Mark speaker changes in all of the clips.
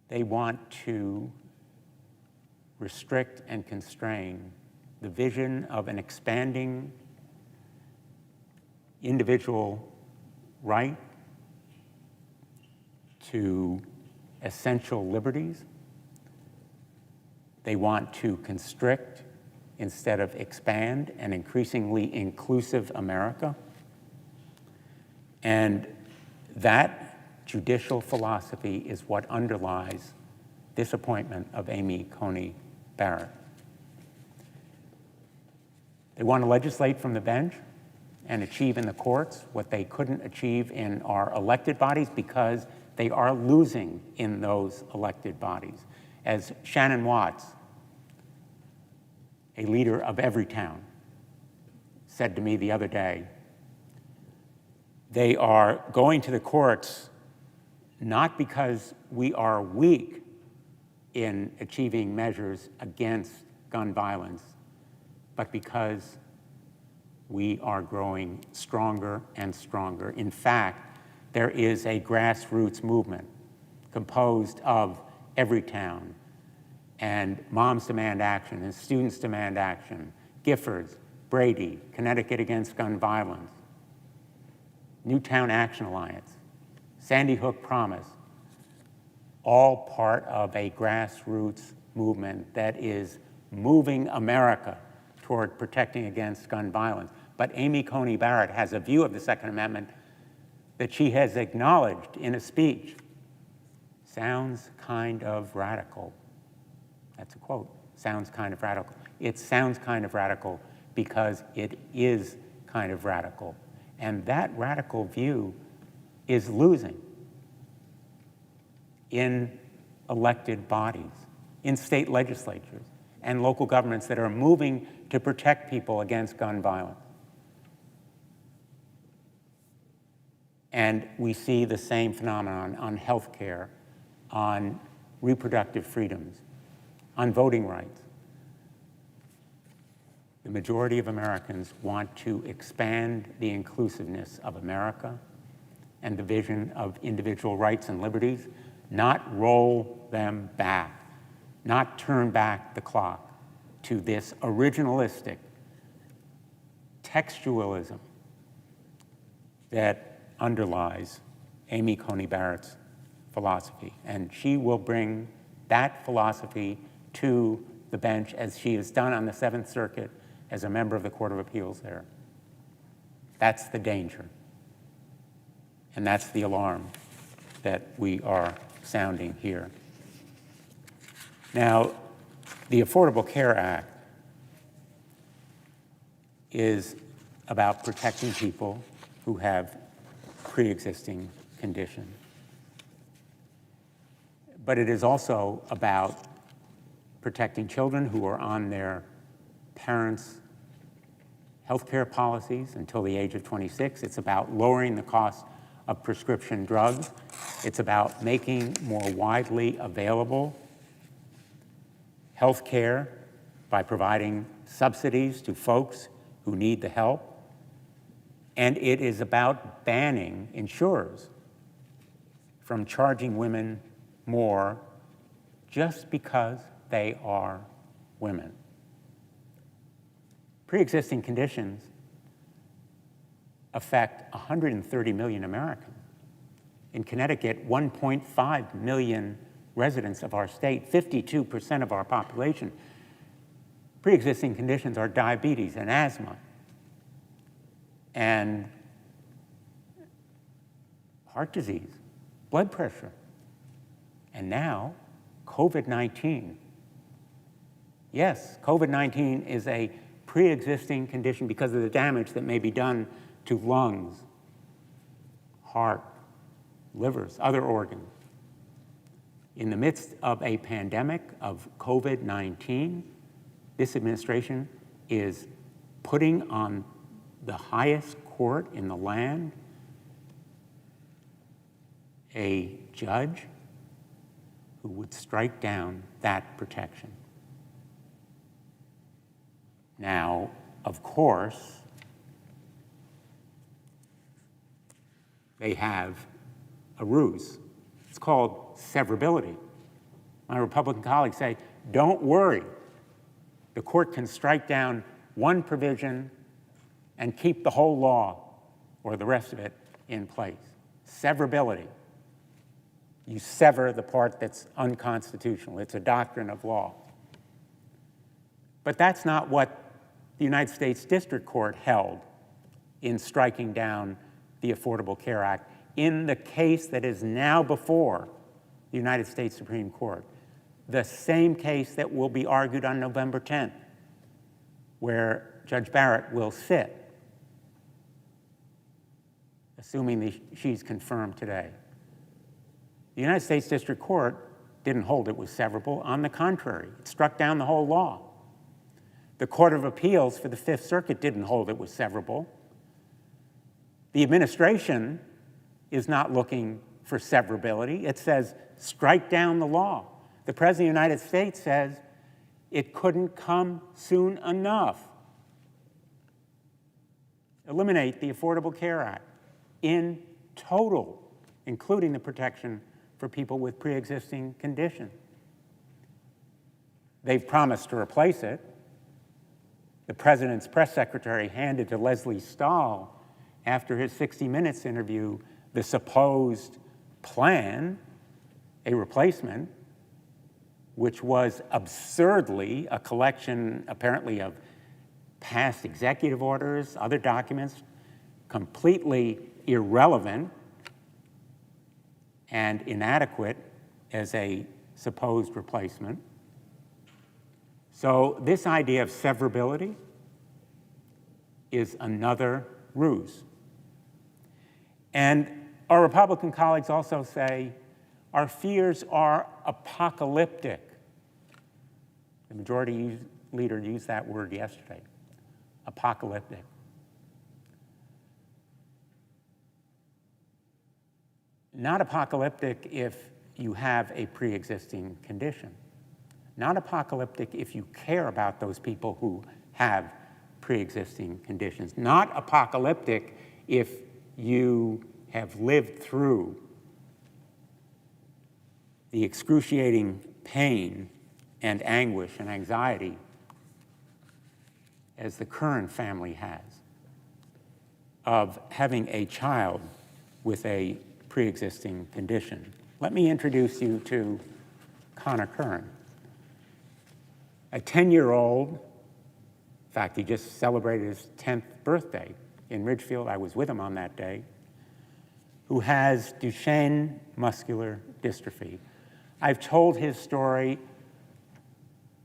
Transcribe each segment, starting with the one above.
Speaker 1: They want to restrict and constrain the vision of an expanding individual right to essential liberties. They want to constrict instead of expand an increasingly inclusive America. And that judicial philosophy is what underlies this appointment of Amy Coney Barrett. They want to legislate from the bench and achieve in the courts what they couldn't achieve in our elected bodies because they are losing in those elected bodies. As Shannon Watts, a leader of every town, said to me the other day, they are going to the courts not because we are weak in achieving measures against gun violence, but because we are growing stronger and stronger. In fact, there is a grassroots movement composed of every town, and Moms Demand Action, and Students Demand Action, Giffords, Brady, Connecticut Against Gun Violence, Newtown Action Alliance, Sandy Hook Promise, all part of a grassroots movement that is moving America toward protecting against gun violence. But Amy Coney Barrett has a view of the Second Amendment that she has acknowledged in a speech. Sounds kind of radical. That's a quote. Sounds kind of radical. It sounds kind of radical because it is kind of radical. And that radical view is losing in elected bodies, in state legislatures, and local governments that are moving to protect people against gun violence. And we see the same phenomenon on health care, on reproductive freedoms, on voting rights. The majority of Americans want to expand the inclusiveness of America and the vision of individual rights and liberties, not roll them back, not turn back the clock to this originalistic textualism that underlies Amy Coney Barrett's philosophy. And she will bring that philosophy to the bench, as she has done on the Seventh Circuit as a member of the Court of Appeals there. That's the danger. And that's the alarm that we are sounding here. Now, the Affordable Care Act is about protecting people who have pre-existing conditions. But it is also about protecting children who are on their parents' health care policies until the age of 26. It's about lowering the cost of prescription drugs. It's about making more widely available health care by providing subsidies to folks who need the help. And it is about banning insurers from charging women more just because they are women. Pre-existing conditions affect 130 million Americans. In Connecticut, 1.5 million residents of our state, 52% of our population. Pre-existing conditions are diabetes and asthma and heart disease, blood pressure, and now COVID-19. Yes, COVID-19 is a pre-existing condition because of the damage that may be done to lungs, heart, livers, other organs. In the midst of a pandemic of COVID-19, this administration is putting on the highest court in the land a judge who would strike down that protection. Now, of course, they have a ruse. It's called severability. My Republican colleagues say, don't worry. The court can strike down one provision and keep the whole law or the rest of it in place. Severability. You sever the part that's unconstitutional. It's a doctrine of law. But that's not what the United States District Court held in striking down the Affordable Care Act in the case that is now before the United States Supreme Court, the same case that will be argued on November 10th, where Judge Barrett will sit, assuming she's confirmed today. The United States District Court didn't hold it was severable. On the contrary, it struck down the whole law. The Court of Appeals for the Fifth Circuit didn't hold it was severable. The administration is not looking for severability. It says, strike down the law. The President of the United States says it couldn't come soon enough. Eliminate the Affordable Care Act in total, including the protection for people with pre-existing conditions. They've promised to replace it. The President's press secretary handed to Leslie Stahl after his 60 Minutes interview the supposed plan, a replacement, which was absurdly a collection, apparently, of past executive orders, other documents, completely irrelevant and inadequate as a supposed replacement. So this idea of severability is another ruse. And our Republican colleagues also say our fears are apocalyptic. The majority leader used that word yesterday, apocalyptic. Not apocalyptic if you have a pre-existing condition. Not apocalyptic if you care about those people who have pre-existing conditions. Not apocalyptic if you have lived through the excruciating pain and anguish and anxiety as the current family has of having a child with a pre-existing condition. Let me introduce you to Connor Curran, a 10-year-old, in fact, he just celebrated his 10th birthday in Ridgefield. I was with him on that day, who has Duchenne muscular dystrophy. I've told his story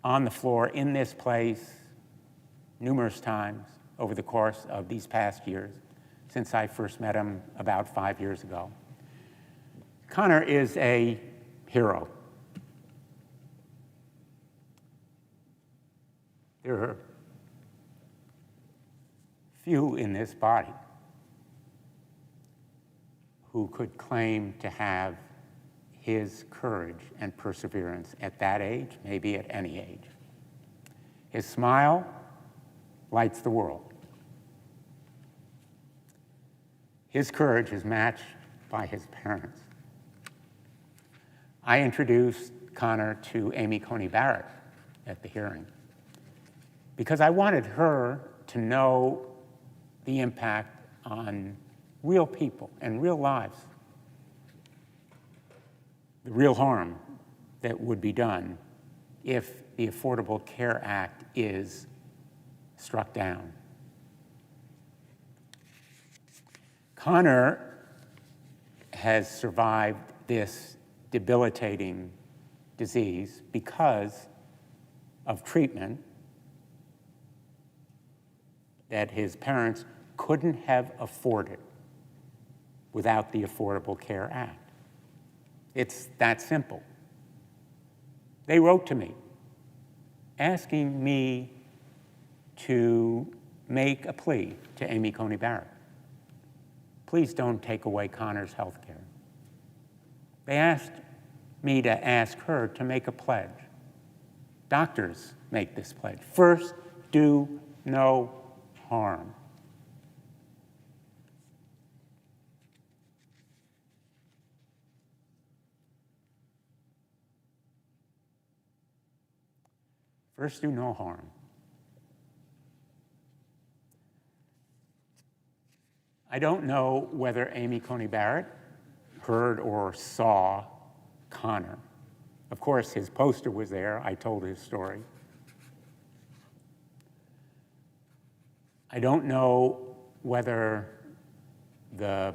Speaker 1: on the floor in this place numerous times over the course of these past years, since I first met him about 5 years ago. Connor is a hero. There are few in this body who could claim to have his courage and perseverance at that age, maybe at any age. His smile lights the world. His courage is matched by his parents. I introduced Connor to Amy Coney Barrett at the hearing because I wanted her to know the impact on real people and real lives, the real harm that would be done if the Affordable Care Act is struck down. Connor has survived this debilitating disease because of treatment that his parents couldn't have afforded without the Affordable Care Act. It's that simple. They wrote to me asking me to make a plea to Amy Coney Barrett. Please don't take away Connor's health care. They asked me to ask her to make a pledge. Doctors make this pledge. First, do no harm. First, do no harm. I don't know whether Amy Coney Barrett heard or saw Connor. Of course, his poster was there. I told his story. I don't know whether the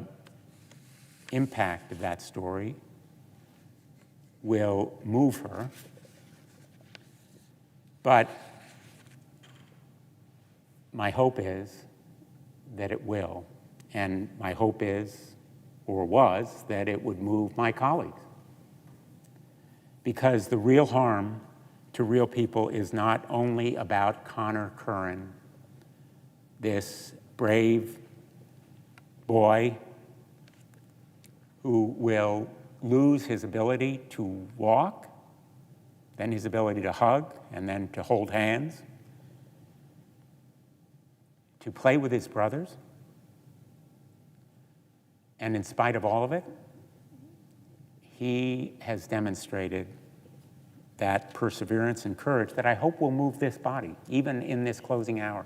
Speaker 1: impact of that story will move her, but my hope is that it will. And my hope is, or was, that it would move my colleagues. Because the real harm to real people is not only about Connor Curran, this brave boy who will lose his ability to walk, then his ability to hug, and then to hold hands, to play with his brothers. And in spite of all of it, he has demonstrated that perseverance and courage that I hope will move this body, even in this closing hour,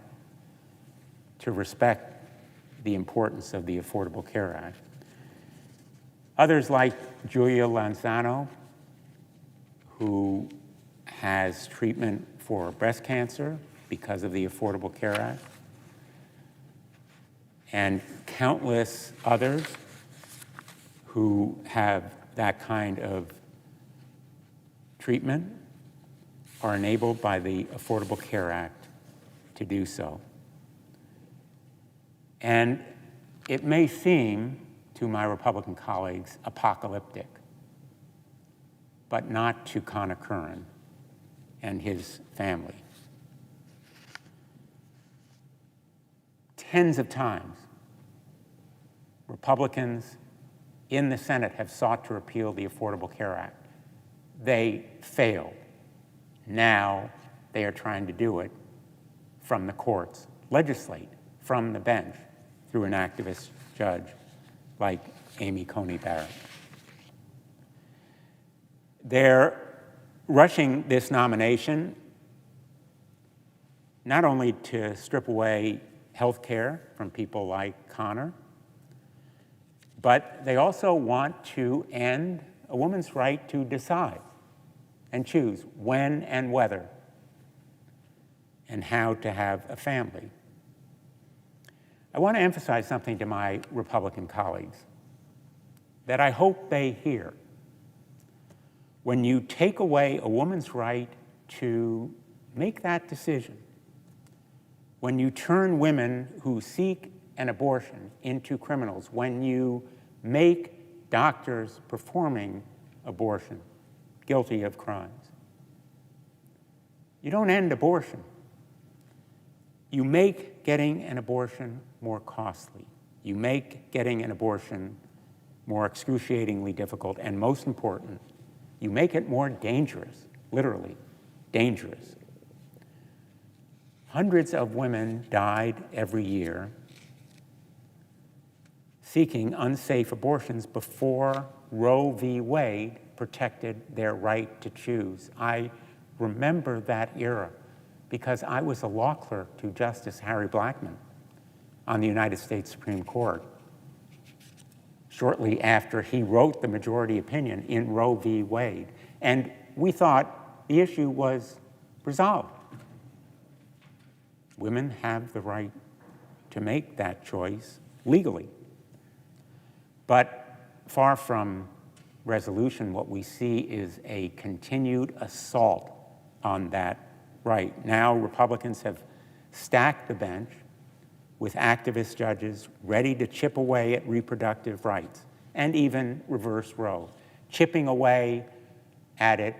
Speaker 1: to respect the importance of the Affordable Care Act. Others like Julia Lanzano, who has treatment for breast cancer because of the Affordable Care Act, and countless others who have that kind of treatment are enabled by the Affordable Care Act to do so. And it may seem to my Republican colleagues apocalyptic, but not to Connor Curran and his family. Tens of times, Republicans in the Senate have sought to repeal the Affordable Care Act. They failed. Now they are trying to do it from the courts, legislate from the bench through an activist judge like Amy Coney Barrett. They're rushing this nomination not only to strip away health care from people like Connor, but they also want to end a woman's right to decide and choose when and whether and how to have a family. I want to emphasize something to my Republican colleagues that I hope they hear. When you take away a woman's right to make that decision, when you turn women who seek an abortion into criminals, when you make doctors performing abortion guilty of crimes, you don't end abortion. You make getting an abortion more costly. You make getting an abortion more excruciatingly difficult, and most important, you make it more dangerous, literally dangerous. Hundreds of women died every year seeking unsafe abortions before Roe v. Wade protected their right to choose. I remember that era because I was a law clerk to Justice Harry Blackmun on the United States Supreme Court shortly after he wrote the majority opinion in Roe v. Wade. And we thought the issue was resolved. Women have the right to make that choice legally. But far from resolution, what we see is a continued assault on that right. Now Republicans have stacked the bench with activist judges ready to chip away at reproductive rights and even reverse Roe, chipping away at it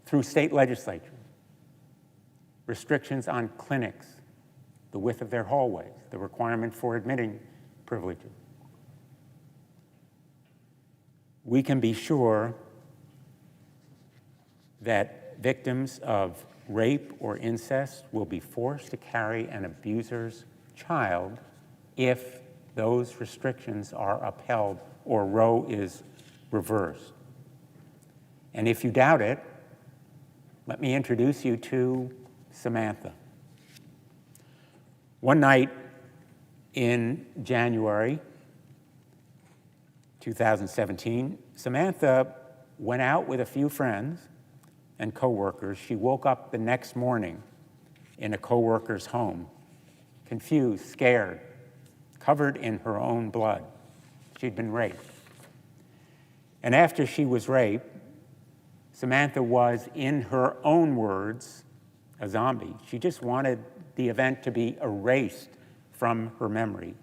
Speaker 1: through state legislatures, restrictions on clinics, the width of their hallways, the requirement for admitting privileges. We can be sure that victims of rape or incest will be forced to carry an abuser's child if those restrictions are upheld or Roe is reversed. And if you doubt it, let me introduce you to Samantha. One night in January 2017, Samantha went out with a few friends and coworkers. She woke up the next morning in a coworker's home, confused, scared, covered in her own blood. She'd been raped. And after she was raped, Samantha was, in her own words, a zombie. She just wanted the event to be erased from her memory.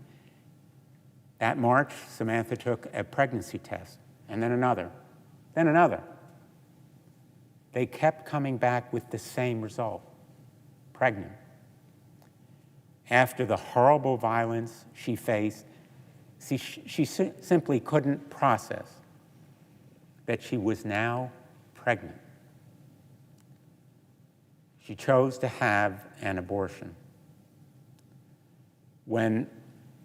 Speaker 1: That March, Samantha took a pregnancy test, and then another, then another. They kept coming back with the same result: pregnant. After the horrible violence she faced, she simply couldn't process that she was now pregnant. She chose to have an abortion. When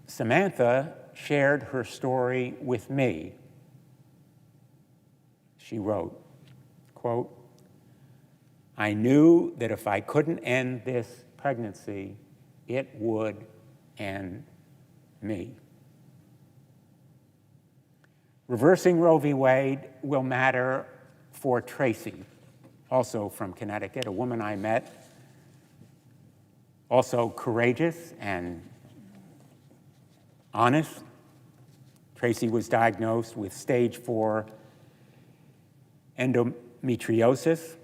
Speaker 1: Samantha shared her story with me, she wrote, quote, "I knew that if I couldn't end this pregnancy, it would end me." Reversing Roe v. Wade will matter for Tracy, also from Connecticut, a woman I met, also courageous and honest. Tracy was diagnosed with stage 4 endometriosis,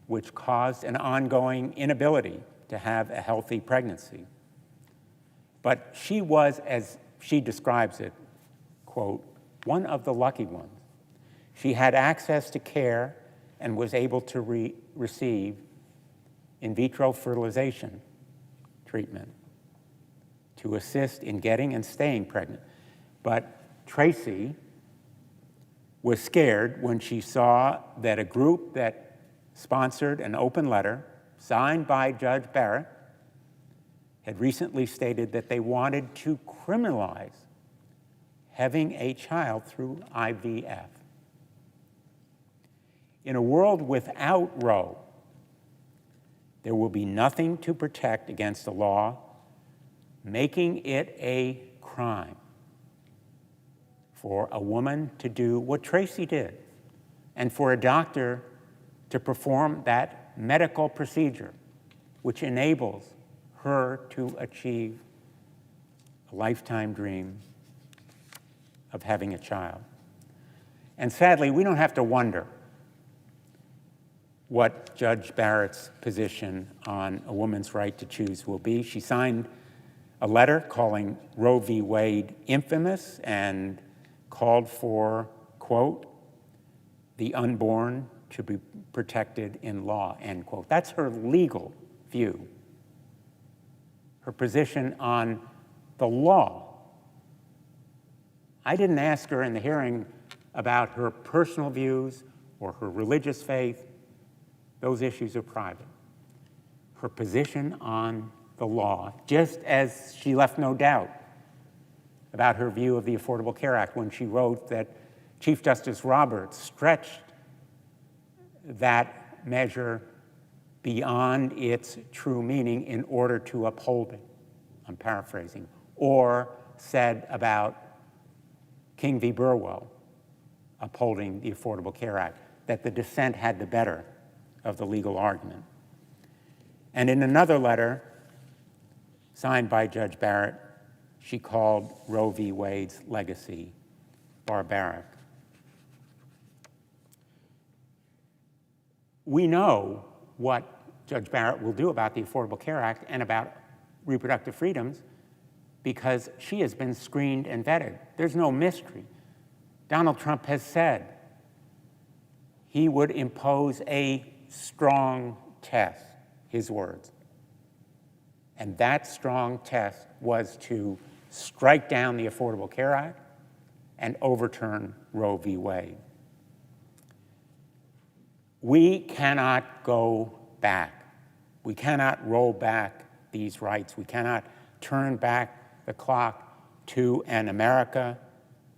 Speaker 1: which caused an ongoing inability to have a healthy pregnancy. But she was, as she describes it, quote, "one of the lucky ones." She had access to care and was able to receive in vitro fertilization treatment to assist in getting and staying pregnant. But Tracy was scared when she saw that a group that sponsored an open letter signed by Judge Barrett had recently stated that they wanted to criminalize having a child through IVF. In a world without Roe, there will be nothing to protect against a law making it a crime for a woman to do what Tracy did, and for a doctor to perform that medical procedure which enables her to achieve a lifetime dream of having a child. And sadly, we don't have to wonder what Judge Barrett's position on a woman's right to choose will be. She signed a letter calling Roe v. Wade infamous and called for, quote, "the unborn to be protected in law," end quote. That's her legal view. Her position on the law. I didn't ask her in the hearing about her personal views or her religious faith. Those issues are private. Her position on the law, just as she left no doubt about her view of the Affordable Care Act when she wrote that Chief Justice Roberts stretched that measure beyond its true meaning in order to uphold it. I'm paraphrasing. Or said about King v. Burwell upholding the Affordable Care Act, that the dissent had the better of the legal argument. And in another letter signed by Judge Barrett, she called Roe v. Wade's legacy barbaric. We know what Judge Barrett will do about the Affordable Care Act and about reproductive freedoms because she has been screened and vetted. There's no mystery. Donald Trump has said he would impose a strong test, his words. And that strong test was to strike down the Affordable Care Act and overturn Roe v. Wade. We cannot go back. We cannot roll back these rights. We cannot turn back the clock to an America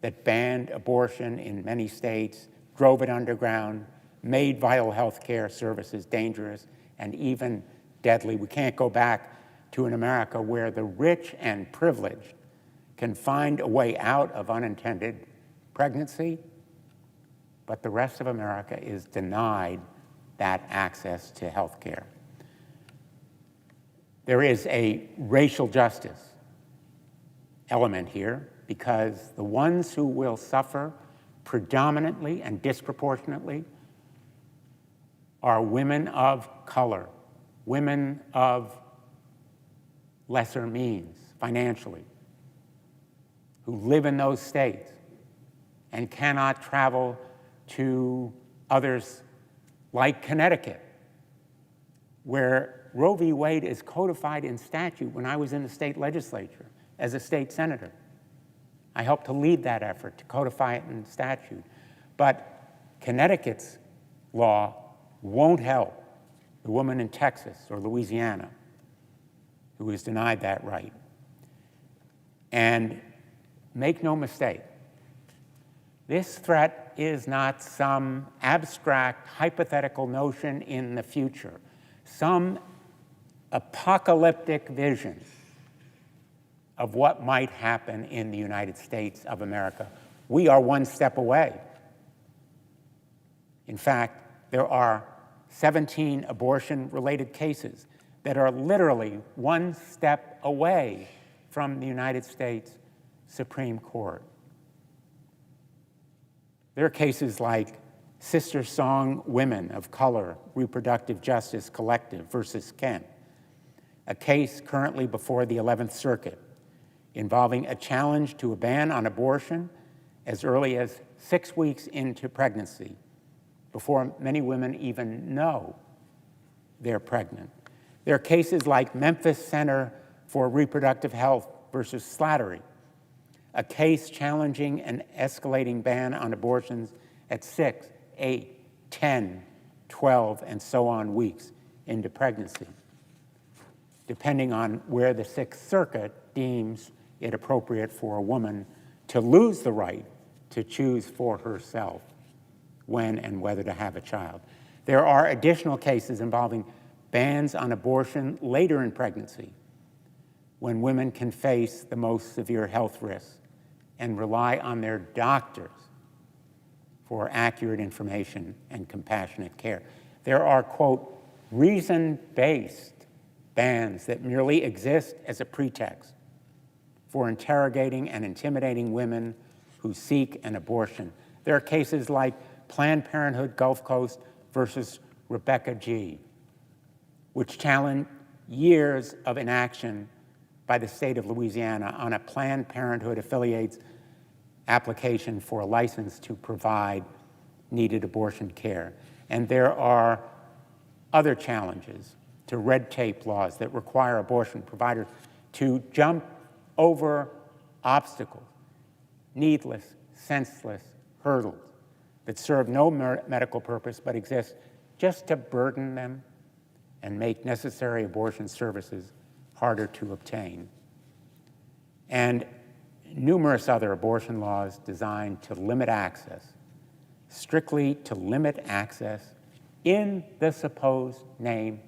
Speaker 1: that banned abortion in many states, drove it underground, made vital health care services dangerous and even deadly. We can't go back to an America where the rich and privileged can find a way out of unintended pregnancy, but the rest of America is denied that access to health care. There is a racial justice element here because the ones who will suffer predominantly and disproportionately are women of color, women of lesser means financially, who live in those states and cannot travel to others like Connecticut, where Roe v. Wade is codified in statute. When I was in the state legislature as a state senator, I helped to lead that effort to codify it in statute. But Connecticut's law won't help the woman in Texas or Louisiana who is denied that right. And make no mistake, this threat is not some abstract, hypothetical notion in the future, some apocalyptic vision of what might happen in the United States of America. We are one step away. In fact, there are 17 abortion-related cases that are literally one step away from the United States Supreme Court. There are cases like Sister Song Women of Color Reproductive Justice Collective versus Kent, a case currently before the 11th Circuit involving a challenge to a ban on abortion as early as 6 weeks into pregnancy, before many women even know they're pregnant. There are cases like Memphis Center for Reproductive Health versus Slattery, a case challenging an escalating ban on abortions at 6, 8, 10, 12, and so on weeks into pregnancy, depending on where the Sixth Circuit deems it appropriate for a woman to lose the right to choose for herself when and whether to have a child. There are additional cases involving bans on abortion later in pregnancy, when women can face the most severe health risks and rely on their doctors for accurate information and compassionate care. There are, quote, reason-based bans that merely exist as a pretext for interrogating and intimidating women who seek an abortion. There are cases like Planned Parenthood Gulf Coast versus Rebecca G., which challenge years of inaction by the state of Louisiana on a Planned Parenthood affiliate's application for a license to provide needed abortion care. And there are other challenges to red tape laws that require abortion providers to jump over obstacles, needless, senseless hurdles that serve no medical purpose but exist just to burden them and make necessary abortion services harder to obtain. And numerous other abortion laws designed to limit access, strictly to limit access in the supposed name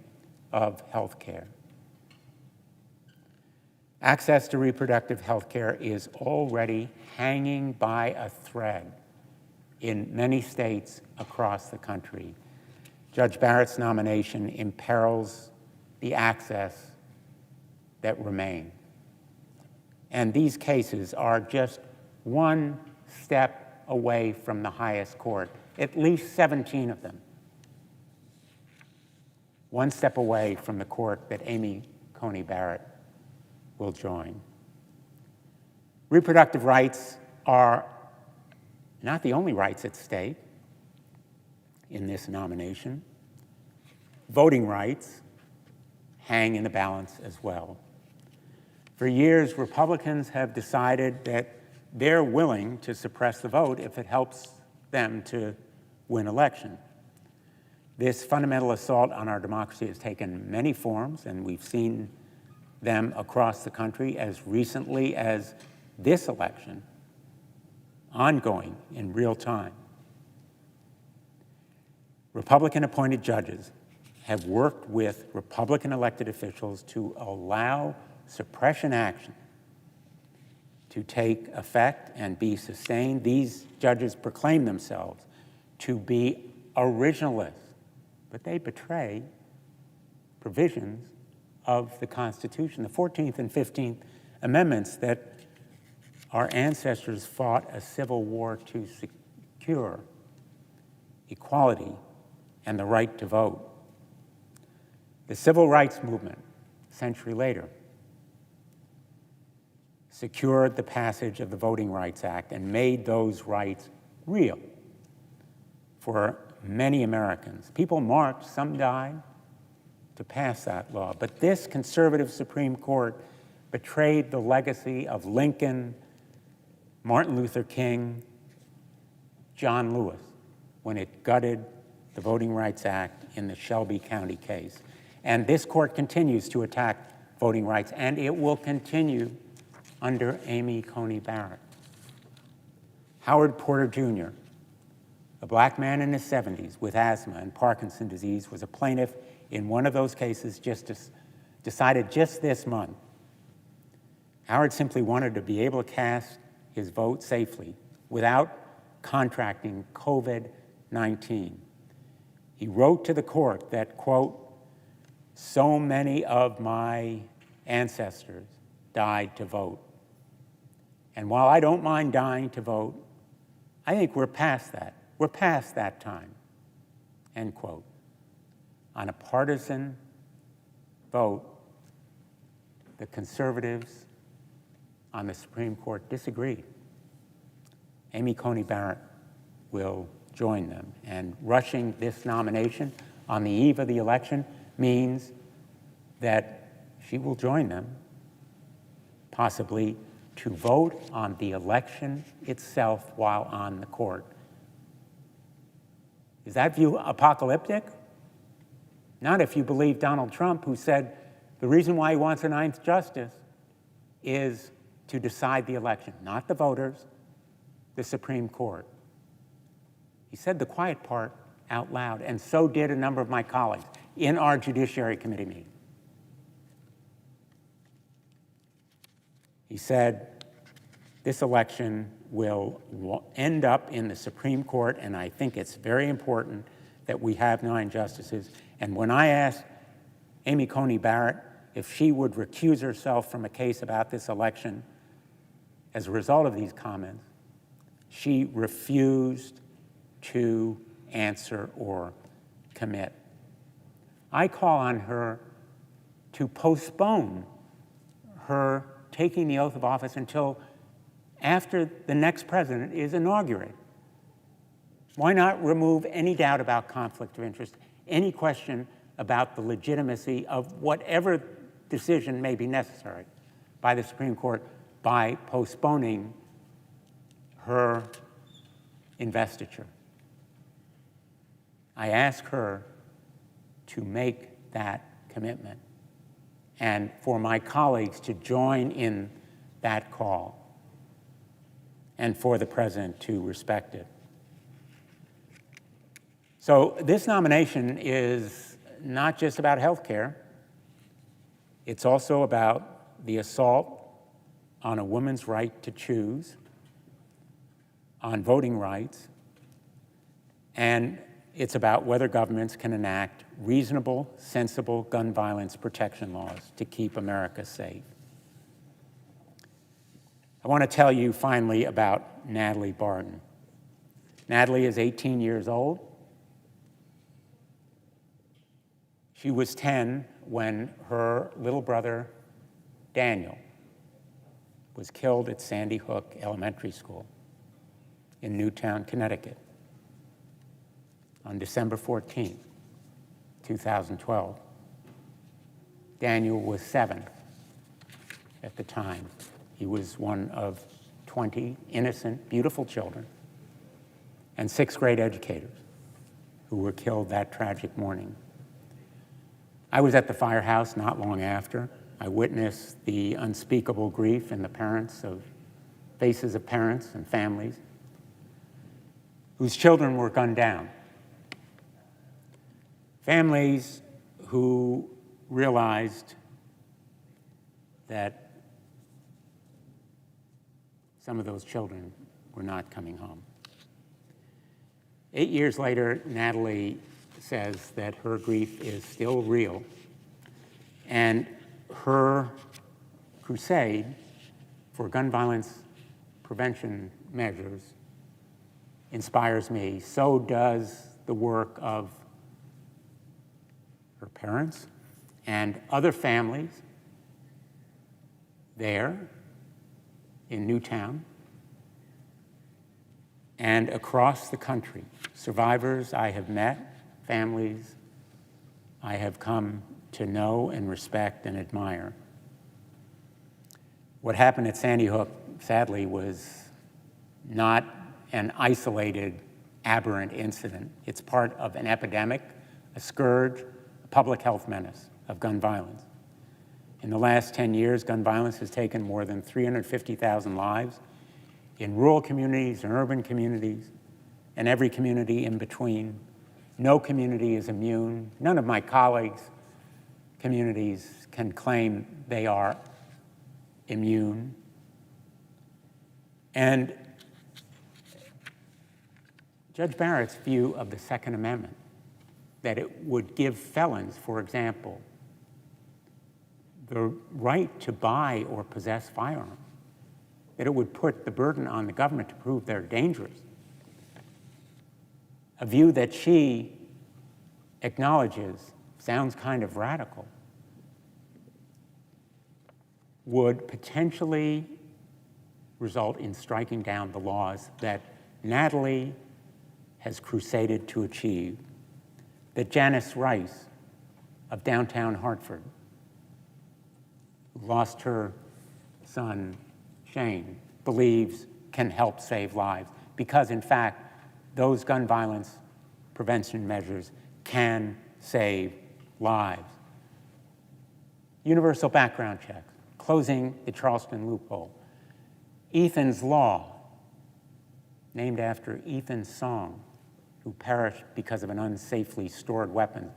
Speaker 1: of health care. Access to reproductive health care is already hanging by a thread in many states across the country. Judge Barrett's nomination imperils the access that remain. And these cases are just one step away from the highest court, at least 17 of them. One step away from the court that Amy Coney Barrett will join. Reproductive rights are not the only rights at stake in this nomination. Voting rights hang in the balance as well. For years, Republicans have decided that they're willing to suppress the vote if it helps them to win election. This fundamental assault on our democracy has taken many forms, and we've seen them across the country as recently as this election, ongoing in real time. Republican-appointed judges have worked with Republican-elected officials to allow suppression action to take effect and be sustained. These judges proclaim themselves to be originalists, but they betray provisions of the Constitution, the 14th and 15th Amendments that our ancestors fought a civil war to secure equality and the right to vote. The civil rights movement, a century later, secured the passage of the Voting Rights Act and made those rights real for many Americans. People marched, some died, to pass that law. But this conservative Supreme Court betrayed the legacy of Lincoln, Martin Luther King, John Lewis, when it gutted the Voting Rights Act in the Shelby County case. And this court continues to attack voting rights, and it will continue under Amy Coney Barrett. Howard Porter Jr., a black man in his 70s with asthma and Parkinson's disease, was a plaintiff in one of those cases decided just this month. Howard simply wanted to be able to cast his vote safely without contracting COVID-19. He wrote to the court that, quote, "So many of my ancestors died to vote. And while I don't mind dying to vote, I think we're past that. We're past that time," end quote. On a partisan vote, the conservatives on the Supreme Court disagreed. Amy Coney Barrett will join them, and rushing this nomination on the eve of the election means that she will join them, possibly to vote on the election itself while on the court. Is that view apocalyptic? Not if you believe Donald Trump, who said the reason why he wants a ninth justice is to decide the election, not the voters, the Supreme Court. He said the quiet part out loud, and so did a number of my colleagues in our Judiciary Committee meeting. He said, this election will end up in the Supreme Court, and I think it's very important that we have 9 justices. And when I asked Amy Coney Barrett if she would recuse herself from a case about this election as a result of these comments, she refused to answer or commit. I call on her to postpone her taking the oath of office until after the next president is inaugurated. Why not remove any doubt about conflict of interest, any question about the legitimacy of whatever decision may be necessary by the Supreme Court by postponing her investiture? I ask her to make that commitment and for my colleagues to join in that call and for the president to respect it. So this nomination is not just about health care. It's also about the assault on a woman's right to choose, on voting rights, and it's about whether governments can enact reasonable, sensible gun violence protection laws to keep America safe. I want to tell you finally about Natalie Barton. Natalie is 18 years old. She was 10 when her little brother, Daniel, was killed at Sandy Hook Elementary School in Newtown, Connecticut on December 14, 2012. Daniel was 7 at the time. He was one of 20 innocent, beautiful children and 6th grade educators who were killed that tragic morning. I was at the firehouse not long after. I witnessed the unspeakable grief in the faces of parents and families whose children were gunned down. Families who realized that some of those children were not coming home. 8 years later, Natalie says that her grief is still real, and her crusade for gun violence prevention measures inspires me. So does the work of her parents and other families there in Newtown and across the country. Survivors I have met, families I have come to know and respect and admire. What happened at Sandy Hook, sadly, was not an isolated, aberrant incident. It's part of an epidemic, a scourge, a public health menace of gun violence. In the last 10 years, gun violence has taken more than 350,000 lives in rural communities and urban communities, and every community in between. No community is immune. None of my colleagues' communities can claim they are immune. And Judge Barrett's view of the Second Amendment, that it would give felons, for example, the right to buy or possess firearms, that it would put the burden on the government to prove they're dangerous, a view that she acknowledges sounds kind of radical, would potentially result in striking down the laws that Natalie has crusaded to achieve, that Janice Rice of downtown Hartford, who lost her son, Shane, believes can help save lives, because in fact, those gun violence prevention measures can save lives. Universal background checks, closing the Charleston loophole, Ethan's Law, named after Ethan's song, who perished because of an unsafely stored weapon.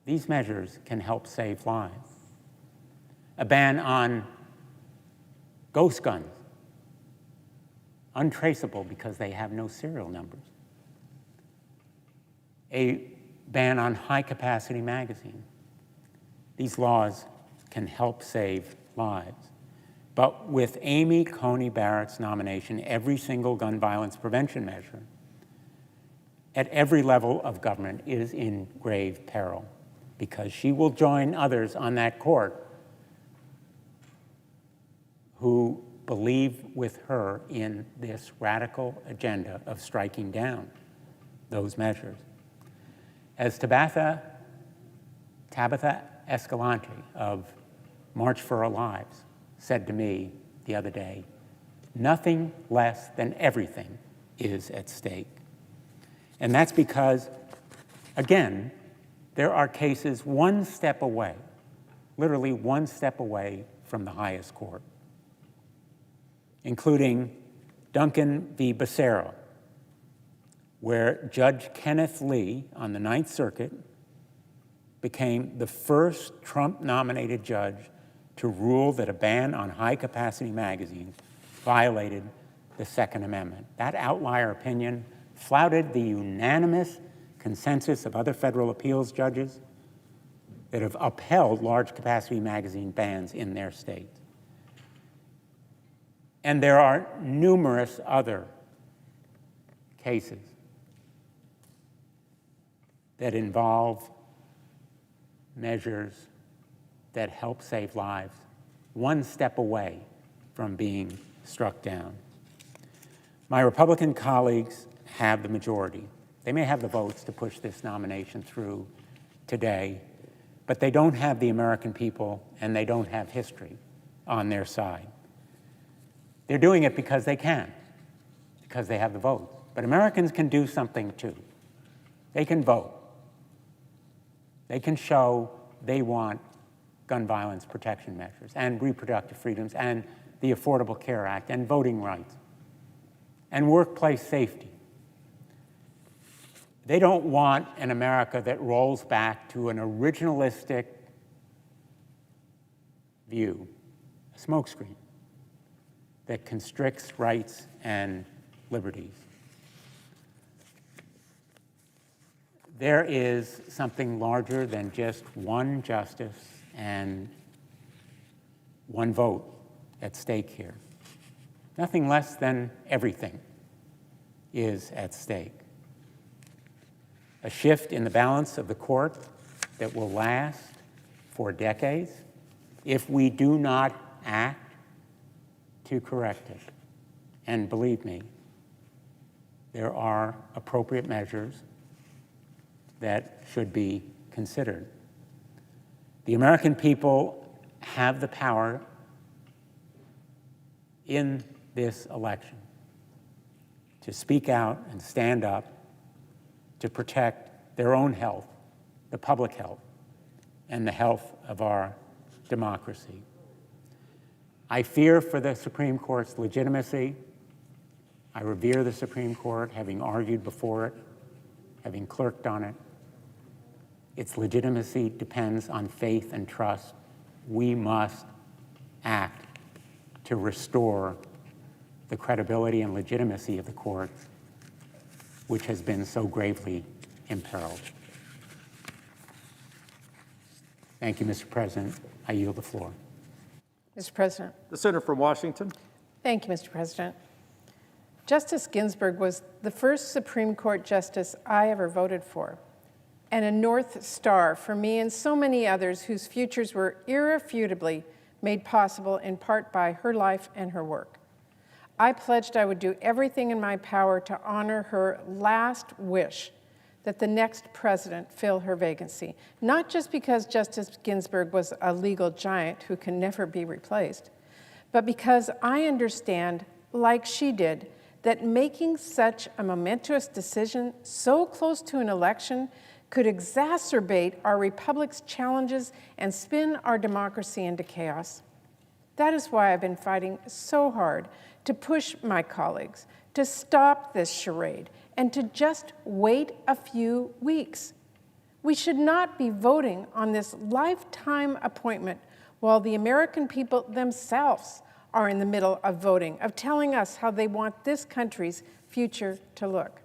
Speaker 1: These measures can help save lives. A ban on ghost guns, untraceable because they have no serial numbers. A ban on high-capacity magazines. These laws can help save lives. But with Amy Coney Barrett's nomination, every single gun violence prevention measure at every level of government is in grave peril, because she will join others on that court who believe with her in this radical agenda of striking down those measures. As Tabitha Escalante of March for Our Lives said to me the other day, nothing less than everything is at stake. And that's because, again, there are cases one step away, literally one step away from the highest court, including Duncan v. Becerra, where Judge Kenneth Lee on the Ninth Circuit became the first Trump-nominated judge to rule that a ban on high-capacity magazines violated the Second Amendment. That outlier opinion flouted the unanimous consensus of other federal appeals judges that have upheld large-capacity magazine bans in their states. And there are numerous other cases that involve measures that help save lives, one step away from being struck down. My Republican colleagues have the majority. They may have the votes to push this nomination through today, but they don't have the American people and they don't have history on their side. They're doing it because they can, because they have the votes. But Americans can do something too. They can vote. They can show they want gun violence protection measures and reproductive freedoms and the Affordable Care Act and voting rights and workplace safety. They don't want an America that rolls back to an originalistic view, a smokescreen that constricts rights and liberties. There is something larger than just one justice and one vote at stake here. Nothing less than everything is at stake. A shift in the balance of the court that will last for decades if we do not act to correct it. And believe me, there are appropriate measures that should be considered. The American people have the power in this election to speak out and stand up to protect their own health, the public health, and the health of our democracy. I fear for the Supreme Court's legitimacy. I revere the Supreme Court, having argued before it, having clerked on it. Its legitimacy depends on faith and trust. We must act to restore the credibility and legitimacy of the court, which has been so gravely imperiled. Thank you, Mr. President. I yield the floor.
Speaker 2: Mr. President.
Speaker 3: The senator from Washington.
Speaker 2: Thank you, Mr. President. Justice Ginsburg was the first Supreme Court justice I ever voted for, and a North Star for me and so many others whose futures were irrefutably made possible in part by her life and her work. I pledged I would do everything in my power to honor her last wish that the next president fill her vacancy, not just because Justice Ginsburg was a legal giant who can never be replaced, but because I understand, like she did, that making such a momentous decision so close to an election could exacerbate our republic's challenges and spin our democracy into chaos. That is why I've been fighting so hard to push my colleagues to stop this charade and to just wait a few weeks. We should not be voting on this lifetime appointment while the American people themselves are in the middle of voting, of telling us how they want this country's future to look.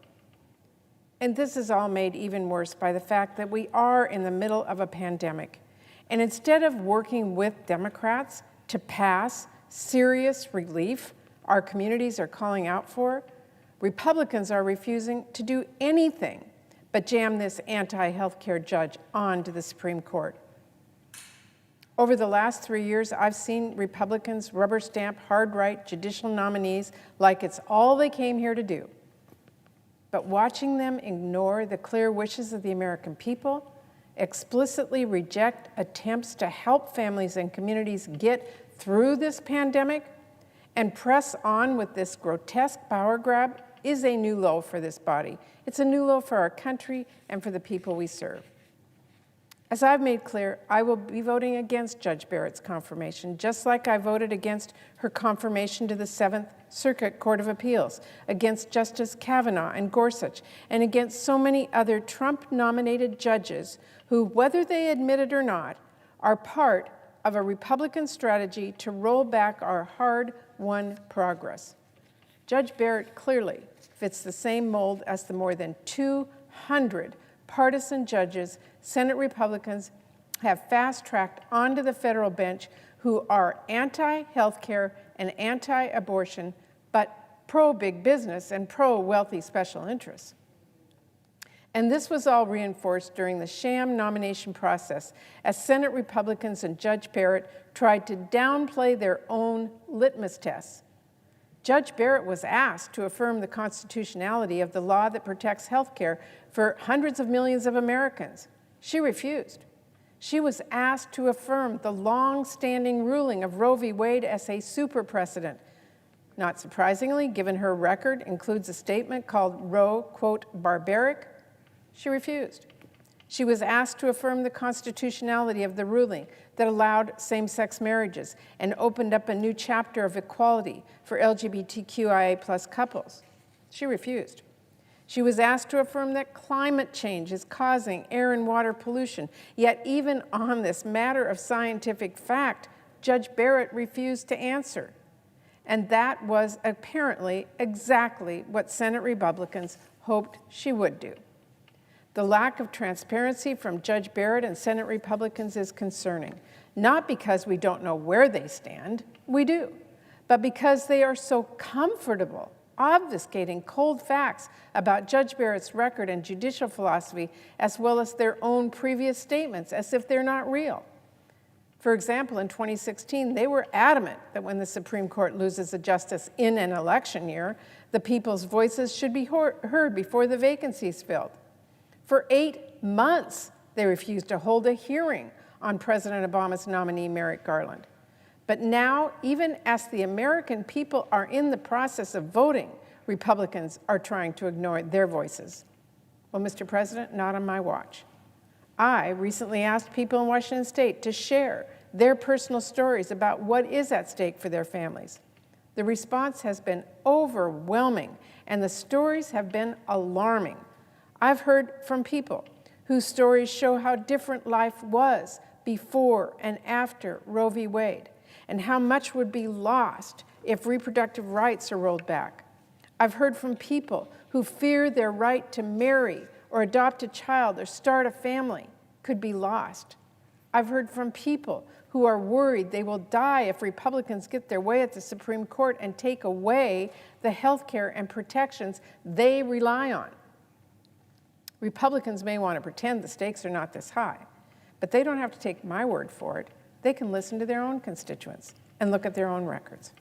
Speaker 2: And this is all made even worse by the fact that we are in the middle of a pandemic. And instead of working with Democrats to pass serious relief our communities are calling out for, Republicans are refusing to do anything but jam this anti-healthcare judge onto the Supreme Court. Over the last 3 years, I've seen Republicans rubber stamp hard-right judicial nominees like it's all they came here to do. But watching them ignore the clear wishes of the American people, explicitly reject attempts to help families and communities get through this pandemic, and press on with this grotesque power grab is a new low for this body. It's a new low for our country and for the people we serve. As I've made clear, I will be voting against Judge Barrett's confirmation, just like I voted against her confirmation to the 7th Circuit Court of Appeals, against Justice Kavanaugh and Gorsuch, and against so many other Trump-nominated judges who, whether they admit it or not, are part of a Republican strategy to roll back our hard-won progress. Judge Barrett clearly fits the same mold as the more than 200 partisan judges Senate Republicans have fast-tracked onto the federal bench who are anti-healthcare and anti-abortion, but pro-big business and pro-wealthy special interests. And this was all reinforced during the sham nomination process as Senate Republicans and Judge Barrett tried to downplay their own litmus tests. Judge Barrett was asked to affirm the constitutionality of the law that protects health care for hundreds of millions of Americans. She refused. She was asked to affirm the long-standing ruling of Roe v. Wade as a super precedent. Not surprisingly, given her record includes a statement called Roe, quote, barbaric, she refused. She was asked to affirm the constitutionality of the ruling that allowed same-sex marriages and opened up a new chapter of equality for LGBTQIA+ couples. She refused. She was asked to affirm that climate change is causing air and water pollution. Yet even on this matter of scientific fact, Judge Barrett refused to answer. And that was apparently exactly what Senate Republicans hoped she would do. The lack of transparency from Judge Barrett and Senate Republicans is concerning, not because we don't know where they stand, we do, but because they are so comfortable obfuscating cold facts about Judge Barrett's record and judicial philosophy, as well as their own previous statements, as if they're not real. For example, in 2016, they were adamant that when the Supreme Court loses a justice in an election year, the people's voices should be heard before the vacancy is filled. For 8 months, they refused to hold a hearing on President Obama's nominee, Merrick Garland. But now, even as the American people are in the process of voting, Republicans are trying to ignore their voices. Well, Mr. President, not on my watch. I recently asked people in Washington State to share their personal stories about what is at stake for their families. The response has been overwhelming, and the stories have been alarming. I've heard from people whose stories show how different life was before and after Roe v. Wade, and how much would be lost if reproductive rights are rolled back. I've heard from people who fear their right to marry or adopt a child or start a family could be lost. I've heard from people who are worried they will die if Republicans get their way at the Supreme Court and take away the health care and protections they rely on. Republicans may want to pretend the stakes are not this high, but they don't have to take my word for it. They can listen to their own constituents and look at their own records.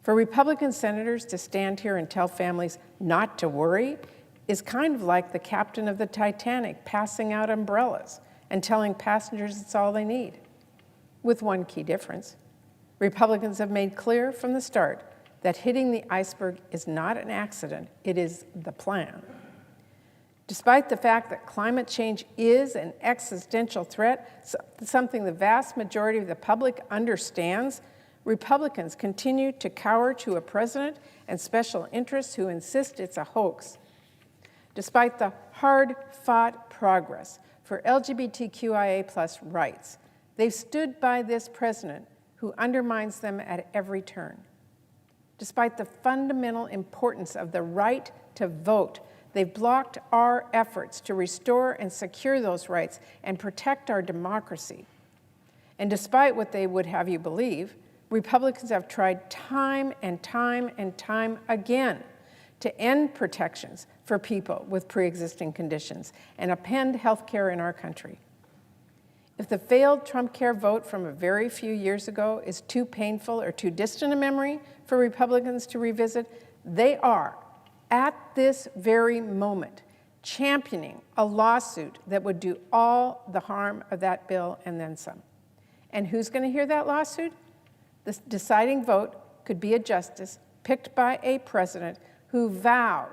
Speaker 2: For Republican senators to stand here and tell families not to worry is kind of like the captain of the Titanic passing out umbrellas and telling passengers it's all they need. With one key difference. Republicans have made clear from the start that hitting the iceberg is not an accident, it is the plan. Despite the fact that climate change is an existential threat, something the vast majority of the public understands, Republicans continue to cower to a president and special interests who insist it's a hoax. Despite the hard-fought progress for LGBTQIA+ rights, they've stood by this president who undermines them at every turn. Despite the fundamental importance of the right to vote, they've blocked our efforts to restore and secure those rights and protect our democracy. And despite what they would have you believe, Republicans have tried time and time and time again to end protections for people with pre-existing conditions and append health care in our country. If the failed Trump care vote from a very few years ago is too painful or too distant a memory for Republicans to revisit, they are, at this very moment, championing a lawsuit that would do all the harm of that bill and then some. And who's going to hear that lawsuit? The deciding vote could be a justice picked by a president who vowed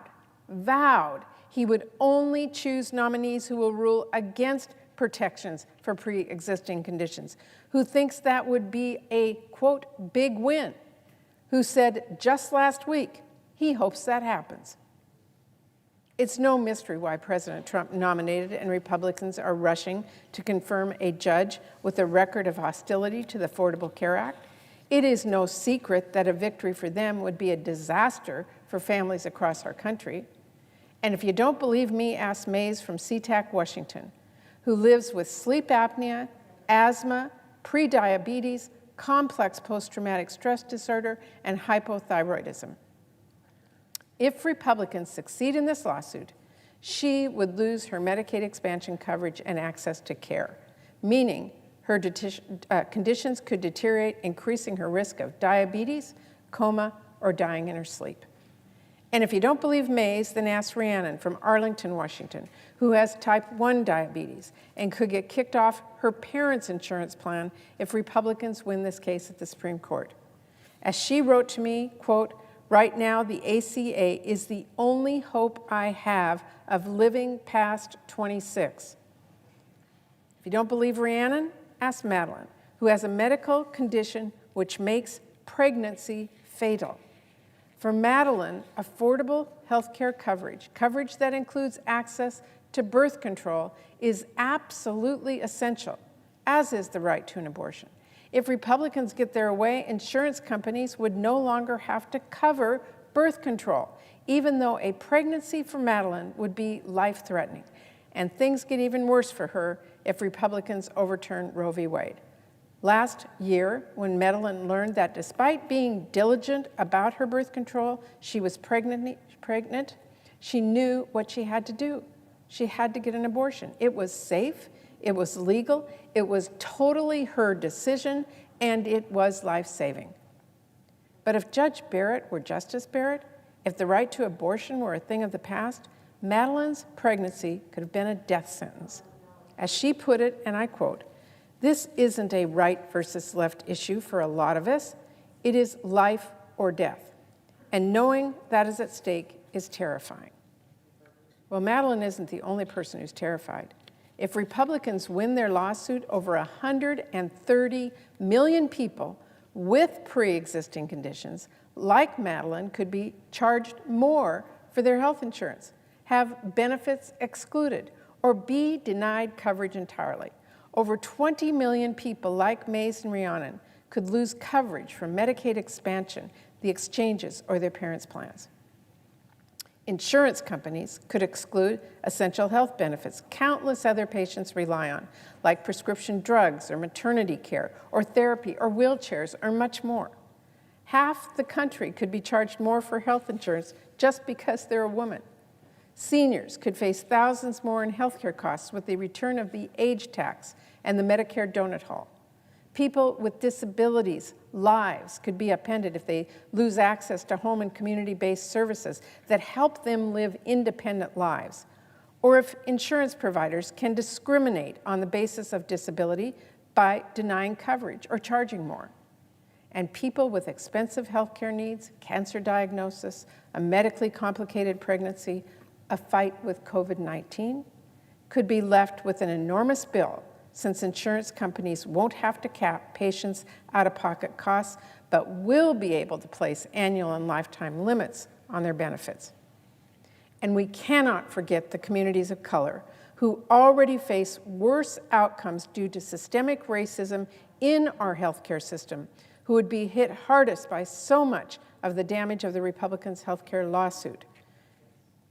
Speaker 2: he would only choose nominees who will rule against protections for pre-existing conditions, who thinks that would be a, quote, big win, who said just last week he hopes that happens. It's no mystery why President Trump nominated and Republicans are rushing to confirm a judge with a record of hostility to the Affordable Care Act. It is no secret that a victory for them would be a disaster for families across our country. And if you don't believe me, ask Mays from SeaTac, Washington, who lives with sleep apnea, asthma, prediabetes, complex post-traumatic stress disorder, and hypothyroidism. If Republicans succeed in this lawsuit, she would lose her Medicaid expansion coverage and access to care, meaning her conditions could deteriorate, increasing her risk of diabetes, coma, or dying in her sleep. And if you don't believe Mays, then ask Rhiannon from Arlington, Washington, who has type 1 diabetes and could get kicked off her parents' insurance plan if Republicans win this case at the Supreme Court. As she wrote to me, quote, "Right now, the ACA is the only hope I have of living past 26. If you don't believe Rhiannon, ask Madeline, who has a medical condition which makes pregnancy fatal. For Madeline, affordable health care coverage that includes access to birth control, is absolutely essential, as is the right to an abortion. If Republicans get their way, insurance companies would no longer have to cover birth control, even though a pregnancy for Madeline would be life-threatening. And things get even worse for her if Republicans overturn Roe v. Wade. Last year, when Madeline learned that despite being diligent about her birth control, she was pregnant, she knew what she had to do. She had to get an abortion. It was safe, it was legal, it was totally her decision, and it was life-saving. But if Judge Barrett were Justice Barrett, if the right to abortion were a thing of the past, Madeline's pregnancy could have been a death sentence. As she put it, and I quote, "This isn't a right versus left issue for a lot of us. It is life or death. And knowing that is at stake is terrifying." Well, Madeline isn't the only person who's terrified. If Republicans win their lawsuit, over 130 million people with pre-existing conditions, like Madeline, could be charged more for their health insurance, have benefits excluded, or be denied coverage entirely. Over 20 million people like Mays and Rhiannon could lose coverage from Medicaid expansion, the exchanges, or their parents' plans. Insurance companies could exclude essential health benefits countless other patients rely on, like prescription drugs or maternity care or therapy or wheelchairs or much more. Half the country could be charged more for health insurance just because they're a woman. Seniors could face thousands more in healthcare costs with the return of the age tax and the Medicare donut hole. People with disabilities' lives could be upended if they lose access to home and community-based services that help them live independent lives, or if insurance providers can discriminate on the basis of disability by denying coverage or charging more. And people with expensive healthcare needs, cancer diagnosis, a medically complicated pregnancy, a fight with COVID-19, could be left with an enormous bill, since insurance companies won't have to cap patients' out-of-pocket costs, but will be able to place annual and lifetime limits on their benefits. And we cannot forget the communities of color who already face worse outcomes due to systemic racism in our healthcare system, who would be hit hardest by so much of the damage of the Republicans' healthcare lawsuit.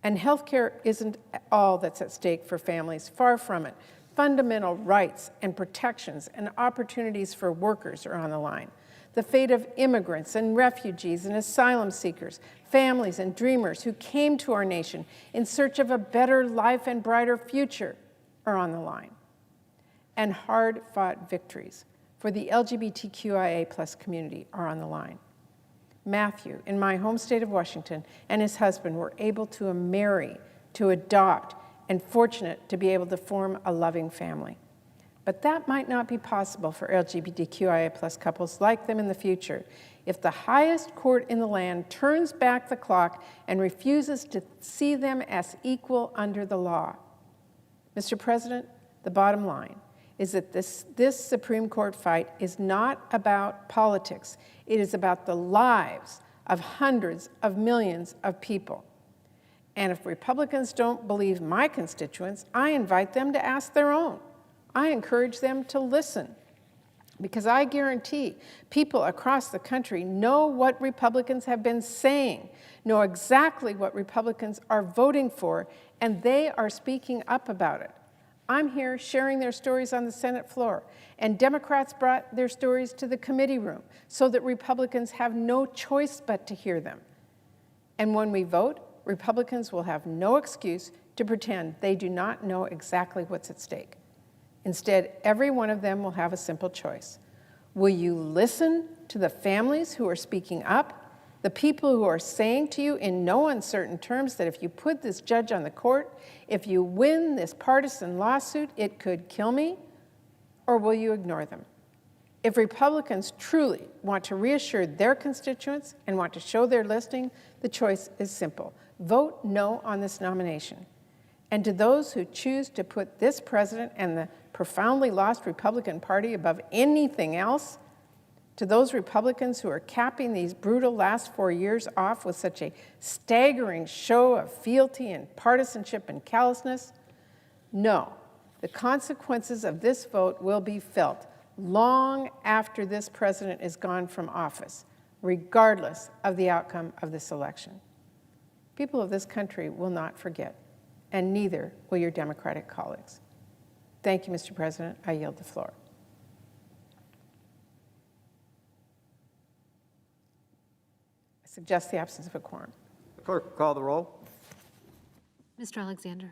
Speaker 2: And healthcare isn't all that's at stake for families, far from it. Fundamental rights and protections and opportunities for workers are on the line. The fate of immigrants and refugees and asylum seekers, families and dreamers who came to our nation in search of a better life and brighter future are on the line. And hard-fought victories for the LGBTQIA+ community are on the line. Matthew, in my home state of Washington, and his husband were able to marry, to adopt, and fortunate to be able to form a loving family. But that might not be possible for LGBTQIA+ couples like them in the future if the highest court in the land turns back the clock and refuses to see them as equal under the law. Mr. President, the bottom line is that this Supreme Court fight is not about politics. It is about the lives of hundreds of millions of people. And if Republicans don't believe my constituents, I invite them to ask their own. I encourage them to listen, because I guarantee people across the country know what Republicans have been saying, know exactly what Republicans are voting for, and they are speaking up about it. I'm here sharing their stories on the Senate floor, and Democrats brought their stories to the committee room so that Republicans have no choice but to hear them. And when we vote, Republicans will have no excuse to pretend they do not know exactly what's at stake. Instead, every one of them will have a simple choice. Will you listen to the families who are speaking up, the people who are saying to you in no uncertain terms that if you put this judge on the court, if you win this partisan lawsuit, it could kill me? Or will you ignore them? If Republicans truly want to reassure their constituents and want to show their listening, the choice is simple. Vote no on this nomination. And to those who choose to put this president and the profoundly lost Republican Party above anything else, To those Republicans who are capping these brutal last 4 years off with such a staggering show of fealty and partisanship and callousness, no, the consequences of this vote will be felt long after this president is gone from office, regardless of the outcome of this election. People of this country will not forget, and neither will your Democratic colleagues. Thank you, Mr. President. I yield the floor. I suggest the absence of a quorum.
Speaker 3: The clerk will call the roll.
Speaker 4: Mr. Alexander.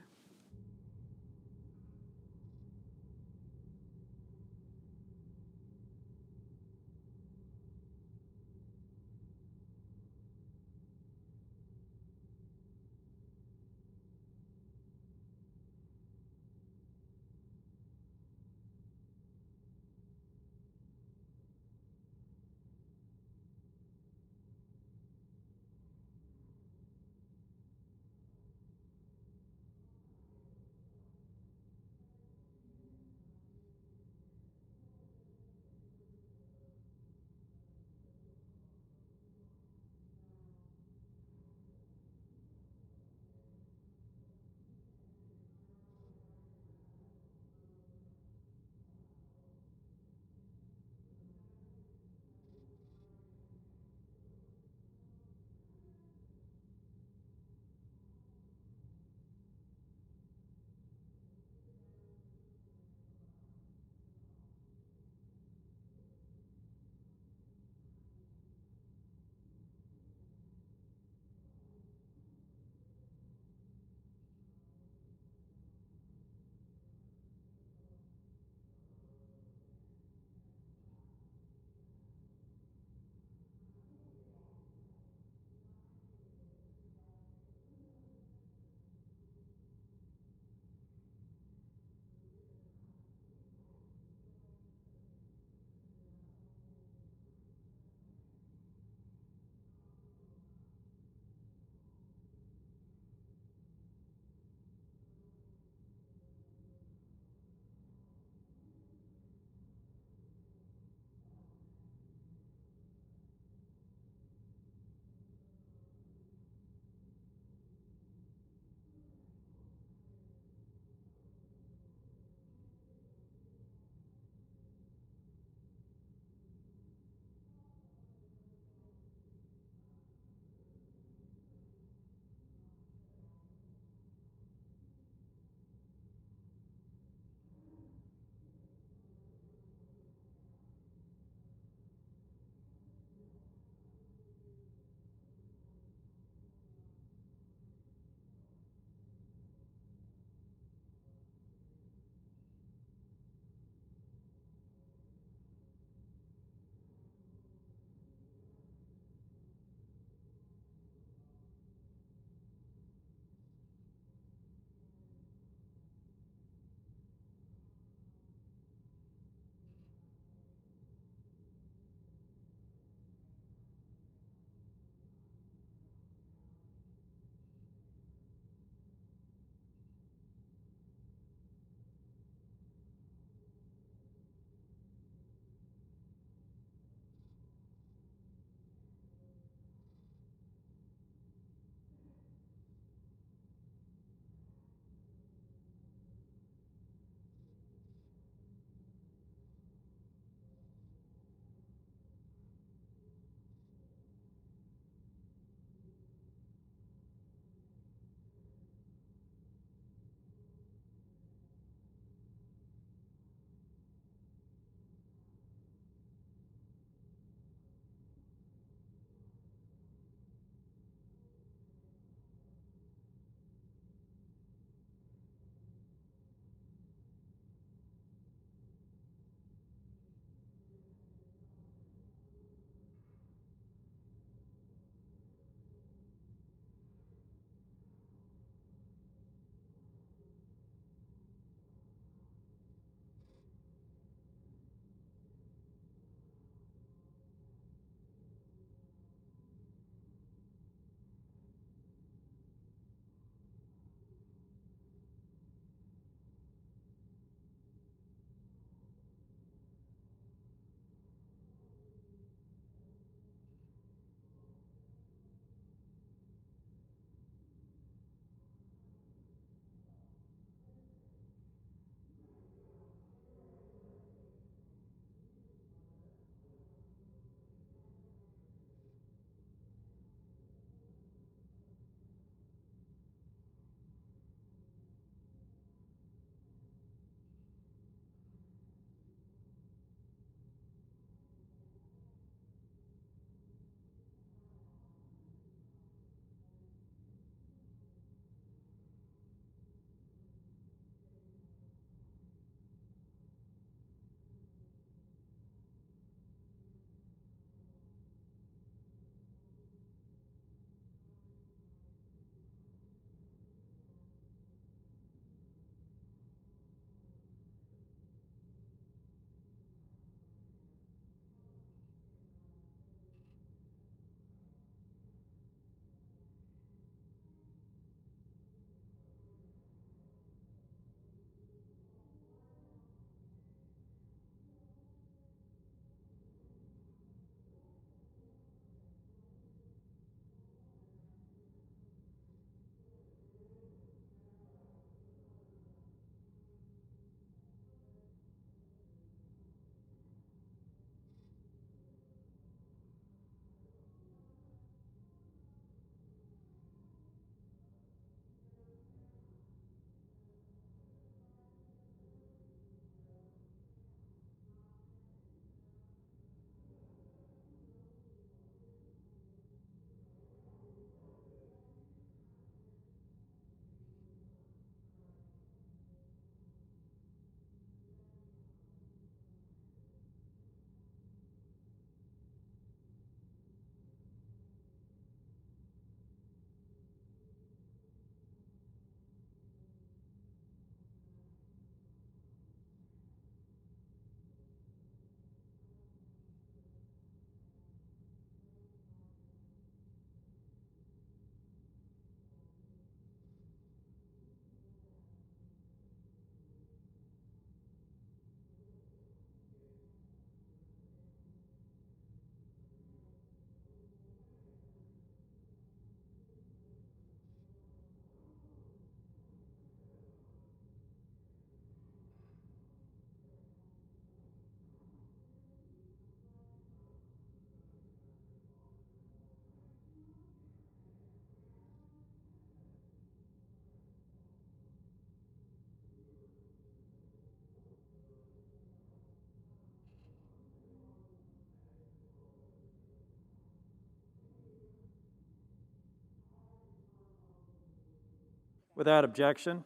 Speaker 3: Without objection,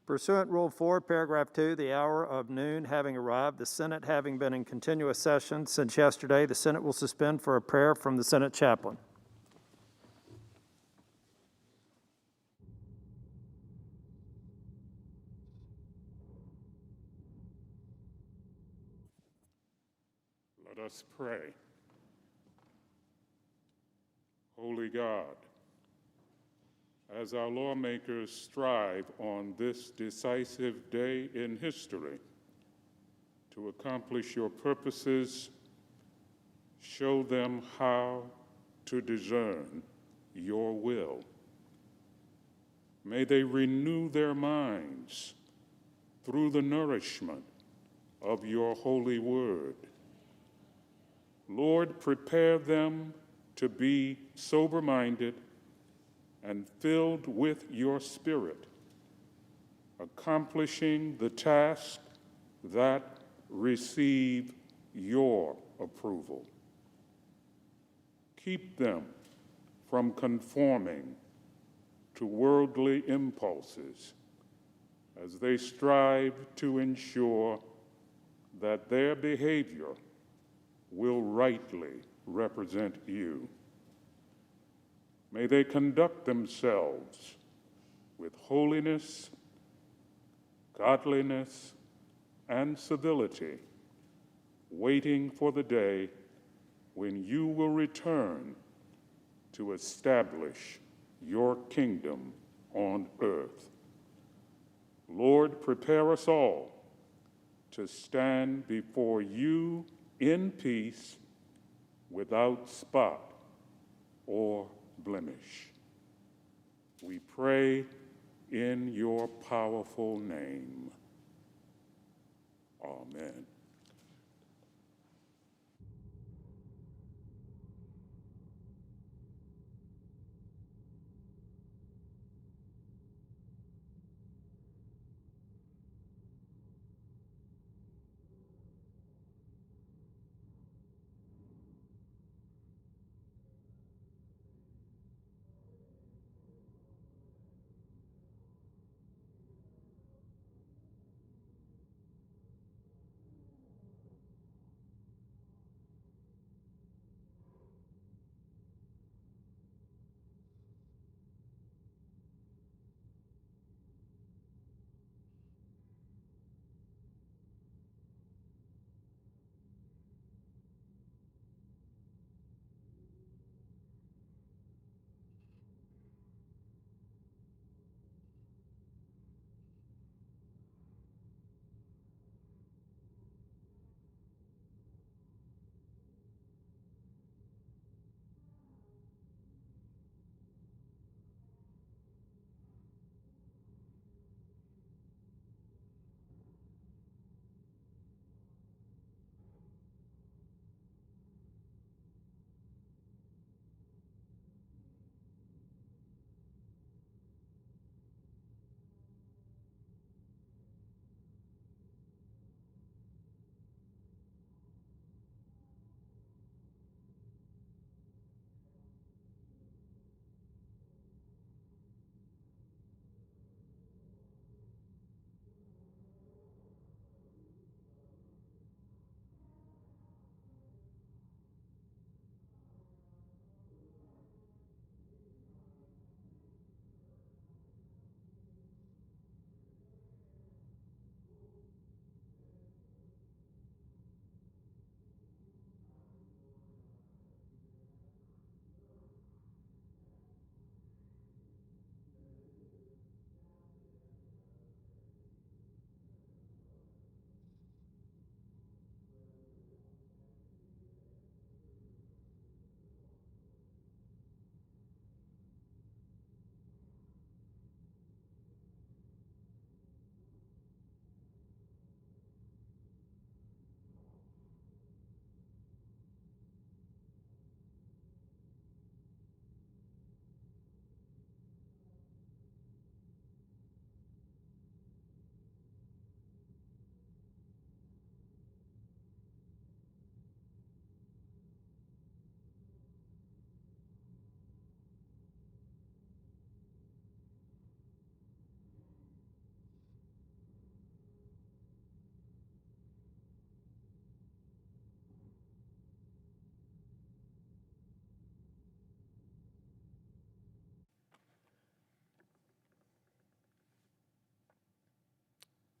Speaker 3: pursuant Rule 4, Paragraph 2, the hour of noon having arrived, the Senate having been in continuous session since yesterday, the Senate will suspend for a prayer from the Senate chaplain.
Speaker 5: Let us pray. Holy God, as our lawmakers strive on this decisive day in history to accomplish your purposes, show them how to discern your will. May they renew their minds through the nourishment of your holy word. Lord, prepare them to be sober-minded and filled with your Spirit, accomplishing the task that receive your approval. Keep them from conforming to worldly impulses as they strive to ensure that their behavior will rightly represent you. May they conduct themselves with holiness, godliness, and civility, waiting for the day when you will return to establish your kingdom on earth. Lord, prepare us all to stand before you in peace, without spot or blemish. We pray in your powerful name. Amen.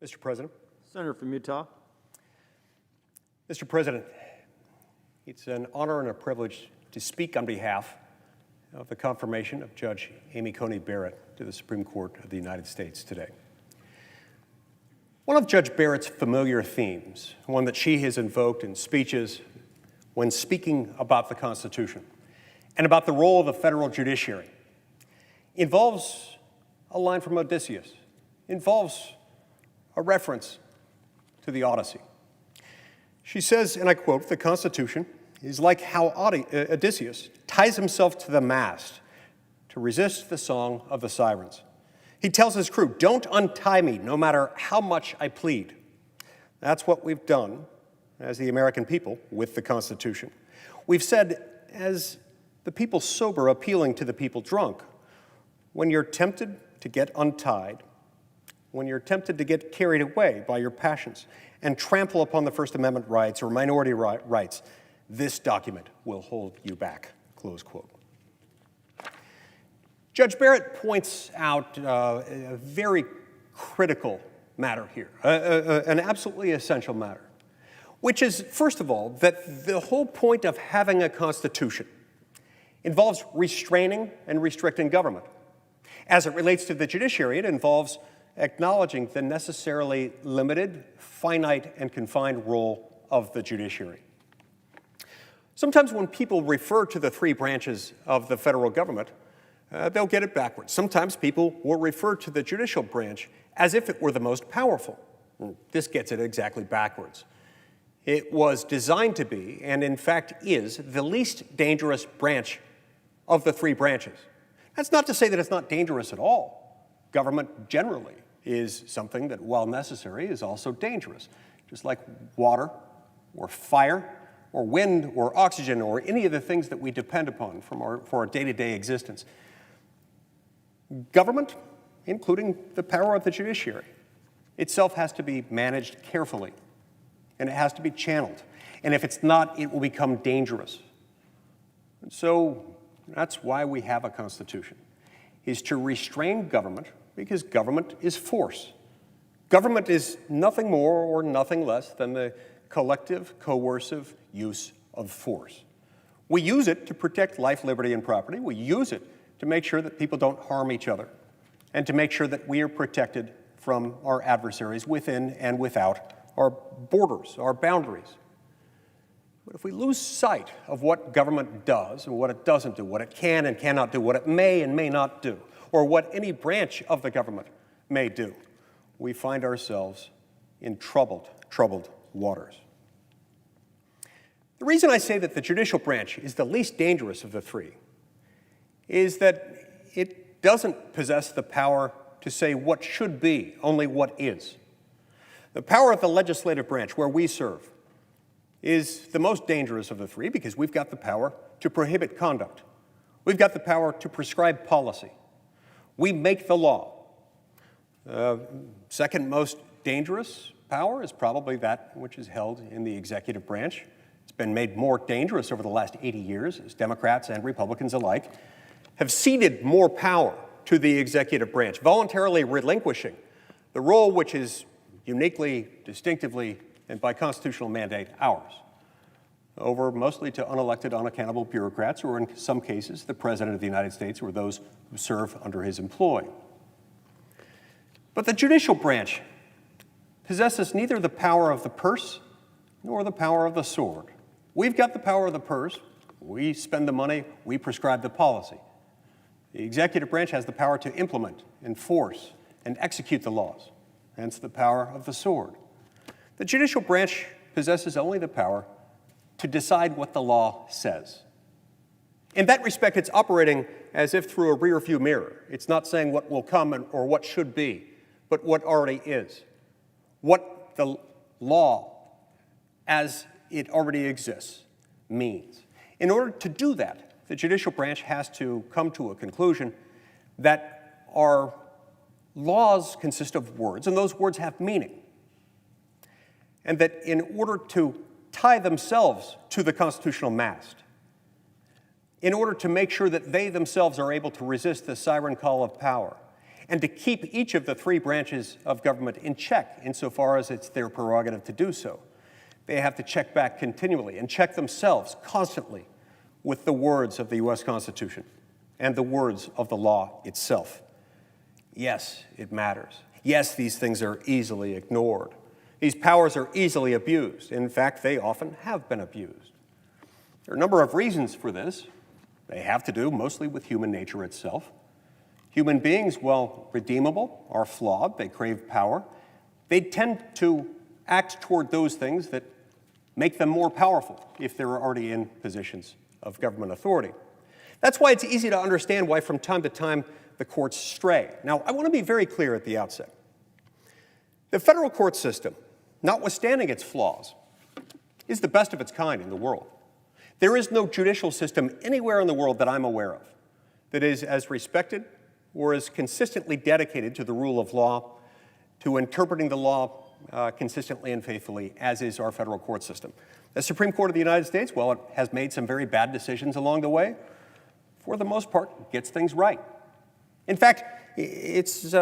Speaker 6: Mr. President.
Speaker 3: Senator from Utah.
Speaker 6: Mr. President, it's an honor and a privilege to speak on behalf of the confirmation of Judge Amy Coney Barrett to the Supreme Court of the United States today. One of Judge Barrett's familiar themes, one that she has invoked in speeches when speaking about the Constitution and about the role of the federal judiciary, involves a line from Odysseus, involves a reference to the Odyssey. She says, and I quote, "The Constitution is like how Odysseus ties himself to the mast to resist the song of the sirens. He tells his crew, 'Don't untie me, no matter how much I plead.' That's what we've done as the American people with the Constitution. We've said, as the people sober appealing to the people drunk, when you're tempted to get untied, when you're tempted to get carried away by your passions and trample upon the First Amendment rights or minority rights, this document will hold you back," close quote. Judge Barrett points out a very critical matter here, an absolutely essential matter, which is, first of all, that the whole point of having a Constitution involves restraining and restricting government. As it relates to the judiciary, it involves acknowledging the necessarily limited, finite, and confined role of the judiciary. Sometimes when people refer to the three branches of the federal government, they'll get it backwards. Sometimes people will refer to the judicial branch as if it were the most powerful. This gets it exactly backwards. It was designed to be, and in fact is, the least dangerous branch of the three branches. That's not to say that it's not dangerous at all. Government generally is something that, while necessary, is also dangerous, just like water or fire or wind or oxygen or any of the things that we depend upon for our day-to-day existence. Government, including the power of the judiciary, itself has to be managed carefully, and it has to be channeled. And if it's not, it will become dangerous. And so that's why we have a Constitution, is to restrain government, because government is force. Government is nothing more or nothing less than the collective, coercive use of force. We use it to protect life, liberty, and property. We use it to make sure that people don't harm each other, and to make sure that we are protected from our adversaries within and without our borders, our boundaries. But if we lose sight of what government does and what it doesn't do, what it can and cannot do, what it may and may not do, or what any branch of the government may do, we find ourselves in troubled waters. The reason I say that the judicial branch is the least dangerous of the three is that it doesn't possess the power to say what should be, only what is. The power of the legislative branch, where we serve, is the most dangerous of the three because we've got the power to prohibit conduct. We've got the power to prescribe policy. We make the law. Second most dangerous power is probably that which is held in the executive branch. It's been made more dangerous over the last 80 years as Democrats and Republicans alike have ceded more power to the executive branch, voluntarily relinquishing the role which is uniquely, distinctively, and by constitutional mandate ours, over mostly to unelected, unaccountable bureaucrats, or in some cases, the President of the United States, or those who serve under his employ. But the judicial branch possesses neither the power of the purse nor the power of the sword. We've got the power of the purse. We spend the money. We prescribe the policy. The executive branch has the power to implement, enforce, and execute the laws, hence the power of the sword. The judicial branch possesses only the power to decide what the law says. In that respect, it's operating as if through a rear-view mirror. It's not saying what will come or what should be, but what already is. What the law, as it already exists, means. In order to do that, the judicial branch has to come to a conclusion that our laws consist of words, and those words have meaning. And that in order to tie themselves to the constitutional mast, in order to make sure that they themselves are able to resist the siren call of power, and to keep each of the three branches of government in check insofar as it's their prerogative to do so. They have to check back continually and check themselves constantly with the words of the U.S. Constitution and the words of the law itself. Yes, it matters. Yes, these things are easily ignored. These powers are easily abused. In fact, they often have been abused. There are a number of reasons for this. They have to do mostly with human nature itself. Human beings, while redeemable, are flawed. They crave power. They tend to act toward those things that make them more powerful if they're already in positions of government authority. That's why it's easy to understand why from time to time the courts stray. Now, I want to be very clear at the outset. The federal court system, notwithstanding its flaws, is the best of its kind in the world. There is no judicial system anywhere in the world that I'm aware of that is as respected or as consistently dedicated to the rule of law, to interpreting the law consistently and faithfully, as is our federal court system. The Supreme Court of the United States, while it has made some very bad decisions along the way, for the most part, gets things right. In fact, it's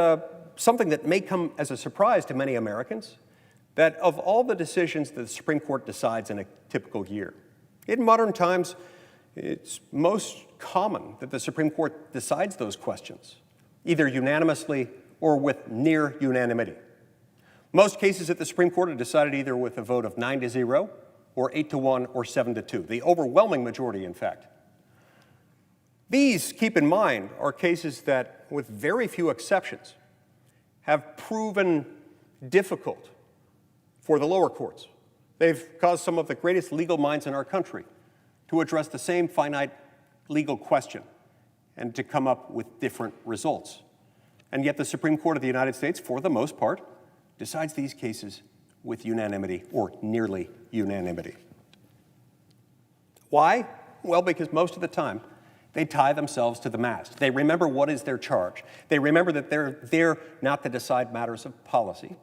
Speaker 6: something that may come as a surprise to many Americans, that of all the decisions that the Supreme Court decides in a typical year, in modern times, it's most common that the Supreme Court decides those questions, either unanimously or with near unanimity. Most cases at the Supreme Court are decided either with a vote of 9-0 or 8-1 or 7-2, the overwhelming majority, in fact. These, keep in mind, are cases that, with very few exceptions, have proven difficult for the lower courts. They've caused some of the greatest legal minds in our country to address the same finite legal question and to come up with different results. And yet the Supreme Court of the United States, for the most part, decides these cases with unanimity or nearly unanimity. Why? Well, because most of the time, they tie themselves to the mast. They remember what is their charge. They remember that they're there not to decide matters of policy,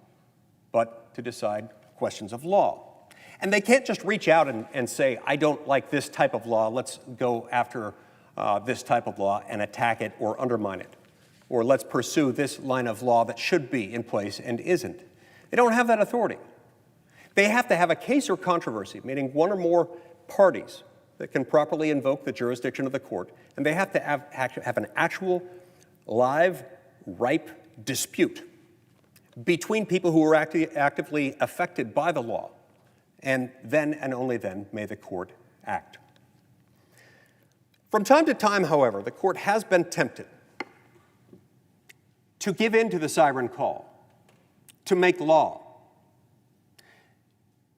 Speaker 6: but to decide questions of law. And they can't just reach out and say, I don't like this type of law, let's go after this type of law and attack it or undermine it. Or let's pursue this line of law that should be in place and isn't. They don't have that authority. They have to have a case or controversy, meaning one or more parties that can properly invoke the jurisdiction of the court, and they have to have an actual, live, ripe dispute between people who are actively affected by the law, and then and only then may the court act. From time to time, however, the court has been tempted to give in to the siren call, to make law.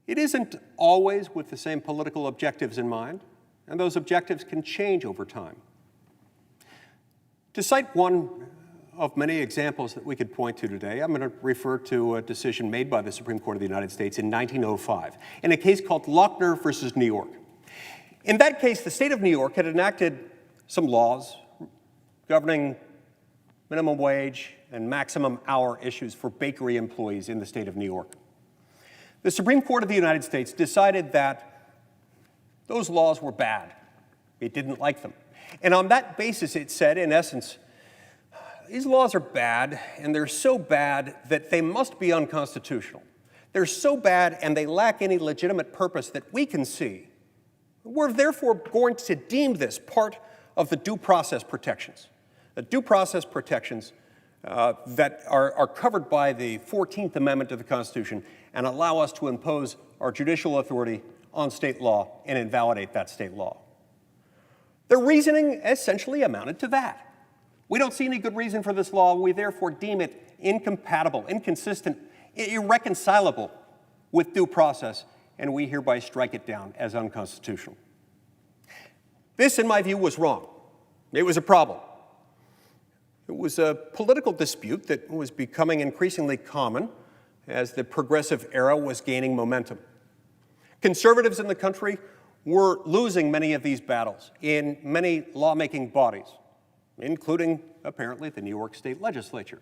Speaker 6: It isn't always with the same political objectives in mind, and those objectives can change over time. To cite one of many examples that we could point to today, I'm going to refer to a decision made by the Supreme Court of the United States in 1905 in a case called Lochner versus New York. In that case, the state of New York had enacted some laws governing minimum wage and maximum hour issues for bakery employees in the state of New York. The Supreme Court of the United States decided that those laws were bad. It didn't like them. And on that basis, it said, in essence, these laws are bad, and they're so bad that they must be unconstitutional. They're so bad, and they lack any legitimate purpose that we can see. We're therefore going to deem this part of the due process protections. The due process protections that are covered by the 14th Amendment to the Constitution and allow us to impose our judicial authority on state law and invalidate that state law. Their reasoning essentially amounted to that. We don't see any good reason for this law. We therefore deem it incompatible, inconsistent, irreconcilable with due process, and we hereby strike it down as unconstitutional. This, in my view, was wrong. It was a problem. It was a political dispute that was becoming increasingly common as the progressive era was gaining momentum. Conservatives in the country were losing many of these battles in many lawmaking bodies, including, apparently, the New York State Legislature.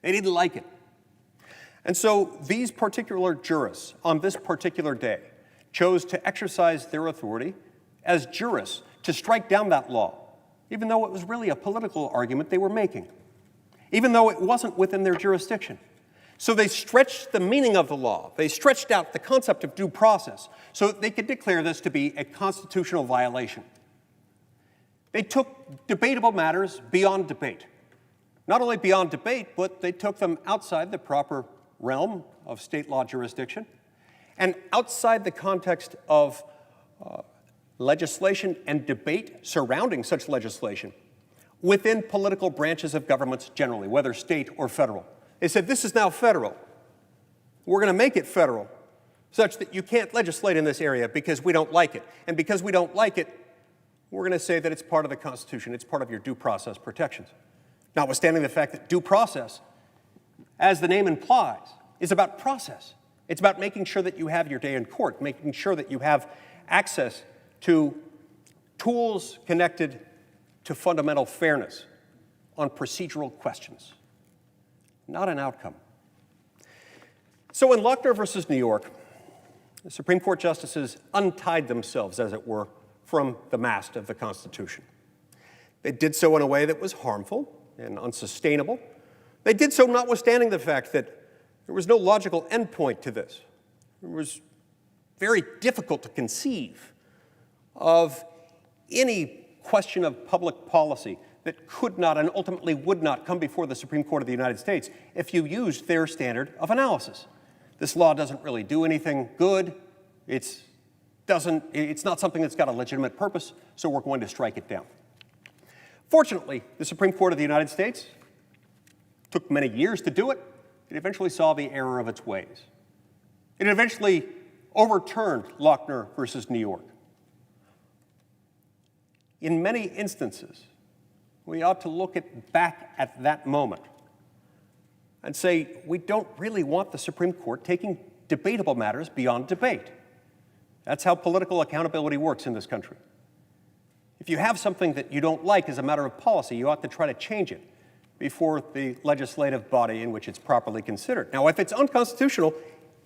Speaker 6: They didn't like it. And so these particular jurists, on this particular day, chose to exercise their authority as jurists to strike down that law, even though it was really a political argument they were making. even though it wasn't within their jurisdiction. So they stretched the meaning of the law. They stretched out the concept of due process so that they could declare this to be a constitutional violation. They took debatable matters beyond debate. Not only beyond debate, but they took them outside the proper realm of state law jurisdiction and outside the context of legislation and debate surrounding such legislation within political branches of governments generally, whether state or federal. They said, this is now federal. We're going to make it federal such that you can't legislate in this area because we don't like it. And because we don't like it, we're going to say that it's part of the Constitution. It's part of your due process protections. Notwithstanding the fact that due process, as the name implies, is about process. It's about making sure that you have your day in court, making sure that you have access to tools connected to fundamental fairness on procedural questions, not an outcome. So in Lochner versus New York, the Supreme Court justices untied themselves, as it were, from the mast of the Constitution. They did so in a way that was harmful and unsustainable. They did so notwithstanding the fact that there was no logical endpoint to this. It was very difficult to conceive of any question of public policy that could not and ultimately would not come before the Supreme Court of the United States if you used their standard of analysis. This law doesn't really do anything good. It's not something that's got a legitimate purpose, so we're going to strike it down. Fortunately, the Supreme Court of the United States took many years to do it. It eventually saw the error of its ways. It eventually overturned Lochner versus New York. In many instances, we ought to look back at that moment and say, we don't really want the Supreme Court taking debatable matters beyond debate. That's how political accountability works in this country. If you have something that you don't like as a matter of policy, you ought to try to change it before the legislative body in which it's properly considered. Now, if it's unconstitutional,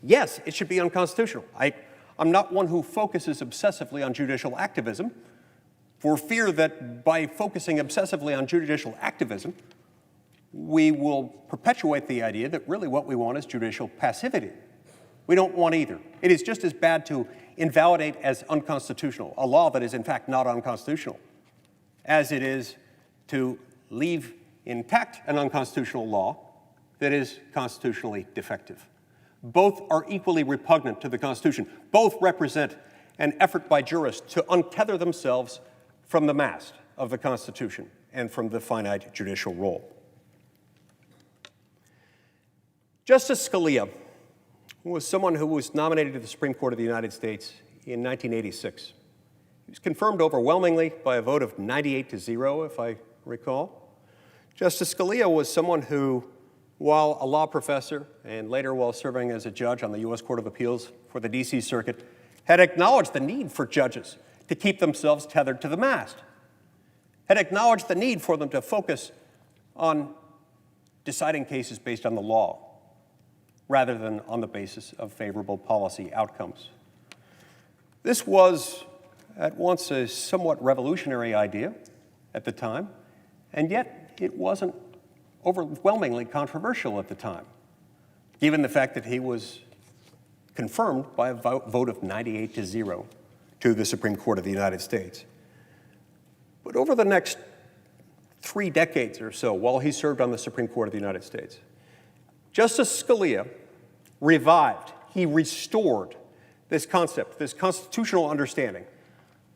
Speaker 6: yes, it should be unconstitutional. I'm not one who focuses obsessively on judicial activism for fear that by focusing obsessively on judicial activism, we will perpetuate the idea that really what we want is judicial passivity. We don't want either. It is just as bad to invalidate as unconstitutional a law that is in fact not unconstitutional as it is to leave intact an unconstitutional law that is constitutionally defective. Both are equally repugnant to the Constitution. Both represent an effort by jurists to untether themselves from the mast of the Constitution and from the finite judicial role. Justice Scalia was someone who was nominated to the Supreme Court of the United States in 1986. He was confirmed overwhelmingly by a vote of 98-0, if I recall. Justice Scalia was someone who, while a law professor and later while serving as a judge on the U.S. Court of Appeals for the D.C. Circuit, had acknowledged the need for judges to keep themselves tethered to the mast, had acknowledged the need for them to focus on deciding cases based on the law rather than on the basis of favorable policy outcomes. This was at once a somewhat revolutionary idea at the time, and yet it wasn't overwhelmingly controversial at the time, given the fact that he was confirmed by a vote of 98-0 to the Supreme Court of the United States. But over the next 3 decades or so, while he served on the Supreme Court of the United States, Justice Scalia revived, he restored this concept, this constitutional understanding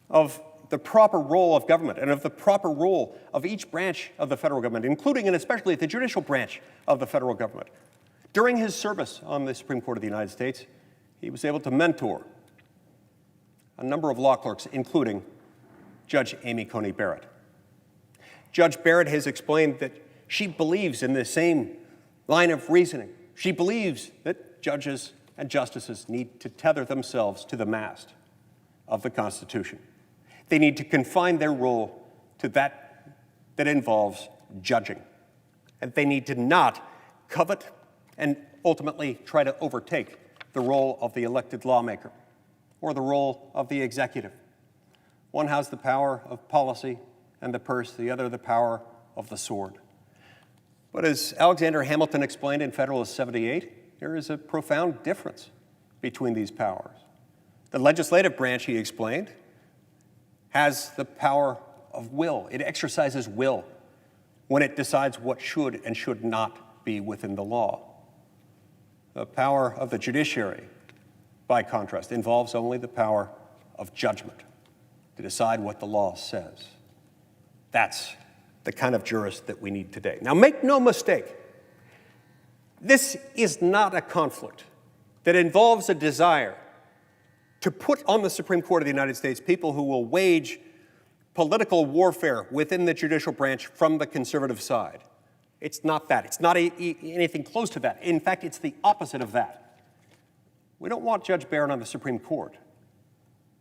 Speaker 6: of the proper role of government and of the proper role of each branch of the federal government, including and especially the judicial branch of the federal government. During his service on the Supreme Court of the United States, he was able to mentor a number of law clerks, including Judge Amy Coney Barrett. Judge Barrett has explained that she believes in the same line of reasoning. She believes that judges and justices need to tether themselves to the mast of the Constitution. They need to confine their role to that involves judging. And they need to not covet and ultimately try to overtake the role of the elected lawmaker or the role of the executive. One has the power of policy and the purse, the other the power of the sword. But as Alexander Hamilton explained in Federalist 78, there is a profound difference between these powers. The legislative branch, he explained, has the power of will. It exercises will when it decides what should and should not be within the law. The power of the judiciary, by contrast, involves only the power of judgment to decide what the law says. That's the kind of jurist that we need today. Now, make no mistake, this is not a conflict that involves a desire to put on the Supreme Court of the United States people who will wage political warfare within the judicial branch from the conservative side. It's not that. It's not anything close to that. In fact, it's the opposite of that. We don't want Judge Barrett on the Supreme Court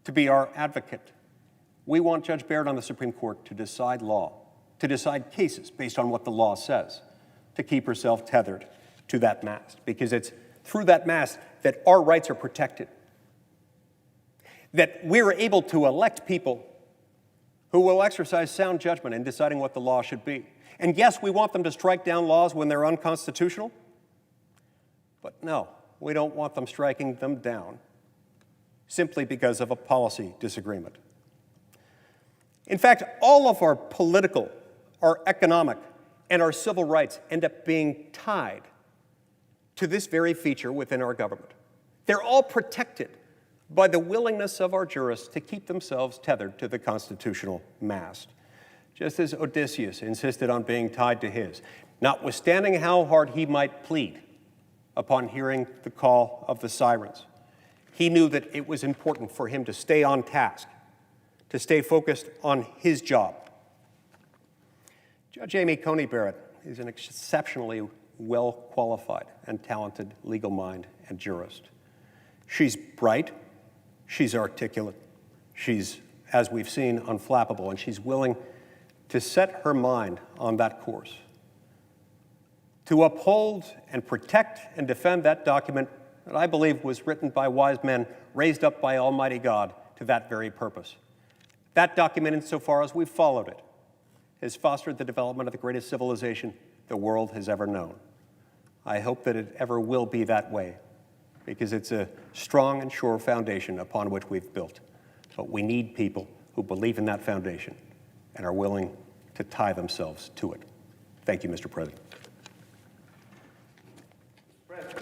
Speaker 6: to be our advocate. We want Judge Barrett on the Supreme Court to decide law, to decide cases based on what the law says, to keep herself tethered to that mast, because it's through that mast that our rights are protected, that we're able to elect people who will exercise sound judgment in deciding what the law should be. And yes, we want them to strike down laws when they're unconstitutional, but no, we don't want them striking them down simply because of a policy disagreement. In fact, all of our political, our economic, and our civil rights end up being tied to this very feature within our government. They're all protected by the willingness of our jurists to keep themselves tethered to the constitutional mast, just as Odysseus insisted on being tied to his, notwithstanding how hard he might plead upon hearing the call of the sirens. He knew that it was important for him to stay on task, to stay focused on his job. Judge Amy Coney Barrett is an exceptionally well-qualified and talented legal mind and jurist. She's bright, she's articulate, she's, as we've seen, unflappable, and she's willing to set her mind on that course, to uphold and protect and defend that document that I believe was written by wise men raised up by Almighty God to that very purpose. That document, insofar as we've followed it, has fostered the development of the greatest civilization the world has ever known. I hope that it ever will be that way, because it's a strong and sure foundation upon which we've built. But we need people who believe in that foundation and are willing to tie themselves to it. Thank you, Mr. President.
Speaker 7: Mr.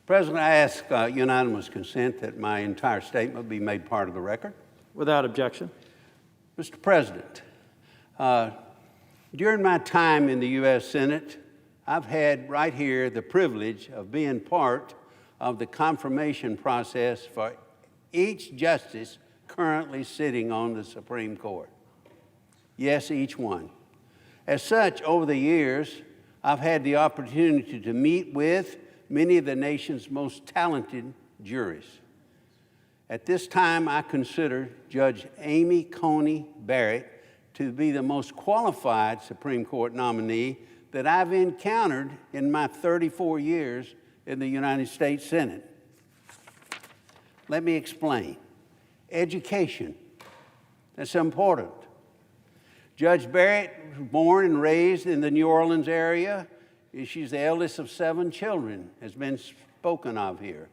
Speaker 7: President, I ask unanimous consent that my entire statement be made part of the record.
Speaker 3: Without objection.
Speaker 7: Mr. President, during my time in the U.S. Senate, I've had right here the privilege of being part of the confirmation process for each justice currently sitting on the Supreme Court. Yes, each one. As such, over the years, I've had the opportunity to meet with many of the nation's most talented juries. At this time, I consider Judge Amy Coney Barrett to be the most qualified Supreme Court nominee that I've encountered in my 34 years in the United States Senate. Let me explain. Education, that's important. Judge Barrett was born and raised in the New Orleans area. She's the eldest of 7 children, has been spoken of here.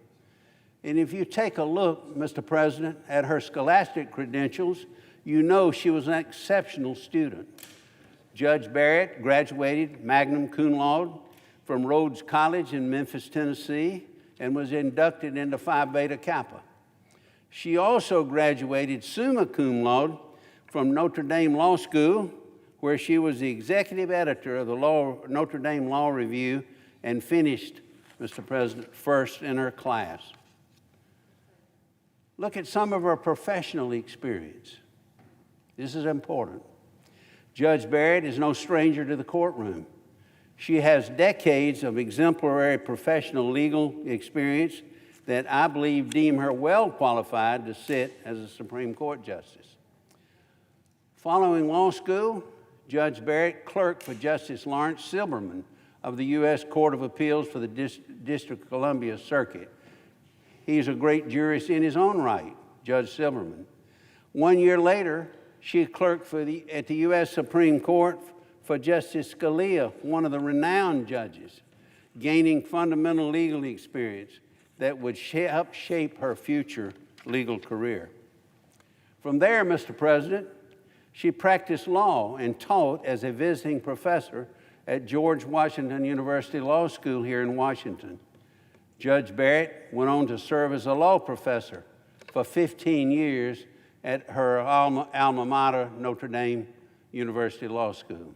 Speaker 7: And if you take a look, Mr. President, at her scholastic credentials, you know she was an exceptional student. Judge Barrett graduated magna cum laude from Rhodes College in Memphis, Tennessee, and was inducted into Phi Beta Kappa. She also graduated summa cum laude from Notre Dame Law School, where she was the executive editor of the Notre Dame Law Review and finished, Mr. President, first in her class. Look at some of her professional experience. This is important. Judge Barrett is no stranger to the courtroom. She has decades of exemplary professional legal experience that I believe deem her well qualified to sit as a Supreme Court justice. Following law school, Judge Barrett clerked for Justice Lawrence Silberman of the U.S. Court of Appeals for the District of Columbia Circuit. He's a great jurist in his own right, Judge Silberman. 1 year later, she clerked at the U.S. Supreme Court for Justice Scalia, one of the renowned judges, gaining fundamental legal experience that would help shape her future legal career. From there, Mr. President, she practiced law and taught as a visiting professor at George Washington University Law School here in Washington. Judge Barrett went on to serve as a law professor for 15 years at her alma mater, Notre Dame University Law School.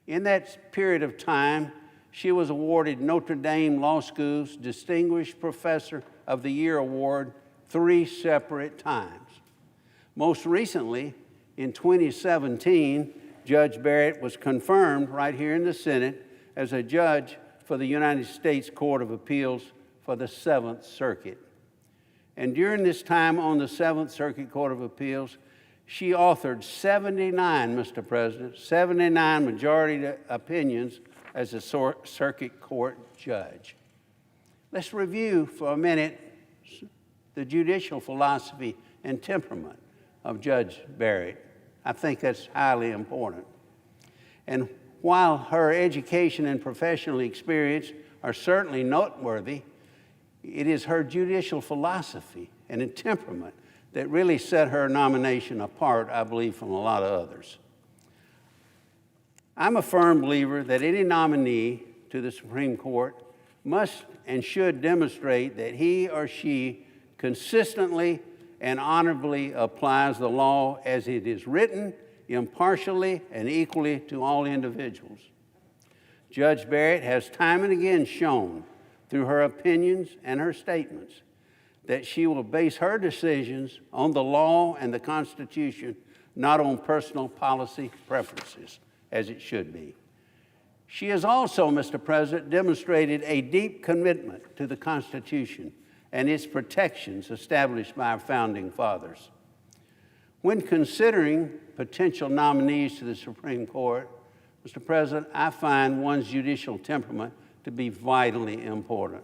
Speaker 7: In that period of time, she was awarded Notre Dame Law School's Distinguished Professor of the Year award 3 separate times. Most recently, in 2017, Judge Barrett was confirmed right here in the Senate as a judge for the United States Court of Appeals for the 7th Circuit. And during this time on the 7th Circuit Court of Appeals, she authored 79, Mr. President, 79 majority opinions as a circuit court judge. Let's review for a minute the judicial philosophy and temperament of Judge Barrett. I think that's highly important. And while her education and professional experience are certainly noteworthy, it is her judicial philosophy and temperament that really set her nomination apart, I believe, from a lot of others. I'm a firm believer that any nominee to the Supreme Court must and should demonstrate that he or she consistently and honorably applies the law as it is written, impartially and equally to all individuals. Judge Barrett has time and again shown through her opinions and her statements that she will base her decisions on the law and the Constitution, not on personal policy preferences, as it should be. She has also, Mr. President, demonstrated a deep commitment to the Constitution and its protections established by our founding fathers. When considering potential nominees to the Supreme Court, Mr. President, I find one's judicial temperament to be vitally important.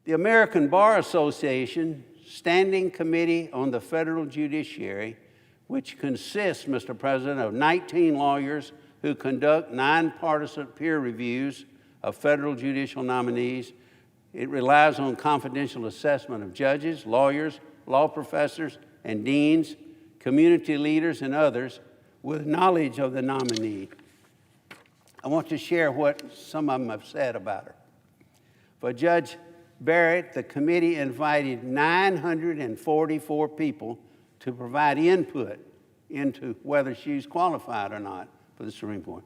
Speaker 7: The American Bar Association Standing Committee on the Federal Judiciary, which consists, Mr. President, of 19 lawyers who conduct nonpartisan peer reviews of federal judicial nominees. It relies on confidential assessment of judges, lawyers, law professors, and deans, community leaders, and others with knowledge of the nominee. I want to share what some of them have said about her. For Judge Barrett, the committee invited 944 people to provide input into whether she's qualified or not for the Supreme Court.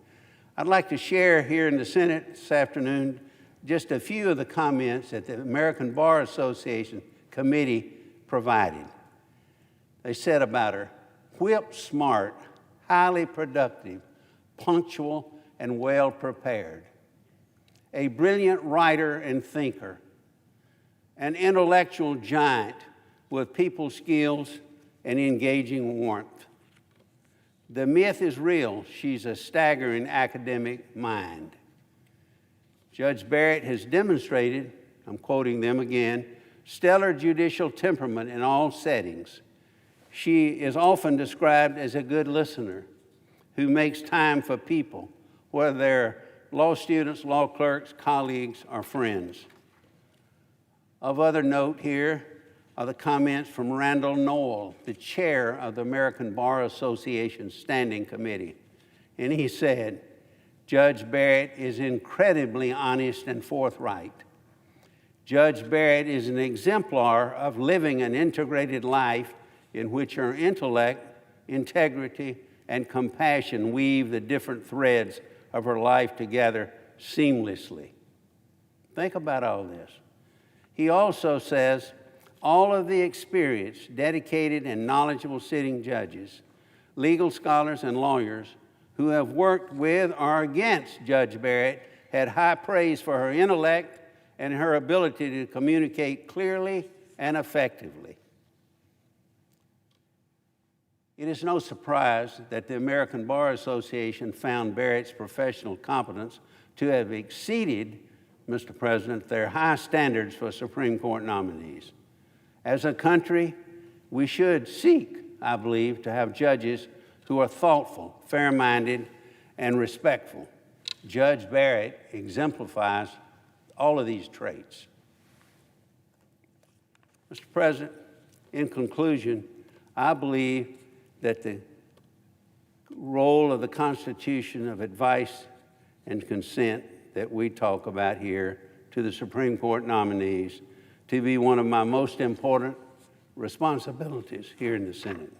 Speaker 7: I'd like to share here in the Senate this afternoon just a few of the comments that the American Bar Association committee provided. They said about her, whip smart, highly productive, punctual, and well prepared, a brilliant writer and thinker, an intellectual giant with people skills and engaging warmth. The myth is real. She's a staggering academic mind. Judge Barrett has demonstrated, I'm quoting them again, stellar judicial temperament in all settings. She is often described as a good listener who makes time for people, whether they're law students, law clerks, colleagues, or friends. Of other note here are the comments from Randall Noel, the chair of the American Bar Association Standing Committee. And he said, Judge Barrett is incredibly honest and forthright. Judge Barrett is an exemplar of living an integrated life in which her intellect, integrity, and compassion weave the different threads of her life together seamlessly. Think about all this. He also says, all of the experienced, dedicated, and knowledgeable sitting judges, legal scholars, and lawyers who have worked with or against Judge Barrett had high praise for her intellect and her ability to communicate clearly and effectively. It is no surprise that the American Bar Association found Barrett's professional competence to have exceeded, Mr. President, their high standards for Supreme Court nominees. As a country, we should seek, I believe, to have judges who are thoughtful, fair-minded, and respectful. Judge Barrett exemplifies all of these traits. Mr. President, in conclusion, I believe that the role of the Constitution of advice and consent that we talk about here to the Supreme Court nominees to be one of my most important responsibilities here in the Senate.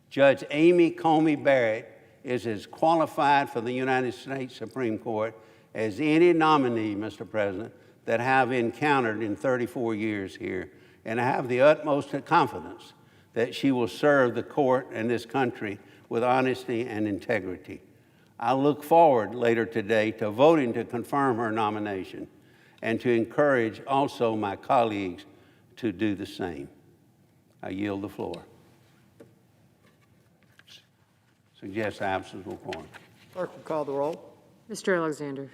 Speaker 7: Judge Amy Coney Barrett is as qualified for the United States Supreme Court as any nominee, Mr. President, that I have encountered in 34 years here, and I have the utmost confidence that she will serve the court and this country with honesty and integrity. I look forward later today to voting to confirm her nomination and to encourage also my colleagues to do the same. I yield the floor. Suggest absence will quorum.
Speaker 3: Clerk will call the roll.
Speaker 8: Mr. Alexander.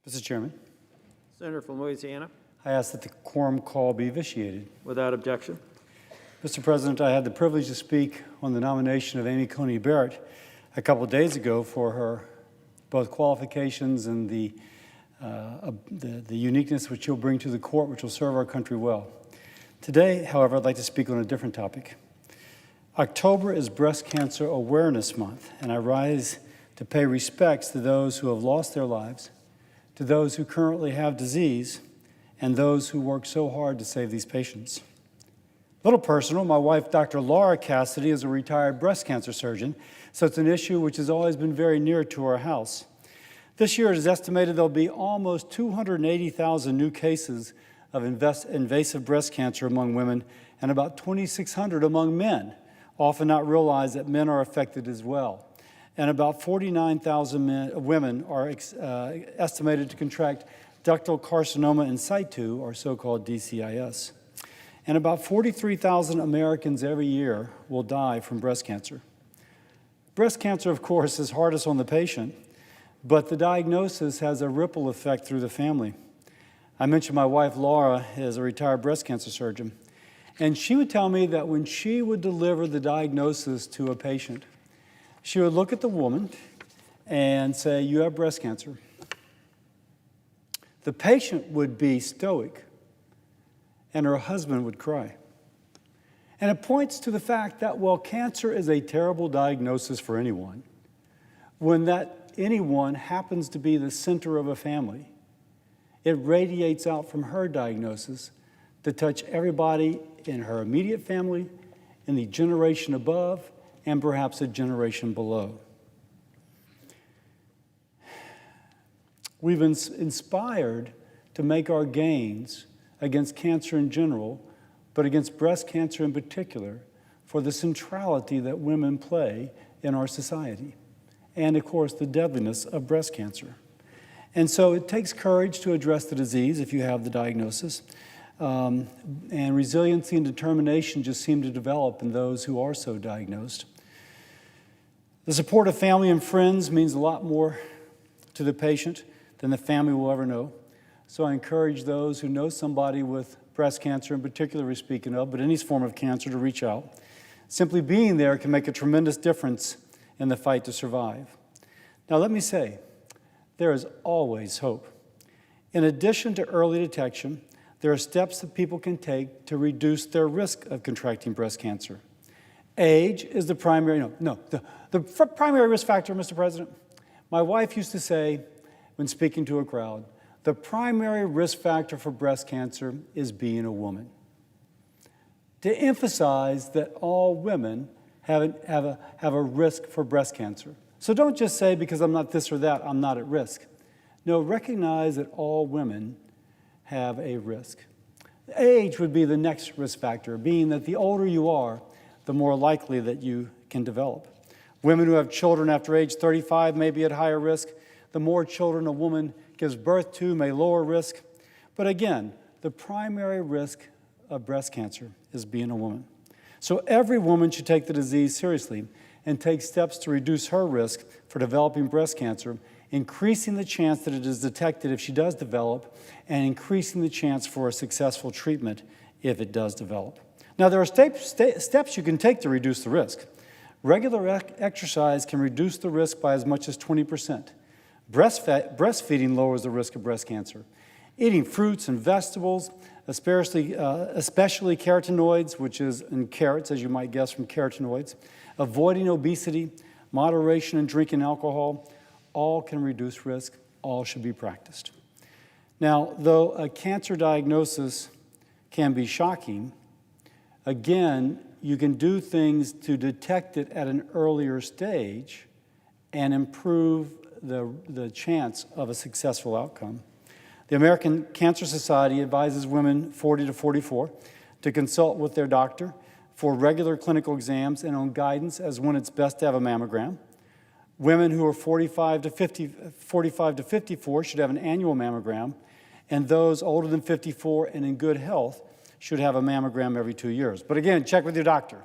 Speaker 9: Mr. Chairman,
Speaker 3: Senator from Louisiana,
Speaker 9: I ask that the quorum call be vitiated.
Speaker 3: without objection.
Speaker 9: Mr. President, I had the privilege to speak on the nomination of Amy Coney Barrett a couple of days ago for her both qualifications and the uniqueness which she'll bring to the court, which will serve our country well. Today, however, I'd like to speak on a different topic. October is Breast Cancer Awareness Month, and I rise to pay respects to those who have lost their lives, to those who currently have disease, and those who work so hard to save these patients. A little personal, my wife, Dr. Laura Cassidy, is a retired breast cancer surgeon, so it's an issue which has always been very near to our house. This year it is estimated there'll be almost 280,000 new cases of invasive breast cancer among women and about 2,600 among men, often not realize that men are affected as well. And about 49,000 women are estimated to contract ductal carcinoma in situ, or so-called DCIS. And about 43,000 Americans every year will die from breast cancer. Breast cancer, of course, is hardest on the patient, but the diagnosis has a ripple effect through the family. I mentioned my wife, Laura, is a retired breast cancer surgeon, and she would tell me that when she would deliver the diagnosis to a patient, she would look at the woman and say, "You have breast cancer." The patient would be stoic, and her husband would cry. And it points to the fact that while cancer is a terrible diagnosis for anyone, when that anyone happens to be the center of a family, it radiates out from her diagnosis to touch everybody in her immediate family, in the generation above, and perhaps a generation below. We've been inspired to make our gains against cancer in general, but against breast cancer in particular, for the centrality that women play in our society, and of course the deadliness of breast cancer. And so it takes courage to address the disease if you have the diagnosis, and resiliency and determination just seem to develop in those who are so diagnosed. The support of family and friends means a lot more to the patient than the family will ever know. So I encourage those who know somebody with breast cancer in particular we're speaking of, but any form of cancer, to reach out. Simply being there can make a tremendous difference in the fight to survive. Now let me say, there is always hope. In addition to early detection, there are steps that people can take to reduce their risk of contracting breast cancer. Age is the primary, the primary risk factor, Mr. President. My wife used to say, when speaking to a crowd, the primary risk factor for breast cancer is being a woman. To emphasize that all women have a risk for breast cancer. So don't just say, because I'm not this or that, I'm not at risk. No, recognize that all women have a risk. Age would be the next risk factor, being that the older you are, the more likely that you can develop. Women who have children after age 35 may be at higher risk. The more children a woman gives birth to may lower risk. But again, the primary risk of breast cancer is being a woman. So every woman should take the disease seriously and take steps to reduce her risk for developing breast cancer, increasing the chance that it is detected if she does develop, and increasing the chance for a successful treatment if it does develop. Now, there are steps you can take to reduce the risk. Regular exercise can reduce the risk by as much as 20%. Breastfeeding lowers the risk of breast cancer. Eating fruits and vegetables, especially carotenoids, which is in carrots, as you might guess from carotenoids, avoiding obesity, moderation in drinking alcohol, all can reduce risk, all should be practiced. Now, though a cancer diagnosis can be shocking, again, you can do things to detect it at an earlier stage and improve the chance of a successful outcome. The American Cancer Society advises women 40 to 44 to consult with their doctor for regular clinical exams and on guidance as when it's best to have a mammogram. Women who are 45 to 54 should have an annual mammogram, and those older than 54 and in good health should have a mammogram every 2 years. But again, check with your doctor.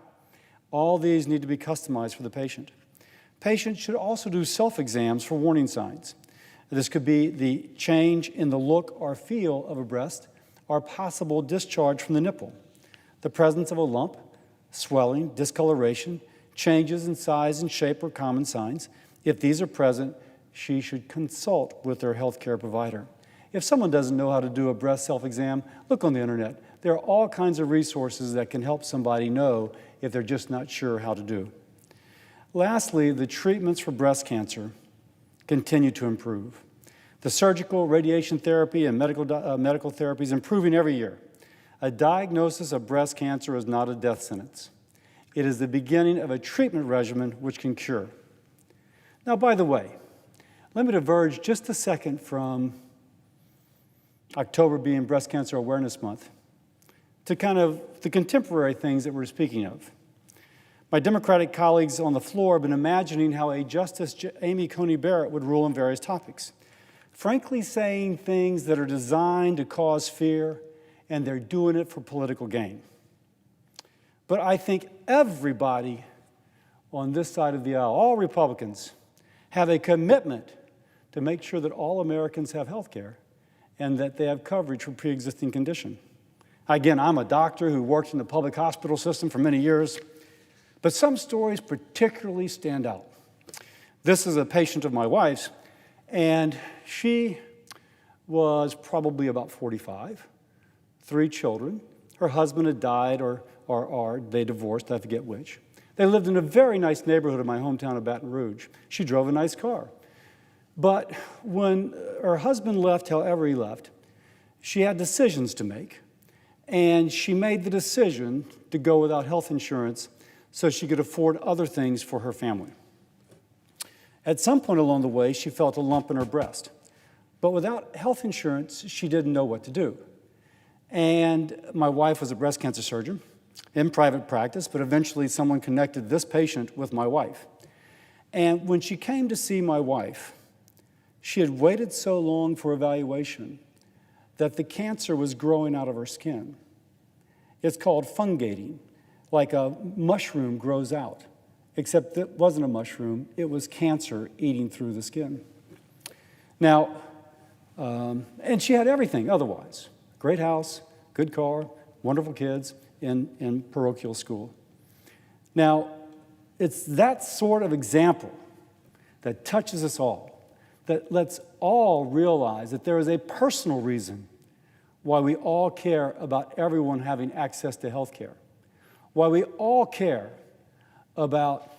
Speaker 9: All these need to be customized for the patient. Patients should also do self-exams for warning signs. This could be the change in the look or feel of a breast or possible discharge from the nipple, the presence of a lump, swelling, discoloration, changes in size and shape are common signs. If these are present, she should consult with her healthcare provider. If someone doesn't know how to do a breast self-exam, look on the internet. There are all kinds of resources that can help somebody know if they're just not sure how to do. Lastly, the treatments for breast cancer continue to improve. The surgical, radiation therapy, and medical therapy is improving every year. A diagnosis of breast cancer is not a death sentence. It is the beginning of a treatment regimen which can cure. Now, by the way, let me diverge just a second from October being Breast Cancer Awareness Month to kind of the contemporary things that we're speaking of. My Democratic colleagues on the floor have been imagining how a Justice Amy Coney Barrett would rule on various topics, frankly saying things that are designed to cause fear, and they're doing it for political gain. But I think everybody on this side of the aisle, all Republicans, have a commitment to make sure that all Americans have health care and that they have coverage for pre-existing condition. Again, I'm a doctor who worked in the public hospital system for many years, but some stories particularly stand out. This is a patient of my wife's, and she was probably about 45, 3 children. Her husband had died or they divorced, I forget which. They lived in a very nice neighborhood in my hometown of Baton Rouge. She drove a nice car. But when her husband left, however he left, she had decisions to make. And she made the decision to go without health insurance so she could afford other things for her family. At some point along the way, she felt a lump in her breast. But without health insurance, she didn't know what to do. And my wife was a breast cancer surgeon in private practice, but eventually someone connected this patient with my wife. And when she came to see my wife, she had waited so long for evaluation that the cancer was growing out of her skin. It's called fungating, like a mushroom grows out, except it wasn't a mushroom, it was cancer eating through the skin. Now, and she had everything otherwise. Great house, good car, wonderful kids in parochial school. Now, it's that sort of example that touches us all, that lets all realize that there is a personal reason why we all care about everyone having access to health care, why we all care about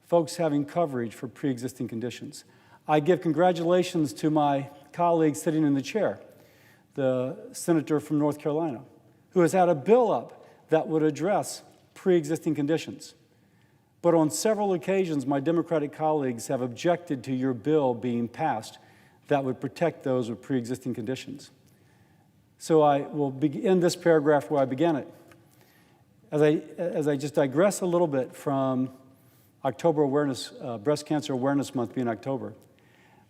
Speaker 9: folks having coverage for pre-existing conditions. I give congratulations to my colleague sitting in the chair, the senator from North Carolina, who has had a bill up that would address pre-existing conditions. But on several occasions, my Democratic colleagues have objected to your bill being passed that would protect those with pre-existing conditions. So I will begin this paragraph where I began it. As I just digress a little bit from October Awareness, Breast Cancer Awareness Month being October,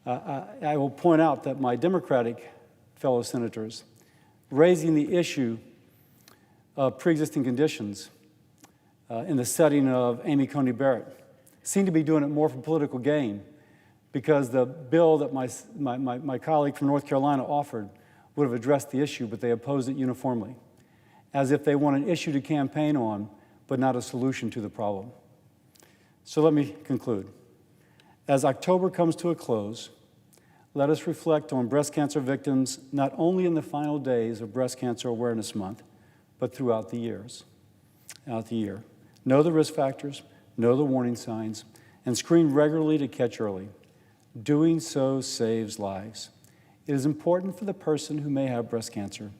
Speaker 9: I will point out that my Democratic fellow senators raising the issue of pre-existing conditions in the setting of Amy Coney Barrett seem to be doing it more for political gain, because the bill that my colleague from North Carolina offered would have addressed the issue, but they opposed it uniformly, as if they want an issue to campaign on, but not a solution to the problem. So let me conclude. As October comes to a close, let us reflect on breast cancer victims not only in the final days of Breast Cancer Awareness Month, but throughout the year. Know the risk factors, know the warning signs, and screen regularly to catch early. Doing so saves lives. It is important for the person who may have breast cancer.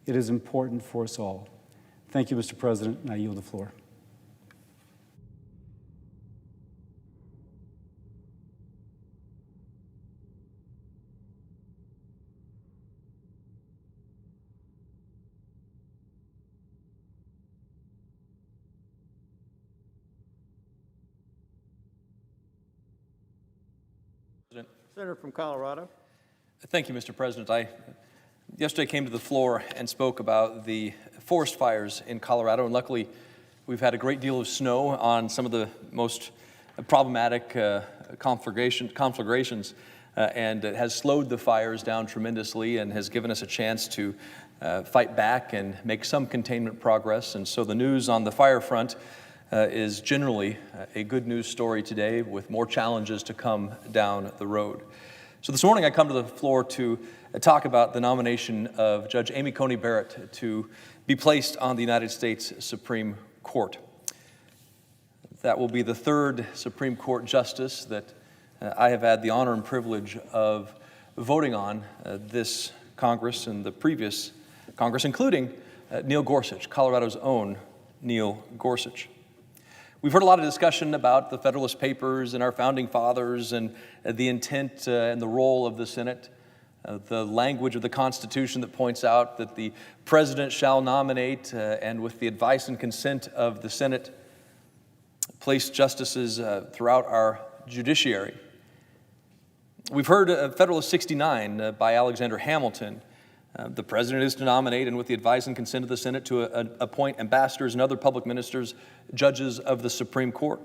Speaker 9: It is important for us all. Thank you, Mr. President, and I yield the floor.
Speaker 3: Senator from Colorado.
Speaker 8: Thank you, Mr. President. I yesterday came to the floor and spoke about the forest fires in Colorado, and luckily we've had a great deal of snow on some of the most problematic conflagrations, and it has slowed the fires down tremendously and has given us a chance to fight back and make some containment progress. And so the news on the fire front is generally a good news story today, with more challenges to come down the road. So this morning I come to the floor to talk about the nomination of Judge Amy Coney Barrett to be placed on the United States Supreme Court. That will be the third Supreme Court justice that I have had the honor and privilege of voting on this Congress and the previous Congress, including Neil Gorsuch, Colorado's own Neil Gorsuch. We've heard a lot of discussion about the Federalist Papers and our founding fathers and the intent and the role of the Senate, the language of the Constitution that points out that the President shall nominate and with the advice and consent of the Senate, place justices throughout our judiciary. We've heard Federalist 69 by Alexander Hamilton. The President is to nominate, and with the advice and consent of the Senate, to appoint ambassadors and other public ministers, judges of the Supreme Court.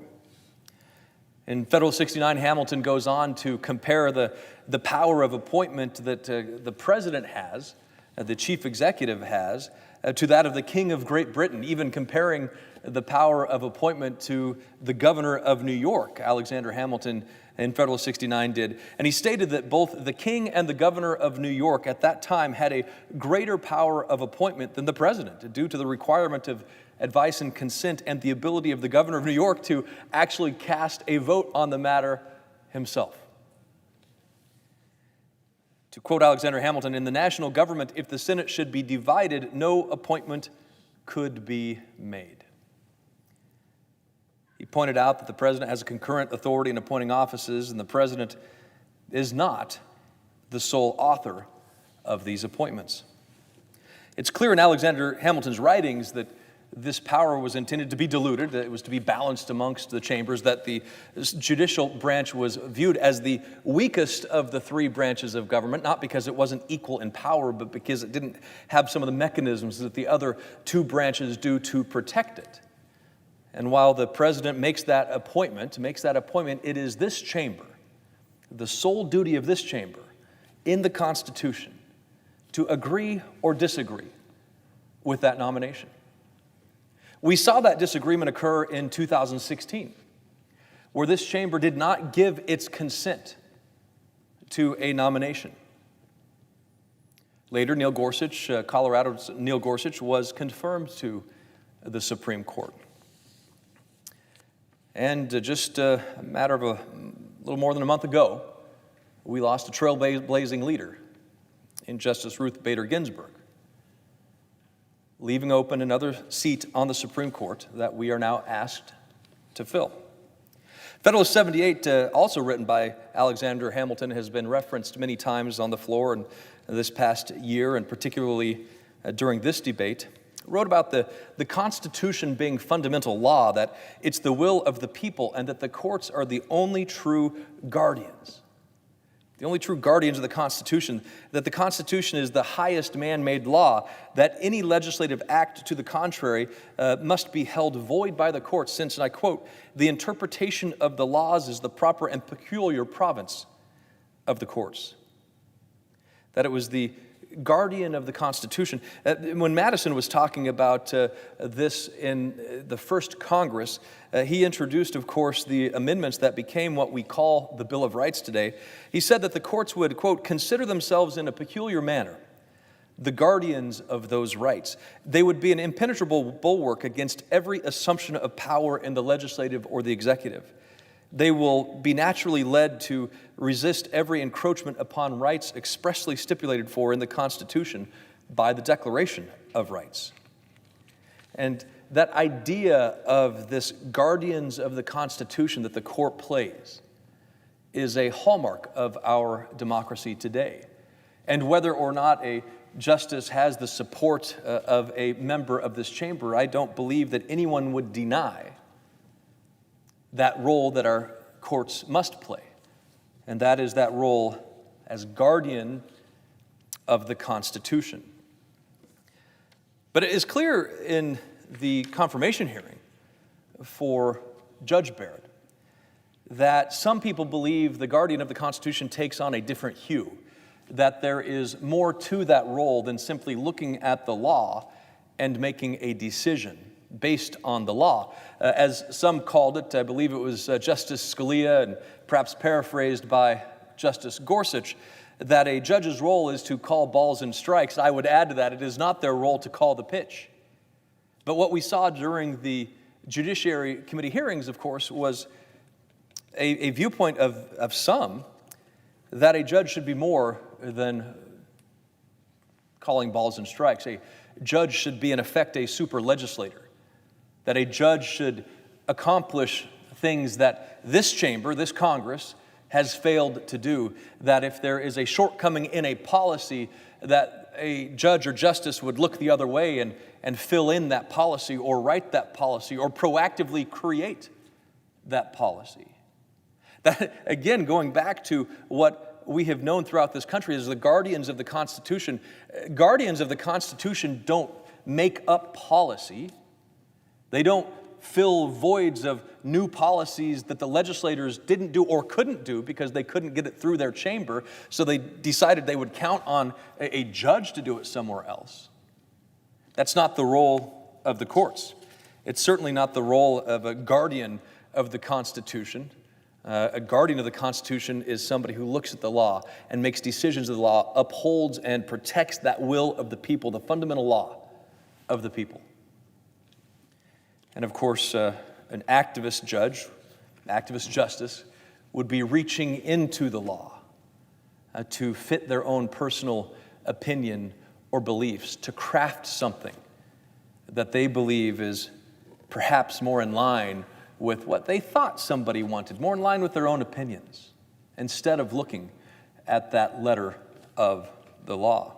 Speaker 8: In Federal 69, Hamilton goes on to compare the power of appointment that the President has, the Chief Executive has, to that of the King of Great Britain, even comparing the power of appointment to the Governor of New York, Alexander Hamilton in Federal 69 did. And he stated that both the King and the Governor of New York at that time had a greater power of appointment than the President, due to the requirement of advice and consent and the ability of the Governor of New York to actually cast a vote on the matter himself. To quote Alexander Hamilton, in the national government, if the Senate should be divided, no appointment could be made. He pointed out that the President has a concurrent authority in appointing offices, and the President is not the sole author of these appointments. It's clear in Alexander Hamilton's writings that this power was intended to be diluted, that it was to be balanced amongst the chambers, that the judicial branch was viewed as the weakest of the three branches of government, not because it wasn't equal in power, but because it didn't have some of the mechanisms that the other two branches do to protect it. And while the President makes that appointment, it is this chamber, the sole duty of this chamber in the Constitution, to agree or disagree with that nomination. We saw that disagreement occur in 2016, where this chamber did not give its consent to a nomination. Later, Colorado's Neil Gorsuch was confirmed to the Supreme Court. And just a matter of a little more than a month ago, we lost a trailblazing leader in Justice Ruth Bader Ginsburg, leaving open another seat on the Supreme Court that we are now asked to fill. Federalist 78, also written by Alexander Hamilton, has been referenced many times on the floor and this past year, and particularly during this debate, wrote about the Constitution being fundamental law, that it's the will of the people, and that the courts are the only true guardians. The only true guardians of the Constitution, that the Constitution is the highest man-made law, that any legislative act to the contrary must be held void by the courts, since, and I quote, "the interpretation of the laws is the proper and peculiar province of the courts." That it was the guardian of the Constitution. When Madison was talking about this in the first Congress, he introduced, of course, the amendments that became what we call the Bill of Rights today. He said that the courts would, quote, "consider themselves in a peculiar manner the guardians of those rights. They would be an impenetrable bulwark against every assumption of power in the legislative or the executive. They will be naturally led to resist every encroachment upon rights expressly stipulated for in the Constitution by the Declaration of Rights." And that idea of this guardians of the Constitution that the court plays is a hallmark of our democracy today. And whether or not a justice has the support of a member of this chamber, I don't believe that anyone would deny that role that our courts must play, and that is that role as guardian of the Constitution. But it is clear in the confirmation hearing for Judge Barrett that some people believe the guardian of the Constitution takes on a different hue, that there is more to that role than simply looking at the law and making a decision based on the law. As some called it, I believe it was Justice Scalia, and perhaps paraphrased by Justice Gorsuch, that a judge's role is to call balls and strikes. I would add to that, it is not their role to call the pitch. But what we saw during the Judiciary Committee hearings, of course, was a viewpoint of some that a judge should be more than calling balls and strikes. A judge should be, in effect, a super legislator. That a judge should accomplish things that this chamber, this Congress, has failed to do. That if there is a shortcoming in a policy, that a judge or justice would look the other way and fill in that policy, or write that policy, or proactively create that policy. That, again, going back to what we have known throughout this country as the guardians of the Constitution. Guardians of the Constitution don't make up policy. They don't fill voids of new policies that the legislators didn't do or couldn't do because they couldn't get it through their chamber, so they decided they would count on a judge to do it somewhere else. That's not the role of the courts. It's certainly not the role of a guardian of the Constitution. A guardian of the Constitution is somebody who looks at the law and makes decisions of the law, upholds and protects that will of the people, the fundamental law of the people. And of course, an activist judge, activist justice, would be reaching into the law to fit their own personal opinion or beliefs, to craft something that they believe is perhaps more in line with what they thought somebody wanted, more in line with their own opinions, instead of looking at that letter of the law.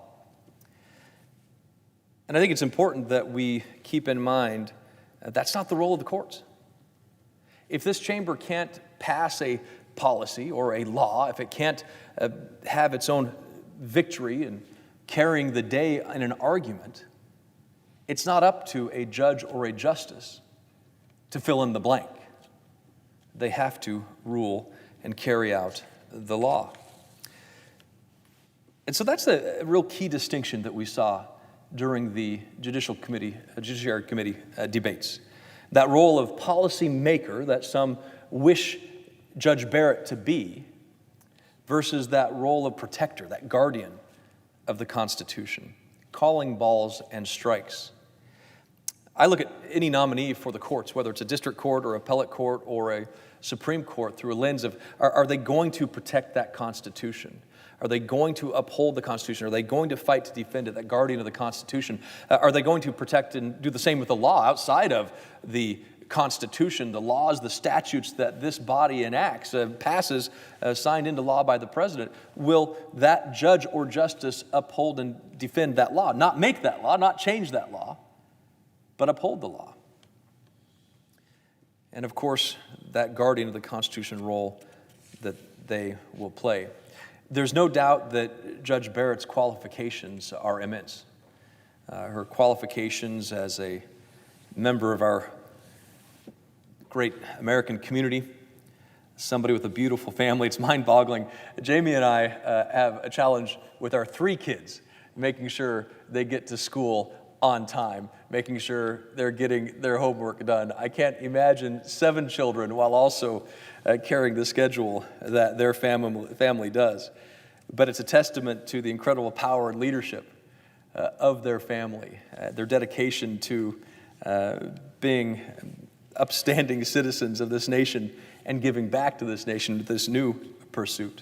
Speaker 8: And I think it's important that we keep in mind that's not the role of the courts. If this chamber can't pass a policy or a law, if it can't have its own victory in carrying the day in an argument, it's not up to a judge or a justice to fill in the blank. They have to rule and carry out the law. And so that's a real key distinction that we saw during the Judiciary Committee debates. That role of policy maker that some wish Judge Barrett to be, versus that role of protector, that guardian of the Constitution, calling balls and strikes. I look at any nominee for the courts, whether it's a district court or appellate court or a Supreme Court, through a lens of, are they going to protect that Constitution? Are they going to uphold the Constitution? Are they going to fight to defend it, that guardian of the Constitution? Are they going to protect and do the same with the law outside of the Constitution, the laws, the statutes that this body enacts, passes, signed into law by the president? Will that judge or justice uphold and defend that law? Not make that law, not change that law, but uphold the law. And of course, that guardian of the Constitution role that they will play. There's no doubt that Judge Barrett's qualifications are immense. Her qualifications as a member of our great American community, somebody with a beautiful family, it's mind-boggling. Jamie and I have a challenge with our 3 kids, making sure they get to school on time, making sure they're getting their homework done. I can't imagine 7 children while also carrying the schedule that their family does. But it's a testament to the incredible power and leadership of their family, their dedication to being upstanding citizens of this nation and giving back to this nation with this new pursuit.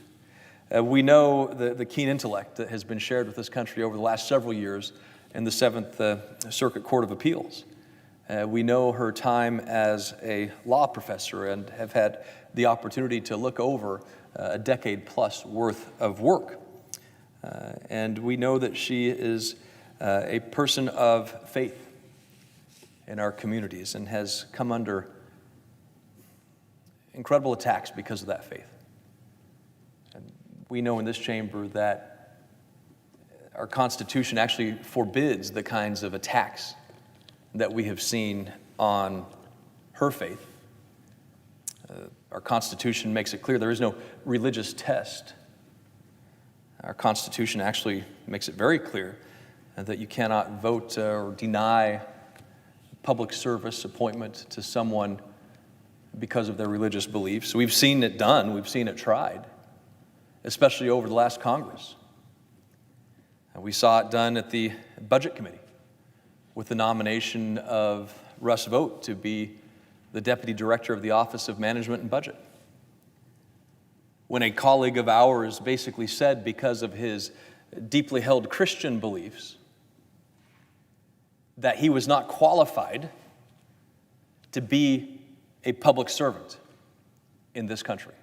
Speaker 8: We know the keen intellect that has been shared with this country over the last several years in the Seventh Circuit Court of Appeals. We know her time as a law professor and have had the opportunity to look over a decade plus worth of work. And we know that she is a person of faith in our communities and has come under incredible attacks because of that faith. And we know in this chamber that our Constitution actually forbids the kinds of attacks that we have seen on her faith. Our Constitution makes it clear there is no religious test. Our Constitution actually makes it very clear that you cannot vote or deny public service appointment to someone because of their religious beliefs. We've seen it done, we've seen it tried, especially over the last Congress. We saw it done at the Budget Committee with the nomination of Russ Vought to be the Deputy Director of the Office of Management and Budget. When a colleague of ours basically said, because of his deeply held Christian beliefs, that he was not qualified to be a public servant in this country.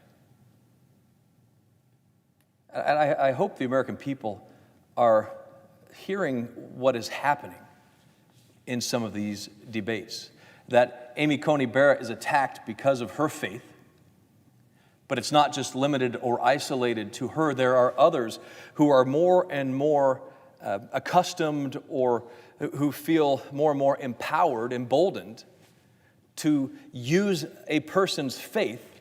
Speaker 8: And I hope the American people are hearing what is happening in some of these debates. That Amy Coney Barrett is attacked because of her faith, but it's not just limited or isolated to her. There are others who are more and more accustomed or who feel more and more empowered, emboldened to use a person's faith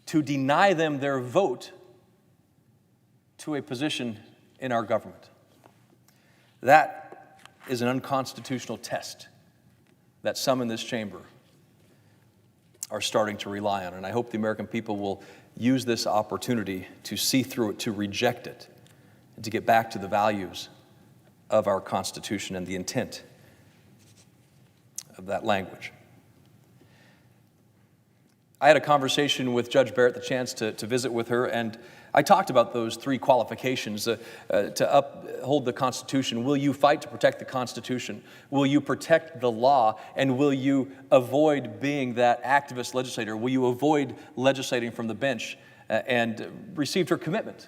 Speaker 8: to deny them their vote to a position in our government. That is an unconstitutional test that some in this chamber are starting to rely on. And I hope the American people will use this opportunity to see through it, to reject it, and to get back to the values of our Constitution and the intent of that language. I had a conversation with Judge Barrett, the chance to visit with her, and I talked about those 3 qualifications to uphold the Constitution. Will you fight to protect the Constitution? Will you protect the law? And will you avoid being that activist legislator? Will you avoid legislating from the bench? And received her commitment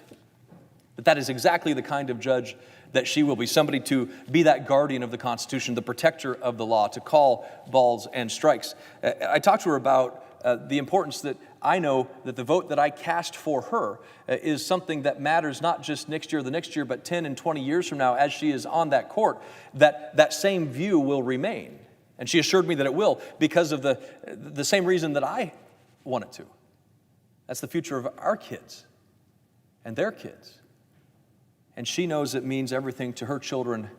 Speaker 8: that is exactly the kind of judge that she will be, somebody to be that guardian of the Constitution, the protector of the law, to call balls and strikes. I talked to her about the importance that I know that the vote that I cast for her is something that matters not just next year or the next year, but 10 and 20 years from now as she is on that court, that same view will remain. And she assured me that it will because of the same reason that I want it to. That's the future of our kids and their kids. And she knows it means everything to her children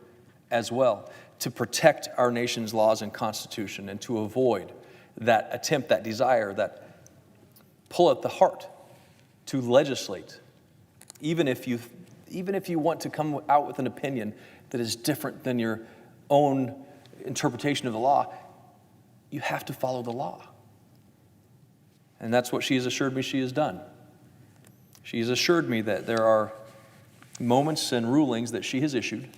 Speaker 8: as well, to protect our nation's laws and Constitution and to avoid that attempt, that desire, that pull at the heart to legislate, even if even if you want to come out with an opinion that is different than your own interpretation of the law, you have to follow the law. And that's what she has assured me she has done. She has assured me that there are moments and rulings that she has issued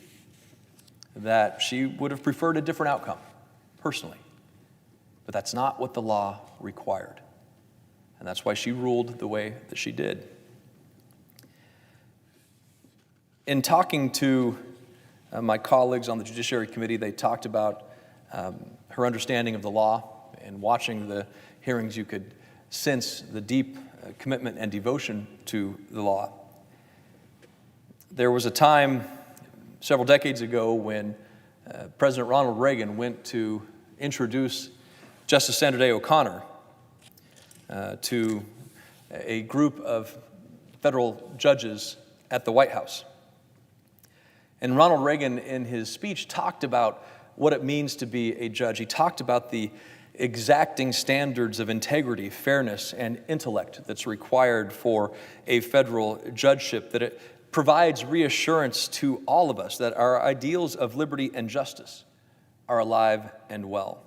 Speaker 8: that she would have preferred a different outcome, personally. But that's not what the law required. And that's why she ruled the way that she did. In talking to my colleagues on the Judiciary Committee, they talked about her understanding of the law, and watching the hearings you could sense the deep commitment and devotion to the law. There was a time several decades ago when President Ronald Reagan went to introduce Justice Sandra Day O'Connor to a group of federal judges at the White House. And Ronald Reagan, in his speech, talked about what it means to be a judge. He talked about the exacting standards of integrity, fairness, and intellect that's required for a federal judgeship, that it provides reassurance to all of us that our ideals of liberty and justice are alive and well.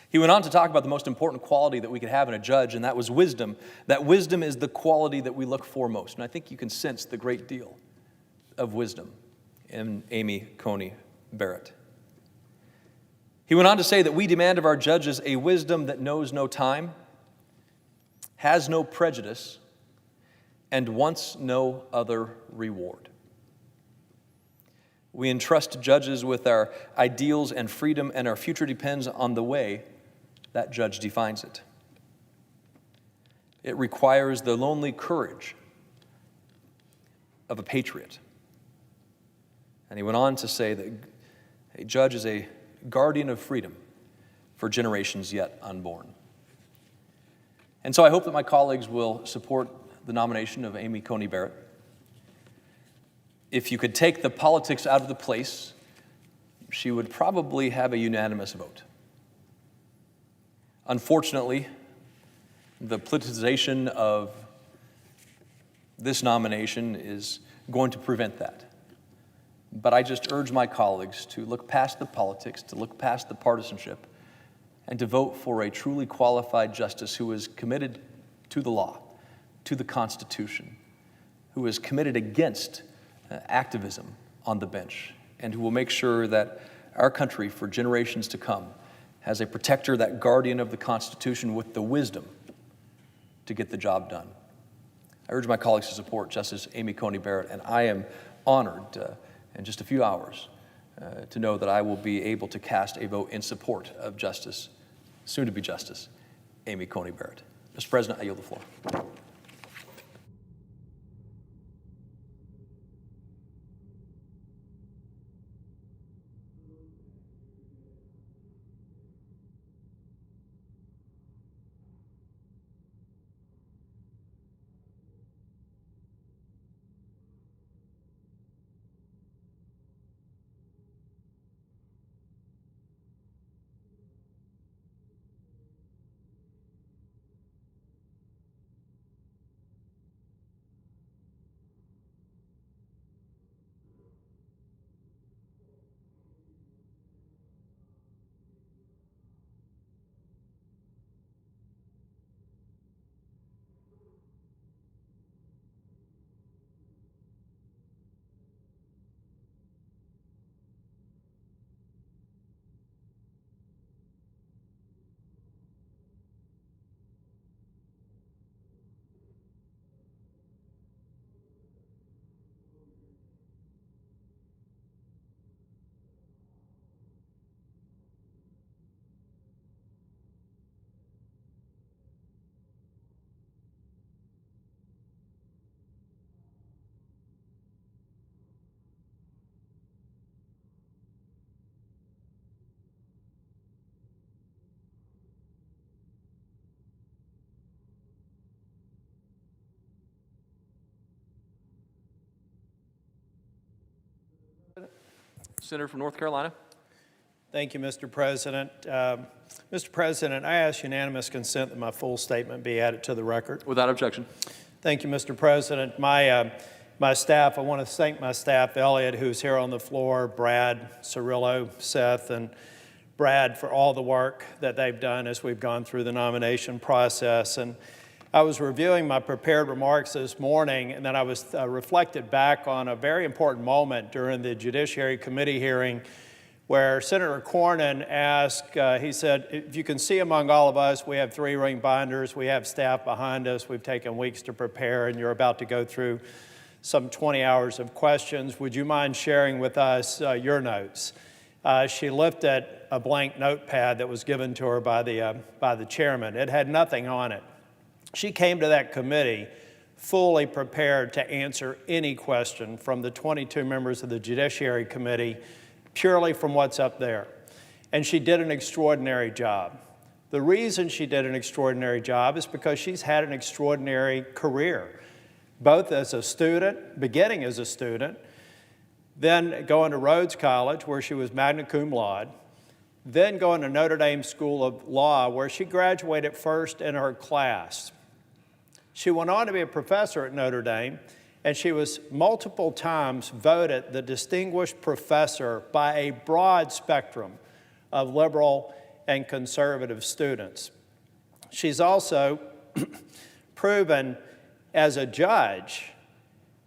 Speaker 8: He went on to talk about the most important quality that we could have in a judge, and that was wisdom. That wisdom is the quality that we look for most. And I think you can sense the great deal of wisdom in Amy Coney Barrett. He went on to say that we demand of our judges a wisdom that knows no time, has no prejudice, and wants no other reward. We entrust judges with our ideals and freedom, and our future depends on the way that judge defines it. It requires the lonely courage of a patriot. And he went on to say that a judge is a guardian of freedom for generations yet unborn. And so I hope that my colleagues will support the nomination of Amy Coney Barrett. If you could take the politics out of the place, she would probably have a unanimous vote. Unfortunately, the politicization of this nomination is going to prevent that. But I just urge my colleagues to look past the politics, to look past the partisanship, and to vote for a truly qualified justice who is committed to the law, to the Constitution, who is committed against activism on the bench, and who will make sure that our country, for generations to come, has a protector, that guardian of the Constitution, with the wisdom to get the job done. I urge my colleagues to support Justice Amy Coney Barrett, and I am honored in just a few hours to know that I will be able to cast a vote in support of Justice, soon-to-be Justice, Amy Coney Barrett. Mr. President, I yield the floor. Senator from North Carolina.
Speaker 3: Thank you, Mr. President. Mr. President, I ask unanimous consent that my full statement be added to the record.
Speaker 8: Without objection.
Speaker 3: Thank you, Mr. President. My my staff. I want to thank my staff, Elliot, who's here on the floor, Brad, Cirillo, Seth, and Brad for all the work that they've done as we've gone through the nomination process. And I was reviewing my prepared remarks this morning, and then I was reflected back on a very important moment during the Judiciary Committee hearing where Senator Cornyn asked, he said, if you can see among all of us, we have 3-ring binders, we have staff behind us, we've taken weeks to prepare, and you're about to go through some 20 hours of questions. Would you mind sharing with us your notes? She lifted a blank notepad that was given to her by the chairman. It had nothing on it. She came to that committee fully prepared to answer any question from the 22 members of the Judiciary Committee, purely from what's up there. And she did an extraordinary job. The reason she did an extraordinary job is because she's had an extraordinary career, both as a student, beginning as a student, then going to Rhodes College, where she was magna cum laude, then going to Notre Dame School of Law, where she graduated first in her class. She went on to be a professor at Notre Dame, and she was multiple times voted the distinguished professor by a broad spectrum of liberal and conservative students. She's also proven as a judge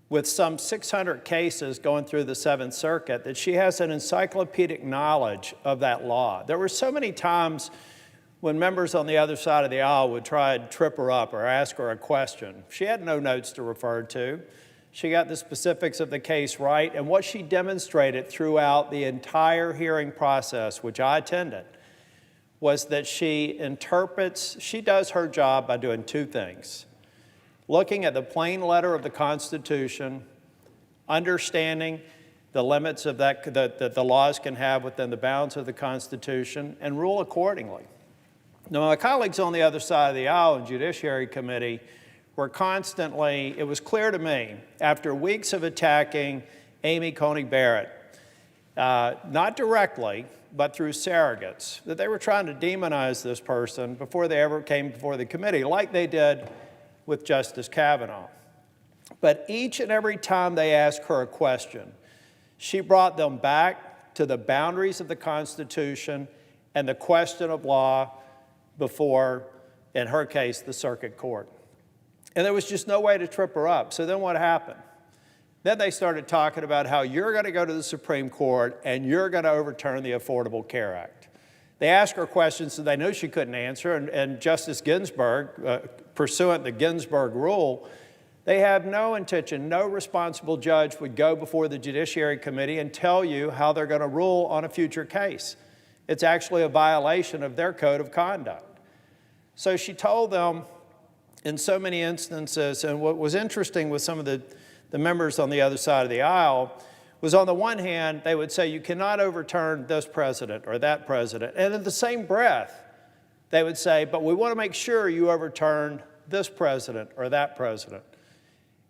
Speaker 3: with some 600 cases going through the Seventh Circuit that she has an encyclopedic knowledge of that law. There were so many times when members on the other side of the aisle would try to trip her up or ask her a question. She had no notes to refer to. She got the specifics of the case right, and what she demonstrated throughout the entire hearing process, which I attended, was that she does her job by doing two things: looking at the plain letter of the Constitution, understanding the limits of that the laws can have within the bounds of the Constitution, and rule accordingly. Now, my colleagues on the other side of the aisle in Judiciary Committee were constantly, it was clear to me, after weeks of attacking Amy Coney Barrett, not directly, but through surrogates, that they were trying to demonize this person before they ever came before the committee, like they did with Justice Kavanaugh. But each and every time they asked her a question, she brought them back to the boundaries of the Constitution and the question of law before, in her case, the circuit court. And there was just no way to trip her up. So then what happened? Then they started talking about how you're going to go to the Supreme Court and you're going to overturn the Affordable Care Act. They asked her questions that they knew she couldn't answer, and Justice Ginsburg, pursuant the Ginsburg rule, they have no intention, no responsible judge would go before the Judiciary Committee and tell you how they're going to rule on a future case. It's actually a violation of their code of conduct. So she told them in so many instances, and what was interesting with some of the members on the other side of the aisle was, on the one hand, they would say you cannot overturn this president or that president, and in the same breath, they would say, but we want to make sure you overturn this president or that president.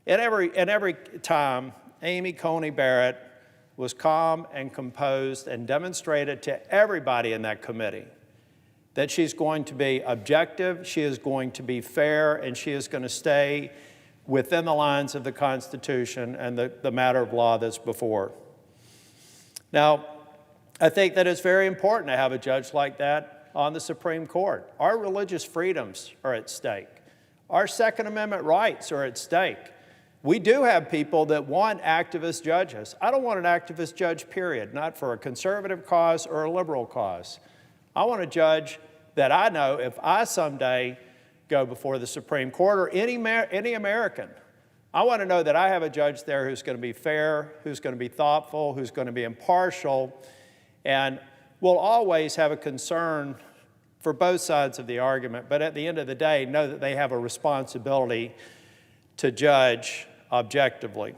Speaker 3: And every time, Amy Coney Barrett was calm and composed and demonstrated to everybody in that committee that she's going to be objective, she is going to be fair, and she is going to stay within the lines of the Constitution and the matter of law that's before. Now, I think that it's very important to have a judge like that on the Supreme Court. Our religious freedoms are at stake. Our Second Amendment rights are at stake. We do have people that want activist judges. I don't want an activist judge, period, not for a conservative cause or a liberal cause. I want a judge that I know if I someday go before the Supreme Court, or any American, I want to know that I have a judge there who's going to be fair, who's going to be thoughtful, who's going to be impartial, and will always have a concern for both sides of the argument, but at the end of the day, know that they have a responsibility to judge objectively.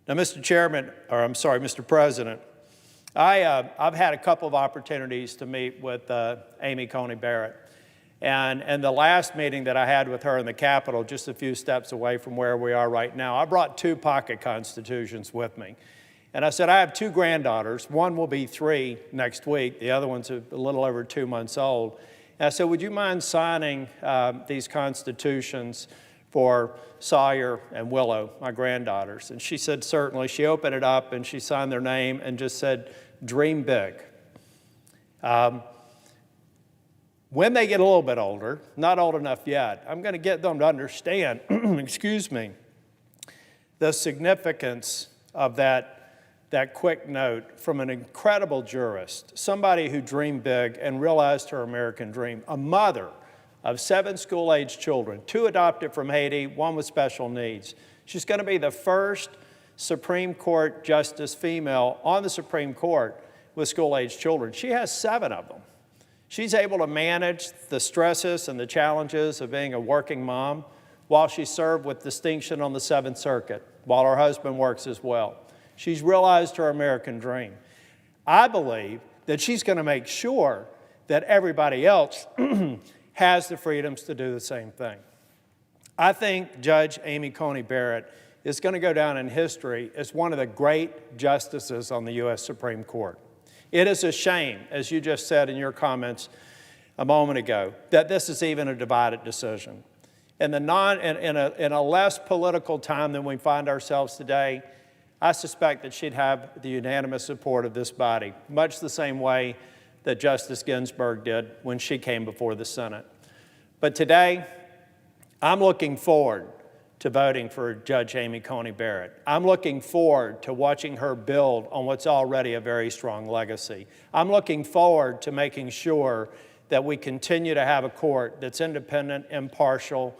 Speaker 3: Now, Mr. President, I've had a couple of opportunities to meet with Amy Coney Barrett. And the last meeting that I had with her in the Capitol, just a few steps away from where we are right now, I brought 2 pocket constitutions with me. And I said, I have 2 granddaughters. One will be 3 next week. The other one's a little over 2 months old. And I said, would you mind signing these constitutions for Sawyer and Willow, my granddaughters. And she said, certainly. She opened it up and she signed their name and just said, dream big. When they get a little bit older, not old enough yet, I'm going to get them to understand, excuse me, the significance of that quick note from an incredible jurist, somebody who dreamed big and realized her American dream, a mother of 7 school-age children, 2 adopted from Haiti, 1 with special needs. She's going to be the first Supreme Court justice female on the Supreme Court with school-age children. She has 7 of them. She's able to manage the stresses and the challenges of being a working mom while she served with distinction on the 7th Circuit, while her husband works as well. She's realized her American dream. I believe that she's going to make sure that everybody else has the freedoms to do the same thing. I think Judge Amy Coney Barrett is going to go down in history as one of the great justices on the U.S. Supreme Court. It is a shame, as you just said in your comments a moment ago, that this is even a divided decision. In a less political time than we find ourselves today, I suspect that she'd have the unanimous support of this body, much the same way that Justice Ginsburg did when she came before the Senate. But today, I'm looking forward to voting for Judge Amy Coney Barrett. I'm looking forward to watching her build on what's already a very strong legacy. I'm looking forward to making sure that we continue to have a court that's independent, impartial,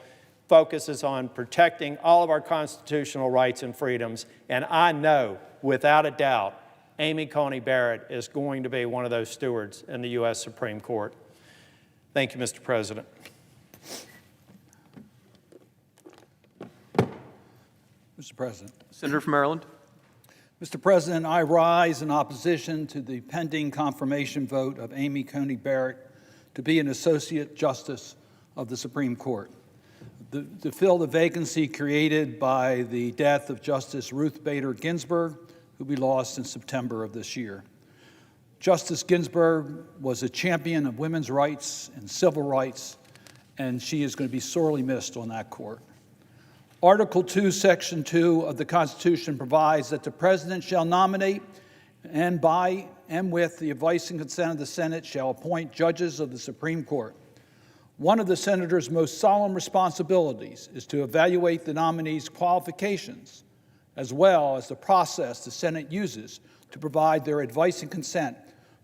Speaker 3: focuses on protecting all of our constitutional rights and freedoms. And I know, without a doubt, Amy Coney Barrett is going to be one of those stewards in the U.S. Supreme Court. Thank you, Mr. President.
Speaker 10: Mr. President.
Speaker 8: Senator from Maryland.
Speaker 10: Mr. President, I rise in opposition to the pending confirmation vote of Amy Coney Barrett to be an Associate Justice of the Supreme Court, to fill the vacancy created by the death of Justice Ruth Bader Ginsburg, who we lost in September of this year. Justice Ginsburg was a champion of women's rights and civil rights, and she is going to be sorely missed on that court. Article 2, Section 2 of the Constitution provides that the President shall nominate and by and with the advice and consent of the Senate shall appoint judges of the Supreme Court. One of the Senator's most solemn responsibilities is to evaluate the nominees' qualifications, as well as the process the Senate uses to provide their advice and consent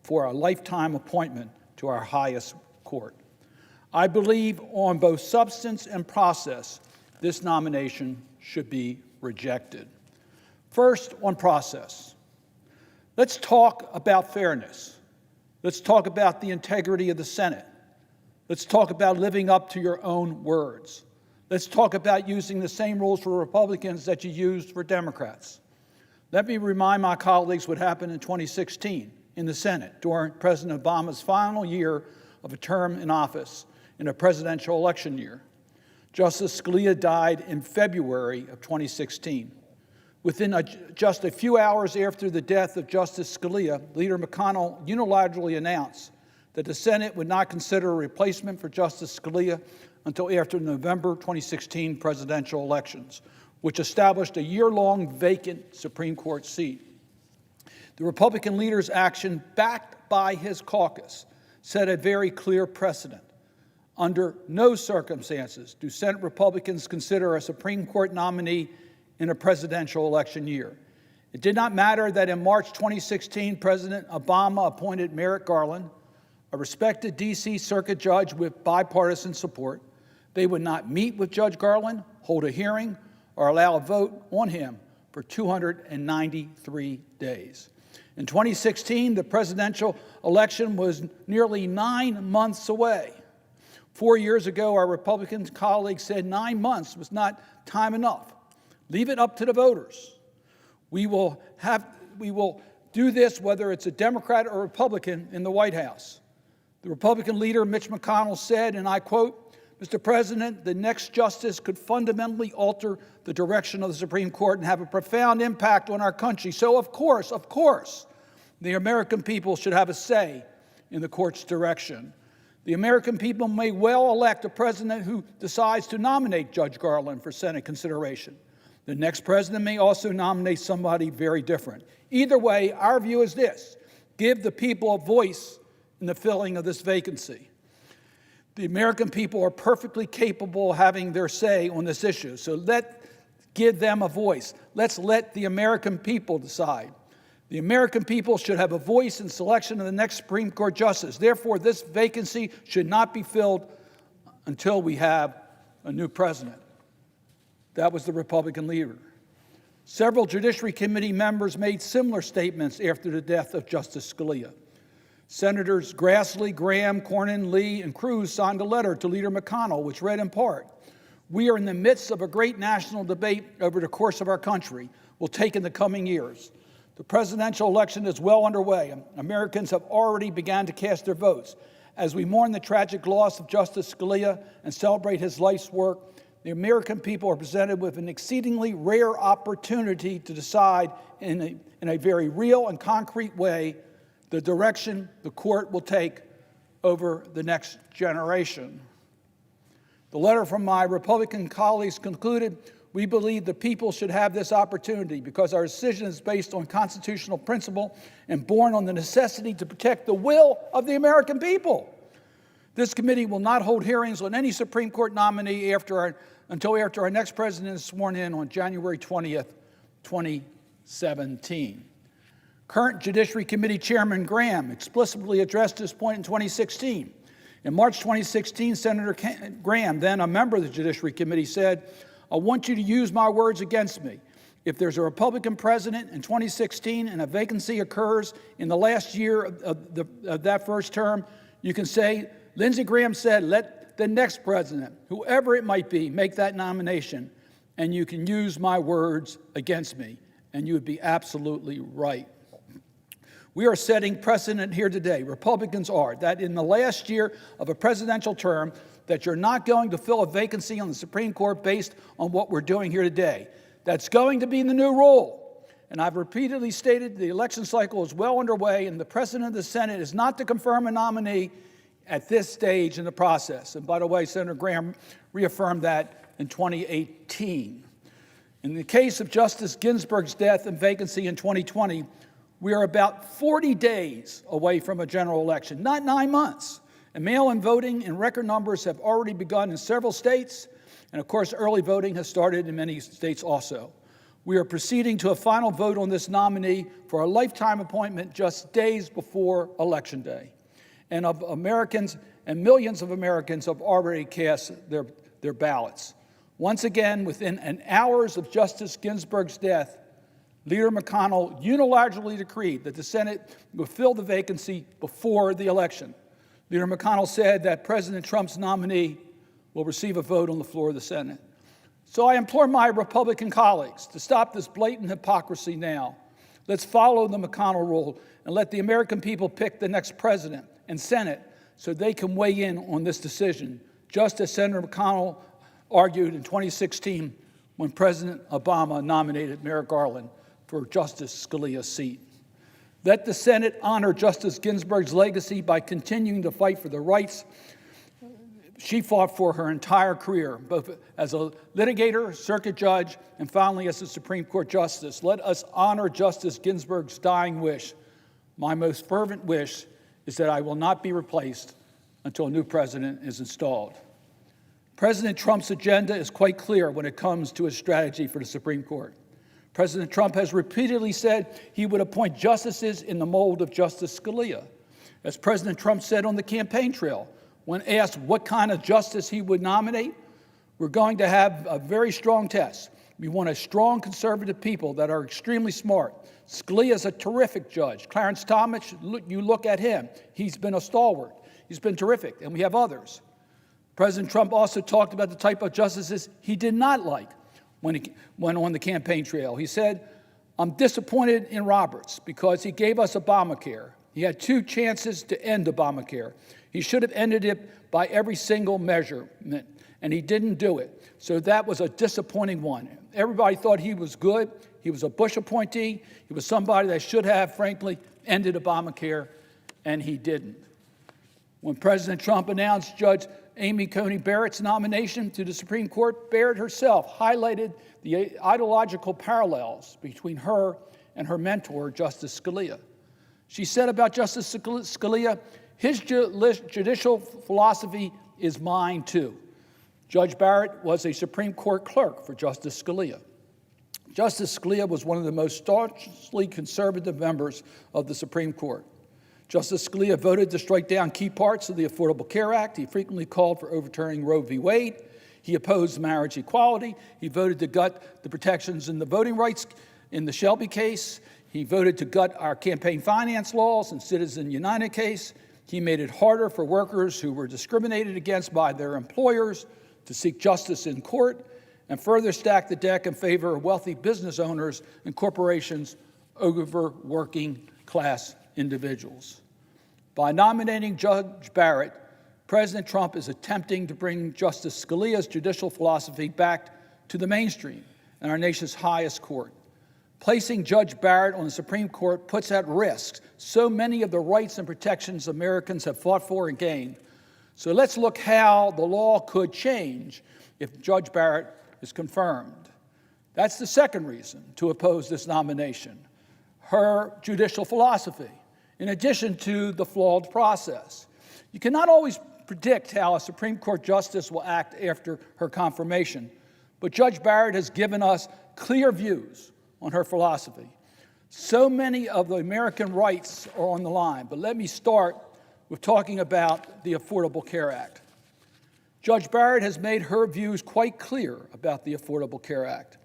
Speaker 10: for a lifetime appointment to our highest court. I believe on both substance and process, this nomination should be rejected. First, on process. Let's talk about fairness. Let's talk about the integrity of the Senate. Let's talk about living up to your own words. Let's talk about using the same rules for Republicans that you used for Democrats. Let me remind my colleagues what happened in 2016 in the Senate during President Obama's final year of a term in office in a presidential election year. Justice Scalia died in February of 2016. Within just a few hours after the death of Justice Scalia, Leader McConnell unilaterally announced that the Senate would not consider a replacement for Justice Scalia until after the November 2016 presidential elections, which established a year-long vacant Supreme Court seat. The Republican leader's action, backed by his caucus, set a very clear precedent. Under no circumstances do Senate Republicans consider a Supreme Court nominee in a presidential election year. It did not matter that in March 2016, President Obama appointed Merrick Garland, a respected D.C. Circuit judge with bipartisan support. They would not meet with Judge Garland, hold a hearing, or allow a vote on him for 293 days. In 2016, the presidential election was nearly 9 months away. 4 years ago, our Republican colleagues said 9 months was not time enough. Leave it up to the voters. We will do this whether it's a Democrat or Republican in the White House. The Republican leader, Mitch McConnell, said, and I quote, "Mr. President, the next justice could fundamentally alter the direction of the Supreme Court and have a profound impact on our country. So of course, the American people should have a say in the court's direction." The American people may well elect a president who decides to nominate Judge Garland for Senate consideration. The next president may also nominate somebody very different. Either way, our view is this: give the people a voice in the filling of this vacancy. The American people are perfectly capable of having their say on this issue, so give them a voice. Let's let the American people decide. The American people should have a voice in selection of the next Supreme Court justice. Therefore, this vacancy should not be filled until we have a new president. That was the Republican leader. Several Judiciary Committee members made similar statements after the death of Justice Scalia. Senators Grassley, Graham, Cornyn, Lee, and Cruz signed a letter to Leader McConnell, which read in part, "We are in the midst of a great national debate over the course of our country will take in the coming years. The presidential election is well underway. Americans have already begun to cast their votes. As we mourn the tragic loss of Justice Scalia and celebrate his life's work, the American people are presented with an exceedingly rare opportunity to decide in a very real and concrete way the direction the court will take over the next generation." The letter from my Republican colleagues concluded, "We believe the people should have this opportunity because our decision is based on constitutional principle and born on the necessity to protect the will of the American people. This committee will not hold hearings on any Supreme Court nominee until after our next president is sworn in on January 20th, 2017. Current Judiciary Committee Chairman Graham explicitly addressed this point in 2016. In March 2016, Senator Graham, then a member of the Judiciary Committee, said, "I want you to use my words against me. If there's a Republican president in 2016 and a vacancy occurs in the last year of that first term, you can say, Lindsey Graham said, let the next president, whoever it might be, make that nomination, and you can use my words against me." And you would be absolutely right. We are setting precedent here today, Republicans are, that in the last year of a presidential term, that you're not going to fill a vacancy on the Supreme Court based on what we're doing here today. That's going to be the new rule. And I've repeatedly stated the election cycle is well underway, and the President of the Senate is not to confirm a nominee at this stage in the process. And by the way, Senator Graham reaffirmed that in 2018. In the case of Justice Ginsburg's death and vacancy in 2020, we are about 40 days away from a general election, not 9 months. And mail-in voting in record numbers have already begun in several states. And of course, early voting has started in many states also. We are proceeding to a final vote on this nominee for a lifetime appointment just days before Election Day. And millions of Americans have already cast their ballots. Once again, within an hours of Justice Ginsburg's death, Leader McConnell unilaterally decreed that the Senate would fill the vacancy before the election. Leader McConnell said that President Trump's nominee will receive a vote on the floor of the Senate. So I implore my Republican colleagues to stop this blatant hypocrisy now. Let's follow the McConnell rule and let the American people pick the next president and Senate so they can weigh in on this decision, just as Senator McConnell argued in 2016 when President Obama nominated Merrick Garland for Justice Scalia's seat. Let the Senate honor Justice Ginsburg's legacy by continuing to fight for the rights she fought for her entire career, both as a litigator, circuit judge, and finally as a Supreme Court justice. Let us honor Justice Ginsburg's dying wish. My most fervent wish is that I will not be replaced until a new president is installed. President Trump's agenda is quite clear when it comes to his strategy for the Supreme Court. President Trump has repeatedly said he would appoint justices in the mold of Justice Scalia. As President Trump said on the campaign trail, when asked what kind of justice he would nominate, we're going to have a very strong test. We want a strong conservative people that are extremely smart. Scalia is a terrific judge. Clarence Thomas, you look at him. He's been a stalwart. He's been terrific, and we have others. President Trump also talked about the type of justices he did not like when he went on the campaign trail. He said, "I'm disappointed in Roberts because he gave us Obamacare. He had 2 chances to end Obamacare. He should have ended it by every single measurement, and he didn't do it. So that was a disappointing one. Everybody thought he was good. He was a Bush appointee. He was somebody that should have, frankly, ended Obamacare, and he didn't." When President Trump announced Judge Amy Coney Barrett's nomination to the Supreme Court, Barrett herself highlighted the ideological parallels between her and her mentor, Justice Scalia. She said about Justice Scalia, his judicial philosophy is mine too. Judge Barrett was a Supreme Court clerk for Justice Scalia. Justice Scalia was one of the most staunchly conservative members of the Supreme Court. Justice Scalia voted to strike down key parts of the Affordable Care Act. He frequently called for overturning Roe v. Wade. He opposed marriage equality. He voted to gut the protections in the voting rights in the Shelby case. He voted to gut our campaign finance laws in Citizen United case. He made it harder for workers who were discriminated against by their employers to seek justice in court, and further stacked the deck in favor of wealthy business owners and corporations over working class individuals. By nominating Judge Barrett, President Trump is attempting to bring Justice Scalia's judicial philosophy back to the mainstream in our nation's highest court. Placing Judge Barrett on the Supreme Court puts at risk so many of the rights and protections Americans have fought for and gained. So let's look how the law could change if Judge Barrett is confirmed. That's the second reason to oppose this nomination, her judicial philosophy, in addition to the flawed process. You cannot always predict how a Supreme Court justice will act after her confirmation, but Judge Barrett has given us clear views on her philosophy. So many of the American rights are on the line, but let me start with talking about the Affordable Care Act. Judge Barrett has made her views quite clear about the Affordable Care Act.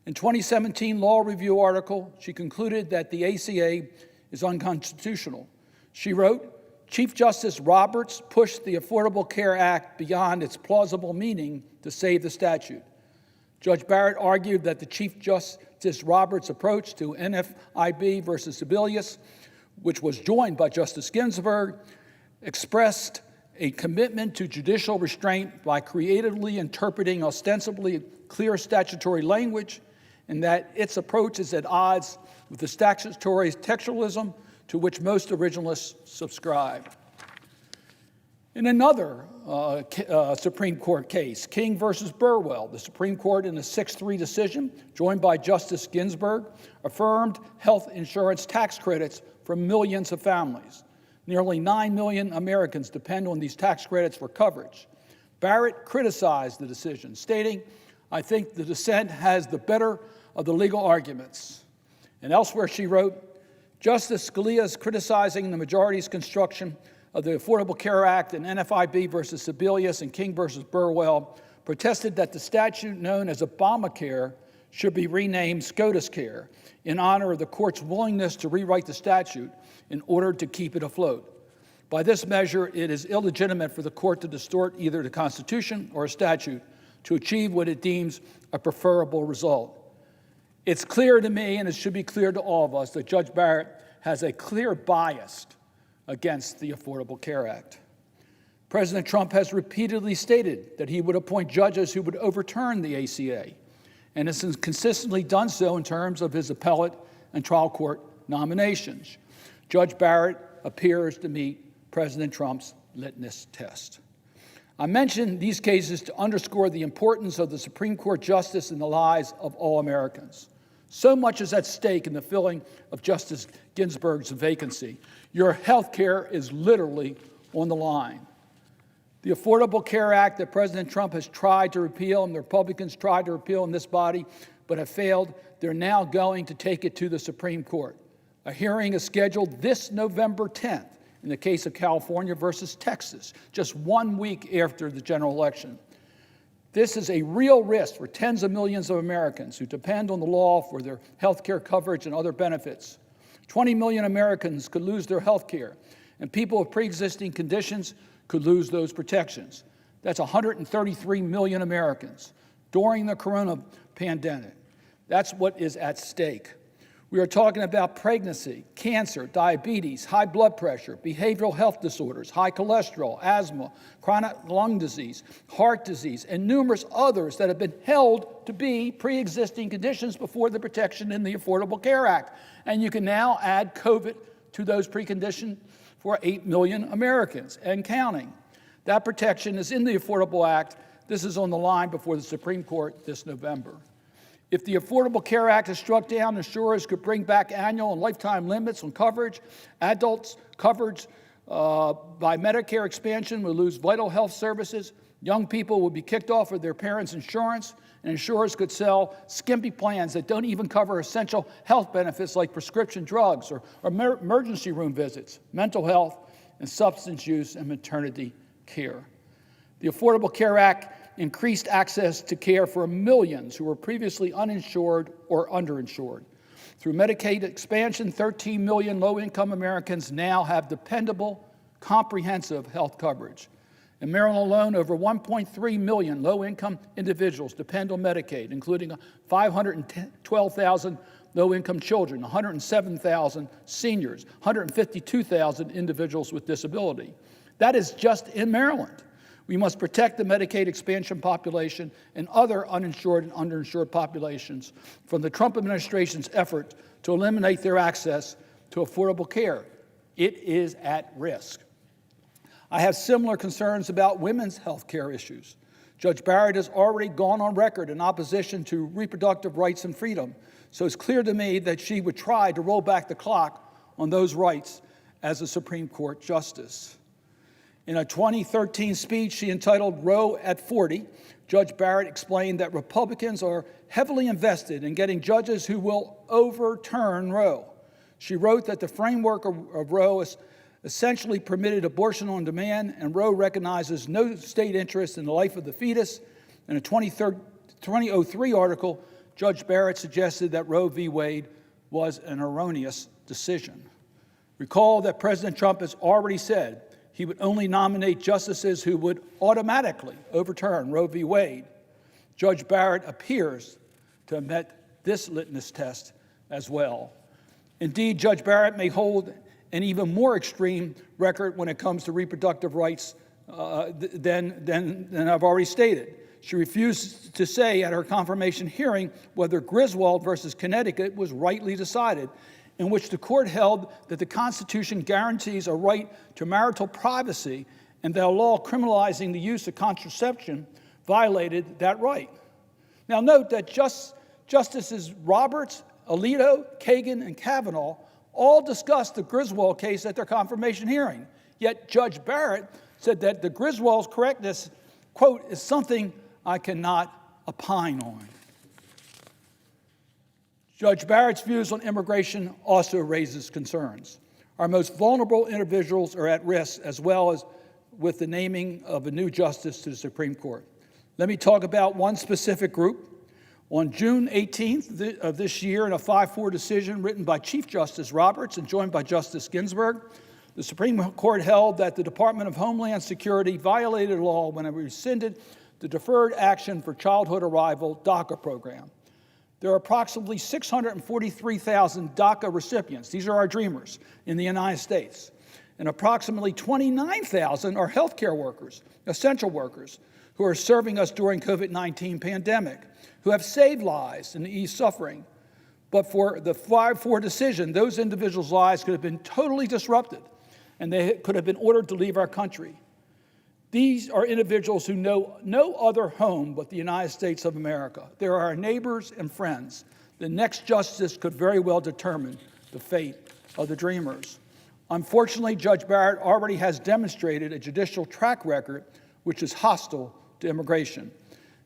Speaker 10: In 2017 Law Review article, she concluded that the ACA is unconstitutional. She wrote, Chief Justice Roberts pushed the Affordable Care Act beyond its plausible meaning to save the statute. Judge Barrett argued that the Chief Justice Roberts' approach to NFIB versus Sebelius, which was joined by Justice Ginsburg, expressed a commitment to judicial restraint by creatively interpreting ostensibly clear statutory language, and that its approach is at odds with the statutory textualism to which most originalists subscribe. In another Supreme Court case, King versus Burwell, the Supreme Court in a 6-3 decision, joined by Justice Ginsburg, affirmed health insurance tax credits for millions of families. Nearly 9 million Americans depend on these tax credits for coverage. Barrett criticized the decision, stating, I think the dissent has the better of the legal arguments. And elsewhere she wrote, Justice Scalia is criticizing the majority's construction of the Affordable Care Act and NFIB versus Sebelius and King versus Burwell protested that the statute known as Obamacare should be renamed SCOTUS Care in honor of the court's willingness to rewrite the statute in order to keep it afloat. By this measure, it is illegitimate for the court to distort either the Constitution or a statute to achieve what it deems a preferable result. It's clear to me, and it should be clear to all of us, that Judge Barrett has a clear bias against the Affordable Care Act. President Trump has repeatedly stated that he would appoint judges who would overturn the ACA, and has consistently done so in terms of his appellate and trial court nominations. Judge Barrett appears to meet President Trump's litmus test. I mention these cases to underscore the importance of the Supreme Court justice in the lives of all Americans. So much is at stake in the filling of Justice Ginsburg's vacancy. Your health care is literally on the line. The Affordable Care Act that President Trump has tried to repeal, and the Republicans tried to repeal in this body, but have failed, they're now going to take it to the Supreme Court. A hearing is scheduled this November 10th in the case of California versus Texas, just 1 week after the general election. This is a real risk for tens of millions of Americans who depend on the law for their health care coverage and other benefits. 20 million Americans could lose their health care, and people with pre-existing conditions could lose those protections. That's 133 million Americans during the corona pandemic. That's what is at stake. We are talking about pregnancy, cancer, diabetes, high blood pressure, behavioral health disorders, high cholesterol, asthma, chronic lung disease, heart disease, and numerous others that have been held to be pre-existing conditions before the protection in the Affordable Care Act. And you can now add COVID to those preconditions for 8 million Americans and counting. That protection is in the Affordable Act. This is on the line before the Supreme Court this November. If the Affordable Care Act is struck down, insurers could bring back annual and lifetime limits on coverage. Adults coverage by Medicare expansion would lose vital health services. Young people would be kicked off of their parents' insurance, and insurers could sell skimpy plans that don't even cover essential health benefits like prescription drugs or emergency room visits, mental health, and substance use and maternity care. The Affordable Care Act increased access to care for millions who were previously uninsured or underinsured. Through Medicaid expansion, 13 million low-income Americans now have dependable, comprehensive health coverage. In Maryland alone, over 1.3 million low-income individuals depend on Medicaid, including 512,000 low-income children, 107,000 seniors, 152,000 individuals with disability. That is just in Maryland. We must protect the Medicaid expansion population and other uninsured and underinsured populations from the Trump administration's effort to eliminate their access to affordable care. It is at risk. I have similar concerns about women's health care issues. Judge Barrett has already gone on record in opposition to reproductive rights and freedom, so it's clear to me that she would try to roll back the clock on those rights as a Supreme Court justice. In a 2013 speech she entitled Roe at 40, Judge Barrett explained that Republicans are heavily invested in getting judges who will overturn Roe. She wrote that the framework of Roe essentially permitted abortion on demand, and Roe recognizes no state interest in the life of the fetus. In a 2003 article, Judge Barrett suggested that Roe v. Wade was an erroneous decision. Recall that President Trump has already said he would only nominate justices who would automatically overturn Roe v. Wade. Judge Barrett appears to have met this litmus test as well. Indeed, Judge Barrett may hold an even more extreme record when it comes to reproductive rights than I've already stated. She refused to say at her confirmation hearing whether Griswold versus Connecticut was rightly decided, in which the court held that the Constitution guarantees a right to marital privacy and that a law criminalizing the use of contraception violated that right. Now note that Justices Roberts, Alito, Kagan, and Kavanaugh all discussed the Griswold case at their confirmation hearing, yet Judge Barrett said that the Griswold's correctness, quote, is something I cannot opine on. Judge Barrett's views on immigration also raises concerns. Our most vulnerable individuals are at risk, as well as with the naming of a new justice to the Supreme Court. Let me talk about one specific group. On June 18th of this year, in a 5-4 decision written by Chief Justice Roberts and joined by Justice Ginsburg, the Supreme Court held that the Department of Homeland Security violated law when it rescinded the Deferred Action for Childhood Arrival DACA program. There are approximately 643,000 DACA recipients, these are our dreamers, in the United States. And approximately 29,000 are healthcare workers, essential workers, who are serving us during COVID-19 pandemic, who have saved lives and eased suffering. But for the 5-4 decision, those individuals' lives could have been totally disrupted, and they could have been ordered to leave our country. These are individuals who know no other home but the United States of America. They are our neighbors and friends. The next justice could very well determine the fate of the dreamers. Unfortunately, Judge Barrett already has demonstrated a judicial track record which is hostile to immigration.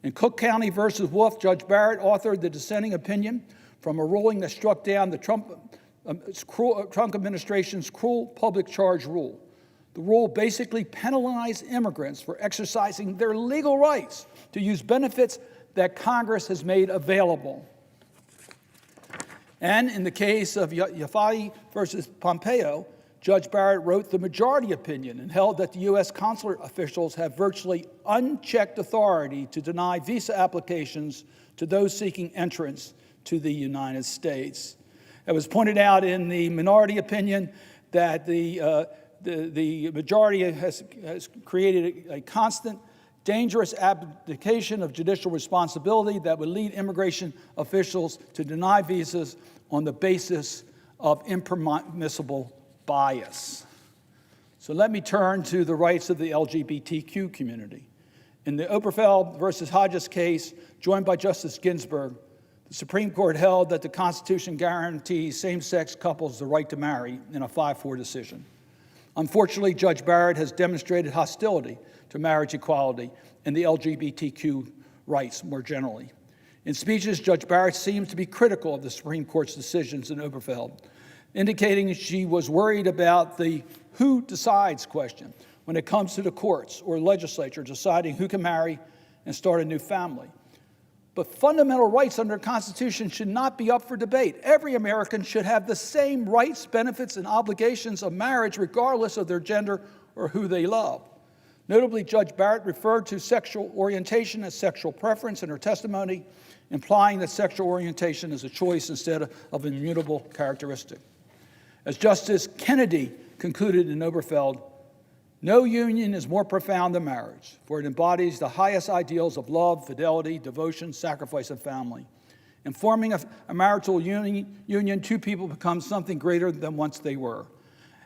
Speaker 10: In Cook County versus Wolf, Judge Barrett authored the dissenting opinion from a ruling that struck down the Trump administration's cruel public charge rule. The rule basically penalized immigrants for exercising their legal rights to use benefits that Congress has made available. And in the case of Yafai versus Pompeo, Judge Barrett wrote the majority opinion and held that the U.S. consular officials have virtually unchecked authority to deny visa applications to those seeking entrance to the United States. It was pointed out in the minority opinion that the majority has created a constant, dangerous abdication of judicial responsibility that would lead immigration officials to deny visas on the basis of impermissible bias. So let me turn to the rights of the LGBTQ community. In the Oberfeld versus Hodges case, joined by Justice Ginsburg, the Supreme Court held that the Constitution guarantees same-sex couples the right to marry in a 5-4 decision. Unfortunately, Judge Barrett has demonstrated hostility to marriage equality and the LGBTQ rights more generally. In speeches, Judge Barrett seems to be critical of the Supreme Court's decisions in Oberfeld, indicating she was worried about the who decides question when it comes to the courts or legislature deciding who can marry and start a new family. But fundamental rights under the Constitution should not be up for debate. Every American should have the same rights, benefits, and obligations of marriage regardless of their gender or who they love. Notably, Judge Barrett referred to sexual orientation as sexual preference in her testimony, implying that sexual orientation is a choice instead of an immutable characteristic. As Justice Kennedy concluded in Oberfeld, no union is more profound than marriage, for it embodies the highest ideals of love, fidelity, devotion, sacrifice, and family. In forming a marital union, two people become something greater than once they were.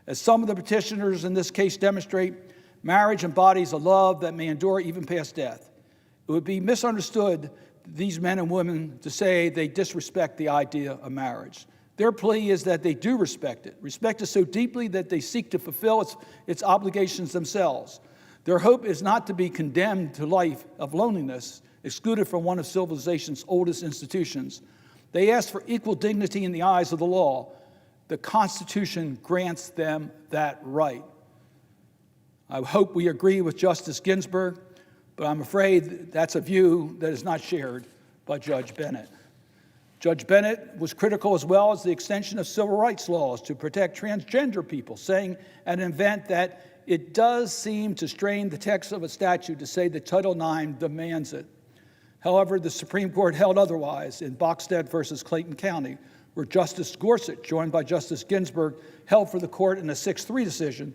Speaker 10: As some of the petitioners in this case demonstrate, marriage embodies a love that may endure even past death. It would be misunderstood, these men and women, to say they disrespect the idea of marriage. Their plea is that they do respect it so deeply that they seek to fulfill its obligations themselves. Their hope is not to be condemned to life of loneliness, excluded from one of civilization's oldest institutions. They ask for equal dignity in the eyes of the law. The Constitution grants them that right. I hope we agree with Justice Ginsburg, but I'm afraid that's a view that is not shared by Judge Bennett. Judge Bennett was critical as well as the extension of civil rights laws to protect transgender people, saying at an event that it does seem to strain the text of a statute to say that Title IX demands it. However, the Supreme Court held otherwise in Boxstead versus Clayton County, where Justice Gorsuch, joined by Justice Ginsburg, held for the court in a 6-3 decision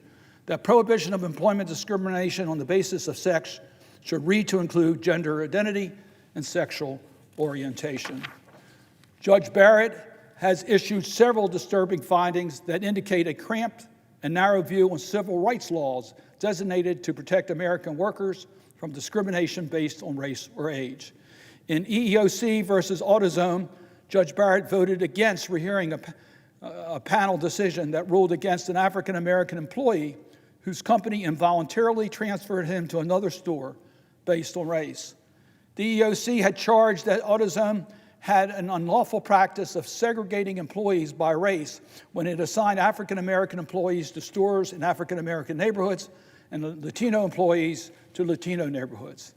Speaker 10: that prohibition of employment discrimination on the basis of sex should read to include gender identity and sexual orientation. Judge Barrett has issued several disturbing findings that indicate a cramped and narrow view on civil rights laws designated to protect American workers from discrimination based on race or age. In EEOC versus AutoZone, Judge Barrett voted against rehearing a panel decision that ruled against an African-American employee whose company involuntarily transferred him to another store based on race. The EEOC had charged that AutoZone had an unlawful practice of segregating employees by race when it assigned African-American employees to stores in African-American neighborhoods and Latino employees to Latino neighborhoods.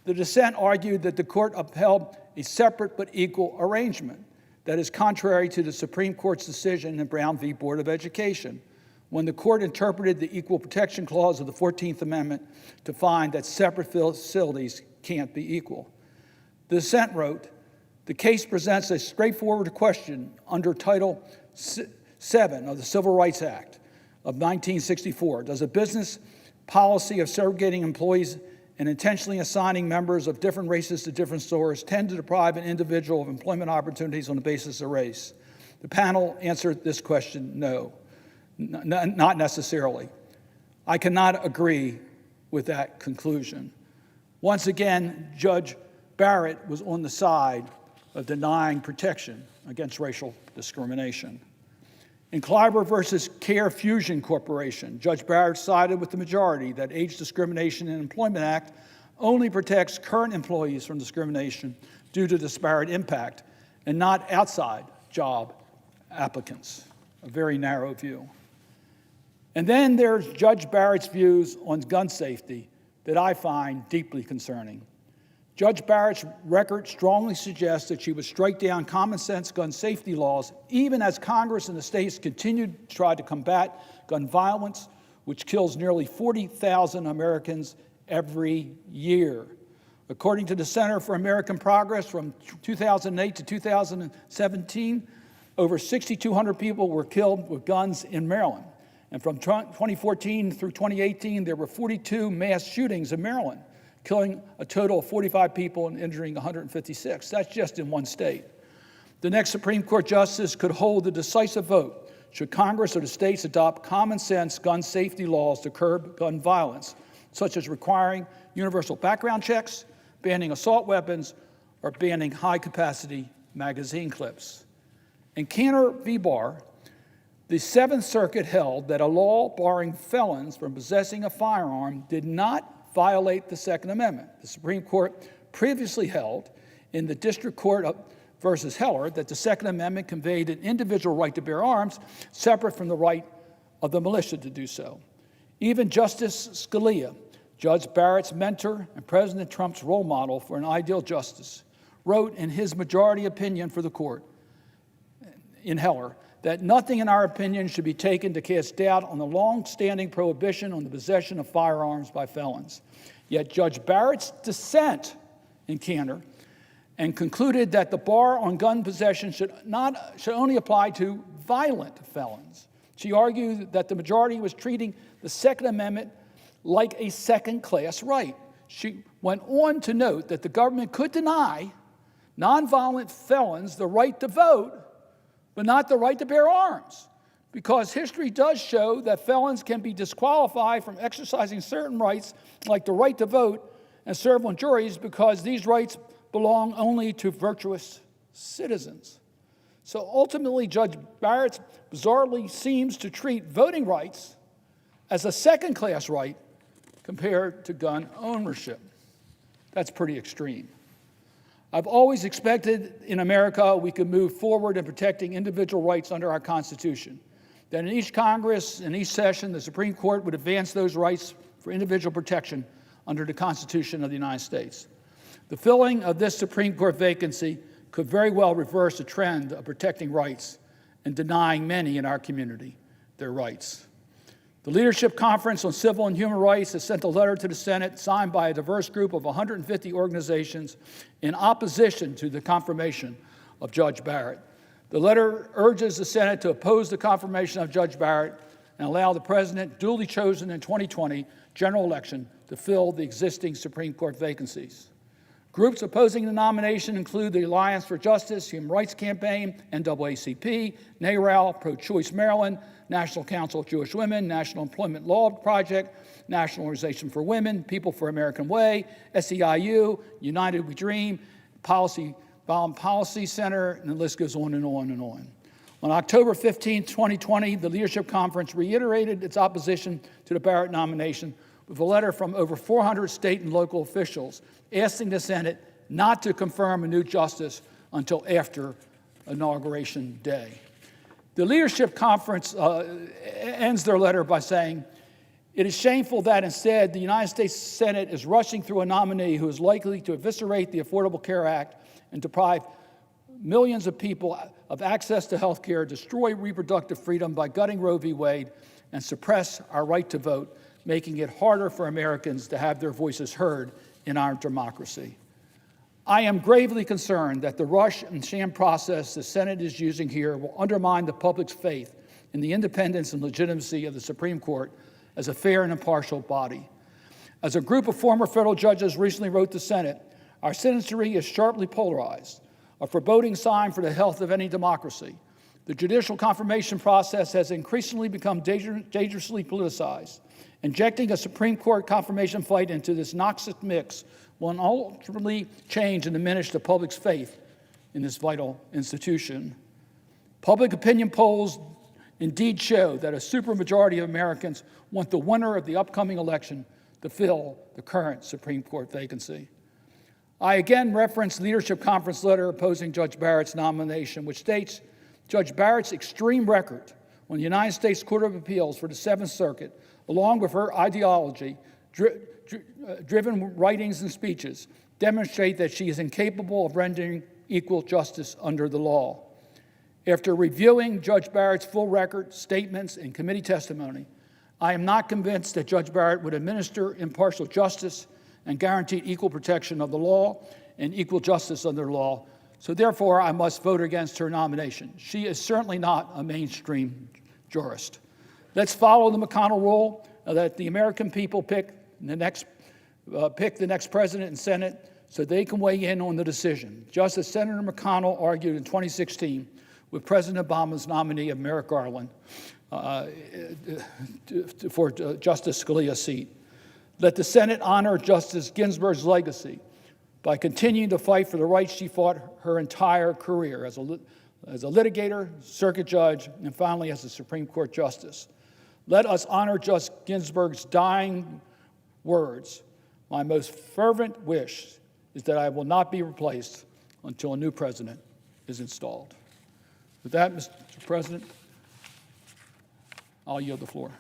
Speaker 10: The dissent argued that the court upheld a separate but equal arrangement that is contrary to the Supreme Court's decision in Brown v. Board of Education, when the court interpreted the Equal Protection Clause of the 14th Amendment to find that separate facilities can't be equal. The dissent wrote, "The case presents a straightforward question under Title VII of the Civil Rights Act of 1964. Does a business policy of segregating employees and intentionally assigning members of different races to different stores tend to deprive an individual of employment opportunities on the basis of race?" The panel answered this question, no, not necessarily. I cannot agree with that conclusion. Once again, Judge Barrett was on the side of denying protection against racial discrimination. In Kleiber versus Care Fusion Corporation, Judge Barrett sided with the majority that Age Discrimination in Employment Act only protects current employees from discrimination due to disparate impact and not outside job applicants, a very narrow view. And then there's Judge Barrett's views on gun safety that I find deeply concerning. Judge Barrett's record strongly suggests that she would strike down common sense gun safety laws, even as Congress and the states continued to try to combat gun violence, which kills nearly 40,000 Americans every year. According to the Center for American Progress, from 2008 to 2017, over 6,200 people were killed with guns in Maryland. And from 2014 through 2018, there were 42 mass shootings in Maryland, killing a total of 45 people and injuring 156. That's just in one state. The next Supreme Court justice could hold a decisive vote should Congress or the states adopt common sense gun safety laws to curb gun violence, such as requiring universal background checks, banning assault weapons, or banning high-capacity magazine clips. In Cantor v. Barr, the Seventh Circuit held that a law barring felons from possessing a firearm did not violate the Second Amendment. The Supreme Court previously held in the District Court versus Heller that the Second Amendment conveyed an individual right to bear arms separate from the right of the militia to do so. Even Justice Scalia, Judge Barrett's mentor and President Trump's role model for an ideal justice, wrote in his majority opinion for the court in Heller that nothing in our opinion should be taken to cast doubt on the long-standing prohibition on the possession of firearms by felons. Yet Judge Barrett's dissent in Cantor and concluded that the bar on gun possession should only apply to violent felons. She argued that the majority was treating the Second Amendment like a second-class right. She went on to note that the government could deny nonviolent felons the right to vote, but not the right to bear arms, because history does show that felons can be disqualified from exercising certain rights, like the right to vote and serve on juries, because these rights belong only to virtuous citizens. So ultimately, Judge Barrett bizarrely seems to treat voting rights as a second-class right compared to gun ownership. That's pretty extreme. I've always expected in America we could move forward in protecting individual rights under our Constitution. That in each Congress, in each session, the Supreme Court would advance those rights for individual protection under the Constitution of the United States. The filling of this Supreme Court vacancy could very well reverse the trend of protecting rights and denying many in our community their rights. The Leadership Conference on Civil and Human Rights has sent a letter to the Senate signed by a diverse group of 150 organizations in opposition to the confirmation of Judge Barrett. The letter urges the Senate to oppose the confirmation of Judge Barrett and allow the president, duly chosen in 2020 general election, to fill the existing Supreme Court vacancies. Groups opposing the nomination include the Alliance for Justice, Human Rights Campaign, NAACP, NARAL, Pro-Choice Maryland, National Council of Jewish Women, National Employment Law Project, National Organization for Women, People for American Way, SEIU, United We Dream, Violent Policy Center, and the list goes on and on and on. On October 15, 2020, the Leadership Conference reiterated its opposition to the Barrett nomination with a letter from over 400 state and local officials asking the Senate not to confirm a new justice until after Inauguration Day. The Leadership Conference ends their letter by saying, "It is shameful that instead the United States Senate is rushing through a nominee who is likely to eviscerate the Affordable Care Act and deprive millions of people of access to health care, destroy reproductive freedom by gutting Roe v. Wade, and suppress our right to vote, making it harder for Americans to have their voices heard in our democracy." I am gravely concerned that the rush and sham process the Senate is using here will undermine the public's faith in the independence and legitimacy of the Supreme Court as a fair and impartial body. As a group of former federal judges recently wrote the Senate, our citizenry is sharply polarized, a foreboding sign for the health of any democracy. The judicial confirmation process has increasingly become dangerously politicized. Injecting a Supreme Court confirmation fight into this noxious mix will ultimately change and diminish the public's faith in this vital institution. Public opinion polls indeed show that a supermajority of Americans want the winner of the upcoming election to fill the current Supreme Court vacancy. I again reference Leadership Conference letter opposing Judge Barrett's nomination, which states, "Judge Barrett's extreme record on the United States Court of Appeals for the Seventh Circuit, along with her ideology, driven writings and speeches, demonstrate that she is incapable of rendering equal justice under the law." After reviewing Judge Barrett's full record, statements, and committee testimony, I am not convinced that Judge Barrett would administer impartial justice and guarantee equal protection of the law and equal justice under the law. So therefore, I must vote against her nomination. She is certainly not a mainstream jurist. Let's follow the McConnell rule that the American people pick the next president and Senate so they can weigh in on the decision. Just as Senator McConnell argued in 2016, with President Obama's nominee of Merrick Garland for Justice Scalia's seat. Let the Senate honor Justice Ginsburg's legacy by continuing to fight for the rights she fought her entire career as a litigator, circuit judge, and finally as a Supreme Court justice. Let us honor Justice Ginsburg's dying words. My most fervent wish is that I will not be replaced until a new president is installed. With that, Mr. President, I'll yield the floor.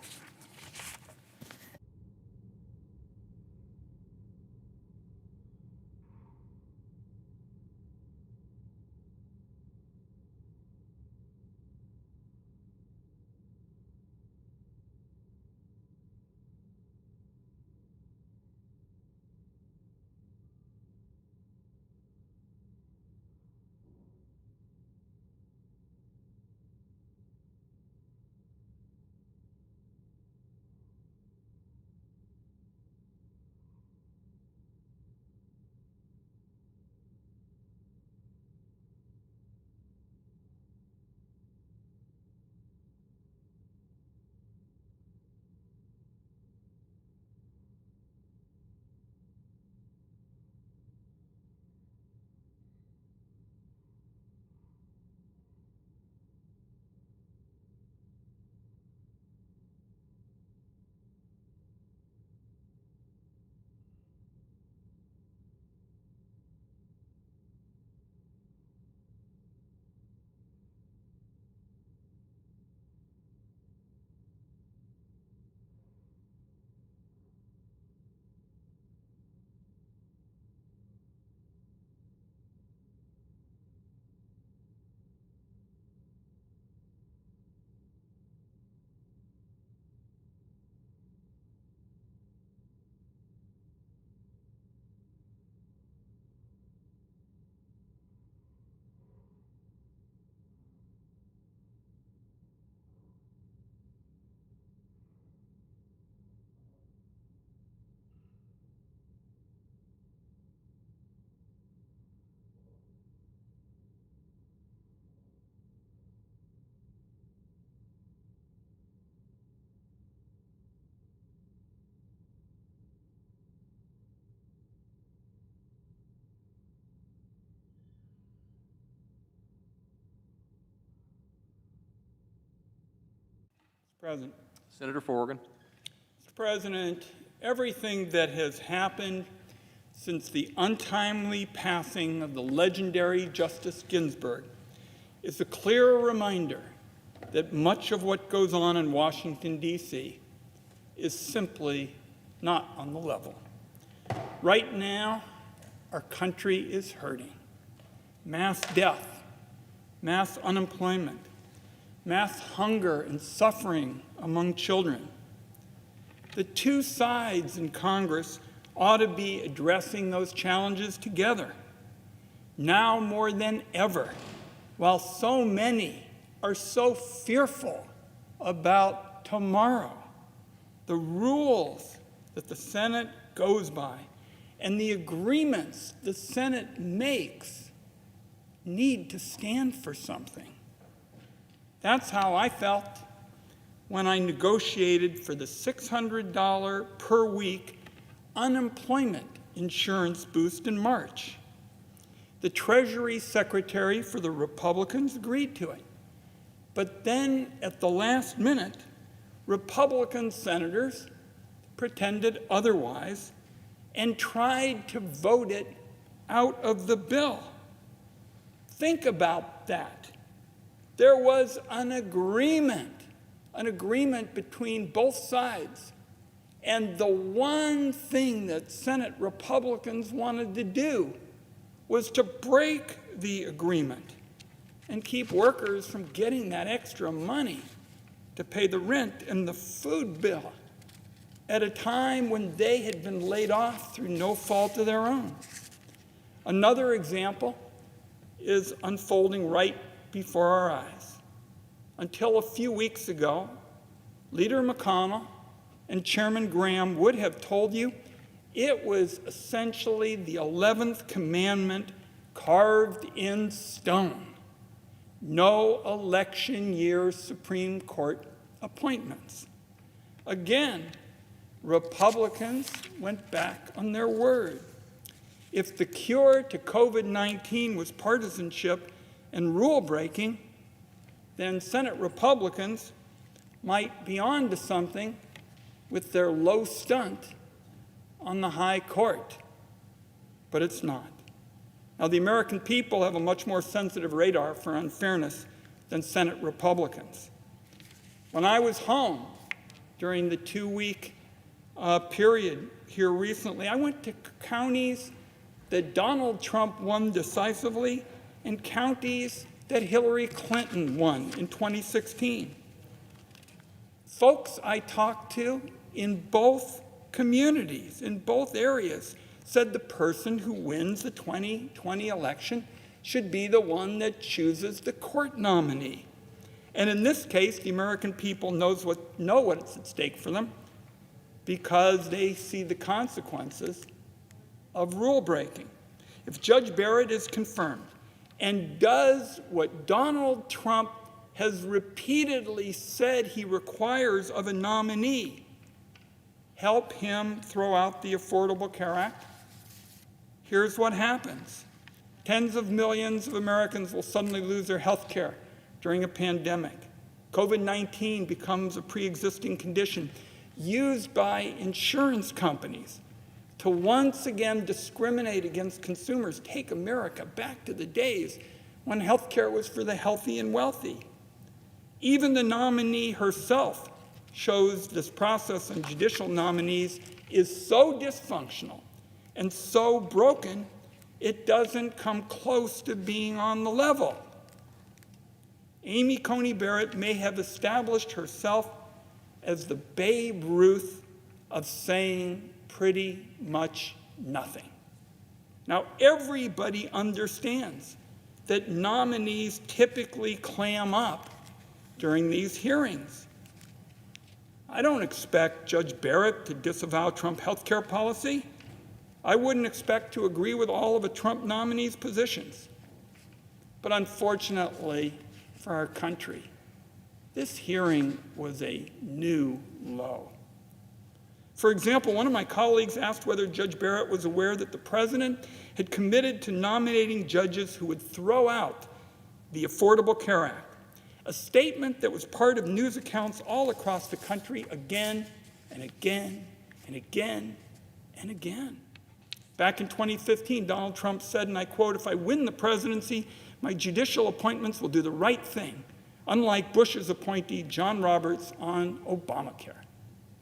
Speaker 11: President.
Speaker 8: Senator Forgan.
Speaker 11: Mr. President, everything that has happened since the untimely passing of the legendary Justice Ginsburg is a clear reminder that much of what goes on in Washington, D.C. is simply not on the level. Right now, our country is hurting. Mass death, mass unemployment, mass hunger and suffering among children. The two sides in Congress ought to be addressing those challenges together. Now more than ever, while so many are so fearful about tomorrow, the rules that the Senate goes by and the agreements the Senate makes need to stand for something. That's how I felt when I negotiated for the $600 per week unemployment insurance boost in March. The Treasury Secretary for the Republicans agreed to it. But then at the last minute, Republican senators pretended otherwise and tried to vote it out of the bill. Think about that. There was an agreement between both sides. And the one thing that Senate Republicans wanted to do was to break the agreement and keep workers from getting that extra money to pay the rent and the food bill at a time when they had been laid off through no fault of their own. Another example is unfolding right before our eyes. Until a few weeks ago, Leader McConnell and Chairman Graham would have told you it was essentially the 11th commandment carved in stone. no election year Supreme Court appointments. Again, Republicans went back on their word. If the cure to COVID-19 was partisanship and rule breaking, then Senate Republicans might be on to something with their low stunt on the high court. But it's not. Now, the American people have a much more sensitive radar for unfairness than Senate Republicans. When I was home during the 2-week period here recently, I went to counties that Donald Trump won decisively and counties that Hillary Clinton won in 2016. Folks I talked to in both communities, in both areas, said the person who wins the 2020 election should be the one that chooses the court nominee. And in this case, the American people know what's at stake for them because they see the consequences of rule breaking. If Judge Barrett is confirmed and does what Donald Trump has repeatedly said he requires of a nominee, help him throw out the Affordable Care Act, here's what happens. Tens of millions of Americans will suddenly lose their health care during a pandemic. COVID-19 becomes a pre-existing condition used by insurance companies to once again discriminate against consumers, take America back to the days when health care was for the healthy and wealthy. Even the nominee herself shows this process on judicial nominees is so dysfunctional and so broken, it doesn't come close to being on the level. Amy Coney Barrett may have established herself as the Babe Ruth of saying pretty much nothing. Now, everybody understands that nominees typically clam up during these hearings. I don't expect Judge Barrett to disavow Trump health care policy. I wouldn't expect to agree with all of a Trump nominee's positions. But unfortunately for our country, this hearing was a new low. For example, one of my colleagues asked whether Judge Barrett was aware that the president had committed to nominating judges who would throw out the Affordable Care Act, a statement that was part of news accounts all across the country again and again and again and again. Back in 2015, Donald Trump said, and I quote, "If I win the presidency, my judicial appointments will do the right thing, unlike Bush's appointee, John Roberts, on Obamacare,"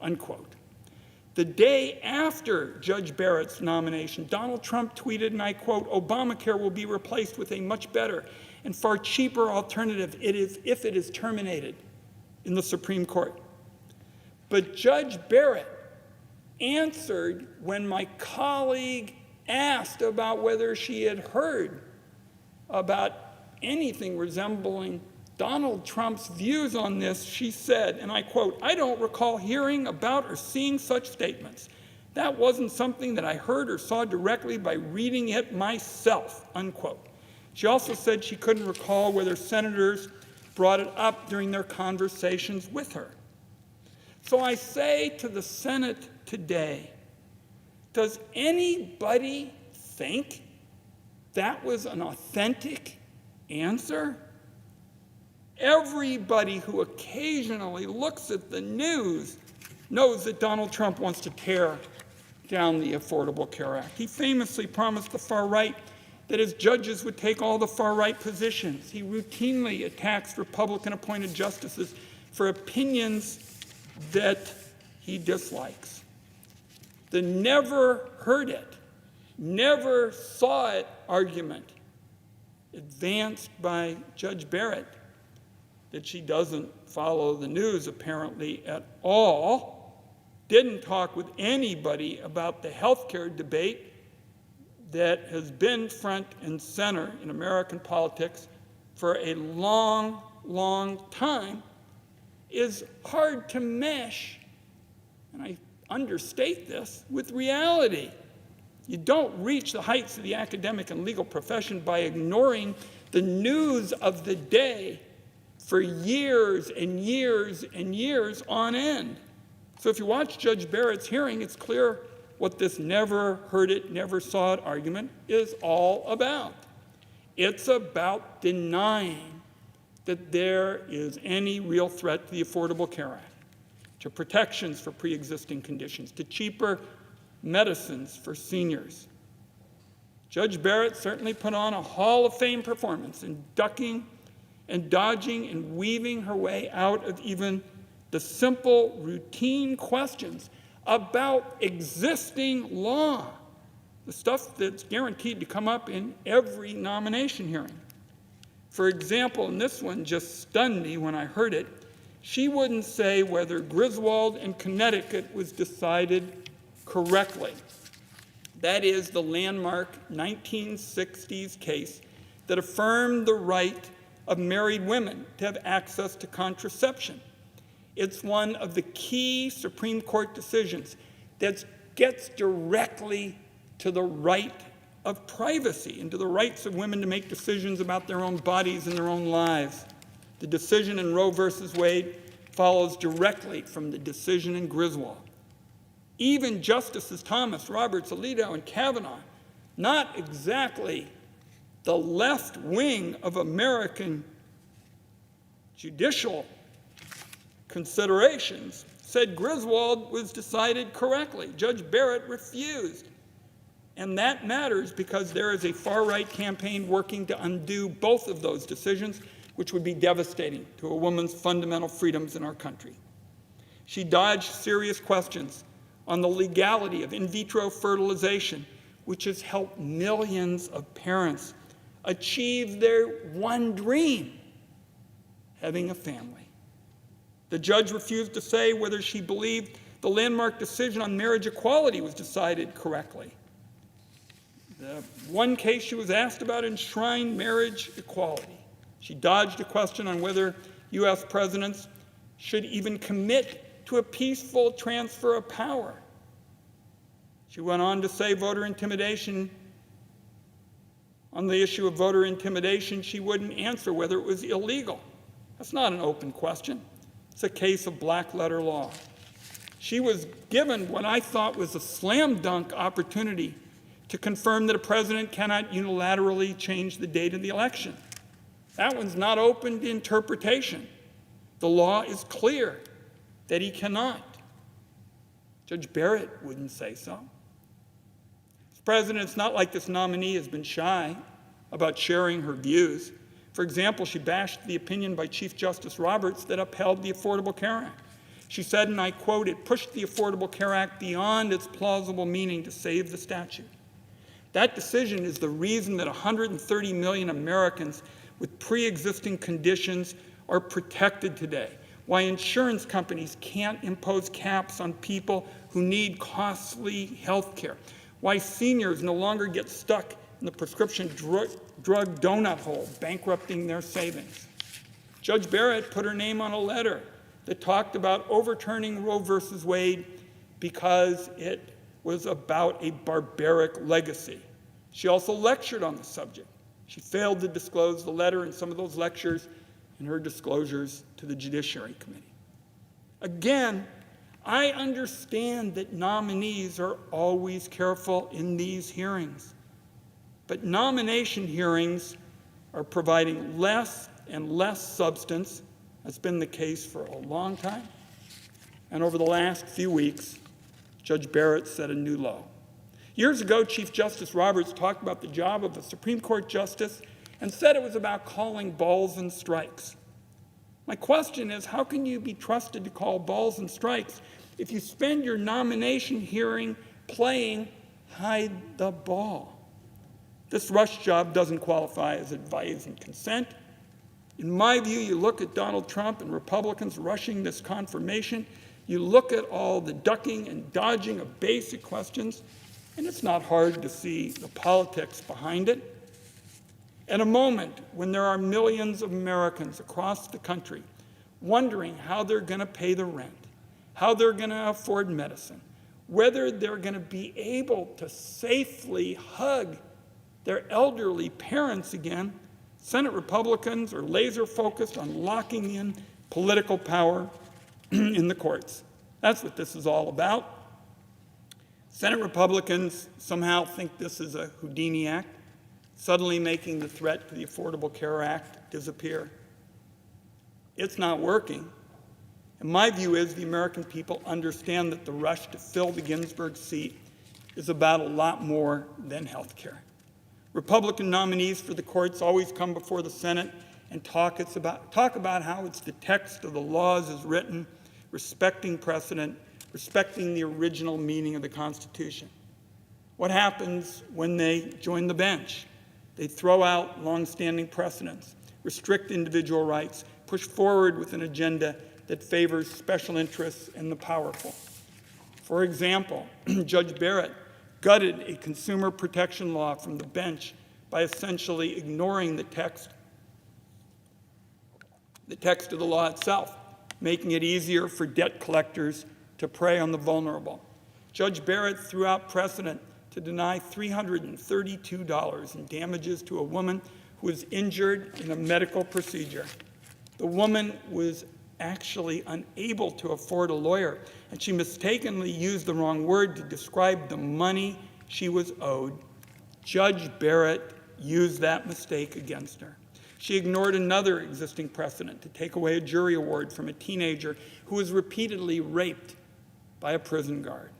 Speaker 11: unquote. The day after Judge Barrett's nomination, Donald Trump tweeted, and I quote, "Obamacare will be replaced with a much better and far cheaper alternative if it is terminated in the Supreme Court." But Judge Barrett answered when my colleague asked about whether she had heard about anything resembling Donald Trump's views on this. She said, and I quote, "I don't recall hearing about or seeing such statements. That wasn't something that I heard or saw directly by reading it myself," unquote. She also said she couldn't recall whether senators brought it up during their conversations with her. So I say to the Senate today, does anybody think that was an authentic answer? Everybody who occasionally looks at the news knows that Donald Trump wants to tear down the Affordable Care Act. He famously promised the far right that his judges would take all the far right positions. He routinely attacks Republican-appointed justices for opinions that he dislikes. The never heard it, never saw it argument advanced by Judge Barrett that she doesn't follow the news apparently at all, didn't talk with anybody about the health care debate that has been front and center in American politics for a long, long time, is hard to mesh, and I understate this, with reality. You don't reach the heights of the academic and legal profession by ignoring the news of the day for years and years and years on end. So if you watch Judge Barrett's hearing, it's clear what this never heard it, never saw it argument is all about. It's about denying that there is any real threat to the Affordable Care Act, to protections for pre-existing conditions, to cheaper medicines for seniors. Judge Barrett certainly put on a Hall of Fame performance in ducking and dodging and weaving her way out of even the simple, routine questions about existing law, the stuff that's guaranteed to come up in every nomination hearing. For example, and this one just stunned me when I heard it, she wouldn't say whether Griswold in Connecticut was decided correctly. That is the landmark 1960s case that affirmed the right of married women to have access to contraception. It's one of the key Supreme Court decisions that gets directly to the right of privacy and to the rights of women to make decisions about their own bodies and their own lives. The decision in Roe versus Wade follows directly from the decision in Griswold. Even Justices Thomas, Roberts, Alito, and Kavanaugh, not exactly the left wing of American judicial considerations, said Griswold was decided correctly. Judge Barrett refused. And that matters because there is a far-right campaign working to undo both of those decisions, which would be devastating to a woman's fundamental freedoms in our country. She dodged serious questions on the legality of in vitro fertilization, which has helped millions of parents achieve their one dream, having a family. The judge refused to say whether she believed the landmark decision on marriage equality was decided correctly. The one case she was asked about enshrined marriage equality. She dodged a question on whether U.S. presidents should even commit to a peaceful transfer of power. She went on to say voter intimidation. On the issue of voter intimidation, she wouldn't answer whether it was illegal. That's not an open question. It's a case of black letter law. She was given what I thought was a slam dunk opportunity to confirm that a president cannot unilaterally change the date of the election. That one's not open to interpretation. The law is clear that he cannot. Judge Barrett wouldn't say so. As president, it's not like this nominee has been shy about sharing her views. For example, she bashed the opinion by Chief Justice Roberts that upheld the Affordable Care Act. She said, and I quote, "It pushed the Affordable Care Act beyond its plausible meaning to save the statute." That decision is the reason that 130 million Americans with pre-existing conditions are protected today, why insurance companies can't impose caps on people who need costly health care, why seniors no longer get stuck in the prescription drug donut hole, bankrupting their savings. Judge Barrett put her name on a letter that talked about overturning Roe versus Wade because it was about a barbaric legacy. She also lectured on the subject. She failed to disclose the letter and some of those lectures in her disclosures to the Judiciary Committee. Again, I understand that nominees are always careful in these hearings. But nomination hearings are providing less and less substance. That's been the case for a long time. And over the last few weeks, Judge Barrett set a new low. Years ago, Chief Justice Roberts talked about the job of a Supreme Court justice and said it was about calling balls and strikes. My question is, how can you be trusted to call balls and strikes if you spend your nomination hearing playing hide the ball? This rush job doesn't qualify as advice and consent. In my view, you look at Donald Trump and Republicans rushing this confirmation, you look at all the ducking and dodging of basic questions, and it's not hard to see the politics behind it. At a moment when there are millions of Americans across the country wondering how they're going to pay the rent, how they're going to afford medicine, whether they're going to be able to safely hug their elderly parents again, Senate Republicans are laser focused on locking in political power in the courts. That's what this is all about. Senate Republicans somehow think this is a Houdini Act, suddenly making the threat to the Affordable Care Act disappear. It's not working. And my view is the American people understand that the rush to fill the Ginsburg seat is about a lot more than health care. Republican nominees for the courts always come before the Senate and talk about how it's the text of the laws as written, respecting precedent, respecting the original meaning of the Constitution. What happens when they join the bench? They throw out longstanding precedents, restrict individual rights, push forward with an agenda that favors special interests and the powerful. For example, Judge Barrett gutted a consumer protection law from the bench by essentially ignoring the text of the law itself, making it easier for debt collectors to prey on the vulnerable. Judge Barrett threw out precedent to deny $332 in damages to a woman who was injured in a medical procedure. The woman was actually unable to afford a lawyer, and she mistakenly used the wrong word to describe the money she was owed. Judge Barrett used that mistake against her. She ignored another existing precedent to take away a jury award from a teenager who was repeatedly raped by a prison guard.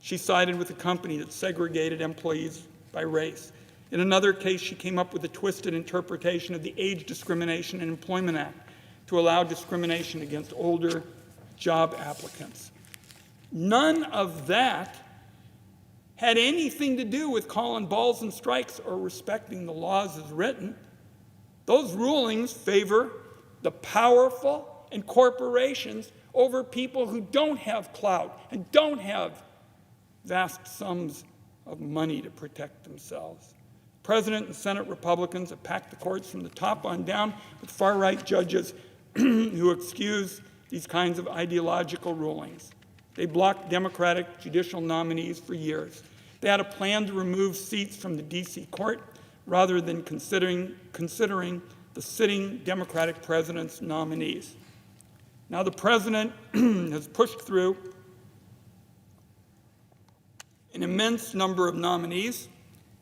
Speaker 11: She sided with a company that segregated employees by race. In another case, she came up with a twisted interpretation of the Age Discrimination and Employment Act to allow discrimination against older job applicants. None of that had anything to do with calling balls and strikes or respecting the laws as written. Those rulings favor the powerful and corporations over people who don't have clout and don't have vast sums of money to protect themselves. President and Senate Republicans have packed the courts from the top on down with far-right judges who excuse these kinds of ideological rulings. They blocked Democratic judicial nominees for years. They had a plan to remove seats from the D.C. court rather than considering the sitting Democratic president's nominees. Now the president has pushed through an immense number of nominees,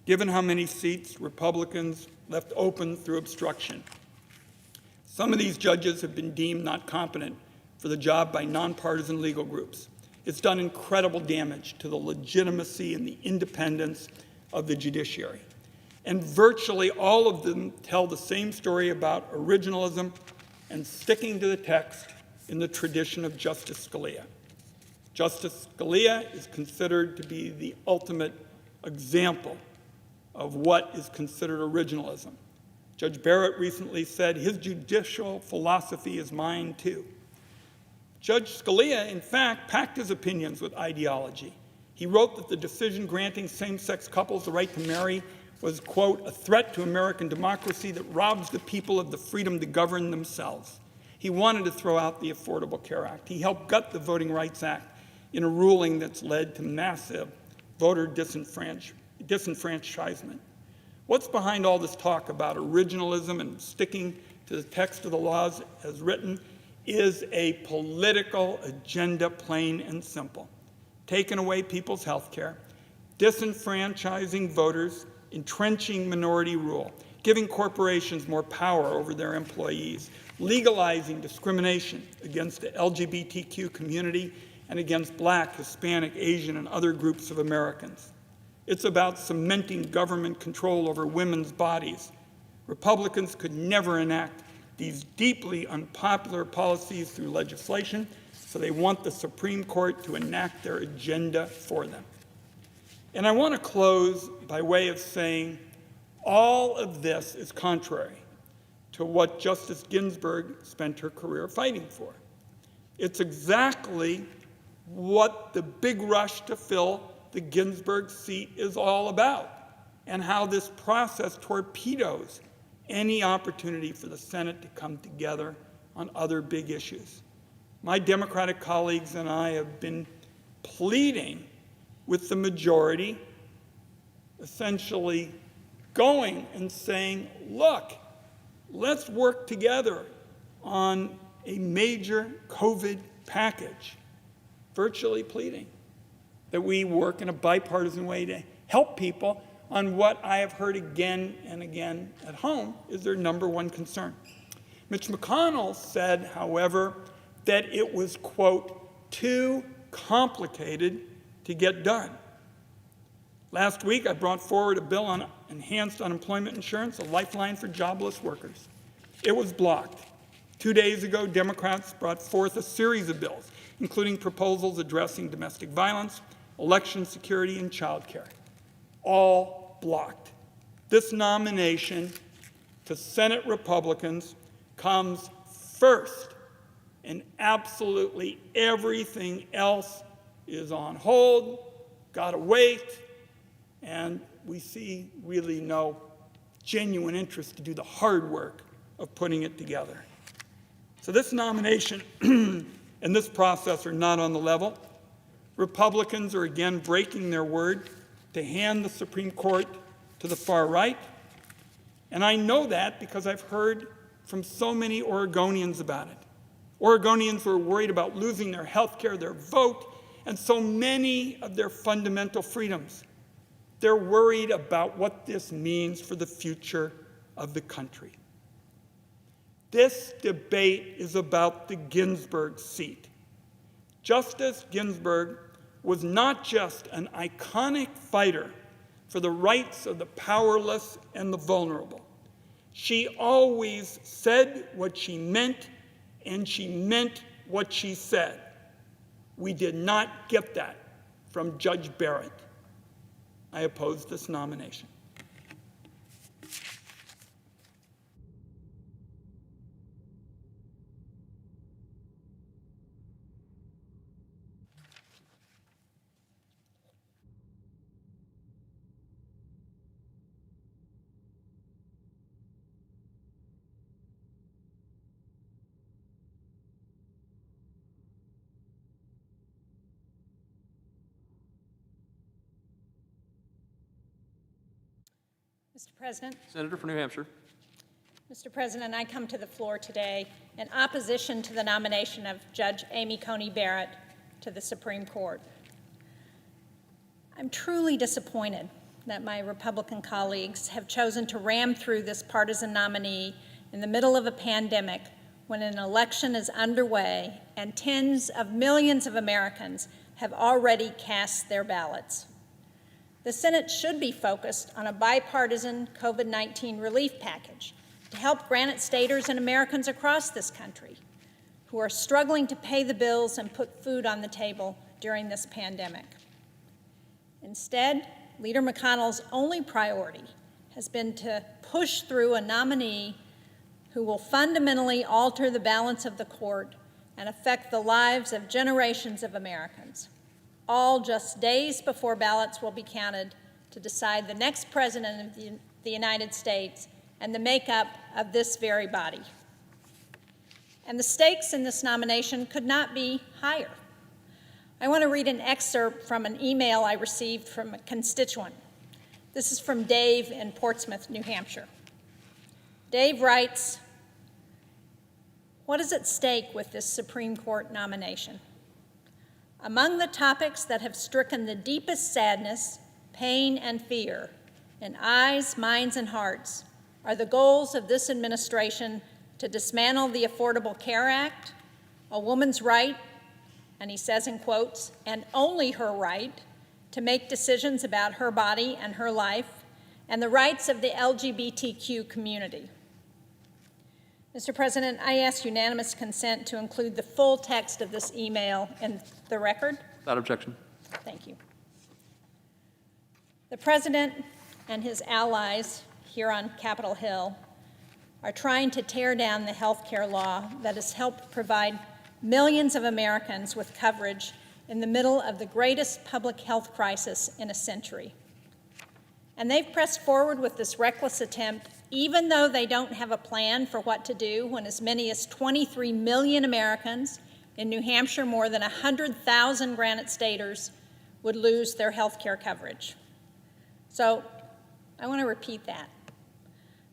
Speaker 11: given how many seats Republicans left open through obstruction. Some of these judges have been deemed not competent for the job by nonpartisan legal groups. It's done incredible damage to the legitimacy and the independence of the judiciary. And virtually all of them tell the same story about originalism and sticking to the text in the tradition of Justice Scalia. Justice Scalia is considered to be the ultimate example of what is considered originalism. Judge Barrett recently said his judicial philosophy is mine too. Judge Scalia, in fact, packed his opinions with ideology. He wrote that the decision granting same-sex couples the right to marry was, quote, a threat to American democracy that robs the people of the freedom to govern themselves. He wanted to throw out the Affordable Care Act. He helped gut the Voting Rights Act in a ruling that's led to massive voter disenfranchisement. What's behind all this talk about originalism and sticking to the text of the laws as written is a political agenda, plain and simple. Taking away people's health care, disenfranchising voters, entrenching minority rule, giving corporations more power over their employees, legalizing discrimination against the LGBTQ community and against Black, Hispanic, Asian, and other groups of Americans. It's about cementing government control over women's bodies. Republicans could never enact these deeply unpopular policies through legislation, so they want the Supreme Court to enact their agenda for them. And I want to close by way of saying all of this is contrary to what Justice Ginsburg spent her career fighting for. It's exactly what the big rush to fill the Ginsburg seat is all about, and how this process torpedoes any opportunity for the Senate to come together on other big issues. My Democratic colleagues and I have been pleading with the majority essentially going and saying, look, let's work together on a major COVID package, virtually pleading that we work in a bipartisan way to help people on what I have heard again and again at home is their number one concern. Mitch McConnell said, however, that it was, quote, too complicated to get done. Last week, I brought forward a bill on enhanced unemployment insurance, a lifeline for jobless workers. It was blocked. 2 days ago, Democrats brought forth a series of bills, including proposals addressing domestic violence, election security, and child care. All blocked. This nomination to Senate Republicans comes first, and absolutely everything else is on hold, gotta wait, and we see really no genuine interest to do the hard work of putting it together. So this nomination and this process are not on the level. Republicans are again breaking their word to hand the Supreme Court to the far right. And I know that because I've heard from so many Oregonians about it. Oregonians were worried about losing their health care, their vote, and so many of their fundamental freedoms. They're worried about what this means for the future of the country. This debate is about the Ginsburg seat. Justice Ginsburg was not just an iconic fighter for the rights of the powerless and the vulnerable. She always said what she meant, and she meant what she said. We did not get that from Judge Barrett. I oppose this nomination.
Speaker 12: Mr. President.
Speaker 8: Senator from New Hampshire.
Speaker 12: Mr. President, I come to the floor today in opposition to the nomination of Judge Amy Coney Barrett to the Supreme Court. I'm truly disappointed that my Republican colleagues have chosen to ram through this partisan nominee in the middle of a pandemic when an election is underway and tens of millions of Americans have already cast their ballots. The Senate should be focused on a bipartisan COVID-19 relief package to help Granite Staters and Americans across this country who are struggling to pay the bills and put food on the table during this pandemic. Instead, Leader McConnell's only priority has been to push through a nominee who will fundamentally alter the balance of the court and affect the lives of generations of Americans, all just days before ballots will be counted to decide the next president of the United States and the makeup of this very body. And the stakes in this nomination could not be higher. I want to read an excerpt from an email I received from a constituent. This is from Dave in Portsmouth, New Hampshire. Dave writes, "What is at stake with this Supreme Court nomination? Among the topics that have stricken the deepest sadness, pain, and fear in eyes, minds, and hearts are the goals of this administration to dismantle the Affordable Care Act, a woman's right, and he says in quotes, and only her right to make decisions about her body and her life, and the rights of the LGBTQ community." Mr. President, I ask unanimous consent to include the full text of this email in the record.
Speaker 8: Without objection.
Speaker 12: Thank you. The President and his allies here on Capitol Hill are trying to tear down the health care law that has helped provide millions of Americans with coverage in the middle of the greatest public health crisis in a century. And they've pressed forward with this reckless attempt, even though they don't have a plan for what to do when as many as 23 million Americans, in New Hampshire more than 100,000 Granite Staters, would lose their health care coverage. So I want to repeat that.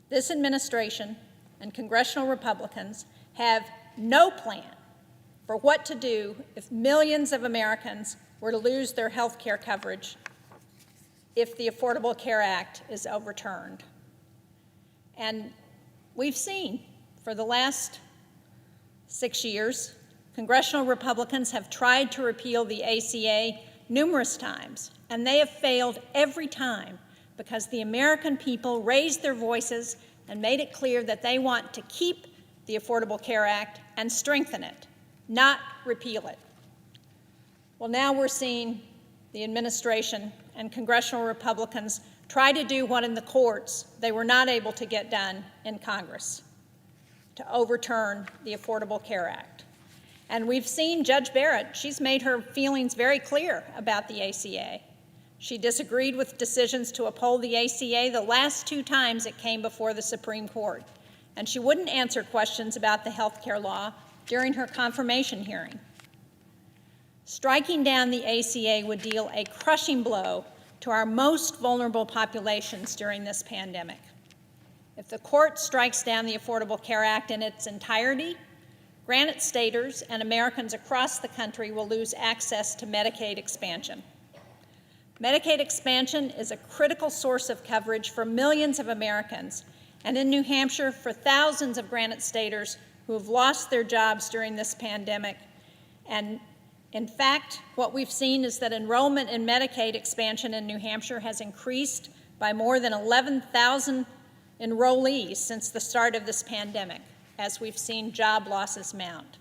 Speaker 12: This administration and congressional Republicans have no plan for what to do if millions of Americans were to lose their health care coverage if the Affordable Care Act is overturned. And we've seen for the last 6 years, congressional Republicans have tried to repeal the ACA numerous times, and they have failed every time because the American people raised their voices and made it clear that they want to keep the Affordable Care Act and strengthen it, not repeal it. Well, now we're seeing the administration and congressional Republicans try to do what in the courts they were not able to get done in Congress, to overturn the Affordable Care Act. And we've seen Judge Barrett, she's made her feelings very clear about the ACA. She disagreed with decisions to uphold the ACA the last 2 times it came before the Supreme Court, and she wouldn't answer questions about the health care law during her confirmation hearing. Striking down the ACA would deal a crushing blow to our most vulnerable populations during this pandemic. If the court strikes down the Affordable Care Act in its entirety, Granite Staters and Americans across the country will lose access to Medicaid expansion. Medicaid expansion is a critical source of coverage for millions of Americans, and in New Hampshire, for thousands of Granite Staters who have lost their jobs during this pandemic. And in fact, what we've seen is that enrollment in Medicaid expansion in New Hampshire has increased by more than 11,000 enrollees since the start of this pandemic, as we've seen job losses mount.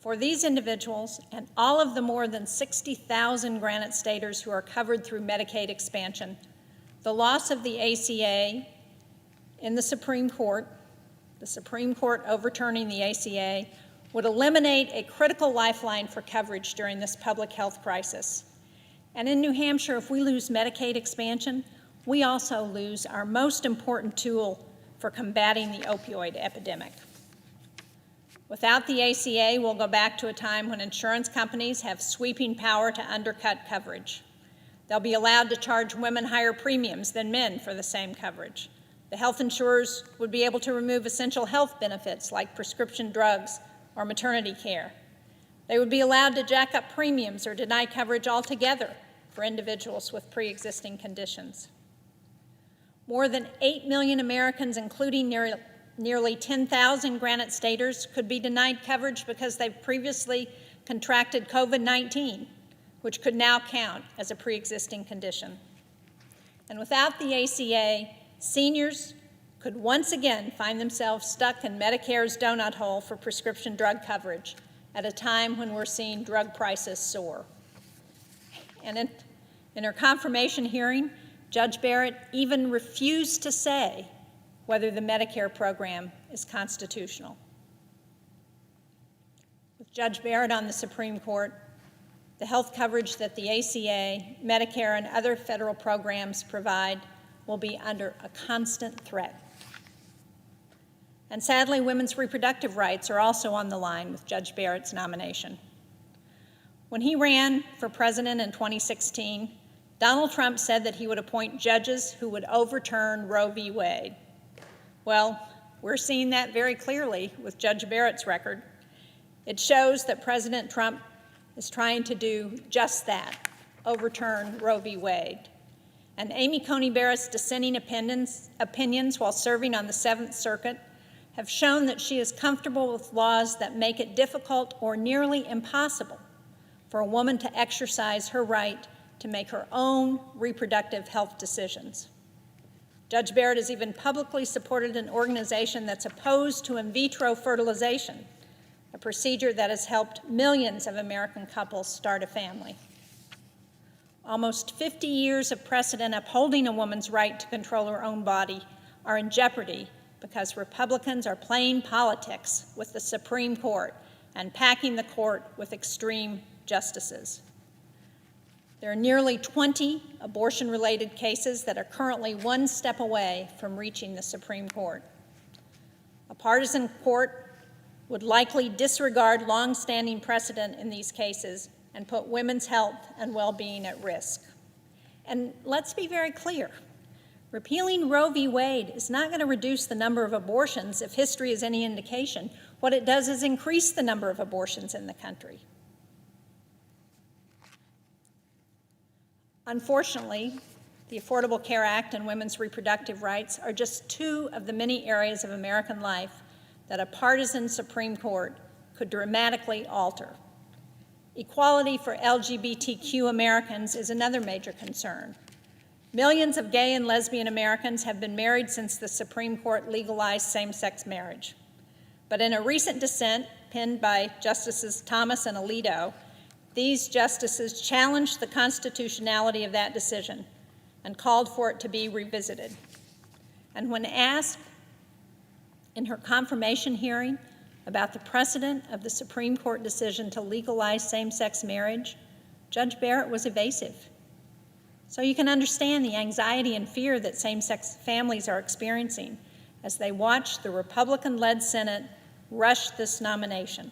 Speaker 12: For these individuals and all of the more than 60,000 Granite Staters who are covered through Medicaid expansion, the loss of the ACA in the Supreme Court overturning the ACA, would eliminate a critical lifeline for coverage during this public health crisis. And in New Hampshire, if we lose Medicaid expansion, we also lose our most important tool for combating the opioid epidemic. Without the ACA, we'll go back to a time when insurance companies have sweeping power to undercut coverage. They'll be allowed to charge women higher premiums than men for the same coverage. The health insurers would be able to remove essential health benefits like prescription drugs or maternity care. They would be allowed to jack up premiums or deny coverage altogether for individuals with pre-existing conditions. More than 8 million Americans, including nearly 10,000 Granite Staters, could be denied coverage because they've previously contracted COVID-19, which could now count as a pre-existing condition. And without the ACA, seniors could once again find themselves stuck in Medicare's donut hole for prescription drug coverage at a time when we're seeing drug prices soar. And in her confirmation hearing, Judge Barrett even refused to say whether the Medicare program is constitutional. With Judge Barrett on the Supreme Court, the health coverage that the ACA, Medicare, and other federal programs provide will be under a constant threat. And sadly, women's reproductive rights are also on the line with Judge Barrett's nomination. When he ran for president in 2016, Donald Trump said that he would appoint judges who would overturn Roe v. Wade. Well, we're seeing that very clearly with Judge Barrett's record. It shows that President Trump is trying to do just that, overturn Roe v. Wade. And Amy Coney Barrett's dissenting opinions while serving on the Seventh Circuit have shown that she is comfortable with laws that make it difficult or nearly impossible for a woman to exercise her right to make her own reproductive health decisions. Judge Barrett has even publicly supported an organization that's opposed to in vitro fertilization, a procedure that has helped millions of American couples start a family. Almost 50 years of precedent upholding a woman's right to control her own body are in jeopardy because Republicans are playing politics with the Supreme Court and packing the court with extreme justices. There are nearly 20 abortion-related cases that are currently one step away from reaching the Supreme Court. A partisan court would likely disregard long-standing precedent in these cases and put women's health and well-being at risk. And let's be very clear. Repealing Roe v. Wade is not going to reduce the number of abortions if history is any indication. What it does is increase the number of abortions in the country. Unfortunately, the Affordable Care Act and women's reproductive rights are just two of the many areas of American life that a partisan Supreme Court could dramatically alter. Equality for LGBTQ Americans is another major concern. Millions of gay and lesbian Americans have been married since the Supreme Court legalized same-sex marriage. But in a recent dissent penned by Justices Thomas and Alito, these justices challenged the constitutionality of that decision and called for it to be revisited. And when asked in her confirmation hearing about the precedent of the Supreme Court decision to legalize same-sex marriage, Judge Barrett was evasive. So you can understand the anxiety and fear that same-sex families are experiencing as they watch the Republican-led Senate rush this nomination.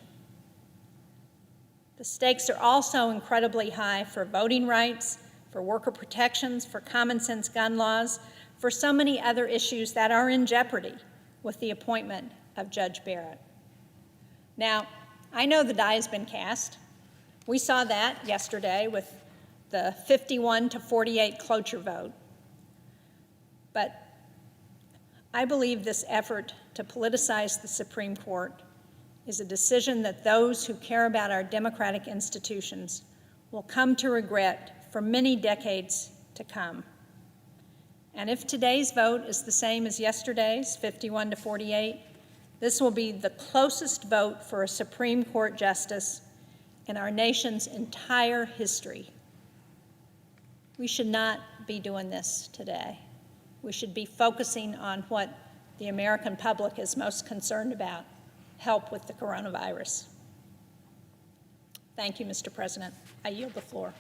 Speaker 12: The stakes are also incredibly high for voting rights, for worker protections, for common-sense gun laws, for so many other issues that are in jeopardy with the appointment of Judge Barrett. Now, I know the die has been cast. We saw that yesterday with the 51-48 cloture vote. But I believe this effort to politicize the Supreme Court is a decision that those who care about our democratic institutions will come to regret for many decades to come. And if today's vote is the same as yesterday's, 51-48, this will be the closest vote for a Supreme Court justice in our nation's entire history. We should not be doing this today. We should be focusing on what the American public is most concerned about, help with the coronavirus. Thank you, Mr. President. I yield the floor.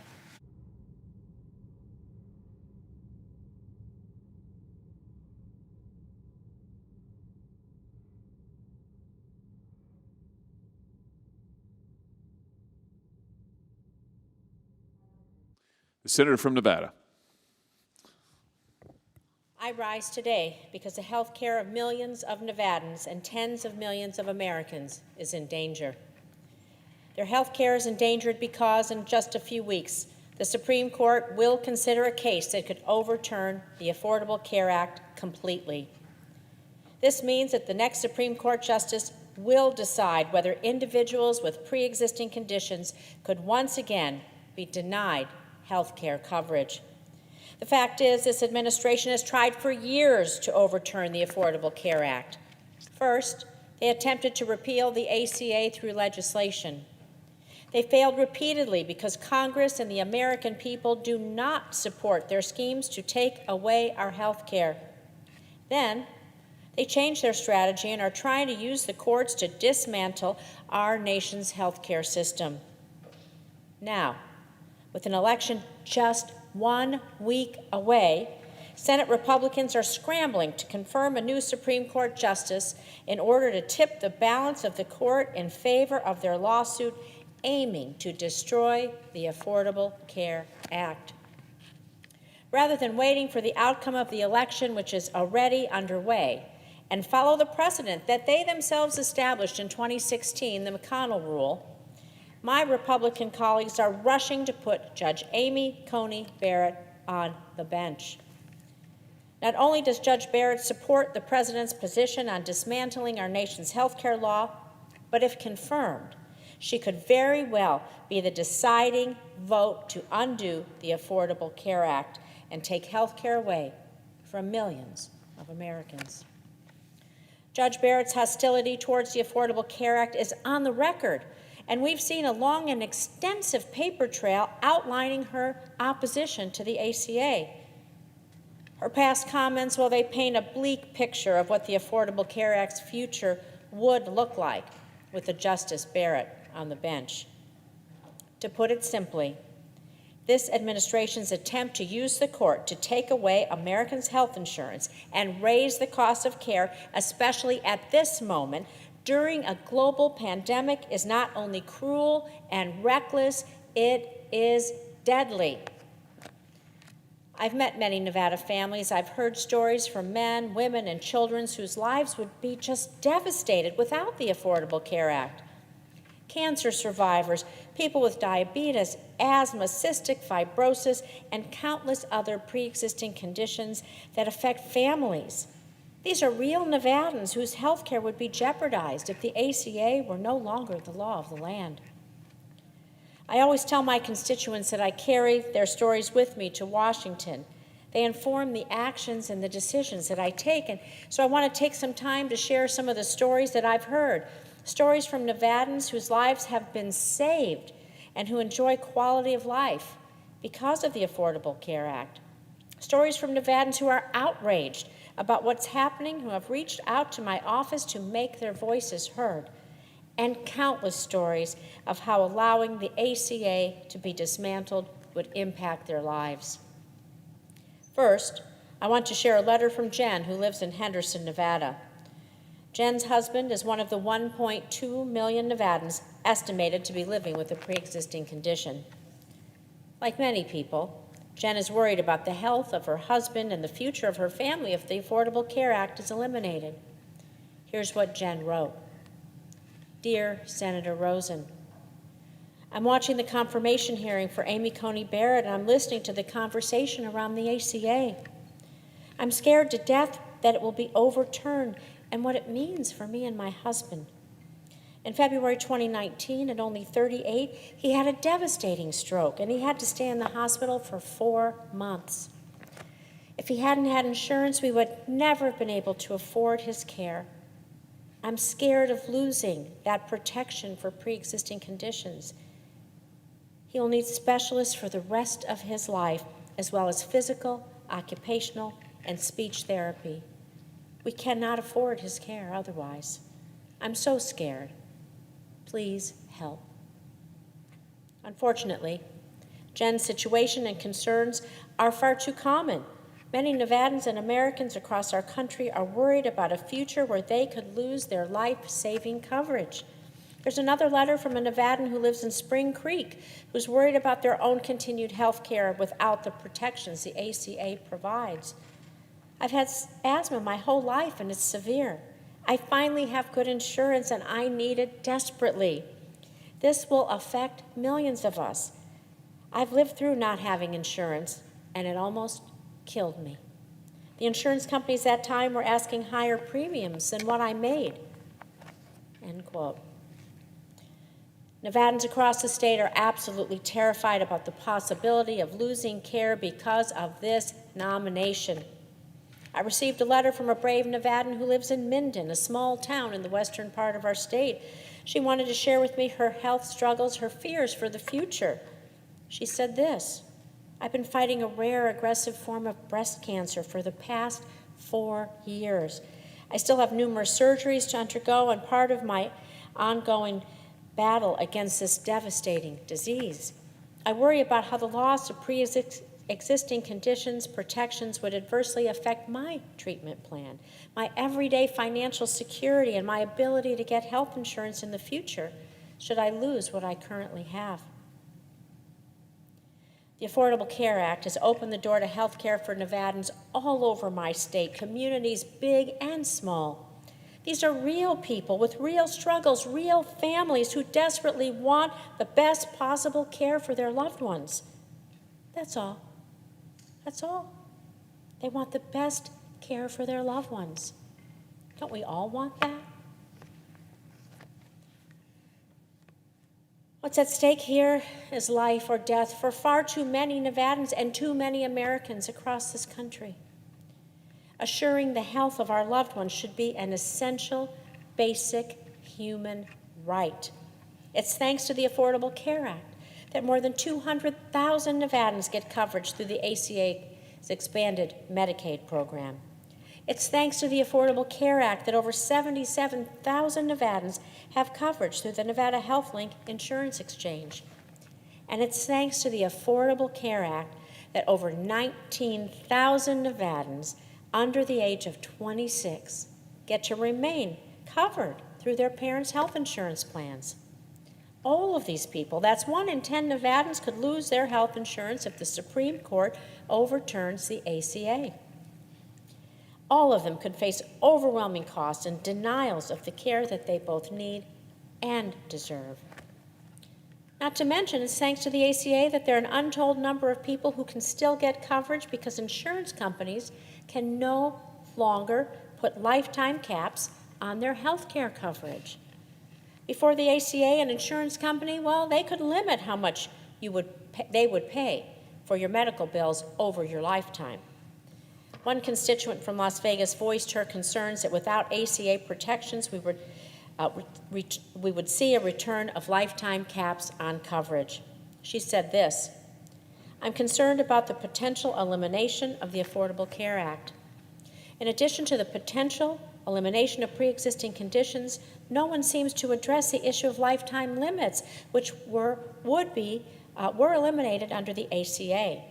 Speaker 13: The senator from Nevada.
Speaker 14: I rise today because the health care of millions of Nevadans and tens of millions of Americans is in danger. Their health care is endangered because in just a few weeks, the Supreme Court will consider a case that could overturn the Affordable Care Act completely. This means that the next Supreme Court justice will decide whether individuals with pre-existing conditions could once again be denied health care coverage. The fact is, this administration has tried for years to overturn the Affordable Care Act. First, they attempted to repeal the ACA through legislation. They failed repeatedly because Congress and the American people do not support their schemes to take away our health care. Then, they changed their strategy and are trying to use the courts to dismantle our nation's health care system. Now, with an election just 1 week away, Senate Republicans are scrambling to confirm a new Supreme Court justice in order to tip the balance of the court in favor of their lawsuit aiming to destroy the Affordable Care Act. Rather than waiting for the outcome of the election, which is already underway, and follow the precedent that they themselves established in 2016, the McConnell Rule, my Republican colleagues are rushing to put Judge Amy Coney Barrett on the bench. Not only does Judge Barrett support the president's position on dismantling our nation's health care law, but if confirmed, she could very well be the deciding vote to undo the Affordable Care Act and take health care away from millions of Americans. Judge Barrett's hostility towards the Affordable Care Act is on the record, and we've seen a long and extensive paper trail outlining her opposition to the ACA. Her past comments, well, they paint a bleak picture of what the Affordable Care Act's future would look like with a Justice Barrett on the bench. To put it simply, this administration's attempt to use the court to take away Americans' health insurance and raise the cost of care, especially at this moment, during a global pandemic, is not only cruel and reckless, It is deadly. I've met many Nevada families. I've heard stories from men, women, and children whose lives would be just devastated without the Affordable Care Act. Cancer survivors, people with diabetes, asthma, cystic fibrosis, and countless other pre-existing conditions that affect families. These are real Nevadans whose health care would be jeopardized if the ACA were no longer the law of the land. I always tell my constituents that I carry their stories with me to Washington. They inform the actions and the decisions that I take, and so I want to take some time to share some of the stories that I've heard, stories from Nevadans whose lives have been saved and who enjoy quality of life because of the Affordable Care Act. Stories from Nevadans who are outraged about what's happening, who have reached out to my office to make their voices heard, and countless stories of how allowing the ACA to be dismantled would impact their lives. First, I want to share a letter from Jen, who lives in Henderson, Nevada. Jen's husband is one of the 1.2 million Nevadans estimated to be living with a pre-existing condition. Like many people, Jen is worried about the health of her husband and the future of her family if the Affordable Care Act is eliminated. Here's what Jen wrote. Dear Senator Rosen, I'm watching the confirmation hearing for Amy Coney Barrett, and I'm listening to the conversation around the ACA. I'm scared to death that it will be overturned and what it means for me and my husband. In February 2019, at only 38, he had a devastating stroke, and he had to stay in the hospital for 4 months. If he hadn't had insurance, we would never have been able to afford his care. I'm scared of losing that protection for pre-existing conditions. He will need specialists for the rest of his life, as well as physical, occupational, and speech therapy. We cannot afford his care otherwise. I'm so scared. Please help. Unfortunately, Jen's situation and concerns are far too common. Many Nevadans and Americans across our country are worried about a future where they could lose their life-saving coverage. There's another letter from a Nevadan who lives in Spring Creek who's worried about their own continued health care without the protections the ACA provides. I've had asthma my whole life, and it's severe. I finally have good insurance, and I need it desperately. This will affect millions of us. I've lived through not having insurance, and it almost killed me. The insurance companies at that time were asking higher premiums than what I made. End quote. Nevadans across the state are absolutely terrified about the possibility of losing care because of this nomination. I received a letter from a brave Nevadan who lives in Minden, a small town in the western part of our state. She wanted to share with me her health struggles, her fears for the future. She said this, I've been fighting a rare, aggressive form of breast cancer for the past 4 years. I still have numerous surgeries to undergo, and part of my ongoing battle against this devastating disease. I worry about how the loss of pre-existing conditions, protections would adversely affect my treatment plan, my everyday financial security, and my ability to get health insurance in the future should I lose what I currently have. The Affordable Care Act has opened the door to health care for Nevadans all over my state, communities big and small. These are real people with real struggles, real families who desperately want the best possible care for their loved ones. That's all. That's all. They want the best care for their loved ones. Don't we all want that? What's at stake here is life or death for far too many Nevadans and too many Americans across this country. Assuring the health of our loved ones should be an essential, basic human right. It's thanks to the Affordable Care Act that more than 200,000 Nevadans get coverage through the ACA's expanded Medicaid program. It's thanks to the Affordable Care Act that over 77,000 Nevadans have coverage through the Nevada HealthLink Insurance Exchange. And it's thanks to the Affordable Care Act that over 19,000 Nevadans under the age of 26 get to remain covered through their parents' health insurance plans. All of these people, that's 1 in 10 Nevadans, could lose their health insurance if the Supreme Court overturns the ACA. All of them could face overwhelming costs and denials of the care that they both need and deserve. Not to mention, it's thanks to the ACA that there are an untold number of people who can still get coverage because insurance companies can no longer put lifetime caps on their health care coverage. Before the ACA, an insurance company, well, they could limit how much they would pay for your medical bills over your lifetime. One constituent from Las Vegas voiced her concerns that without ACA protections, we would see a return of lifetime caps on coverage. She said this, "I'm concerned about the potential elimination of the Affordable Care Act. In addition to the potential elimination of pre-existing conditions, no one seems to address the issue of lifetime limits, which were eliminated under the ACA.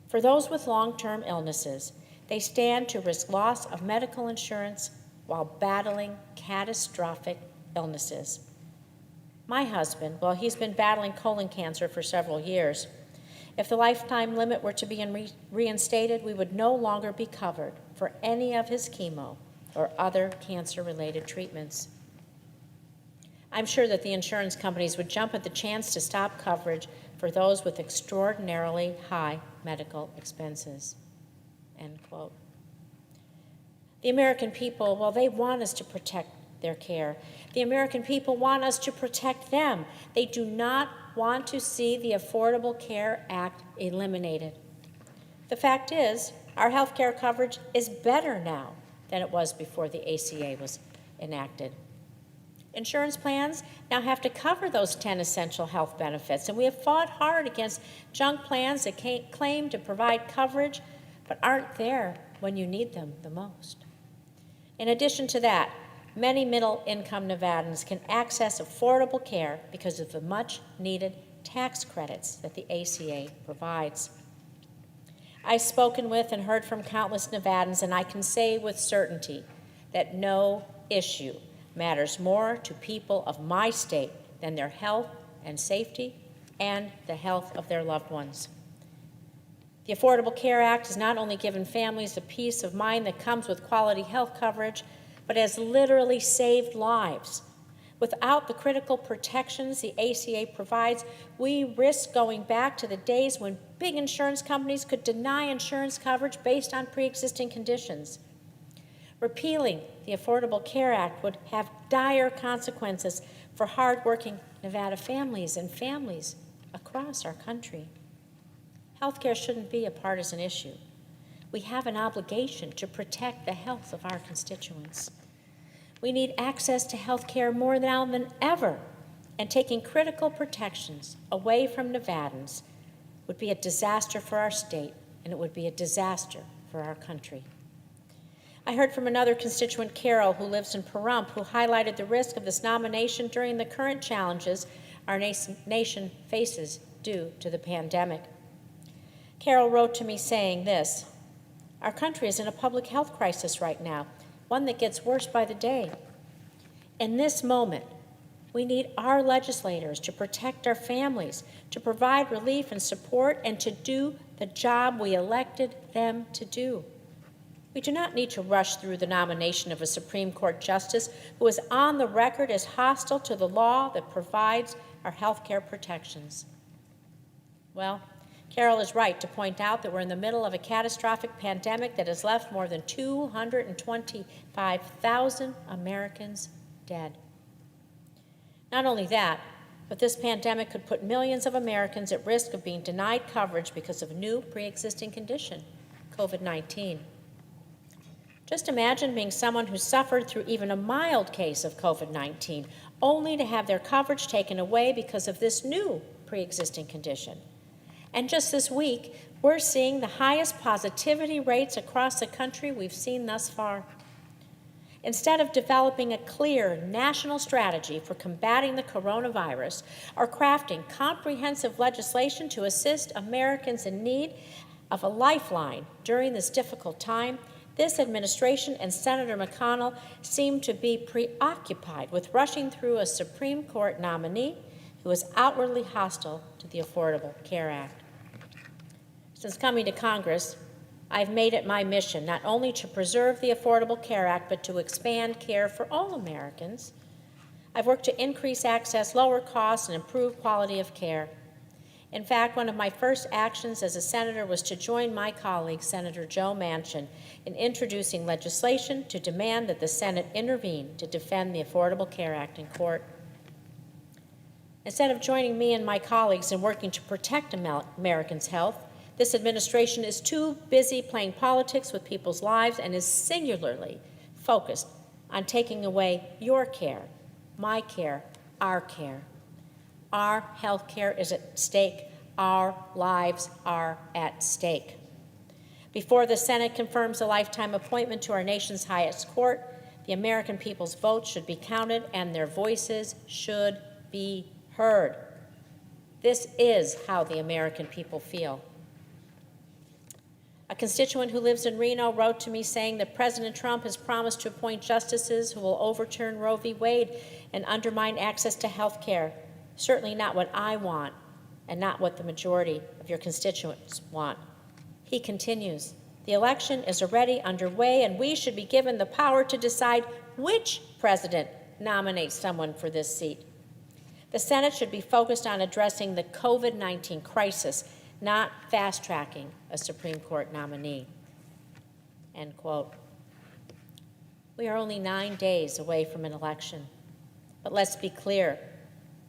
Speaker 14: For those with long-term illnesses, they stand to risk loss of medical insurance while battling catastrophic illnesses. My husband, well, he's been battling colon cancer for several years. If the lifetime limit were to be reinstated, we would no longer be covered for any of his chemo or other cancer-related treatments. I'm sure that the insurance companies would jump at the chance to stop coverage for those with extraordinarily high medical expenses." End quote. The American people, well, they want us to protect their care. The American people want us to protect them. They do not want to see the Affordable Care Act eliminated. The fact is, our health care coverage is better now than it was before the ACA was enacted. Insurance plans now have to cover those 10 essential health benefits, and we have fought hard against junk plans that claim to provide coverage but aren't there when you need them the most. In addition to that, many middle-income Nevadans can access affordable care because of the much-needed tax credits that the ACA provides. I've spoken with and heard from countless Nevadans, and I can say with certainty that no issue matters more to people of my state than their health and safety and the health of their loved ones. The Affordable Care Act has not only given families the peace of mind that comes with quality health coverage, but has literally saved lives. Without the critical protections the ACA provides, we risk going back to the days when big insurance companies could deny insurance coverage based on pre-existing conditions. Repealing the Affordable Care Act would have dire consequences for hardworking Nevada families and families across our country. Healthcare shouldn't be a partisan issue. We have an obligation to protect the health of our constituents. We need access to health care more now than ever, and taking critical protections away from Nevadans would be a disaster for our state, and it would be a disaster for our country. I heard from another constituent, Carol, who lives in Pahrump, who highlighted the risk of this nomination during the current challenges our nation faces due to the pandemic. Carol wrote to me saying this, "Our country is in a public health crisis right now, one that gets worse by the day. In this moment, we need our legislators to protect our families, to provide relief and support, and to do the job we elected them to do. We do not need to rush through the nomination of a Supreme Court justice who is on the record as hostile to the law that provides our health care protections." Well, Carol is right to point out that we're in the middle of a catastrophic pandemic that has left more than 225,000 Americans dead. Not only that, but this pandemic could put millions of Americans at risk of being denied coverage because of a new pre-existing condition, COVID-19. Just imagine being someone who suffered through even a mild case of COVID-19, only to have their coverage taken away because of this new pre-existing condition. And just this week, we're seeing the highest positivity rates across the country we've seen thus far. Instead of developing a clear national strategy for combating the coronavirus or crafting comprehensive legislation to assist Americans in need of a lifeline during this difficult time, this administration and Senator McConnell seem to be preoccupied with rushing through a Supreme Court nominee who is outwardly hostile to the Affordable Care Act. Since coming to Congress, I've made it my mission not only to preserve the Affordable Care Act, but to expand care for all Americans. I've worked to increase access, lower costs, and improve quality of care. In fact, one of my first actions as a senator was to join my colleague, Senator Joe Manchin, in introducing legislation to demand that the Senate intervene to defend the Affordable Care Act in court. Instead of joining me and my colleagues in working to protect Americans' health, this administration is too busy playing politics with people's lives and is singularly focused on taking away your care, my care, our care. Our health care is at stake. Our lives are at stake. Before the Senate confirms a lifetime appointment to our nation's highest court, the American people's votes should be counted and their voices should be heard. This is how the American people feel. A constituent who lives in Reno wrote to me saying that President Trump has promised to appoint justices who will overturn Roe v. Wade and undermine access to health care. Certainly not what I want and not what the majority of your constituents want. He continues, the election is already underway and we should be given the power to decide which president nominates someone for this seat. The Senate should be focused on addressing the COVID-19 crisis, not fast-tracking a Supreme Court nominee. End quote. We are only 9 days away from an election. But let's be clear,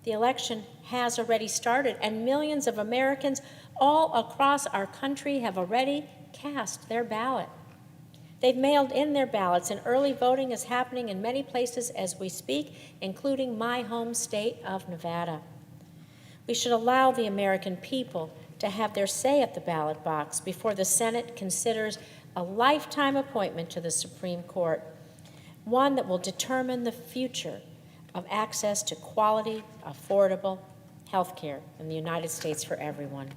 Speaker 14: the election has already started, and millions of Americans all across our country have already cast their ballot. They've mailed in their ballots, and early voting is happening in many places as we speak, including my home state of Nevada. We should allow the American people to have their say at the ballot box before the Senate considers a lifetime appointment to the Supreme Court, one that will determine the future of access to quality, affordable health care in the United States for everyone.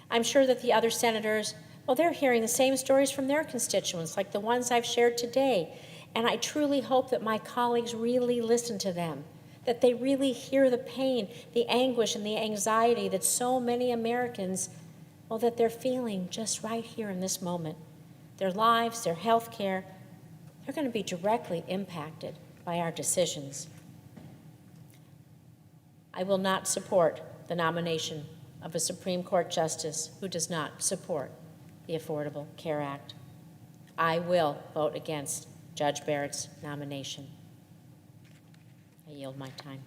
Speaker 14: I'm sure that the other senators, well, they're hearing the same stories from their constituents, like the ones I've shared today, and I truly hope that my colleagues really listen to them, that they really hear the pain, the anguish, and the anxiety that so many Americans, well, that they're feeling just right here in this moment. Their lives, their health care, they're going to be directly impacted by our decisions. I will not support the nomination of a Supreme Court justice who does not support the Affordable Care Act. I will vote against Judge Barrett's nomination. I yield my time.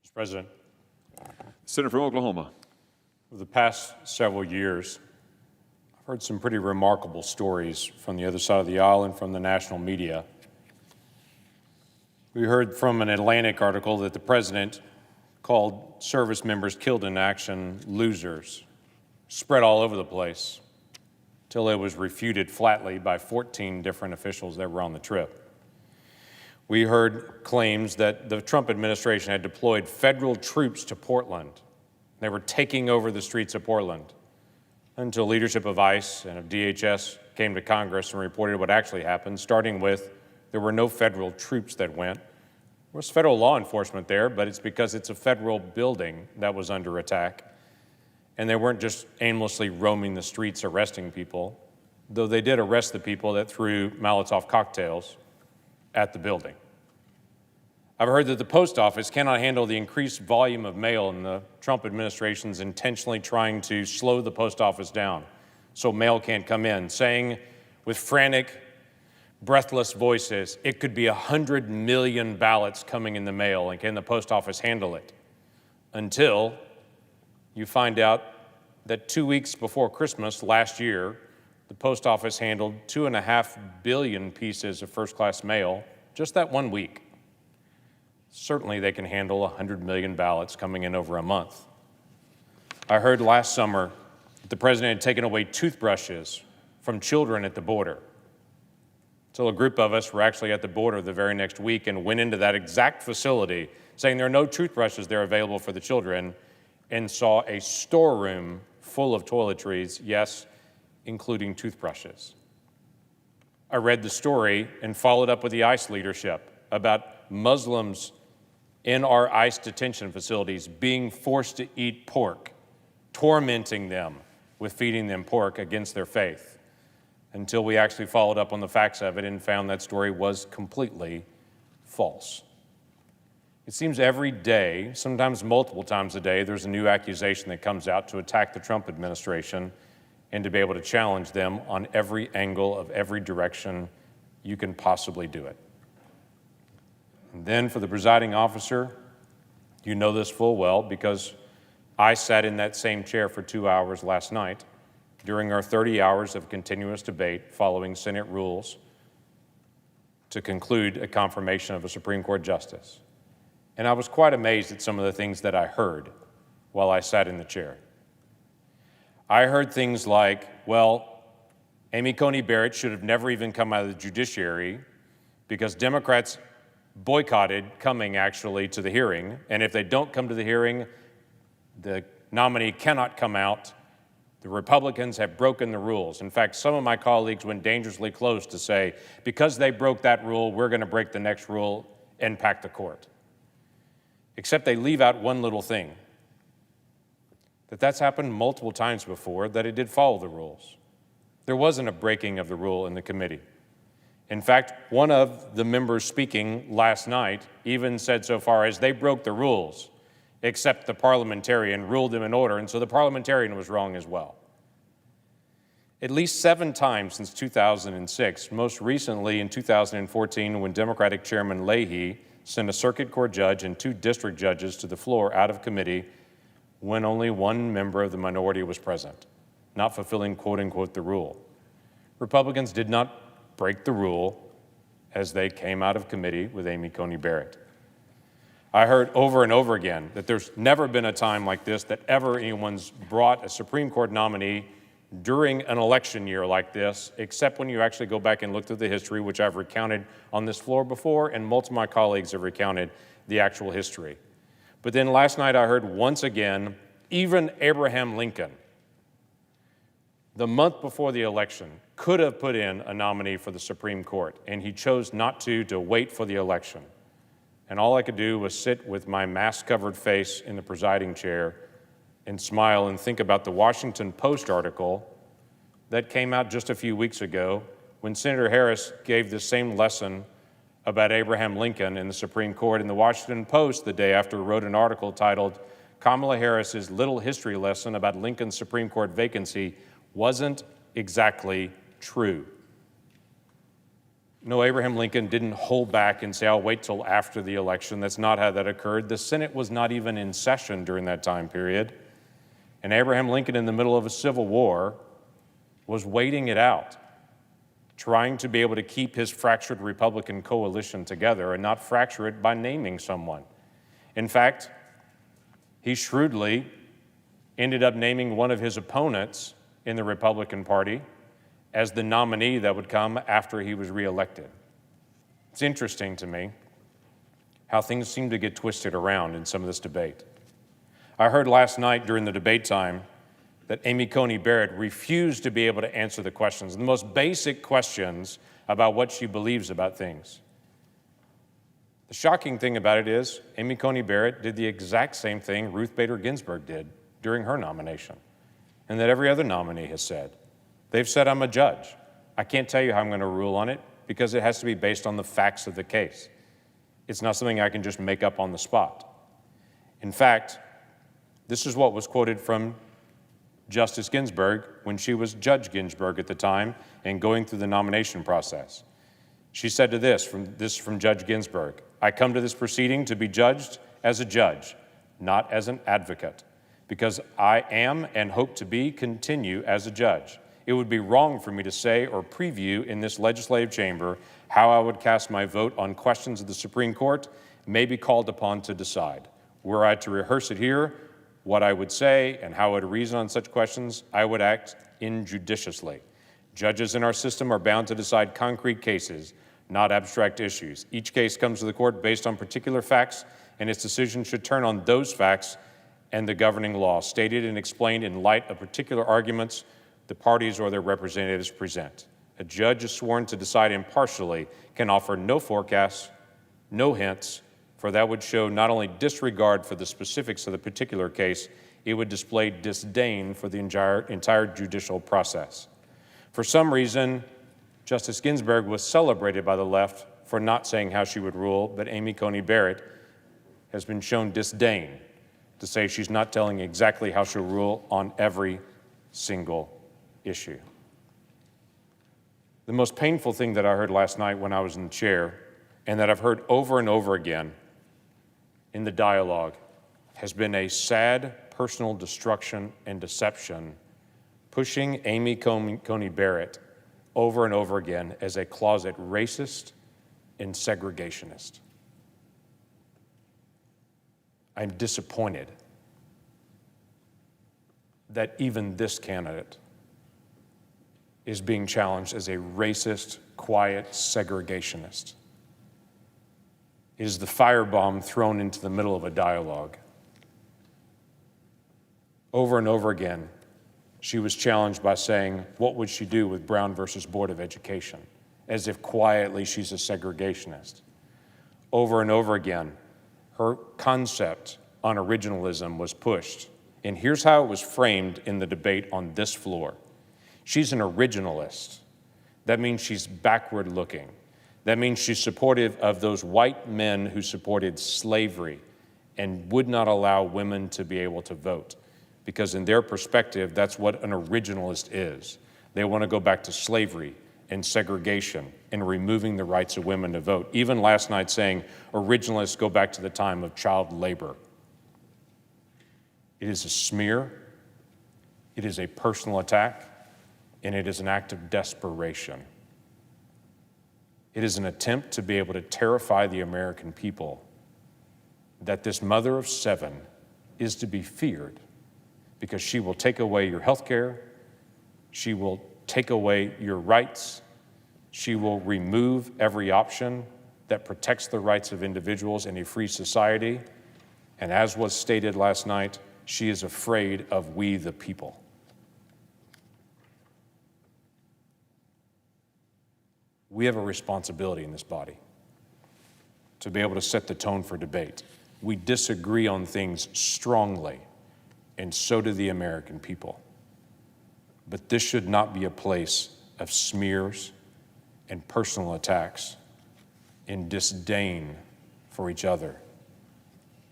Speaker 13: Mr. President, Senator from Oklahoma. Over the past several years, heard some pretty remarkable stories from the other side of the aisle and from the national media. We heard from an Atlantic article that the president called service members killed in action losers, spread all over the place, till it was refuted flatly by 14 different officials that were on the trip. We heard claims that the Trump administration had deployed federal troops to Portland. They were taking over the streets of Portland until leadership of ICE and of DHS came to Congress and reported what actually happened, starting with there were no federal troops that went. There was federal law enforcement there, but it's because it's a federal building that was under attack. And they weren't just aimlessly roaming the streets arresting people, though they did arrest the people that threw Molotov cocktails at the building. I've heard that the post office cannot handle the increased volume of mail, and the Trump administration's intentionally trying to slow the post office down so mail can't come in, saying with frantic, breathless voices, it could be 100 million ballots coming in the mail, and can the post office handle it? Until you find out that 2 weeks before Christmas last year, the post office handled 2.5 billion pieces of first-class mail just that 1 week. Certainly they can handle 100 million ballots coming in over a month. I heard last summer that the president had taken away toothbrushes from children at the border. So a group of us were actually at the border the very next week and went into that exact facility saying there are no toothbrushes there available for the children, and saw a storeroom full of toiletries, yes, including toothbrushes. I read the story and followed up with the ICE leadership about Muslims in our ICE detention facilities being forced to eat pork, tormenting them with feeding them pork against their faith, until we actually followed up on the facts of it and found that story was completely false. It seems every day, sometimes multiple times a day, there's a new accusation that comes out to attack the Trump administration and to be able to challenge them on every angle of every direction you can possibly do it. And then for the presiding officer, you know this full well because I sat in that same chair for 2 hours last night during our 30 hours of continuous debate following Senate rules to conclude a confirmation of a Supreme Court justice. And I was quite amazed at some of the things that I heard while I sat in the chair. I heard things like, well, Amy Coney Barrett should have never even come out of the judiciary because Democrats boycotted coming actually to the hearing, and if they don't come to the hearing, the nominee cannot come out. The Republicans have broken the rules. In fact, some of my colleagues went dangerously close to say, because they broke that rule, we're going to break the next rule and pack the court. Except they leave out one little thing, that's happened multiple times before, that it did follow the rules. There wasn't a breaking of the rule in the committee. In fact, one of the members speaking last night even said so far as they broke the rules, except the parliamentarian ruled them in order, and so the parliamentarian was wrong as well. At least 7 times since 2006, most recently in 2014 when Democratic Chairman Leahy sent a circuit court judge and 2 district judges to the floor out of committee when only one member of the minority was present, not fulfilling, quote unquote, the rule. Republicans did not break the rule as they came out of committee with Amy Coney Barrett. I heard over and over again that there's never been a time like this that ever anyone's brought a Supreme Court nominee during an election year like this, except when you actually go back and look through the history, which I've recounted on this floor before, and multiple of my colleagues have recounted the actual history. But then last night I heard once again, even Abraham Lincoln, the month before the election, could have put in a nominee for the Supreme Court, and he chose not to wait for the election. And all I could do was sit with my mask-covered face in the presiding chair and smile and think about the Washington Post article that came out just a few weeks ago when Senator Harris gave the same lesson about Abraham Lincoln in the Supreme Court. And the Washington Post, the day after, wrote an article titled, "Kamala Harris's Little History Lesson About Lincoln's Supreme Court Vacancy Wasn't Exactly True." No, Abraham Lincoln didn't hold back and say, I'll wait till after the election. That's not how that occurred. The Senate was not even in session during that time period. And Abraham Lincoln, in the middle of a civil war, was waiting it out, trying to be able to keep his fractured Republican coalition together and not fracture it by naming someone. In fact, he shrewdly ended up naming one of his opponents in the Republican Party as the nominee that would come after he was reelected. It's interesting to me how things seem to get twisted around in some of this debate. I heard last night during the debate time that Amy Coney Barrett refused to be able to answer the questions, the most basic questions about what she believes about things. The shocking thing about it is Amy Coney Barrett did the exact same thing Ruth Bader Ginsburg did during her nomination, and that every other nominee has said. They've said, I'm a judge. I can't tell you how I'm going to rule on it because it has to be based on the facts of the case. It's not something I can just make up on the spot. In fact, this is what was quoted from Justice Ginsburg when she was Judge Ginsburg at the time and going through the nomination process. She said to this from Judge Ginsburg, I come to this proceeding to be judged as a judge, not as an advocate, because I am and hope to continue as a judge. It would be wrong for me to say or preview in this legislative chamber how I would cast my vote on questions of the Supreme Court may be called upon to decide. Were I to rehearse it here, what I would say and how I would reason on such questions, I would act injudiciously. Judges in our system are bound to decide concrete cases, not abstract issues. Each case comes to the court based on particular facts, and its decision should turn on those facts and the governing law, stated and explained in light of particular arguments the parties or their representatives present. A judge is sworn to decide impartially, can offer no forecasts, no hints, for that would show not only disregard for the specifics of the particular case, it would display disdain for the entire judicial process. For some reason, Justice Ginsburg was celebrated by the left for not saying how she would rule, but Amy Coney Barrett has been shown disdain to say she's not telling exactly how she'll rule on every single issue. The most painful thing that I heard last night when I was in the chair, and that I've heard over and over again in the dialogue, has been a sad personal destruction and deception, pushing Amy Coney Barrett over and over again as a closet racist and segregationist. I'm disappointed that even this candidate is being challenged as a racist, quiet segregationist. It is the firebomb thrown into the middle of a dialogue. Over and over again, she was challenged by saying, what would she do with Brown versus Board of Education? As if quietly she's a segregationist. Over and over again, her concept on originalism was pushed. And here's how it was framed in the debate on this floor. She's an originalist. That means she's backward looking. That means she's supportive of those white men who supported slavery and would not allow women to be able to vote. Because in their perspective, that's what an originalist is. They want to go back to slavery and segregation and removing the rights of women to vote. Even last night saying originalists go back to the time of child labor. It is a smear, it is a personal attack, and it is an act of desperation. It is an attempt to be able to terrify the American people that this mother of 7 is to be feared because she will take away your health care, she will take away your rights, she will remove every option that protects the rights of individuals in a free society, and as was stated last night, she is afraid of we the people. We have a responsibility in this body to be able to set the tone for debate. We disagree on things strongly, and so do the American people. But this should not be a place of smears and personal attacks and disdain for each other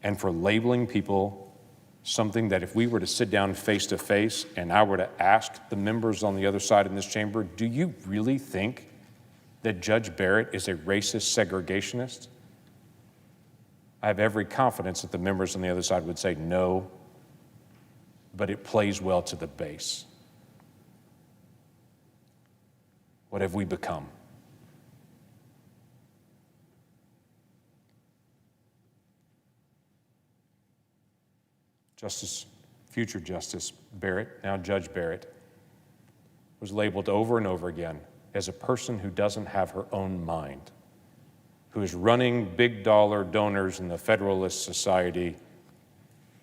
Speaker 13: and for labeling people something that if we were to sit down face to face and I were to ask the members on the other side in this chamber, do you really think that Judge Barrett is a racist segregationist? I have every confidence that the members on the other side would say no, but it plays well to the base. What have we become? Future Justice Barrett, now Judge Barrett, was labeled over and over again as a person who doesn't have her own mind, who is running big dollar donors in the Federalist Society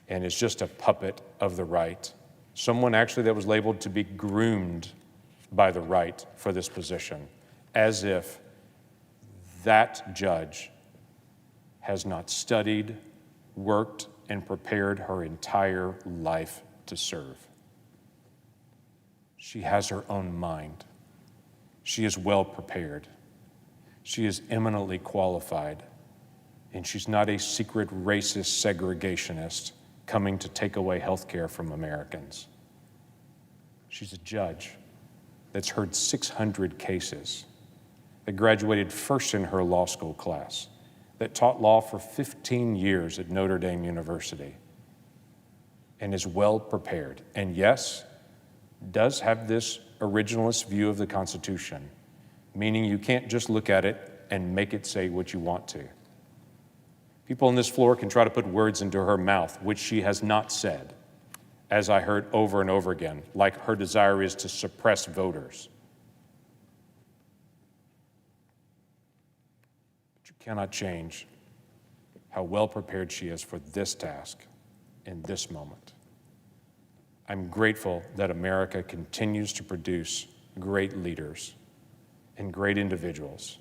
Speaker 13: and is just a puppet of the right. Someone actually that was labeled to be groomed by the right for this position, as if that judge has not studied, worked, and prepared her entire life to serve. She has her own mind. She is well prepared. She is eminently qualified, and she's not a secret racist segregationist coming to take away health care from Americans. She's a judge that's heard 600 cases, that graduated first in her law school class, that taught law for 15 years at Notre Dame University, and is well prepared. And yes, does have this originalist view of the Constitution, meaning you can't just look at it and make it say what you want to. People on this floor can try to put words into her mouth, which she has not said, as I heard over and over again, like her desire is to suppress voters. But you cannot change how well prepared she is for this task in this moment. I'm grateful that America continues to produce great leaders and great individuals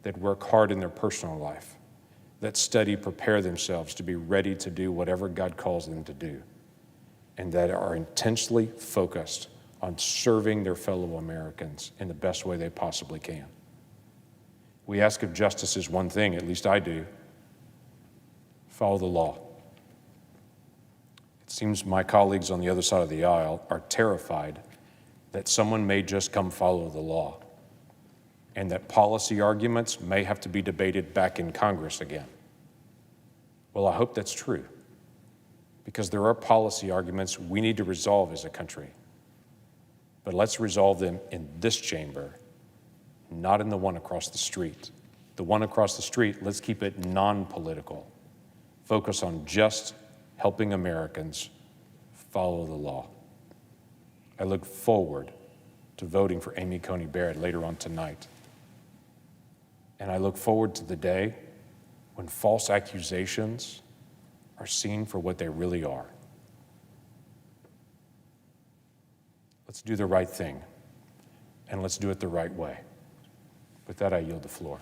Speaker 13: that work hard in their personal life, that study, prepare themselves to be ready to do whatever God calls them to do, and that are intensely focused on serving their fellow Americans in the best way they possibly can. We ask of justices one thing, at least I do: follow the law. It seems my colleagues on the other side of the aisle are terrified that someone may just come follow the law, and that policy arguments may have to be debated back in Congress again. Well, I hope that's true, because there are policy arguments we need to resolve as a country. But let's resolve them in this chamber, not in the one across the street. The one across the street, let's keep it non-political. Focus on just helping Americans follow the law. I look forward to voting for Amy Coney Barrett later on tonight. And I look forward to the day when false accusations are seen for what they really are. Let's do the right thing, and let's do it the right way. With that, I yield the floor.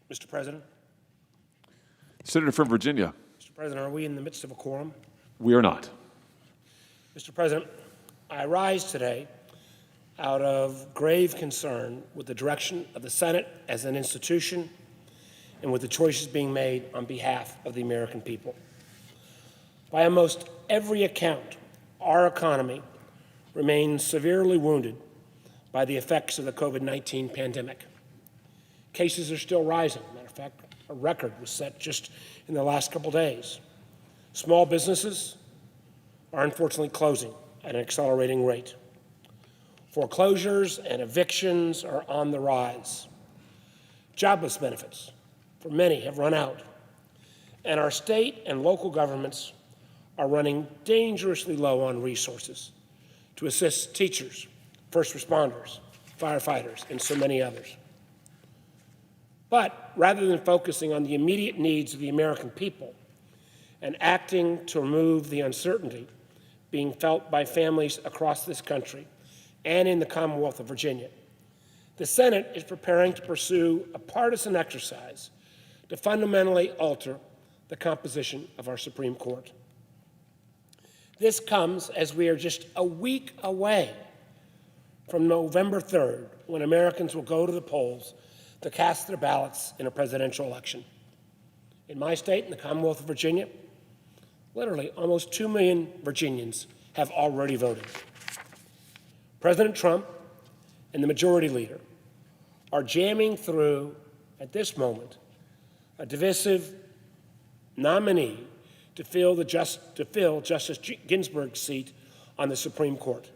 Speaker 15: Mr. President.
Speaker 16: Senator from Virginia.
Speaker 15: Mr. President, are we in the midst of a quorum?
Speaker 16: We are not.
Speaker 15: Mr. President, I rise today out of grave concern with the direction of the Senate as an institution and with the choices being made on behalf of the American people. By almost every account, our economy remains severely wounded by the effects of the COVID-19 pandemic. Cases are still rising. Matter of fact, a record was set just in the last couple days. Small businesses are unfortunately closing at an accelerating rate. Foreclosures and evictions are on the rise. Jobless benefits for many have run out. And our state and local governments are running dangerously low on resources to assist teachers, first responders, firefighters, and so many others. But rather than focusing on the immediate needs of the American people and acting to remove the uncertainty being felt by families across this country and in the Commonwealth of Virginia, the Senate is preparing to pursue a partisan exercise to fundamentally alter the composition of our Supreme Court. This comes as we are just a week away from November 3rd, when Americans will go to the polls to cast their ballots in a presidential election. In my state, in the Commonwealth of Virginia, literally almost 2 million Virginians have already voted. President Trump and the majority leader are jamming through, at this moment, a divisive nominee to fill Justice Ginsburg's seat on the Supreme Court,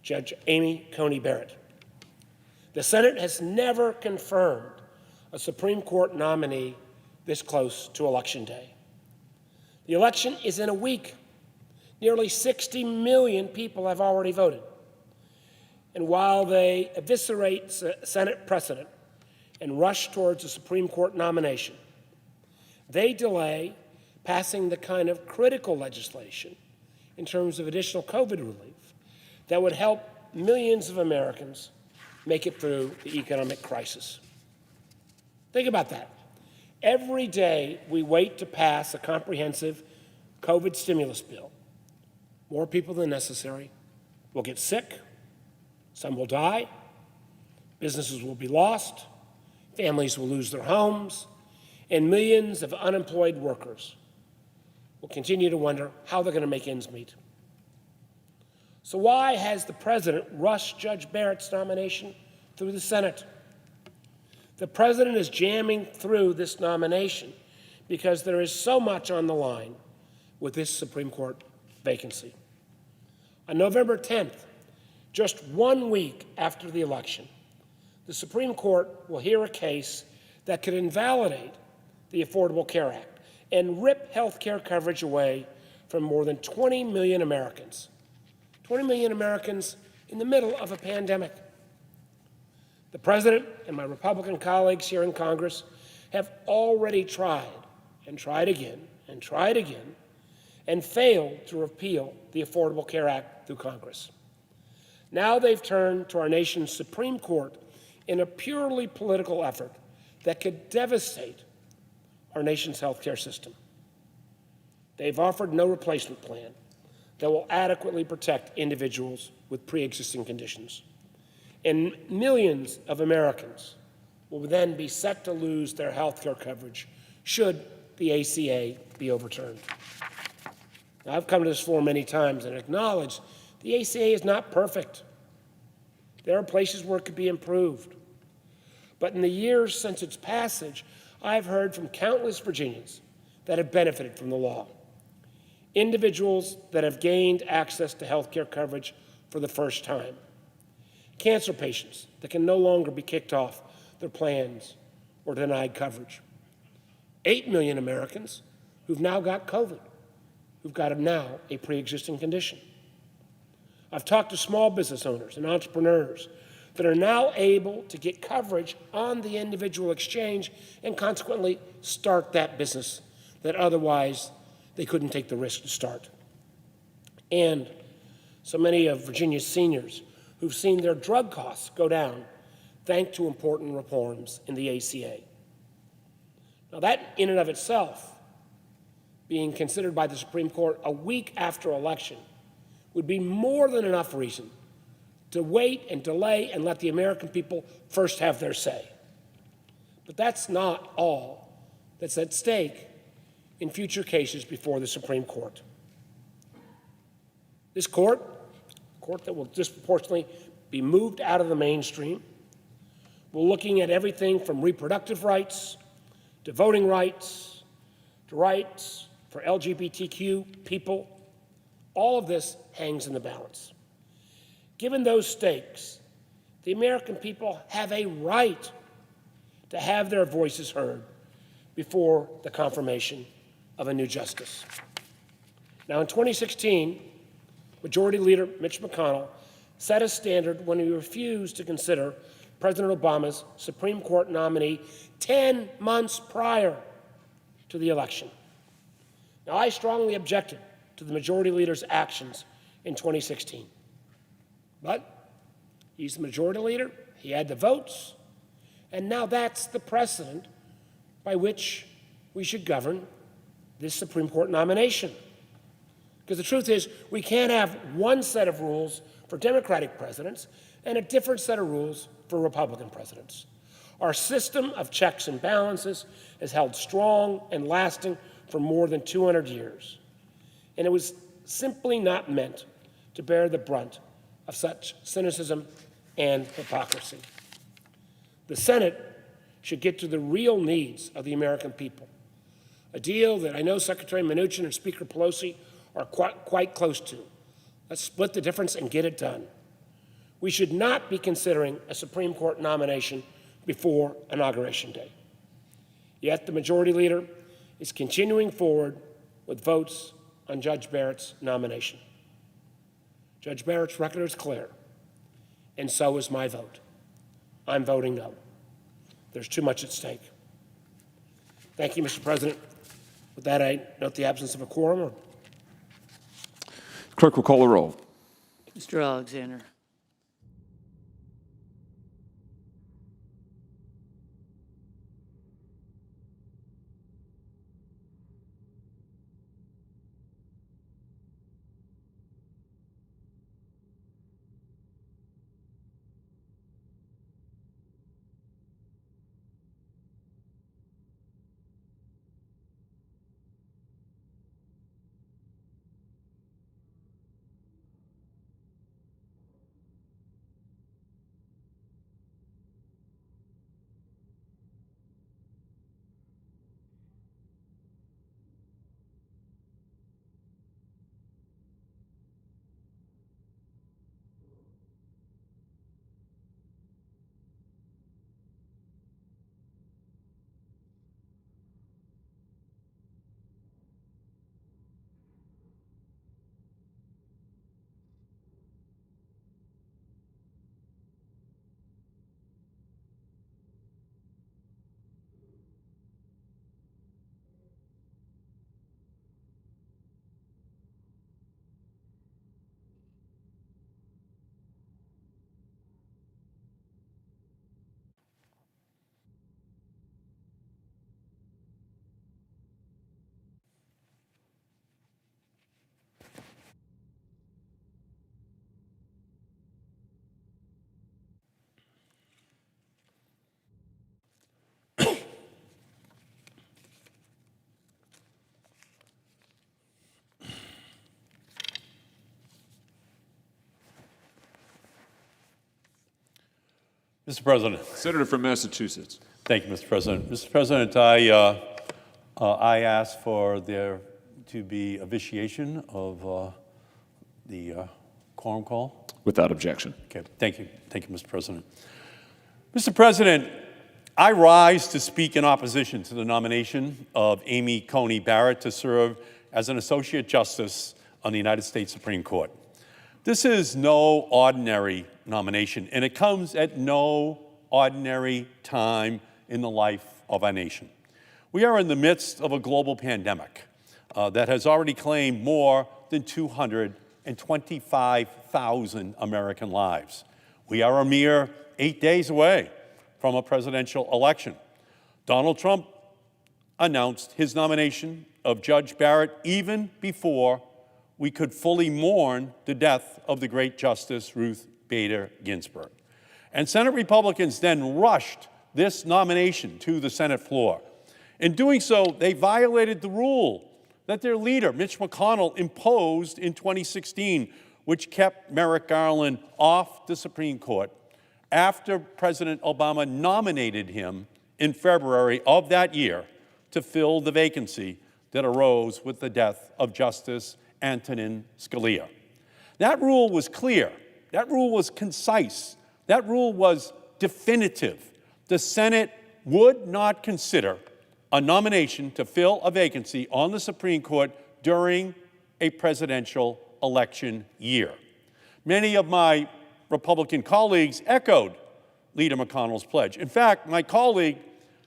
Speaker 15: Judge Amy Coney Barrett. The Senate has never confirmed a Supreme Court nominee this close to Election Day. The election is in a week. Nearly 60 million people have already voted. And while they eviscerate Senate precedent and rush towards a Supreme Court nomination, they delay passing the kind of critical legislation in terms of additional COVID relief that would help millions of Americans make it through the economic crisis. Think about that. Every day we wait to pass a comprehensive COVID stimulus bill, more people than necessary will get sick, some will die, businesses will be lost, families will lose their homes, and millions of unemployed workers will continue to wonder how they're going to make ends meet. So why has the president rushed Judge Barrett's nomination through the Senate? The president is jamming through this nomination because there is so much on the line with this Supreme Court vacancy. On November 10th, just 1 week after the election, the Supreme Court will hear a case that could invalidate the Affordable Care Act and rip health care coverage away from more than 20 million Americans. 20 million Americans in the middle of a pandemic. The president and my Republican colleagues here in Congress have already tried and tried again and tried again and failed to repeal the Affordable Care Act through Congress. Now they've turned to our nation's Supreme Court in a purely political effort that could devastate our nation's health care system. They've offered no replacement plan that will adequately protect individuals with pre-existing conditions. And millions of Americans will then be set to lose their health care coverage should the ACA be overturned. Now, I've come to this floor many times and acknowledged the ACA is not perfect. There are places where it could be improved. But in the years since its passage, I've heard from countless Virginians that have benefited from the law. Individuals that have gained access to health care coverage for the first time. Cancer patients that can no longer be kicked off their plans or denied coverage. 8 million Americans who've now got COVID, who've got now a pre-existing condition. I've talked to small business owners and entrepreneurs that are now able to get coverage on the individual exchange and consequently start that business that otherwise they couldn't take the risk to start. And so many of Virginia's seniors who've seen their drug costs go down thanks to important reforms in the ACA. Now that in and of itself, being considered by the Supreme Court a week after election, would be more than enough reason to wait and delay and let the American people first have their say. But that's not all that's at stake in future cases before the Supreme Court. This court that will disproportionately be moved out of the mainstream, we're looking at everything from reproductive rights to voting rights to rights for LGBTQ people. All of this hangs in the balance. Given those stakes, the American people have a right to have their voices heard before the confirmation of a new justice. Now, in 2016, Majority Leader Mitch McConnell set a standard when he refused to consider President Obama's Supreme Court nominee 10 months prior to the election. Now, I strongly objected to the Majority Leader's actions in 2016. But he's the Majority Leader, he had the votes, and now that's the precedent by which we should govern this Supreme Court nomination. Because the truth is, we can't have one set of rules for Democratic presidents and a different set of rules for Republican presidents. Our system of checks and balances has held strong and lasting for more than 200 years. And it was simply not meant to bear the brunt of such cynicism and hypocrisy. The Senate should get to the real needs of the American people, a deal that I know Secretary Mnuchin and Speaker Pelosi are quite close to. Let's split the difference and get it done. We should not be considering a Supreme Court nomination before Inauguration Day. Yet the Majority Leader is continuing forward with votes on Judge Barrett's nomination. Judge Barrett's record is clear, and so is my vote. I'm voting no. There's too much at stake. Thank you, Mr. President. With that, I note the absence of a quorum.
Speaker 16: Clerk will call the roll.
Speaker 17: Mr. Alexander.
Speaker 18: Mr. President.
Speaker 16: Senator from Massachusetts.
Speaker 18: Thank you, Mr. President. Mr. President, I ask for there to be a vitiation of the quorum call.
Speaker 16: Without objection.
Speaker 18: Okay, thank you. Thank you, Mr. President. Mr. President, I rise to speak in opposition to the nomination of Amy Coney Barrett to serve as an Associate Justice on the United States Supreme Court. This is no ordinary nomination, and it comes at no ordinary time in the life of our nation. We are in the midst of a global pandemic that has already claimed more than 225,000 American lives. We are a mere 8 days away from a presidential election. Donald Trump announced his nomination of Judge Barrett even before we could fully mourn the death of the great Justice Ruth Bader Ginsburg. And Senate Republicans then rushed this nomination to the Senate floor. In doing so, they violated the rule that their leader, Mitch McConnell, imposed in 2016, which kept Merrick Garland off the Supreme Court after President Obama nominated him in February of that year to fill the vacancy that arose with the death of Justice Antonin Scalia. That rule was clear. That rule was concise. That rule was definitive. The Senate would not consider a nomination to fill a vacancy on the Supreme Court during a presidential election year. Many of my Republican colleagues echoed Leader McConnell's pledge. In fact, my colleague,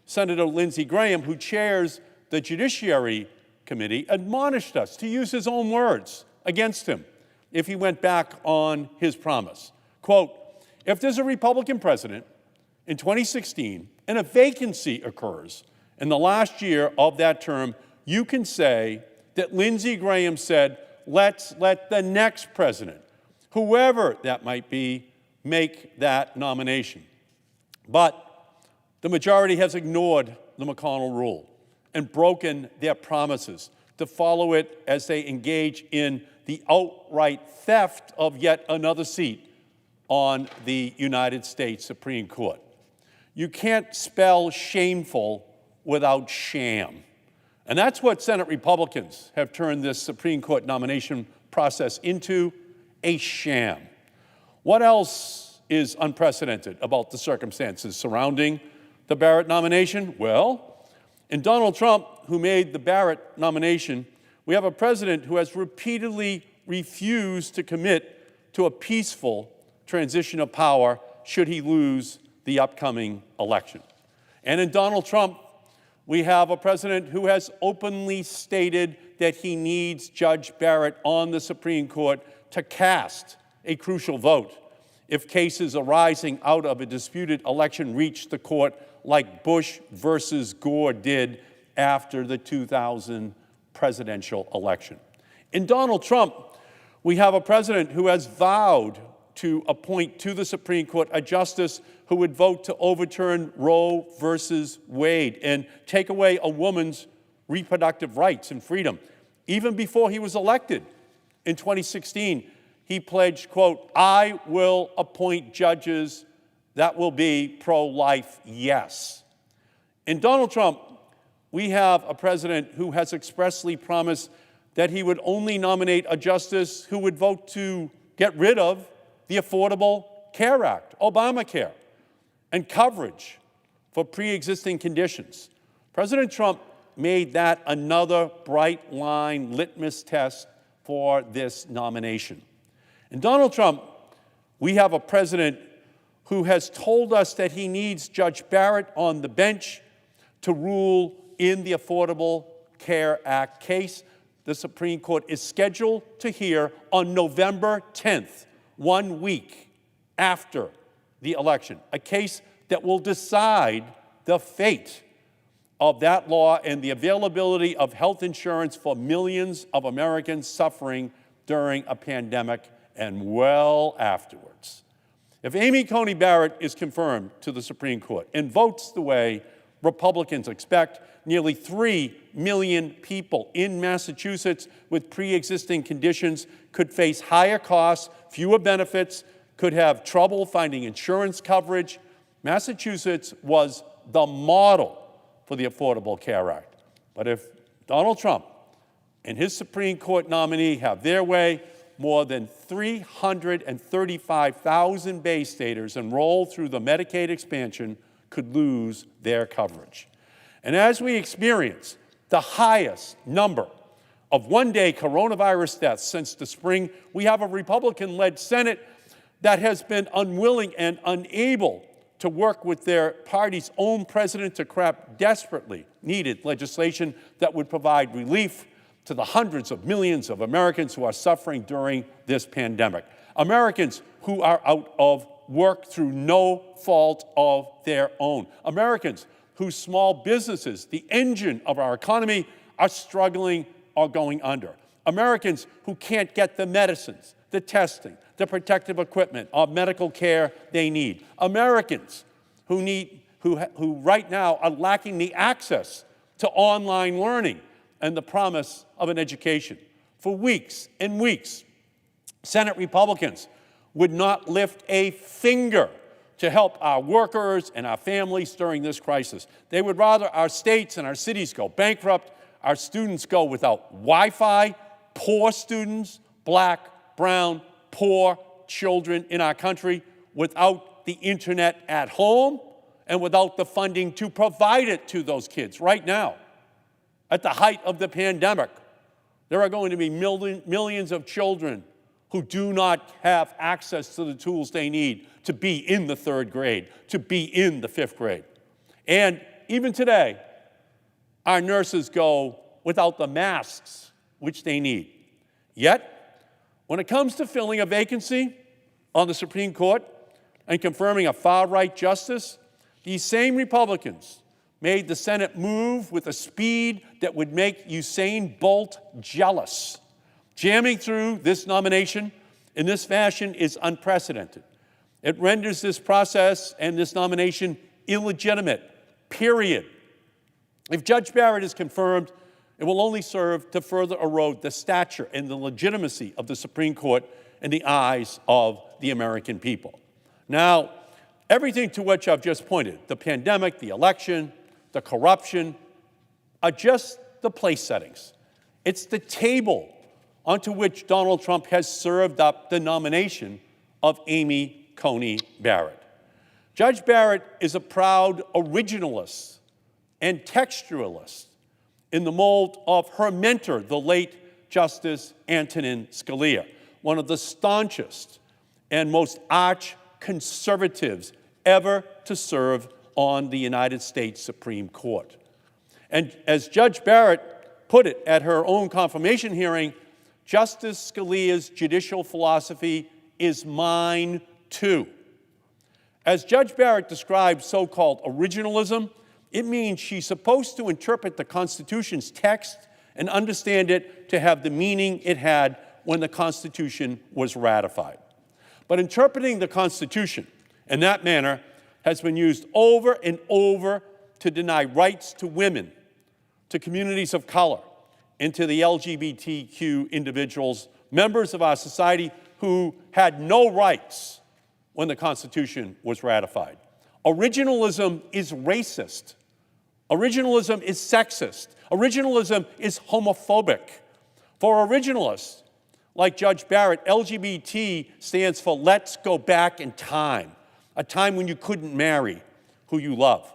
Speaker 18: Senator Lindsey Graham, who chairs the Judiciary Committee, admonished us to use his own words against him if he went back on his promise. Quote, if there's a Republican president in 2016 and a vacancy occurs in the last year of that term, you can say that Lindsey Graham said, let's let the next president, whoever that might be, make that nomination. But the majority has ignored the McConnell rule and broken their promises to follow it as they engage in the outright theft of yet another seat on the United States Supreme Court. You can't spell shameful without sham. And that's what Senate Republicans have turned this Supreme Court nomination process into, a sham. What else is unprecedented about the circumstances surrounding the Barrett nomination? Well, in Donald Trump, who made the Barrett nomination, we have a president who has repeatedly refused to commit to a peaceful transition of power should he lose the upcoming election. And in Donald Trump, we have a president who has openly stated that he needs Judge Barrett on the Supreme Court to cast a crucial vote if cases arising out of a disputed election reach the court like Bush versus Gore did after the 2000 presidential election. In Donald Trump, we have a president who has vowed to appoint to the Supreme Court a justice who would vote to overturn Roe versus Wade and take away a woman's reproductive rights and freedom. Even before he was elected in 2016, he pledged, quote, I will appoint judges that will be pro-life, yes. In Donald Trump, we have a president who has expressly promised that he would only nominate a justice who would vote to get rid of the Affordable Care Act, Obamacare, and coverage for pre-existing conditions. President Trump made that another bright line litmus test for this nomination. In Donald Trump, we have a president who has told us that he needs Judge Barrett on the bench to rule in the Affordable Care Act case. The Supreme Court is scheduled to hear on November 10th, 1 week after the election, a case that will decide the fate of that law and the availability of health insurance for millions of Americans suffering during a pandemic and well afterwards. If Amy Coney Barrett is confirmed to the Supreme Court and votes the way Republicans expect, nearly 3 million people in Massachusetts with pre-existing conditions could face higher costs, fewer benefits, could have trouble finding insurance coverage. Massachusetts was the model for the Affordable Care Act. But if Donald Trump and his Supreme Court nominee have their way, more than 335,000 Bay Staters enrolled through the Medicaid expansion could lose their coverage. And as we experience the highest number of one-day coronavirus deaths since the spring, we have a Republican-led Senate that has been unwilling and unable to work with their party's own president to craft desperately needed legislation that would provide relief to the hundreds of millions of Americans who are suffering during this pandemic. Americans who are out of work through no fault of their own. Americans whose small businesses, the engine of our economy, are struggling or going under. Americans who can't get the medicines, the testing, the protective equipment, or medical care they need. Americans who right now are lacking the access to online learning and the promise of an education. For weeks and weeks, Senate Republicans would not lift a finger to help our workers and our families during this crisis. They would rather our states and our cities go bankrupt, our students go without Wi-Fi, poor students, black, brown, poor children in our country, without the internet at home and without the funding to provide it to those kids. Right now, at the height of the pandemic, there are going to be millions of children who do not have access to the tools they need to be in the 3rd grade, to be in the 5th grade. And even today, our nurses go without the masks which they need. Yet, when it comes to filling a vacancy on the Supreme Court and confirming a far-right justice, these same Republicans made the Senate move with a speed that would make Usain Bolt jealous. Jamming through this nomination in this fashion is unprecedented. It renders this process and this nomination illegitimate, period. If Judge Barrett is confirmed, it will only serve to further erode the stature and the legitimacy of the Supreme Court in the eyes of the American people. Now, everything to which I've just pointed, the pandemic, the election, the corruption, are just the place settings. It's the table onto which Donald Trump has served up the nomination of Amy Coney Barrett. Judge Barrett is a proud originalist and textualist in the mold of her mentor, the late Justice Antonin Scalia, one of the staunchest and most arch conservatives ever to serve on the United States Supreme Court. And as Judge Barrett put it at her own confirmation hearing, Justice Scalia's judicial philosophy is mine too. As Judge Barrett described so-called originalism, it means she's supposed to interpret the Constitution's text and understand it to have the meaning it had when the Constitution was ratified. But interpreting the Constitution in that manner has been used over and over to deny rights to women, to communities of color, and to the LGBTQ individuals, members of our society who had no rights when the Constitution was ratified. Originalism is racist. Originalism is sexist. Originalism is homophobic. For originalists like Judge Barrett, LGBT stands for let's go back in time, a time when you couldn't marry who you love,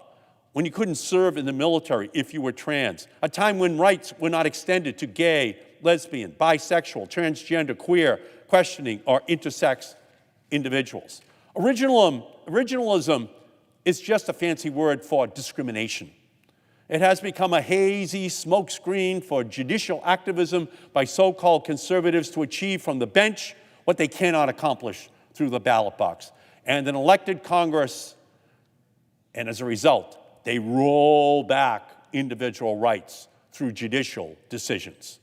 Speaker 18: when you couldn't serve in the military if you were trans, a time when rights were not extended to gay, lesbian, bisexual, transgender, queer, questioning, or intersex individuals. Originalism is just a fancy word for discrimination. It has become a hazy smokescreen for judicial activism by so-called conservatives to achieve from the bench what they cannot accomplish through the ballot box. And an elected Congress, and as a result, they roll back individual rights through judicial decisions.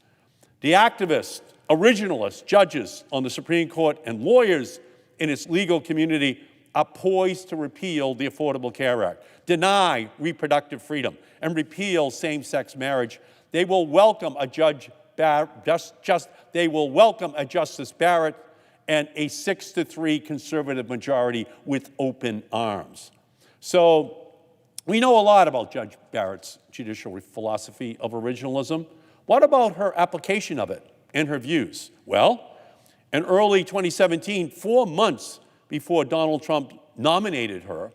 Speaker 18: The activists, originalists, judges on the Supreme Court, and lawyers in its legal community are poised to repeal the Affordable Care Act, deny reproductive freedom, and repeal same-sex marriage. They will welcome a Justice Barrett and a 6-3 conservative majority with open arms. So we know a lot about Judge Barrett's judicial philosophy of originalism. What about her application of it and her views? Well, in early 2017, 4 months before Donald Trump nominated her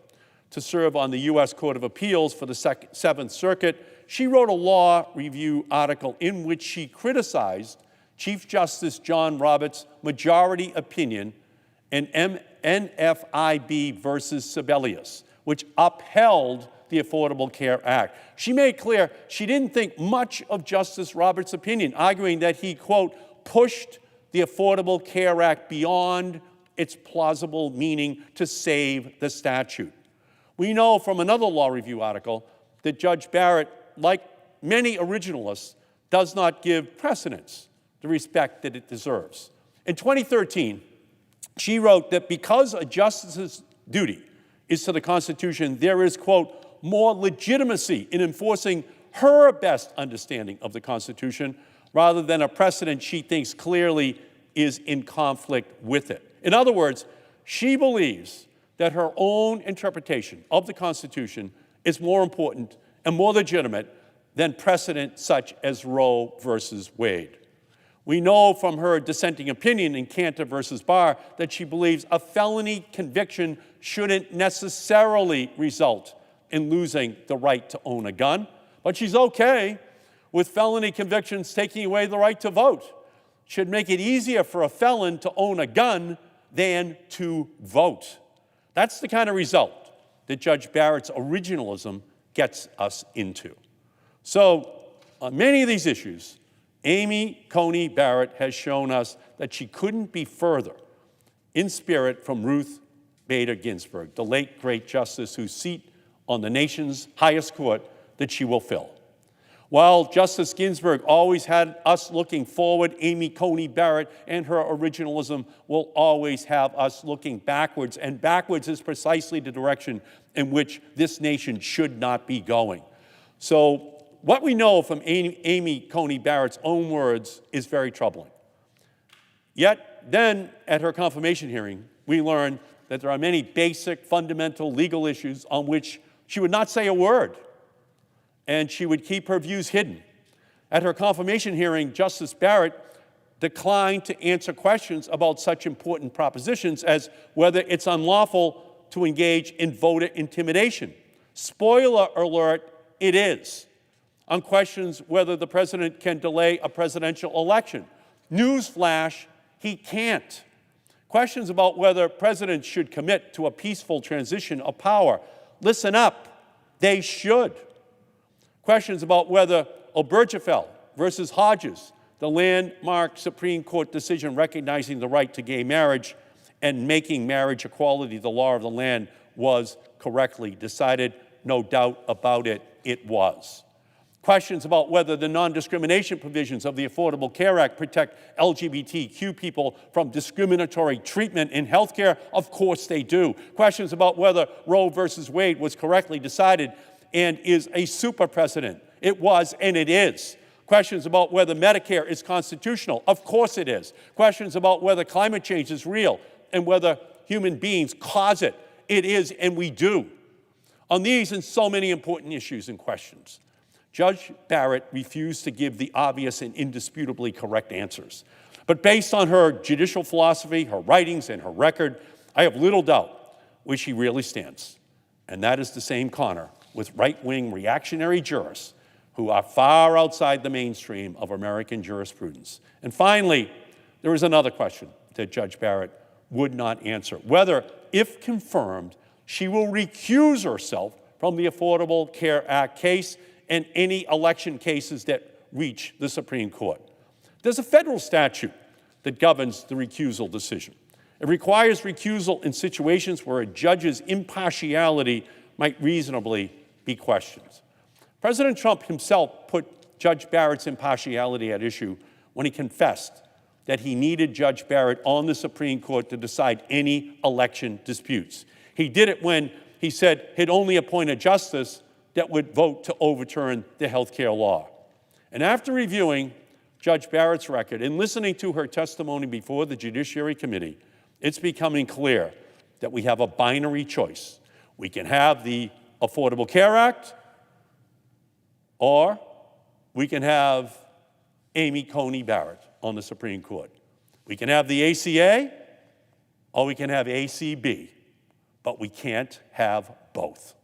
Speaker 18: to serve on the U.S. Court of Appeals for the Seventh Circuit, she wrote a law review article in which she criticized Chief Justice John Roberts' majority opinion in NFIB versus Sebelius, which upheld the Affordable Care Act. She made clear she didn't think much of Justice Roberts' opinion, arguing that he, quote, pushed the Affordable Care Act beyond its plausible meaning to save the statute. We know from another law review article that Judge Barrett, like many originalists, does not give precedence the respect that it deserves. In 2013, she wrote that because a justice's duty is to the Constitution, there is, quote, more legitimacy in enforcing her best understanding of the Constitution rather than a precedent she thinks clearly is in conflict with it. In other words, she believes that her own interpretation of the Constitution is more important and more legitimate than precedent such as Roe versus Wade. We know from her dissenting opinion in Cantor versus Barr that she believes a felony conviction shouldn't necessarily result in losing the right to own a gun, but she's okay with felony convictions taking away the right to vote. Should make it easier for a felon to own a gun than to vote. That's the kind of result that Judge Barrett's originalism gets us into. So, on many of these issues, Amy Coney Barrett has shown us that she couldn't be further in spirit from Ruth Bader Ginsburg, the late great justice whose seat on the nation's highest court that she will fill. While Justice Ginsburg always had us looking forward, Amy Coney Barrett and her originalism will always have us looking backwards, and backwards is precisely the direction in which this nation should not be going. So what we know from Amy Coney Barrett's own words is very troubling. Yet then, at her confirmation hearing, we learned that there are many basic, fundamental legal issues on which she would not say a word, and she would keep her views hidden. At her confirmation hearing, Justice Barrett declined to answer questions about such important propositions as whether it's unlawful to engage in voter intimidation. Spoiler alert, it is. On questions whether the president can delay a presidential election. Newsflash, he can't. Questions about whether presidents should commit to a peaceful transition of power. Listen up, they should. Questions about whether Obergefell versus Hodges, the landmark Supreme Court decision recognizing the right to gay marriage and making marriage equality the law of the land, was correctly decided. No doubt about it, it was. Questions about whether the non-discrimination provisions of the Affordable Care Act protect LGBTQ people from discriminatory treatment in health care. Of course they do. Questions about whether Roe versus Wade was correctly decided and is a super precedent. It was and it is. Questions about whether Medicare is constitutional. Of course it is. Questions about whether climate change is real and whether human beings cause it. It is, and we do. On these and so many important issues and questions, Judge Barrett refused to give the obvious and indisputably correct answers. But based on her judicial philosophy, her writings, and her record, I have little doubt where she really stands. And that is the same corner with right-wing reactionary jurists who are far outside the mainstream of American jurisprudence. And finally, there is another question that Judge Barrett would not answer, whether, if confirmed, she will recuse herself from the Affordable Care Act case and any election cases that reach the Supreme Court. There's a federal statute that governs the recusal decision. It requires recusal in situations where a judge's impartiality might reasonably be questioned. President Trump himself put Judge Barrett's impartiality at issue when he confessed that he needed Judge Barrett on the Supreme Court to decide any election disputes. He did it when he said he'd only appoint a justice that would vote to overturn the health care law. And after reviewing Judge Barrett's record and listening to her testimony before the Judiciary Committee, it's becoming clear that we have a binary choice. We can have the Affordable Care Act, or we can have Amy Coney Barrett on the Supreme Court. We can have the ACA, or we can have ACB, but we can't have both.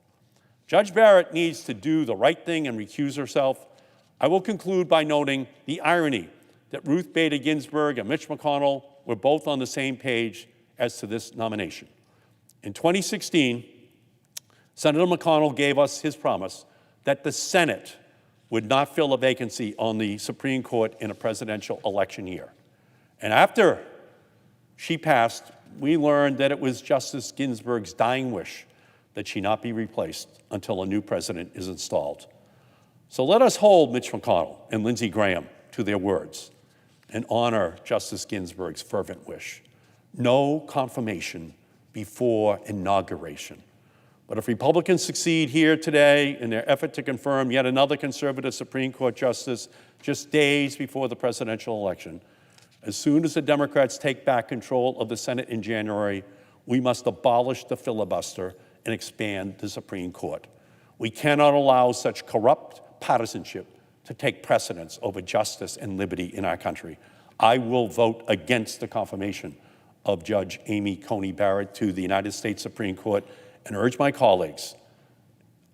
Speaker 18: Judge Barrett needs to do the right thing and recuse herself. I will conclude by noting the irony that Ruth Bader Ginsburg and Mitch McConnell were both on the same page as to this nomination. In 2016, Senator McConnell gave us his promise that the Senate would not fill a vacancy on the Supreme Court in a presidential election year. And after she passed, we learned that it was Justice Ginsburg's dying wish that she not be replaced until a new president is installed. So let us hold Mitch McConnell and Lindsey Graham to their words and honor Justice Ginsburg's fervent wish. No confirmation before inauguration. But if Republicans succeed here today in their effort to confirm yet another conservative Supreme Court justice just days before the presidential election, as soon as the Democrats take back control of the Senate in January, we must abolish the filibuster and expand the Supreme Court. We cannot allow such corrupt partisanship to take precedence over justice and liberty in our country. I will vote against the confirmation of Judge Amy Coney Barrett to the United States Supreme Court and urge my colleagues,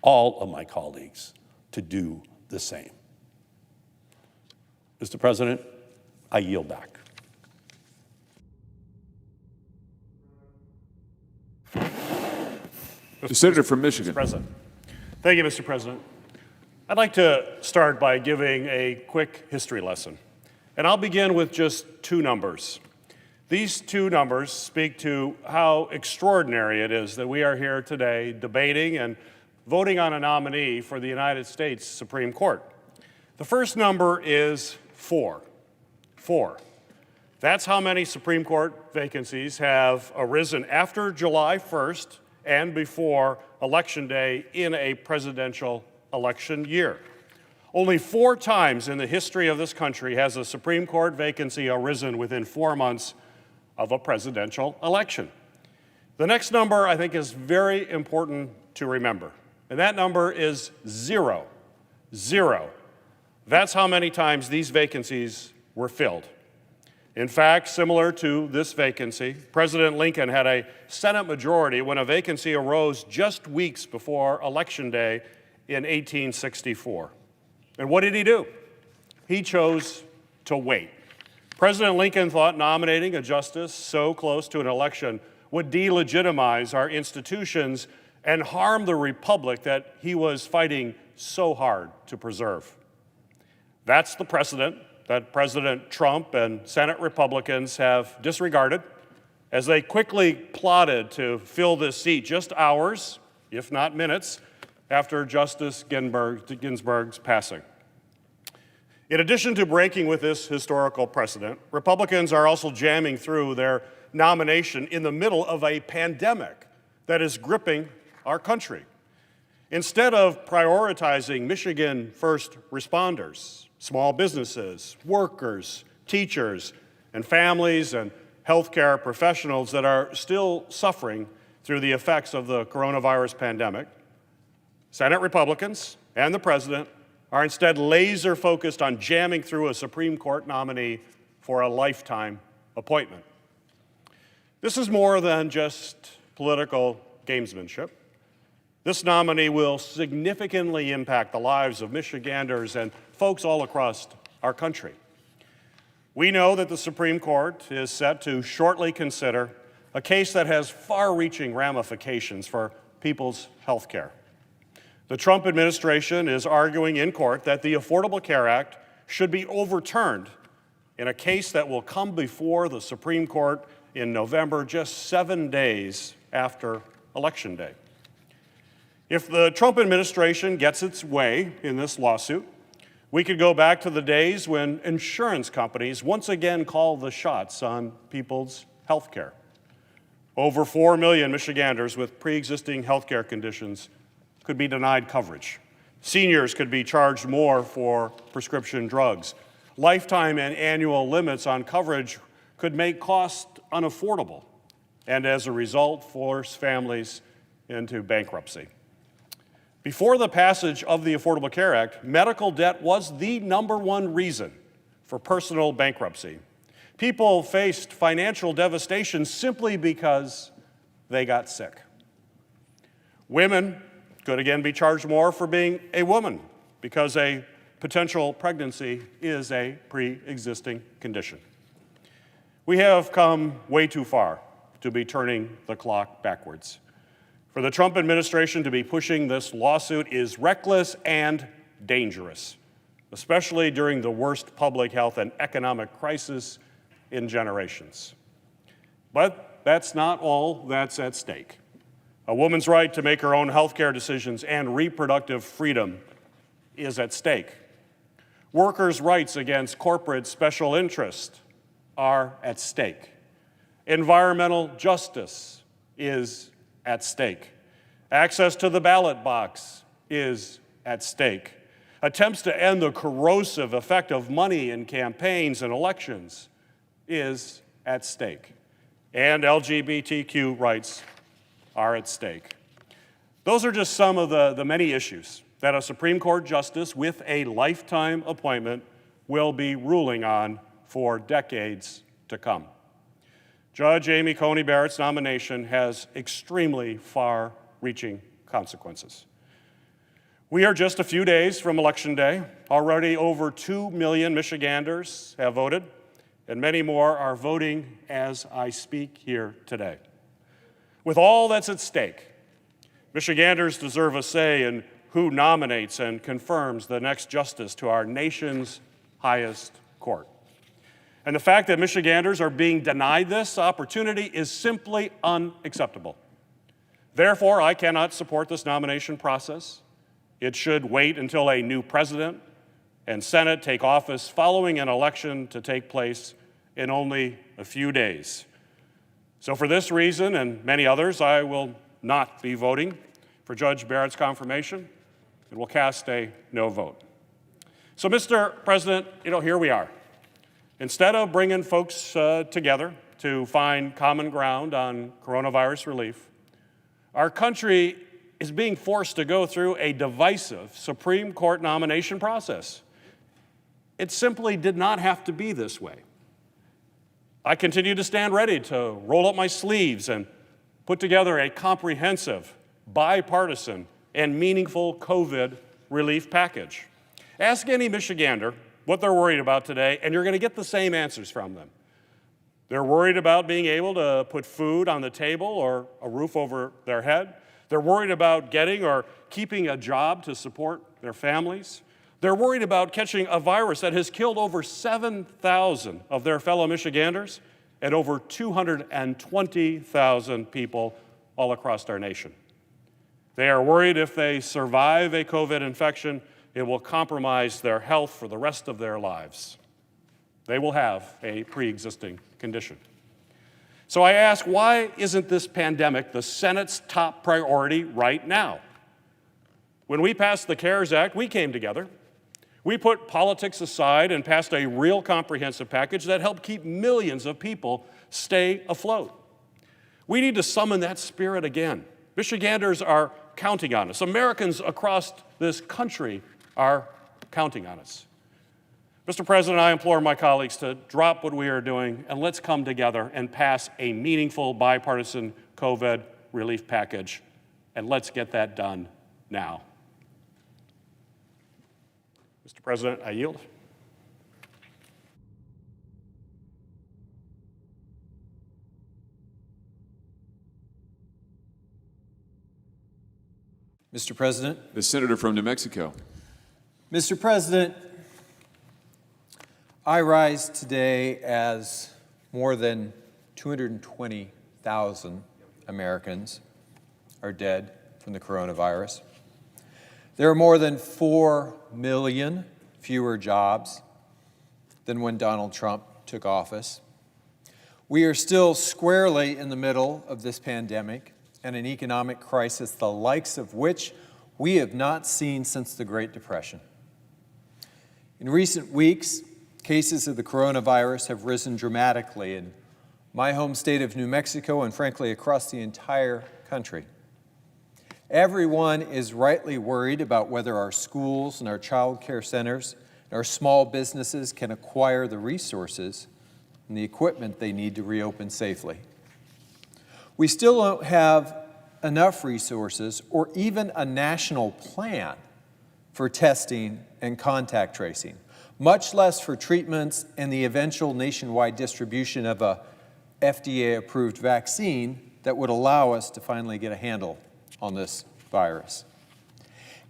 Speaker 18: all of my colleagues, to do the same. Mr. President, I yield back.
Speaker 16: The Senator from Michigan.
Speaker 19: Mr. President. Thank you, Mr. President. I'd like to start by giving a quick history lesson. And I'll begin with just two numbers. These two numbers speak to how extraordinary it is that we are here today debating and voting on a nominee for the United States Supreme Court. The first number is 4. 4. That's how many Supreme Court vacancies have arisen after July 1st and before Election Day in a presidential election year. Only 4 times in the history of this country has a Supreme Court vacancy arisen within 4 months of a presidential election. The next number, I think, is very important to remember, and that number is 0. 0. That's how many times these vacancies were filled. In fact, similar to this vacancy, President Lincoln had a Senate majority when a vacancy arose just weeks before Election Day in 1864. And what did he do? He chose to wait. President Lincoln thought nominating a justice so close to an election would delegitimize our institutions and harm the republic that he was fighting so hard to preserve. That's the precedent that President Trump and Senate Republicans have disregarded as they quickly plotted to fill this seat just hours, if not minutes, after Justice Ginsburg's passing. In addition to breaking with this historical precedent, Republicans are also jamming through their nomination in the middle of a pandemic that is gripping our country. Instead of prioritizing Michigan first responders, small businesses, workers, teachers, and families and healthcare professionals that are still suffering through the effects of the coronavirus pandemic, Senate Republicans and the President are instead laser focused on jamming through a Supreme Court nominee for a lifetime appointment. This is more than just political gamesmanship. This nominee will significantly impact the lives of Michiganders and folks all across our country. We know that the Supreme Court is set to shortly consider a case that has far-reaching ramifications for people's health care. The Trump administration is arguing in court that the Affordable Care Act should be overturned in a case that will come before the Supreme Court in November, just 7 days after Election Day. If the Trump administration gets its way in this lawsuit, we could go back to the days when insurance companies once again call the shots on people's health care. Over 4 million Michiganders with pre-existing health care conditions could be denied coverage. Seniors could be charged more for prescription drugs. Lifetime and annual limits on coverage could make costs unaffordable, and as a result, force families into bankruptcy. Before the passage of the Affordable Care Act, medical debt was the #1 reason for personal bankruptcy. People faced financial devastation simply because they got sick. Women could again be charged more for being a woman because a potential pregnancy is a pre-existing condition. We have come way too far to be turning the clock backwards. For the Trump administration to be pushing this lawsuit is reckless and dangerous, especially during the worst public health and economic crisis in generations. But that's not all that's at stake. A woman's right to make her own health care decisions and reproductive freedom is at stake. Workers' rights against corporate special interest are at stake. Environmental justice is at stake. Access to the ballot box is at stake. Attempts to end the corrosive effect of money in campaigns and elections is at stake. And LGBTQ rights are at stake. Those are just some of the many issues that a Supreme Court justice with a lifetime appointment will be ruling on for decades to come. Judge Amy Coney Barrett's nomination has extremely far-reaching consequences. We are just a few days from Election Day. Already over 2 million Michiganders have voted, and many more are voting as I speak here today. With all that's at stake, Michiganders deserve a say in who nominates and confirms the next justice to our nation's highest court. And the fact that Michiganders are being denied this opportunity is simply unacceptable. Therefore, I cannot support this nomination process. It should wait until a new president and Senate take office following an election to take place in only a few days. So for this reason and many others, I will not be voting for Judge Barrett's confirmation and will cast a no vote. So, Mr. President, here we are. Instead of bringing folks together to find common ground on coronavirus relief, our country is being forced to go through a divisive Supreme Court nomination process. It simply did not have to be this way. I continue to stand ready to roll up my sleeves and put together a comprehensive, bipartisan, and meaningful COVID relief package. Ask any Michigander what they're worried about today, and you're going to get the same answers from them. They're worried about being able to put food on the table or a roof over their head. They're worried about getting or keeping a job to support their families. They're worried about catching a virus that has killed over 7,000 of their fellow Michiganders and over 220,000 people all across our nation. They are worried if they survive a COVID infection, it will compromise their health for the rest of their lives. They will have a pre-existing condition. So I ask, why isn't this pandemic the Senate's top priority right now? When we passed the CARES Act, we came together. We put politics aside and passed a real comprehensive package that helped keep millions of people stay afloat. We need to summon that spirit again. Michiganders are counting on us. Americans across this country are counting on us. Mr. President, I implore my colleagues to drop what we are doing and let's come together and pass a meaningful bipartisan COVID relief package, and let's get that done now. Mr. President, I yield.
Speaker 20: Mr. President.
Speaker 16: The senator from New Mexico.
Speaker 20: Mr. President, I rise today as more than 220,000 Americans are dead from the coronavirus. There are more than 4 million fewer jobs than when Donald Trump took office. We are still squarely in the middle of this pandemic and an economic crisis the likes of which we have not seen since the Great Depression. In recent weeks, cases of the coronavirus have risen dramatically in my home state of New Mexico and frankly across the entire country. Everyone is rightly worried about whether our schools and our child care centers and our small businesses can acquire the resources and the equipment they need to reopen safely. We still don't have enough resources or even a national plan for testing and contact tracing, much less for treatments and the eventual nationwide distribution of a FDA-approved vaccine that would allow us to finally get a handle on this virus.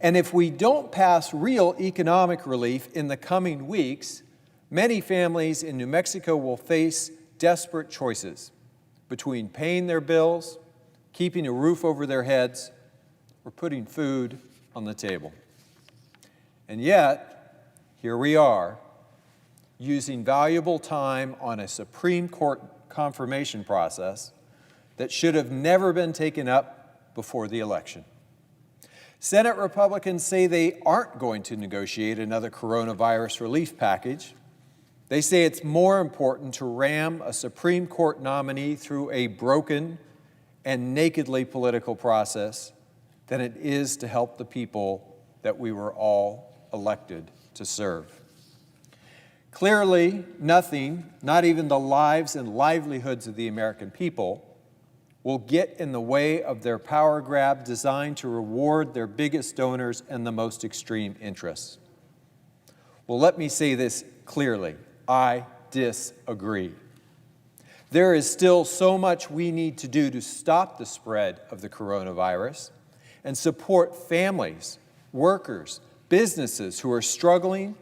Speaker 20: And if we don't pass real economic relief in the coming weeks, many families in New Mexico will face desperate choices between paying their bills, keeping a roof over their heads, or putting food on the table. And yet, here we are, using valuable time on a Supreme Court confirmation process that should have never been taken up before the election. Senate Republicans say they aren't going to negotiate another coronavirus relief package. They say it's more important to ram a Supreme Court nominee through a broken and nakedly political process than it is to help the people that we were all elected to serve. Clearly, nothing, not even the lives and livelihoods of the American people, will get in the way of their power grab designed to reward their biggest donors and the most extreme interests. Well, let me say this clearly. I disagree. There is still so much we need to do to stop the spread of the coronavirus and support families, workers, businesses who are struggling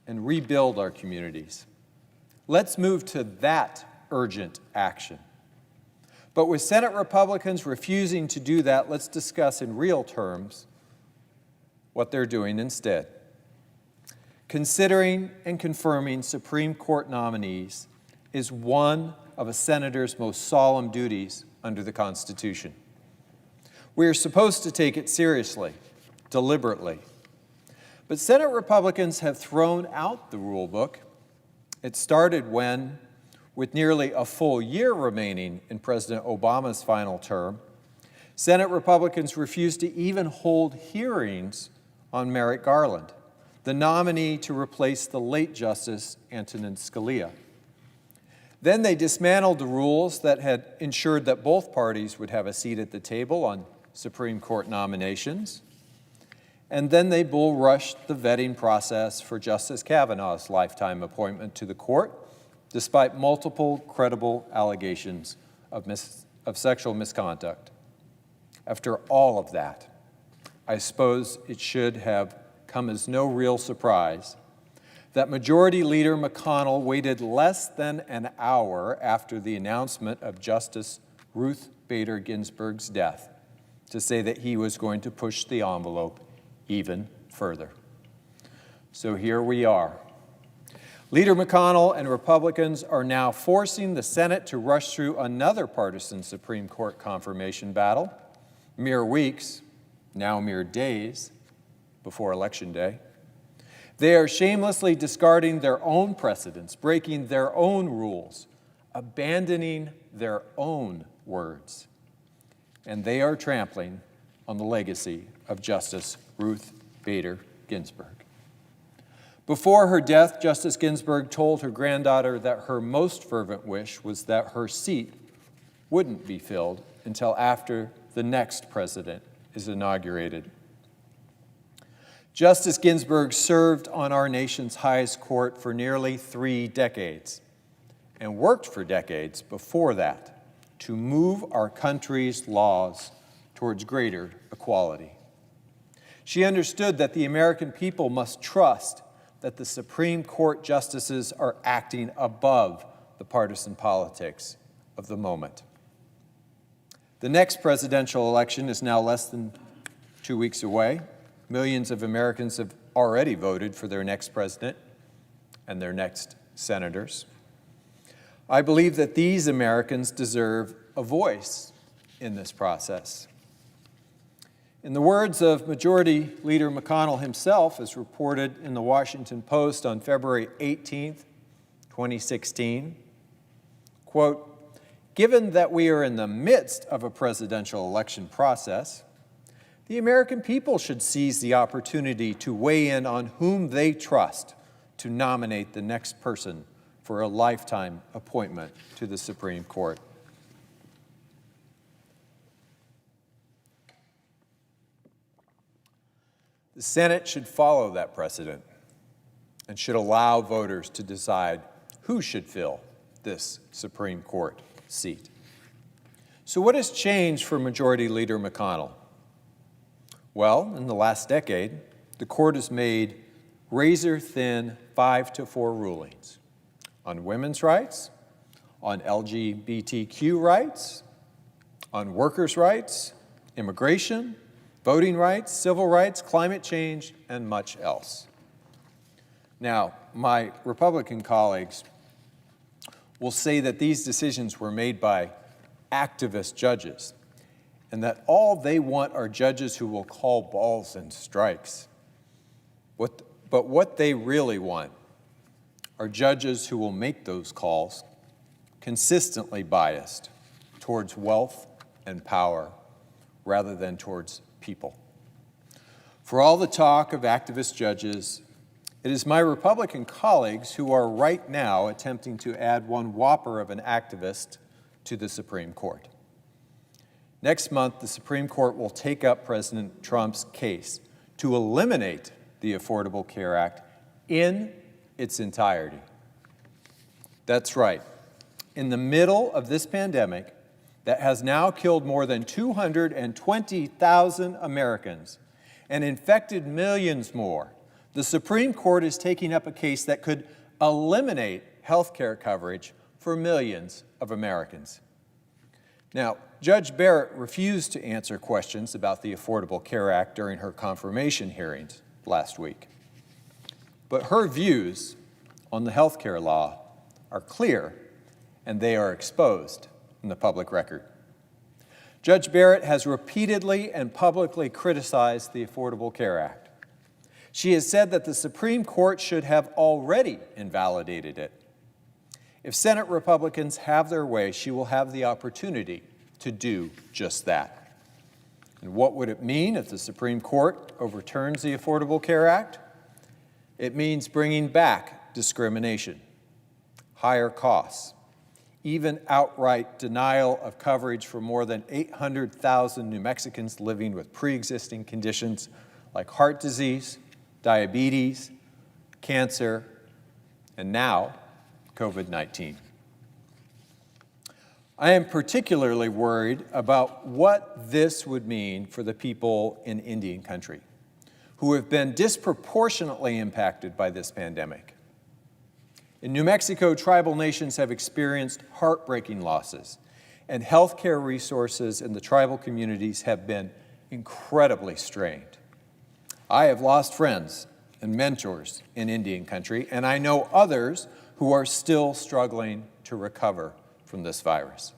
Speaker 20: and rebuild our communities. Let's move to that urgent action. But with Senate Republicans refusing to do that, let's discuss in real terms what they're doing instead. Considering and confirming Supreme Court nominees is one of a senator's most solemn duties under the Constitution. We are supposed to take it seriously, deliberately. But Senate Republicans have thrown out the rule book. It started when, with nearly a full year remaining in President Obama's final term, Senate Republicans refused to even hold hearings on Merrick Garland, the nominee to replace the late Justice Antonin Scalia. Then they dismantled the rules that had ensured that both parties would have a seat at the table on Supreme Court nominations. And then they bull rushed the vetting process for Justice Kavanaugh's lifetime appointment to the court, despite multiple credible allegations of sexual misconduct. After all of that, I suppose it should have come as no real surprise that Majority Leader McConnell waited less than an hour after the announcement of Justice Ruth Bader Ginsburg's death to say that he was going to push the envelope even further. So here we are. Leader McConnell and Republicans are now forcing the Senate to rush through another partisan Supreme Court confirmation battle, mere weeks, now mere days, before Election Day. They are shamelessly discarding their own precedents, breaking their own rules, abandoning their own words. And they are trampling on the legacy of Justice Ruth Bader Ginsburg. Before her death, Justice Ginsburg told her granddaughter that her most fervent wish was that her seat wouldn't be filled until after the next president is inaugurated. Justice Ginsburg served on our nation's highest court for nearly 3 decades and worked for decades before that to move our country's laws towards greater equality. She understood that the American people must trust that the Supreme Court justices are acting above the partisan politics of the moment. The next presidential election is now less than 2 weeks away. Millions of Americans have already voted for their next president and their next senators. I believe that these Americans deserve a voice in this process. In the words of Majority Leader McConnell himself, as reported in the Washington Post on February 18, 2016, quote, "Given that we are in the midst of a presidential election process, the American people should seize the opportunity to weigh in on whom they trust to nominate the next person for a lifetime appointment to the Supreme Court." The Senate should follow that precedent and should allow voters to decide who should fill this Supreme Court seat. So what has changed for Majority Leader McConnell? Well, in the last decade, the court has made razor-thin 5-4 rulings on women's rights, on LGBTQ rights, on workers' rights, immigration, voting rights, civil rights, climate change, and much else. Now, my Republican colleagues will say that these decisions were made by activist judges, and that all they want are judges who will call balls and strikes. But what they really want are judges who will make those calls consistently biased towards wealth and power rather than towards people. For all the talk of activist judges, it is my Republican colleagues who are right now attempting to add one whopper of an activist to the Supreme Court. Next month, the Supreme Court will take up President Trump's case to eliminate the Affordable Care Act in its entirety. That's right. In the middle of this pandemic that has now killed more than 220,000 Americans and infected millions more, the Supreme Court is taking up a case that could eliminate health care coverage for millions of Americans. Now, Judge Barrett refused to answer questions about the Affordable Care Act during her confirmation hearings last week. But her views on the health care law are clear, and they are exposed in the public record. Judge Barrett has repeatedly and publicly criticized the Affordable Care Act. She has said that the Supreme Court should have already invalidated it. If Senate Republicans have their way, she will have the opportunity to do just that. And what would it mean if the Supreme Court overturns the Affordable Care Act? It means bringing back discrimination, higher costs, even outright denial of coverage for more than 800,000 New Mexicans living with pre-existing conditions like heart disease, diabetes, cancer, and now COVID-19. I am particularly worried about what this would mean for the people in Indian country who have been disproportionately impacted by this pandemic. In New Mexico, tribal nations have experienced heartbreaking losses, and healthcare resources in the tribal communities have been incredibly strained. I have lost friends and mentors in Indian country, and I know others who are still struggling to recover from this virus.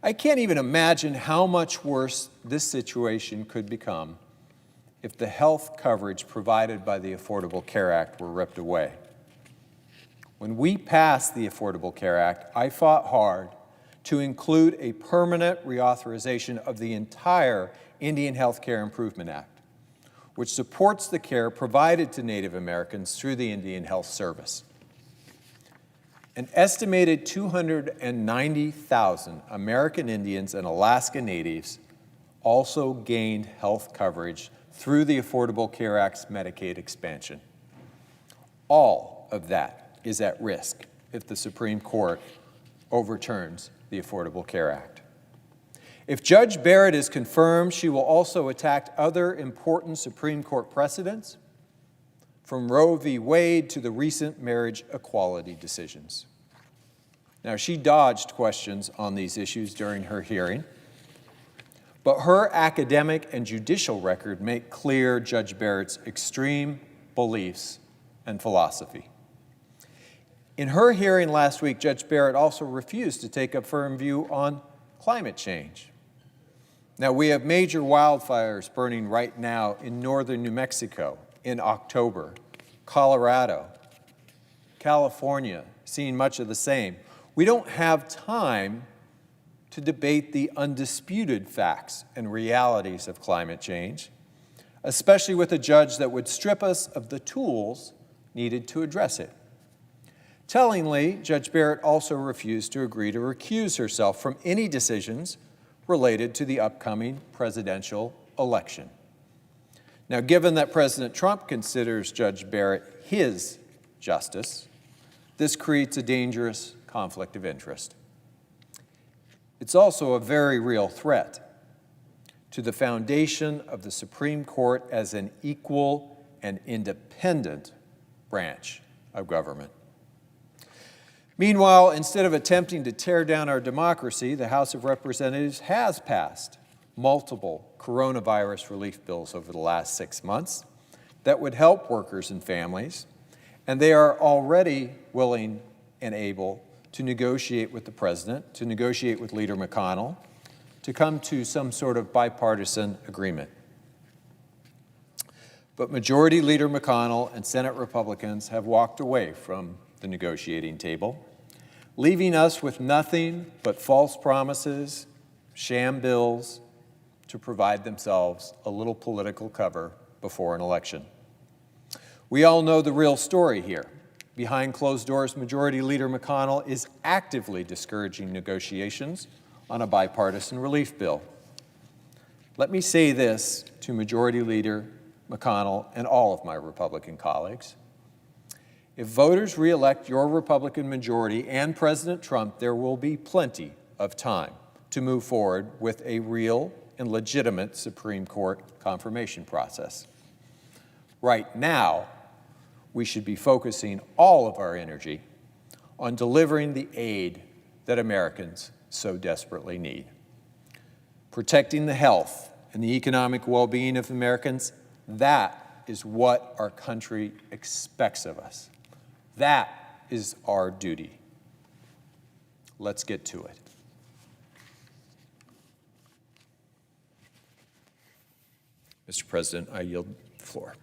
Speaker 20: I can't even imagine how much worse this situation could become if the health coverage provided by the Affordable Care Act were ripped away. When we passed the Affordable Care Act, I fought hard to include a permanent reauthorization of the entire Indian Health Care Improvement Act, which supports the care provided to Native Americans through the Indian Health Service. An estimated 290,000 American Indians and Alaska Natives also gained health coverage through the Affordable Care Act's Medicaid expansion. All of that is at risk if the Supreme Court overturns the Affordable Care Act. If Judge Barrett is confirmed, she will also attack other important Supreme Court precedents, from Roe v. Wade to the recent marriage equality decisions. Now, she dodged questions on these issues during her hearing, but her academic and judicial record make clear Judge Barrett's extreme beliefs and philosophy. In her hearing last week, Judge Barrett also refused to take a firm view on climate change. Now, we have major wildfires burning right now in northern New Mexico in October, Colorado, California, seeing much of the same. We don't have time to debate the undisputed facts and realities of climate change, especially with a judge that would strip us of the tools needed to address it. Tellingly, Judge Barrett also refused to agree to recuse herself from any decisions related to the upcoming presidential election. Now, given that President Trump considers Judge Barrett his justice, this creates a dangerous conflict of interest. It's also a very real threat to the foundation of the Supreme Court as an equal and independent branch of government. Meanwhile, instead of attempting to tear down our democracy, the House of Representatives has passed multiple coronavirus relief bills over the last 6 months that would help workers and families, and they are already willing and able to negotiate with the President, to negotiate with Leader McConnell, to come to some sort of bipartisan agreement. But Majority Leader McConnell and Senate Republicans have walked away from the negotiating table, leaving us with nothing but false promises, sham bills to provide themselves a little political cover before an election. We all know the real story here. Behind closed doors, Majority Leader McConnell is actively discouraging negotiations on a bipartisan relief bill. Let me say this to Majority Leader McConnell and all of my Republican colleagues. If voters reelect your Republican majority and President Trump, there will be plenty of time to move forward with a real and legitimate Supreme Court confirmation process. Right now, we should be focusing all of our energy on delivering the aid that Americans so desperately need. Protecting the health and the economic well-being of Americans, that is what our country expects of us. That is our duty. Let's get to it. Mr. President, I yield the floor.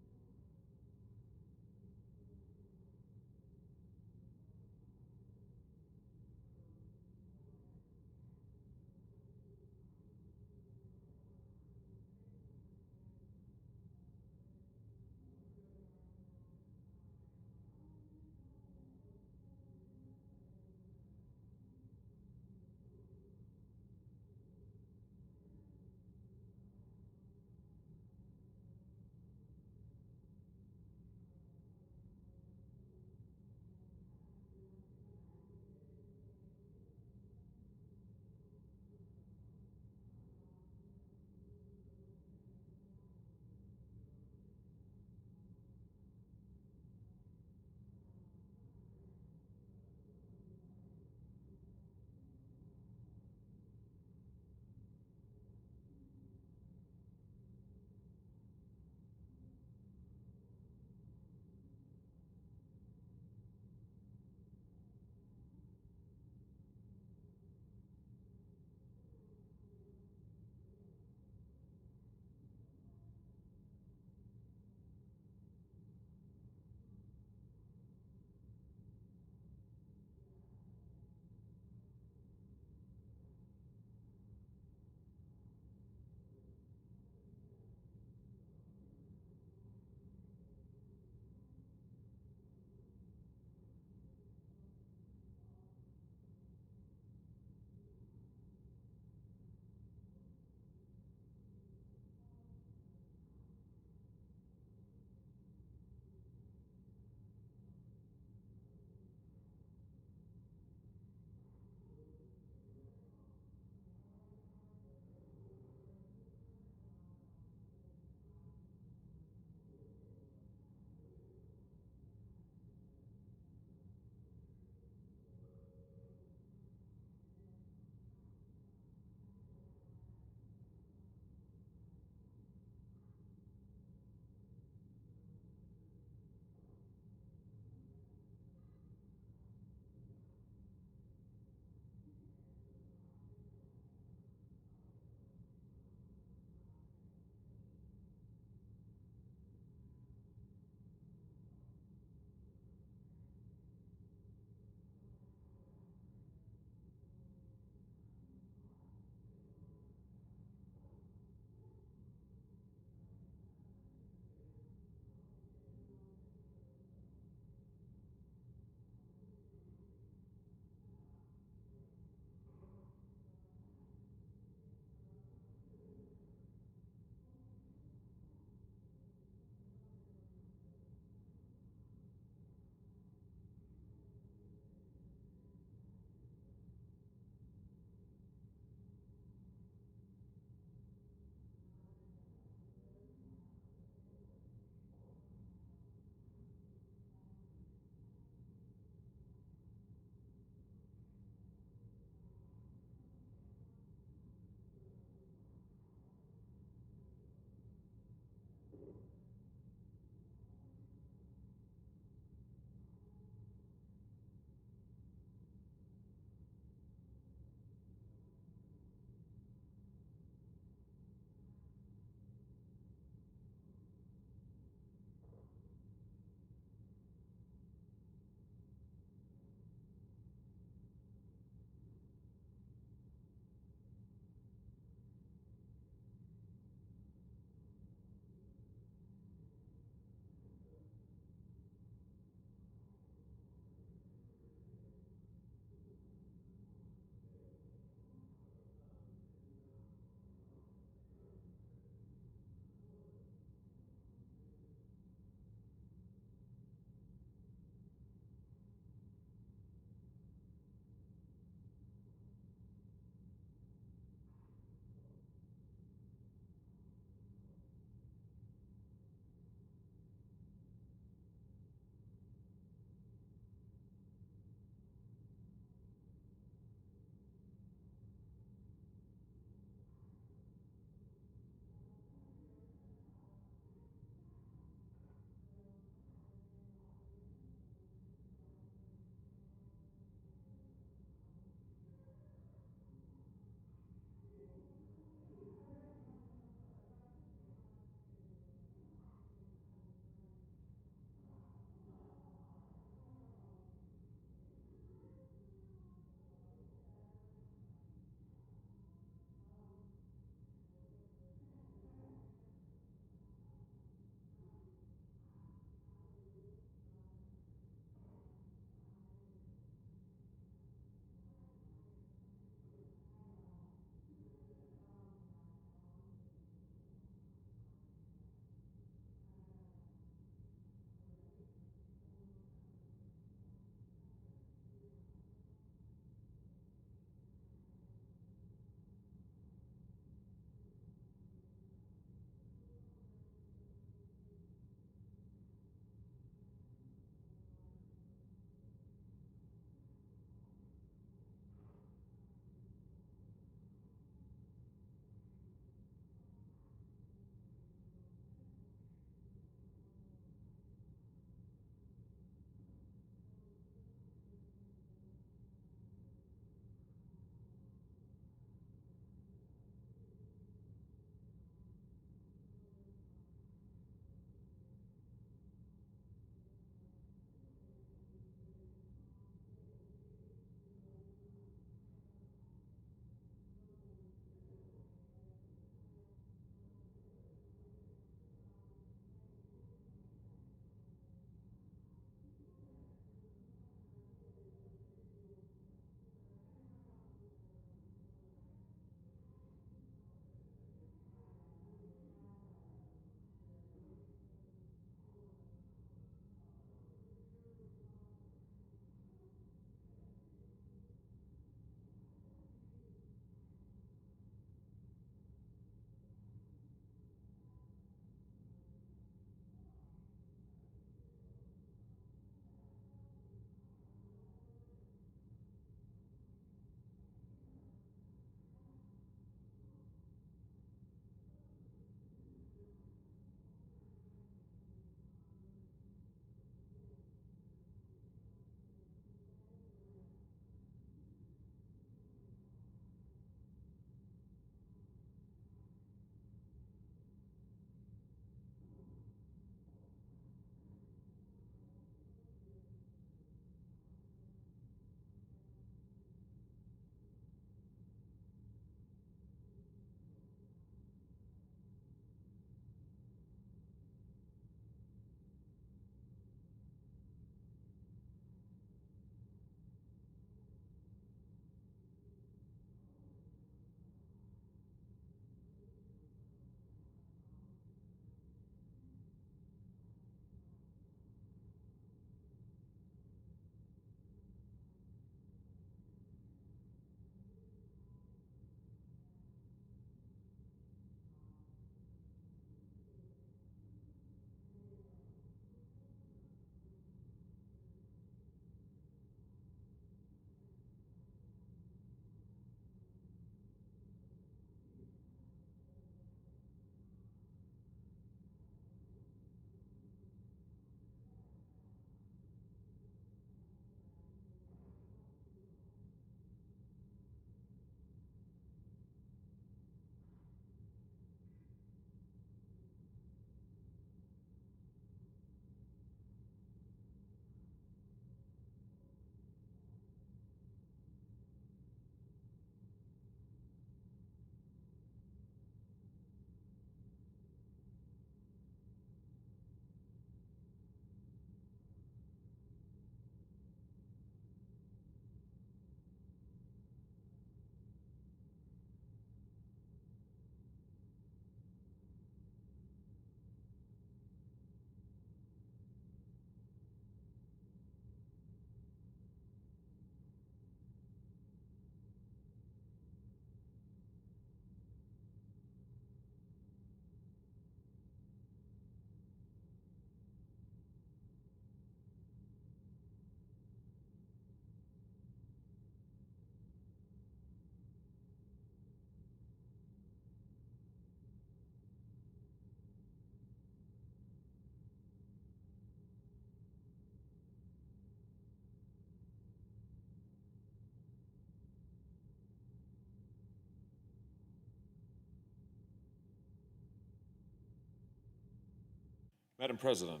Speaker 16: Madam President.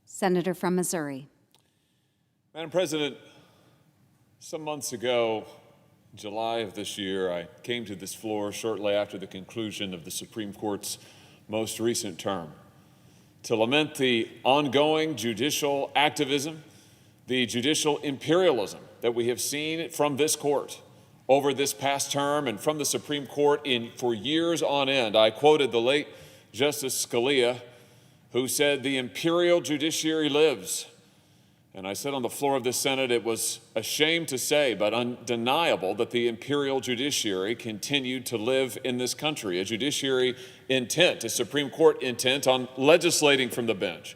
Speaker 21: Senator from Missouri.
Speaker 16: Madam President, some months ago, July of this year, I came to this floor shortly after the conclusion of the Supreme Court's most recent term to lament the ongoing judicial activism, the judicial imperialism that we have seen from this court over this past term and from the Supreme Court for years on end. I quoted the late Justice Scalia, who said, "The imperial judiciary lives." And I said on the floor of the Senate, it was a shame to say, but undeniable, that the imperial judiciary continued to live in this country, a judiciary intent, a Supreme Court intent on legislating from the bench,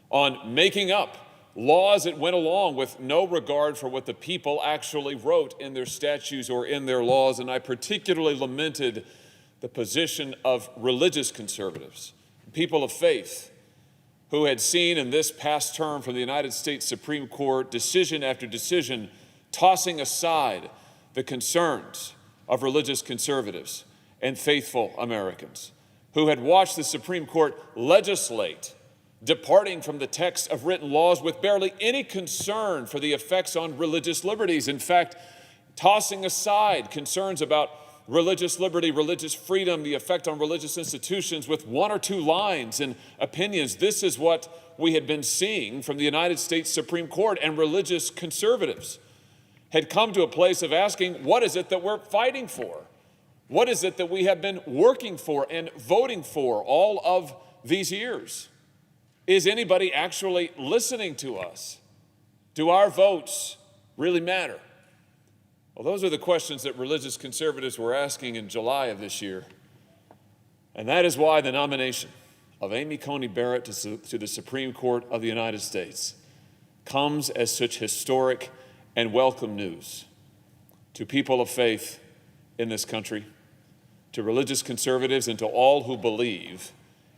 Speaker 16: on making up laws that went along with no regard for what the people actually wrote in their statutes or in their laws. And I particularly lamented the position of religious conservatives, people of faith, who had seen in this past term from the United States Supreme Court decision after decision tossing aside the concerns of religious conservatives and faithful Americans, who had watched the Supreme Court legislate, departing from the text of written laws with barely any concern for the effects on religious liberties. In fact, tossing aside concerns about religious liberty, religious freedom, the effect on religious institutions with one or two lines and opinions. This is what we had been seeing from the United States Supreme Court, and religious conservatives had come to a place of asking, what is it that we're fighting for? What is it that we have been working for and voting for all of these years? Is anybody actually listening to us? Do our votes really matter? Well, those are the questions that religious conservatives were asking in July of this year. And that is why the nomination of Amy Coney Barrett to the Supreme Court of the United States comes as such historic and welcome news to people of faith in this country, to religious conservatives, and to all who believe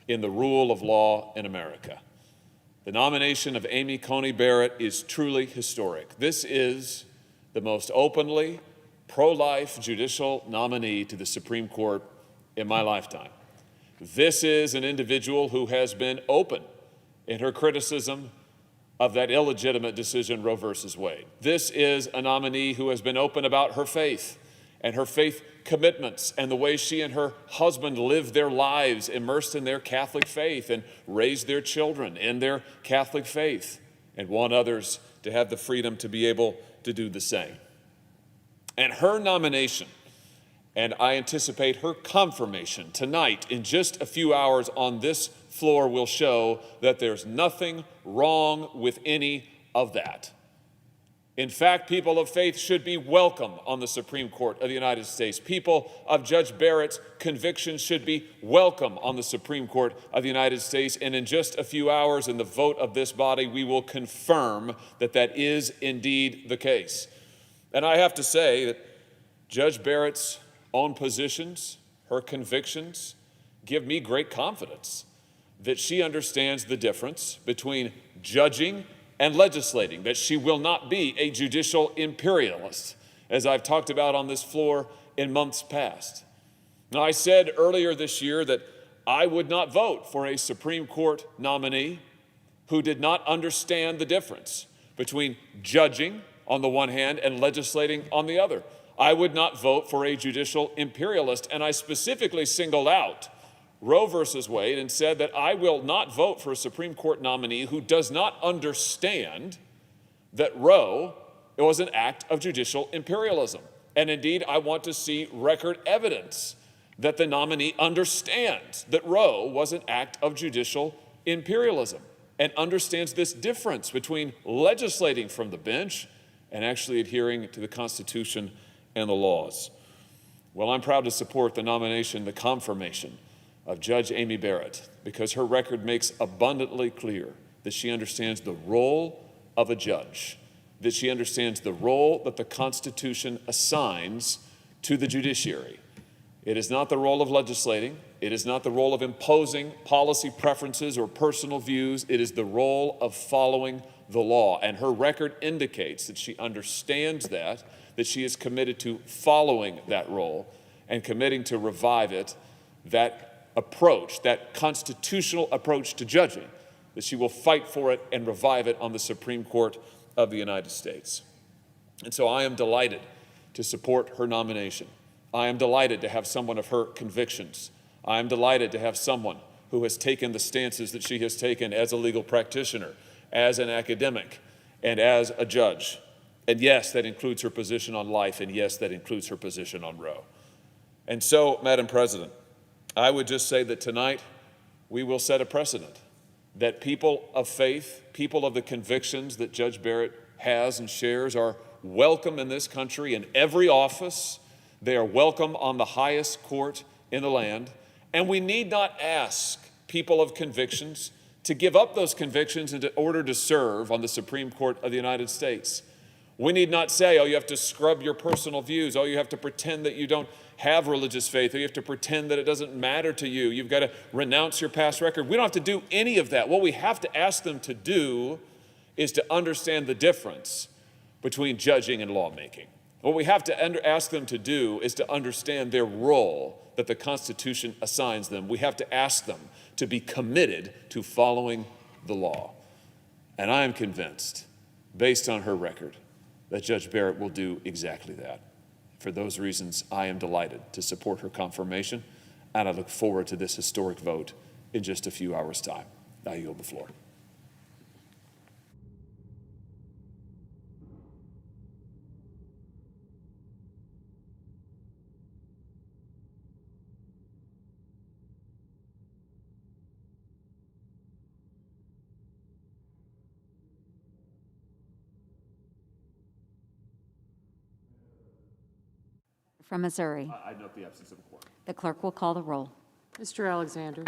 Speaker 16: in the rule of law in America. The nomination of Amy Coney Barrett is truly historic. This is the most openly pro-life judicial nominee to the Supreme Court in my lifetime. This is an individual who has been open in her criticism of that illegitimate decision, Roe versus Wade. This is a nominee who has been open about her faith and her faith commitments and the way she and her husband lived their lives immersed in their Catholic faith and raised their children in their Catholic faith, and want others to have the freedom to be able to do the same. And her nomination, and I anticipate her confirmation tonight in just a few hours on this floor, will show that there's nothing wrong with any of that. In fact, people of faith should be welcome on the Supreme Court of the United States. People of Judge Barrett's convictions should be welcome on the Supreme Court of the United States. And in just a few hours, in the vote of this body, we will confirm that that is indeed the case. And I have to say that Judge Barrett's own positions, her convictions, give me great confidence that she understands the difference between judging and legislating, that she will not be a judicial imperialist, as I've talked about on this floor in months past. Now, I said earlier this year that I would not vote for a Supreme Court nominee who did not understand the difference between judging on the one hand and legislating on the other. I would not vote for a judicial imperialist, and I specifically singled out Roe versus Wade and said that I will not vote for a Supreme Court nominee who does not understand that Roe was an act of judicial imperialism. And indeed, I want to see record evidence that the nominee understands that Roe was an act of judicial imperialism and understands this difference between legislating from the bench and actually adhering to the Constitution and the laws. Well, I'm proud to support the nomination, the confirmation of Judge Amy Barrett, because her record makes abundantly clear that she understands the role of a judge, that she understands the role that the Constitution assigns to the judiciary. It is not the role of legislating. It is not the role of imposing policy preferences or personal views. It is the role of following the law. And her record indicates that she understands that she is committed to following that role and committing to revive it. That approach, that constitutional approach to judging, that she will fight for it and revive it on the Supreme Court of the United States. And so I am delighted to support her nomination. I am delighted to have someone of her convictions. I am delighted to have someone who has taken the stances that she has taken as a legal practitioner, as an academic, and as a judge. And yes, that includes her position on life, and yes, that includes her position on Roe. And so, Madam President, I would just say that tonight we will set a precedent that people of faith, people of the convictions that Judge Barrett has and shares are welcome in this country in every office. They are welcome on the highest court in the land. And we need not ask people of convictions to give up those convictions in order to serve on the Supreme Court of the United States. We need not say, oh, you have to scrub your personal views. Oh, you have to pretend that you don't have religious faith. Or you have to pretend that it doesn't matter to you. You've got to renounce your past record. We don't have to do any of that. What we have to ask them to do is to understand the difference between judging and lawmaking. What we have to ask them to do is to understand their role that the Constitution assigns them. We have to ask them to be committed to following the law. And I am convinced, based on her record, that Judge Barrett will do exactly that. For those reasons, I am delighted to support her confirmation, and I look forward to this historic vote in just a few hours' time. I yield the floor.
Speaker 21: From Missouri.
Speaker 16: I note the absence of a quorum.
Speaker 21: The clerk will call the roll.
Speaker 17: Mr. Alexander.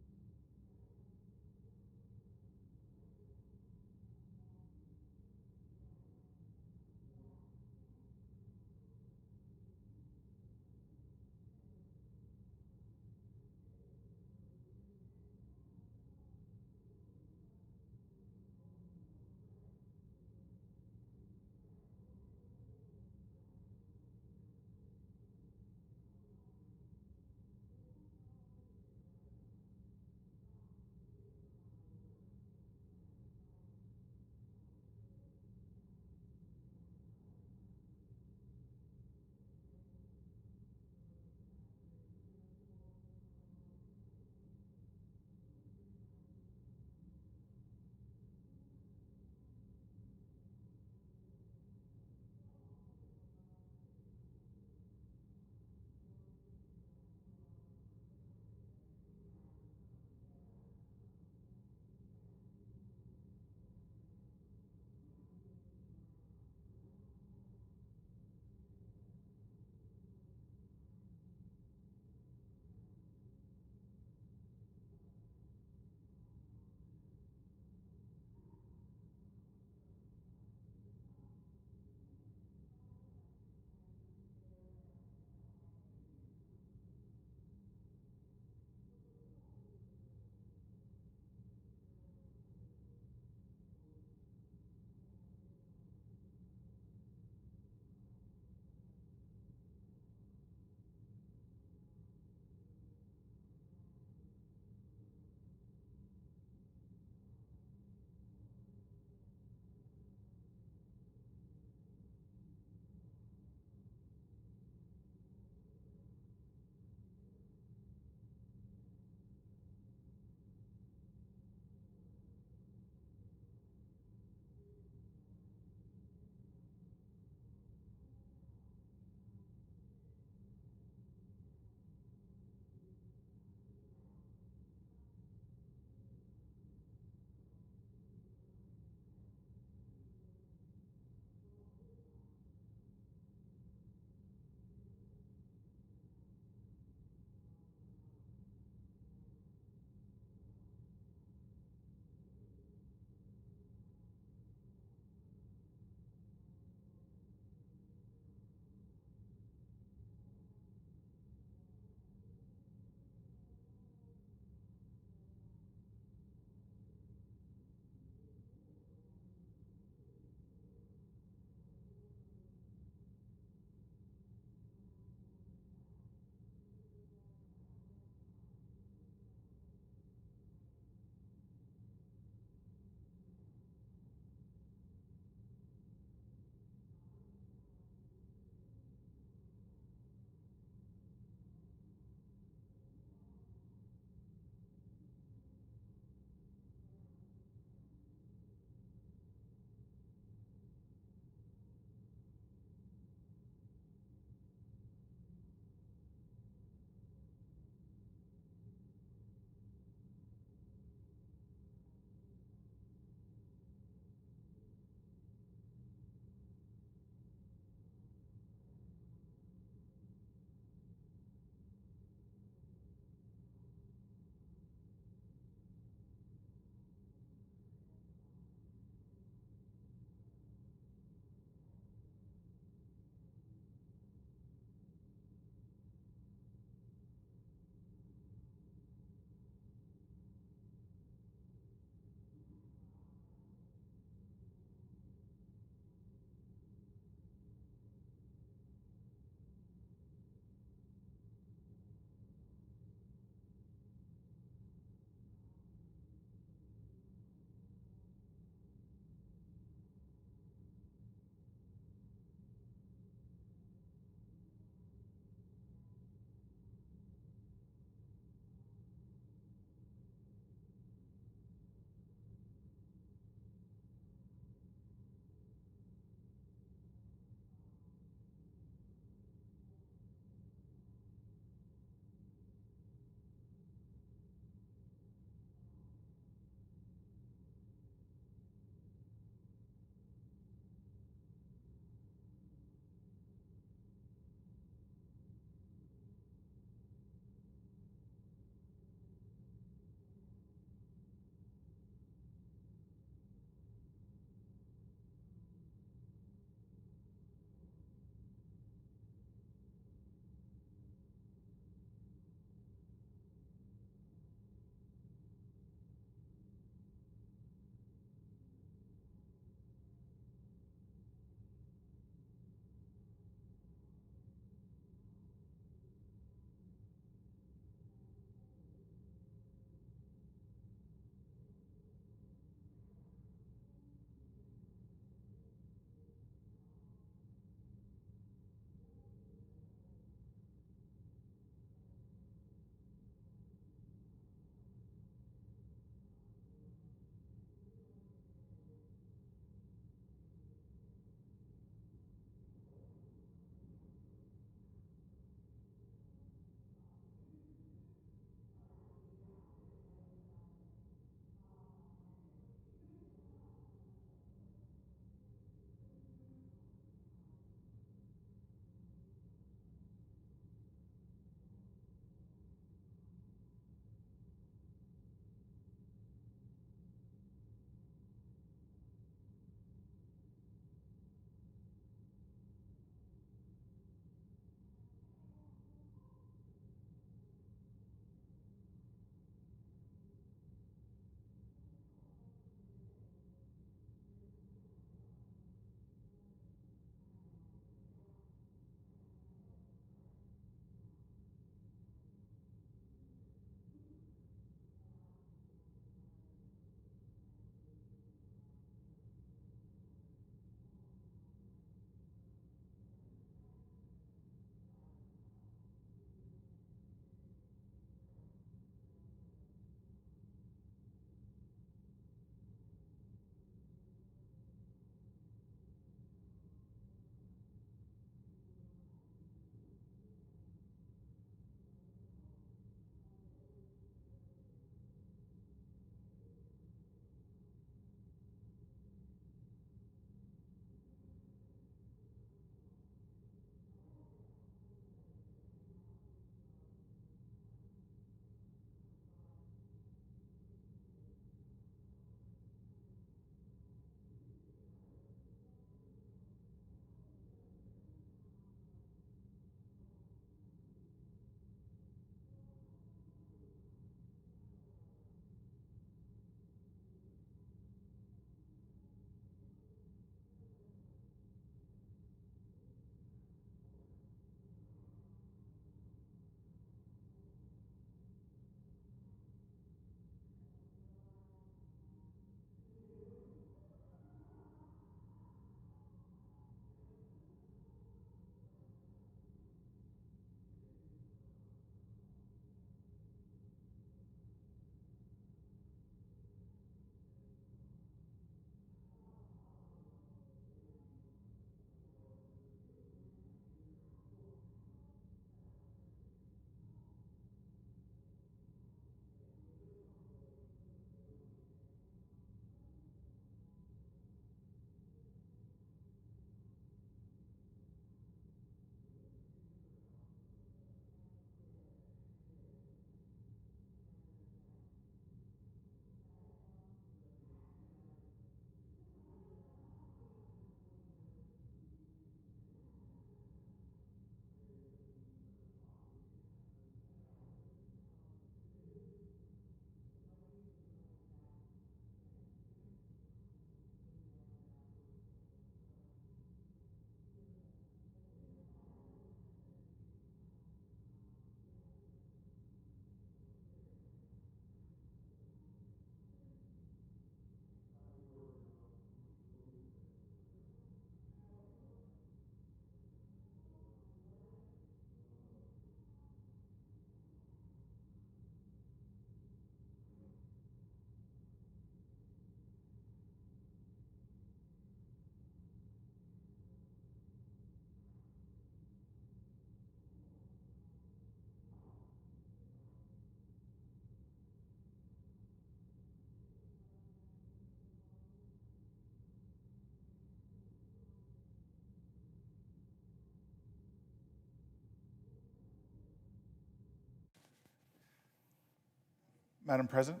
Speaker 1: Madam President?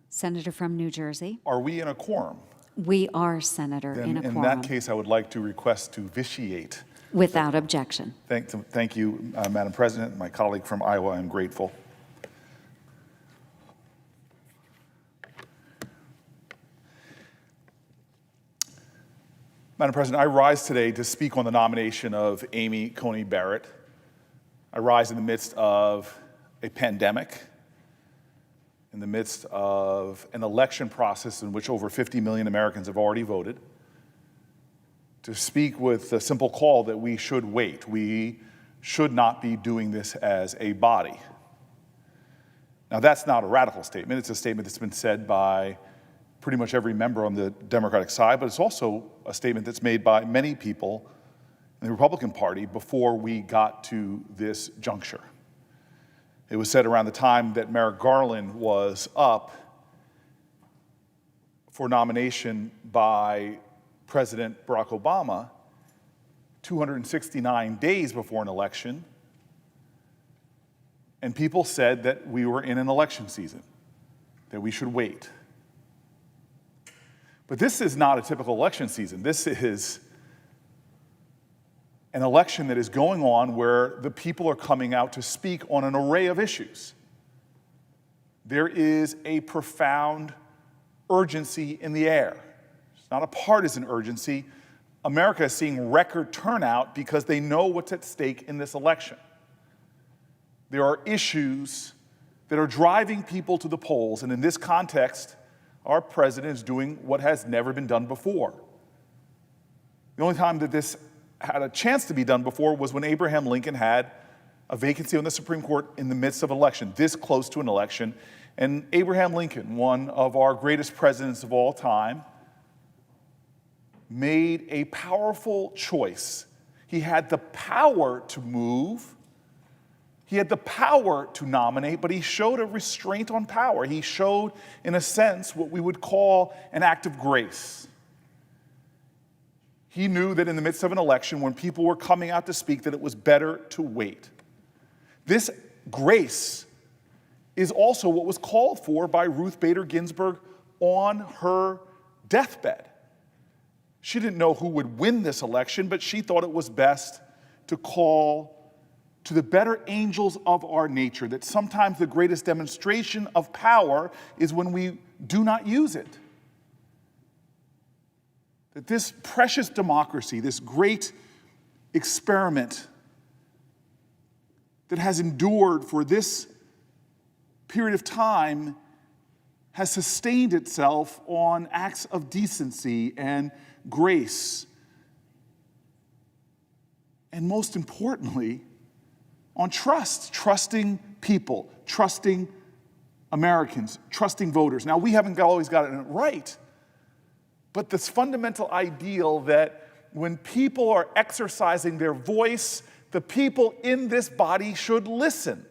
Speaker 21: Senator from New Jersey.
Speaker 1: Are we in a quorum?
Speaker 21: We are, Senator,
Speaker 1: Then
Speaker 21: in a quorum.
Speaker 1: in that case, I would like to request to vitiate.
Speaker 21: Without objection.
Speaker 1: Thank you, Madam President. My colleague from Iowa, I'm grateful. Madam President, I rise today to speak on the nomination of Amy Coney Barrett. I rise in the midst of a pandemic, in the midst of an election process in which over 50 million Americans have already voted, to speak with a simple call that we should wait. We should not be doing this as a body. Now, that's not a radical statement. It's a statement that's been said by pretty much every member on the Democratic side, but it's also a statement that's made by many people in the Republican Party before we got to this juncture. It was said around the time that Merrick Garland was up for nomination by President Barack Obama, 269 days before an election, and people said that we were in an election season, that we should wait. But this is not a typical election season. This is an election that is going on where the people are coming out to speak on an array of issues. There is a profound urgency in the air. It's not a partisan urgency. America is seeing record turnout because they know what's at stake in this election. There are issues that are driving people to the polls, and in this context, our president is doing what has never been done before. The only time that this had a chance to be done before was when Abraham Lincoln had a vacancy on the Supreme Court in the midst of an election, this close to an election. And Abraham Lincoln, one of our greatest presidents of all time, made a powerful choice. He had the power to move. He had the power to nominate, but he showed a restraint on power. He showed, in a sense, what we would call an act of grace. He knew that in the midst of an election, when people were coming out to speak, that it was better to wait. This grace is also what was called for by Ruth Bader Ginsburg on her deathbed. She didn't know who would win this election, but she thought it was best to call to the better angels of our nature, that sometimes the greatest demonstration of power is when we do not use it. That this precious democracy, this great experiment that has endured for this period of time has sustained itself on acts of decency and grace. And most importantly, on trust, trusting people, trusting Americans, trusting voters. Now, we haven't always gotten it right, but this fundamental ideal that when people are exercising their voice, the people in this body should listen.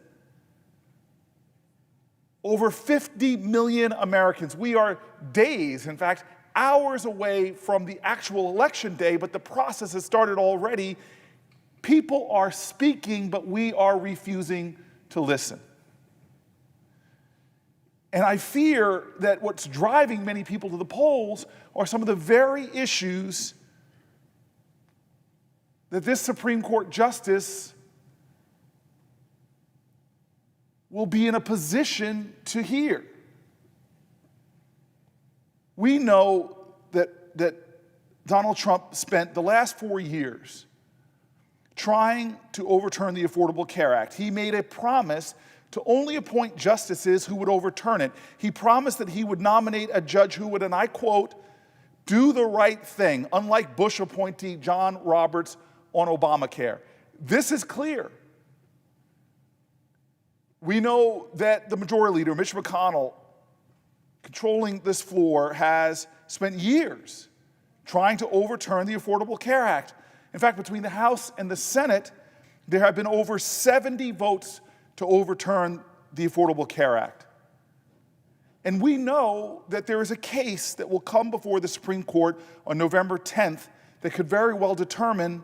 Speaker 1: Over 50 million Americans. We are days, in fact, hours away from the actual election day, but the process has started already. People are speaking, but we are refusing to listen. And I fear that what's driving many people to the polls are some of the very issues that this Supreme Court justice will be in a position to hear. We know that Donald Trump spent the last 4 years trying to overturn the Affordable Care Act. He made a promise to only appoint justices who would overturn it. He promised that he would nominate a judge who would, and I quote, do the right thing, unlike Bush appointee John Roberts on Obamacare. This is clear. We know that the Majority Leader, Mitch McConnell, controlling this floor, has spent years trying to overturn the Affordable Care Act. In fact, between the House and the Senate, there have been over 70 votes to overturn the Affordable Care Act. And we know that there is a case that will come before the Supreme Court on November 10th that could very well determine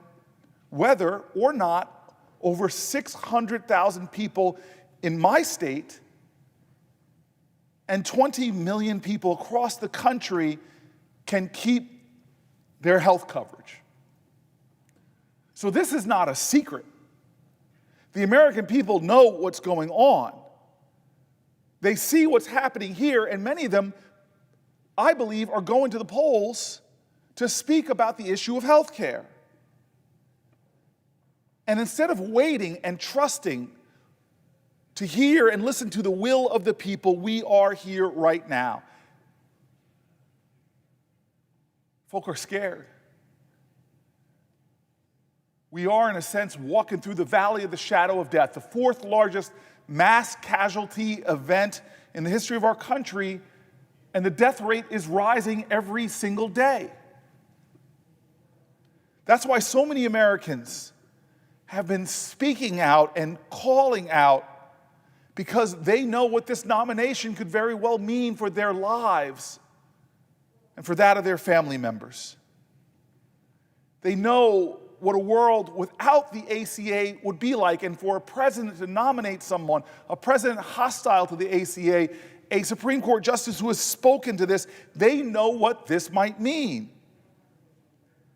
Speaker 1: whether or not over 600,000 people in my state and 20 million people across the country can keep their health coverage. So this is not a secret. The American people know what's going on. They see what's happening here, and many of them, I believe, are going to the polls to speak about the issue of health care. And instead of waiting and trusting to hear and listen to the will of the people, we are here right now. Folk are scared. We are, in a sense, walking through the valley of the shadow of death, the fourth largest mass casualty event in the history of our country, and the death rate is rising every single day. That's why so many Americans have been speaking out and calling out, because they know what this nomination could very well mean for their lives and for that of their family members. They know what a world without the ACA would be like, and for a president to nominate someone, a president hostile to the ACA, a Supreme Court justice who has spoken to this, they know what this might mean.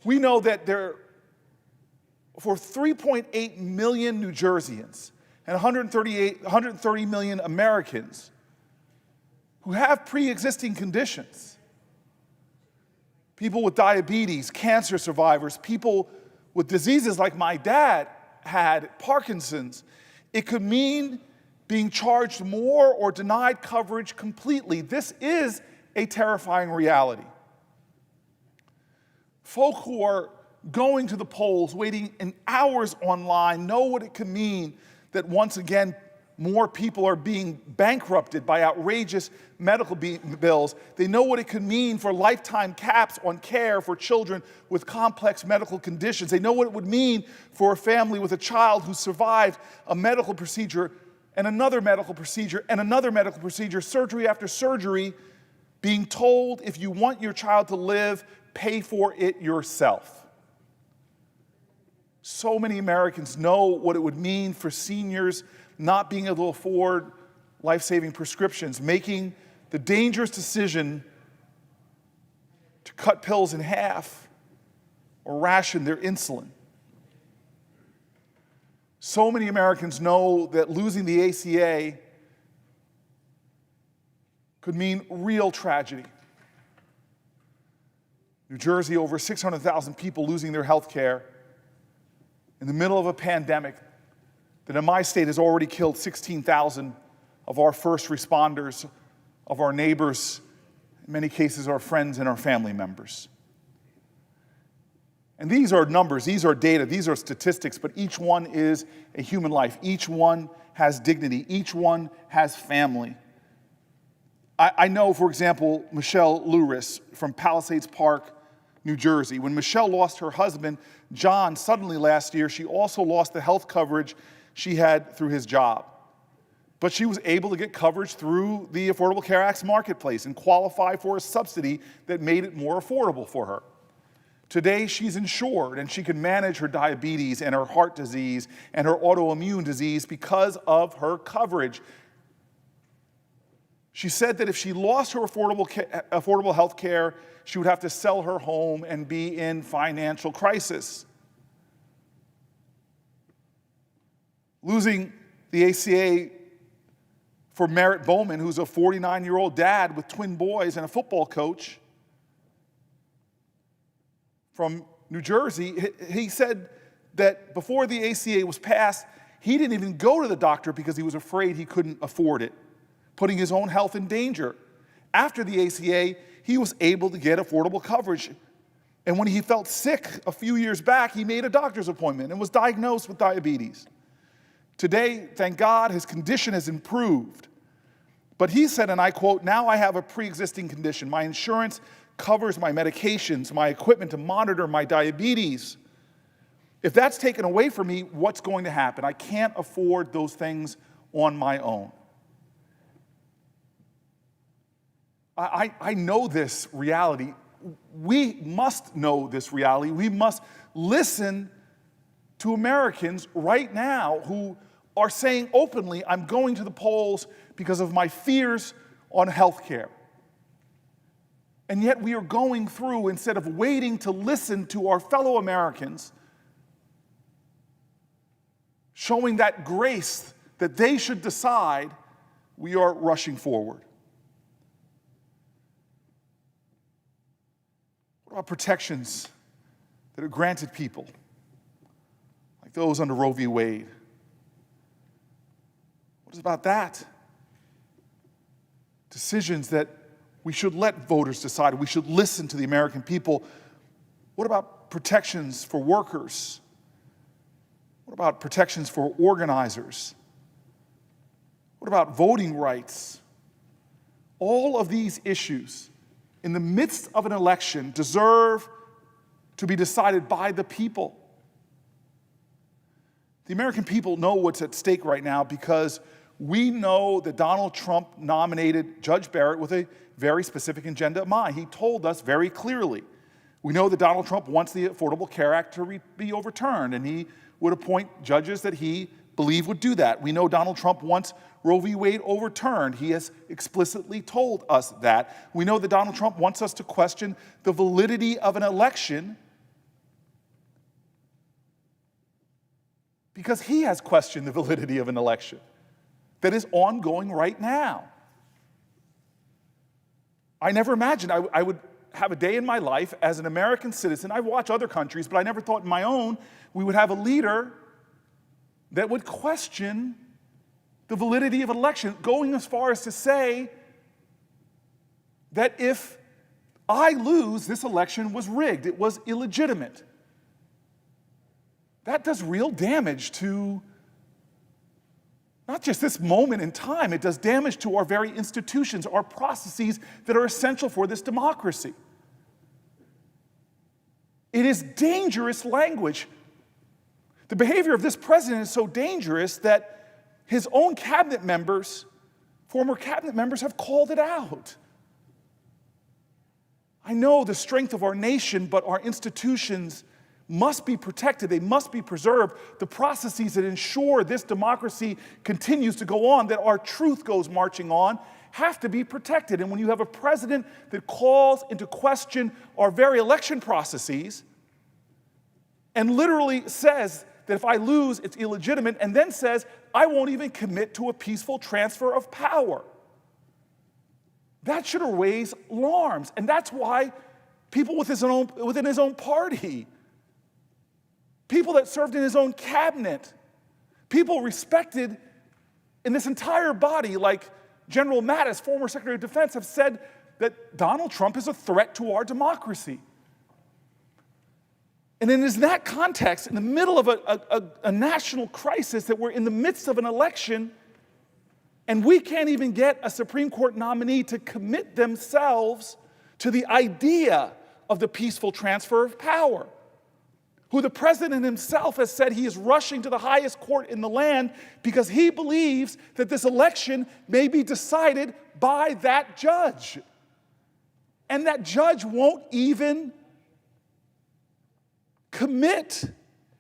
Speaker 1: We know that for 3.8 million New Jerseyans and 130 million Americans who have pre-existing conditions, people with diabetes, cancer survivors, people with diseases like my dad had, Parkinson's, it could mean being charged more or denied coverage completely. This is a terrifying reality. Folk who are going to the polls, waiting in hours online, know what it could mean that once again more people are being bankrupted by outrageous medical bills. They know what it could mean for lifetime caps on care for children with complex medical conditions. They know what it would mean for a family with a child who survived a medical procedure and another medical procedure and another medical procedure, surgery after surgery, being told, if you want your child to live, pay for it yourself. So many Americans know what it would mean for seniors not being able to afford life-saving prescriptions, making the dangerous decision to cut pills in half or ration their insulin. So many Americans know that losing the ACA could mean real tragedy. New Jersey, over 600,000 people losing their health care in the middle of a pandemic that in my state has already killed 16,000 of our first responders, of our neighbors, in many cases our friends and our family members. And these are numbers, these are data, these are statistics, but each one is a human life. Each one has dignity. Each one has family. I know, for example, Michelle Lewis from Palisades Park, New Jersey. When Michelle lost her husband, John, suddenly last year, she also lost the health coverage she had through his job. But she was able to get coverage through the Affordable Care Act's marketplace and qualify for a subsidy that made it more affordable for her. Today, she's insured and she can manage her diabetes and her heart disease and her autoimmune disease because of her coverage. She said that if she lost her affordable health care, she would have to sell her home and be in financial crisis. Losing the ACA for Merritt Bowman, who's a 49-year-old dad with twin boys and a football coach from New Jersey, he said that before the ACA was passed, he didn't even go to the doctor because he was afraid he couldn't afford it, putting his own health in danger. After the ACA, he was able to get affordable coverage. And when he felt sick a few years back, he made a doctor's appointment and was diagnosed with diabetes. Today, thank God, his condition has improved. But he said, and I quote, "Now I have a pre-existing condition. My insurance covers my medications, my equipment to monitor my diabetes. If that's taken away from me, what's going to happen? I can't afford those things on my own." I know this reality. We must know this reality. We must listen to Americans right now who are saying openly, I'm going to the polls because of my fears on health care. And yet we are going through, instead of waiting to listen to our fellow Americans, showing that grace that they should decide, we are rushing forward. What about protections that are granted people, like those under Roe v. Wade? What about that? Decisions that we should let voters decide. We should listen to the American people. What about protections for workers? What about protections for organizers? What about voting rights? All of these issues in the midst of an election deserve to be decided by the people. The American people know what's at stake right now because we know that Donald Trump nominated Judge Barrett with a very specific agenda in mind. He told us very clearly. We know that Donald Trump wants the Affordable Care Act to be overturned, and he would appoint judges that he believed would do that. We know Donald Trump wants Roe v. Wade overturned. He has explicitly told us that. We know that Donald Trump wants us to question the validity of an election because he has questioned the validity of an election that is ongoing right now. I never imagined I would have a day in my life as an American citizen. I watch other countries, but I never thought in my own we would have a leader that would question the validity of an election, going as far as to say that if I lose, this election was rigged, it was illegitimate. That does real damage to not just this moment in time, it does damage to our very institutions, our processes that are essential for this democracy. It is dangerous language. The behavior of this president is so dangerous that his own cabinet members, former cabinet members, have called it out. I know the strength of our nation, but our institutions must be protected. They must be preserved. The processes that ensure this democracy continues to go on, that our truth goes marching on, have to be protected. And when you have a president that calls into question our very election processes and literally says that if I lose, it's illegitimate, and then says, I won't even commit to a peaceful transfer of power, that should raise alarms. And that's why people within his own party, people that served in his own cabinet, people respected in this entire body, like General Mattis, former Secretary of Defense, have said that Donald Trump is a threat to our democracy. And it is in that context, in the middle of a national crisis, that we're in the midst of an election, and we can't even get a Supreme Court nominee to commit themselves to the idea of the peaceful transfer of power, who the president himself has said he is rushing to the highest court in the land because he believes that this election may be decided by that judge. And that judge won't even commit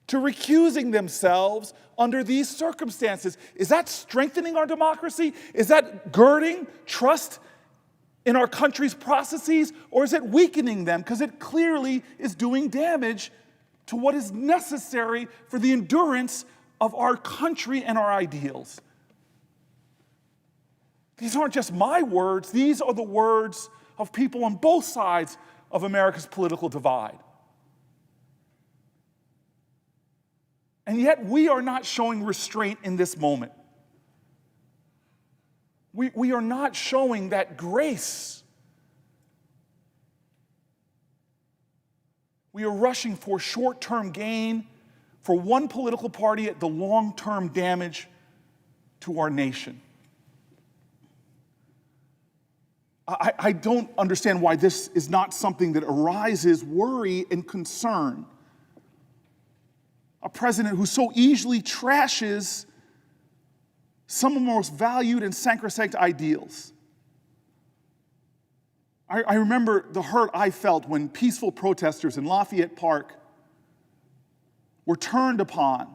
Speaker 1: to recusing themselves under these circumstances. Is that strengthening our democracy? Is that girding trust in our country's processes? Or is it weakening them? Because it clearly is doing damage to what is necessary for the endurance of our country and our ideals. These aren't just my words. These are the words of people on both sides of America's political divide. And yet we are not showing restraint in this moment. We are not showing that grace. We are rushing for short-term gain for one political party at the long-term damage to our nation. I don't understand why this is not something that arises worry and concern. A president who so easily trashes some of the most valued and sacrosanct ideals. I remember the hurt I felt when peaceful protesters in Lafayette Park were turned upon.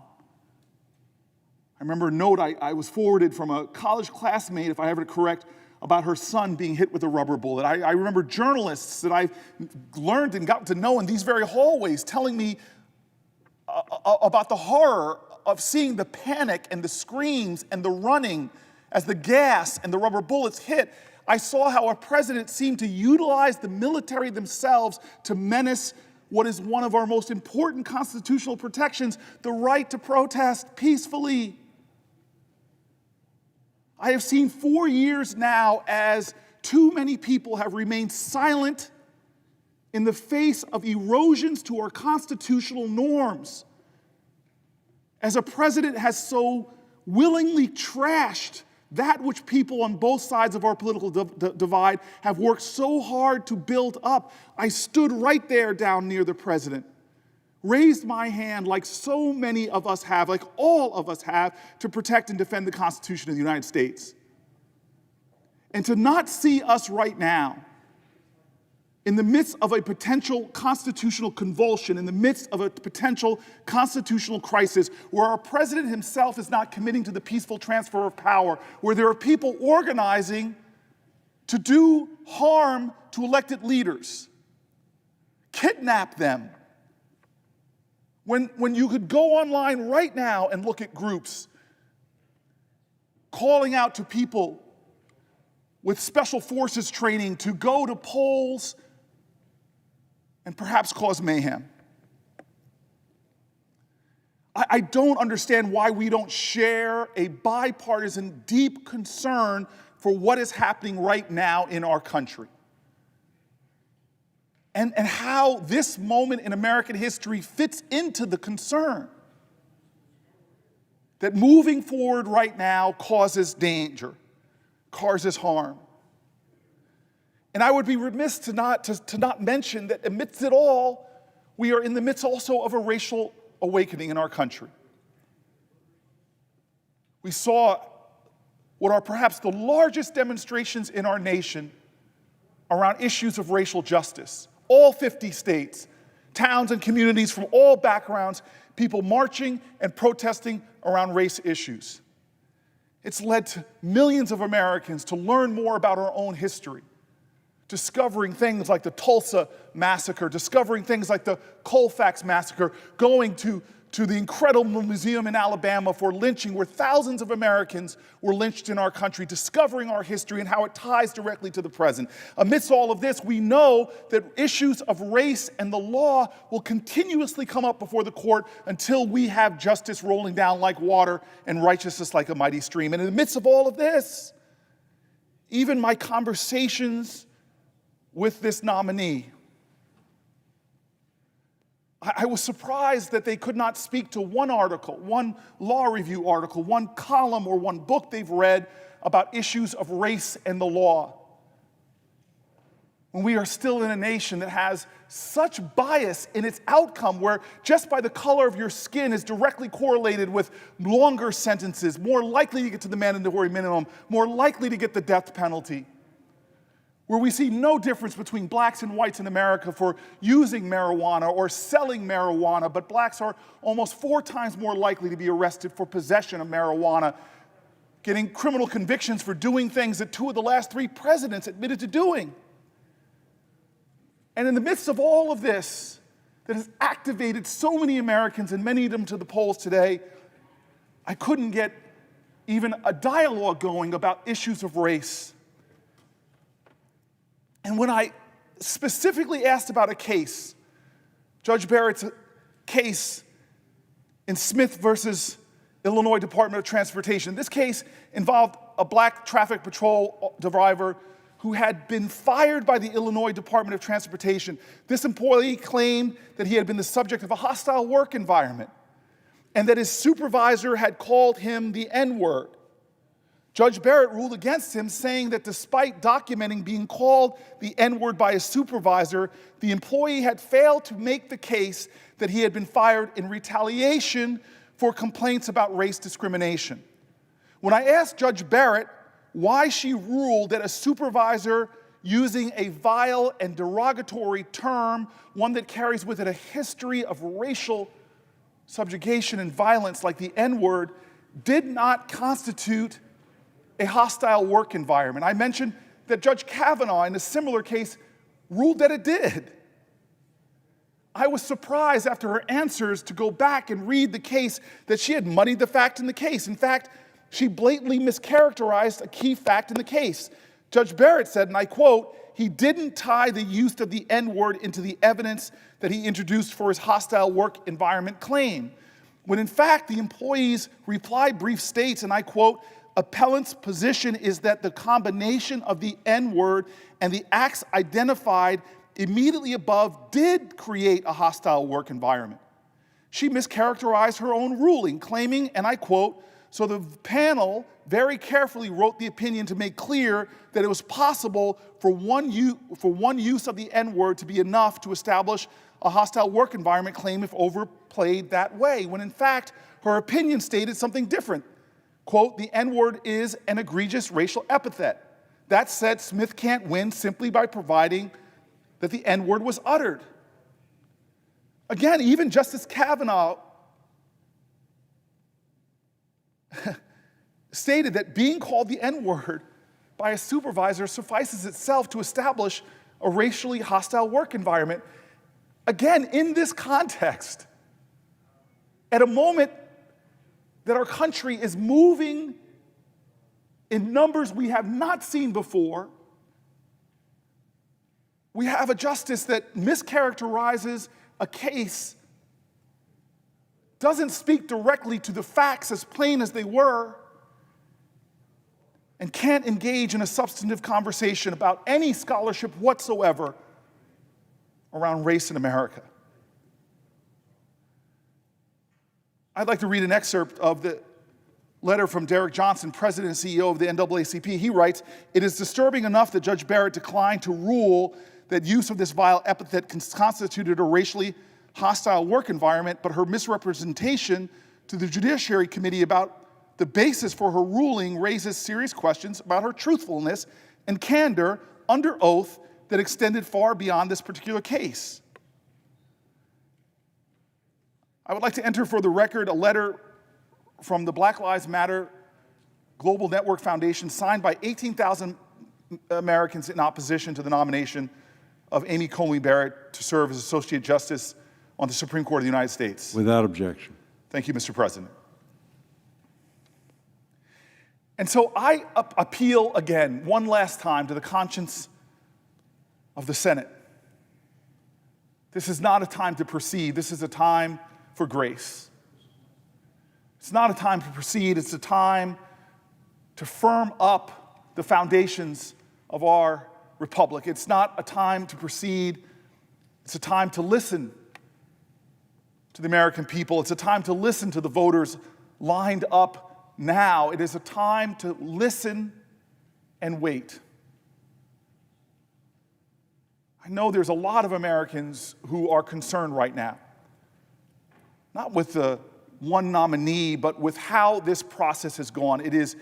Speaker 1: I remember a note I was forwarded from a college classmate, if I have it correct, about her son being hit with a rubber bullet. I remember journalists that I learned and got to know in these very hallways telling me about the horror of seeing the panic and the screams and the running as the gas and the rubber bullets hit. I saw how our president seemed to utilize the military themselves to menace what is one of our most important constitutional protections, the right to protest peacefully. I have seen 4 years now as too many people have remained silent in the face of erosions to our constitutional norms, as a president has so willingly trashed that which people on both sides of our political divide have worked so hard to build up. I stood right there down near the president, raised my hand like so many of us have, like all of us have, to protect and defend the Constitution of the United States. And to not see us right now, in the midst of a potential constitutional convulsion, in the midst of a potential constitutional crisis, where our president himself is not committing to the peaceful transfer of power, where there are people organizing to do harm to elected leaders, kidnap them, when you could go online right now and look at groups calling out to people with special forces training to go to polls and perhaps cause mayhem. I don't understand why we don't share a bipartisan, deep concern for what is happening right now in our country. And how this moment in American history fits into the concern that moving forward right now causes danger, causes harm. And I would be remiss to not mention that amidst it all, we are in the midst also of a racial awakening in our country. We saw what are perhaps the largest demonstrations in our nation around issues of racial justice. All 50 states, towns and communities from all backgrounds, people marching and protesting around race issues. It's led to millions of Americans to learn more about our own history, discovering things like the Tulsa massacre, discovering things like the Colfax massacre, going to the incredible museum in Alabama for lynching, where thousands of Americans were lynched in our country, discovering our history and how it ties directly to the present. Amidst all of this, we know that issues of race and the law will continuously come up before the court until we have justice rolling down like water and righteousness like a mighty stream. And in the midst of all of this, even my conversations with this nominee, I was surprised that they could not speak to one article, one law review article, one column or one book they've read about issues of race and the law. When we are still in a nation that has such bias in its outcome, where just by the color of your skin is directly correlated with longer sentences, more likely to get to the mandatory minimum, more likely to get the death penalty. Where we see no difference between blacks and whites in America for using marijuana or selling marijuana, but blacks are almost 4 times more likely to be arrested for possession of marijuana, getting criminal convictions for doing things that 2 of the last 3 presidents admitted to doing. And in the midst of all of this that has activated so many Americans and many of them to the polls today, I couldn't get even a dialogue going about issues of race. And when I specifically asked about a case, Judge Barrett's case in Smith versus Illinois Department of Transportation, this case involved a black traffic patrol driver who had been fired by the Illinois Department of Transportation. This employee claimed that he had been the subject of a hostile work environment and that his supervisor had called him the N-word. Judge Barrett ruled against him, saying that despite documenting being called the N-word by his supervisor, the employee had failed to make the case that he had been fired in retaliation for complaints about race discrimination. When I asked Judge Barrett why she ruled that a supervisor using a vile and derogatory term, one that carries with it a history of racial subjugation and violence like the N-word, did not constitute a hostile work environment. I mentioned that Judge Kavanaugh, in a similar case, ruled that it did. I was surprised after her answers to go back and read the case that she had muddied the fact in the case. In fact, she blatantly mischaracterized a key fact in the case. Judge Barrett said, and I quote, "He didn't tie the use of the N-word into the evidence that he introduced for his hostile work environment claim." When in fact, the employee's reply brief states, and I quote, "Appellant's position is that the combination of the N-word and the acts identified immediately above did create a hostile work environment." She mischaracterized her own ruling, claiming, and I quote, "So the panel very carefully wrote the opinion to make clear that it was possible for one use of the N-word to be enough to establish a hostile work environment claim if overplayed that way," when in fact, her opinion stated something different. Quote, "The N-word is an egregious racial epithet. That said, Smith can't win simply by providing that the N-word was uttered." Again, even Justice Kavanaugh stated that being called the N-word by a supervisor suffices itself to establish a racially hostile work environment. Again, in this context, at a moment that our country is moving in numbers we have not seen before, we have a justice that mischaracterizes a case, doesn't speak directly to the facts as plain as they were, and can't engage in a substantive conversation about any scholarship whatsoever around race in America. I'd like to read an excerpt of the letter from Derek Johnson, President and CEO of the NAACP. He writes, "It is disturbing enough that Judge Barrett declined to rule that use of this vile epithet constituted a racially hostile work environment, but her misrepresentation to the Judiciary Committee about the basis for her ruling raises serious questions about her truthfulness and candor under oath that extended far beyond this particular case." I would like to enter for the record a letter from the Black Lives Matter Global Network Foundation signed by 18,000 Americans in opposition to the nomination of Amy Coney Barrett to serve as Associate Justice on the Supreme Court of the United States.
Speaker 2: Without objection.
Speaker 1: Thank you, Mr. President. And so I appeal again, one last time, to the conscience of the Senate. This is not a time to proceed. This is a time for grace. It's not a time to proceed. It's a time to firm up the foundations of our republic. It's not a time to proceed. It's a time to listen to the American people. It's a time to listen to the voters lined up now. It is a time to listen and wait. I know there's a lot of Americans who are concerned right now, not with the one nominee, but with how this process has gone. It is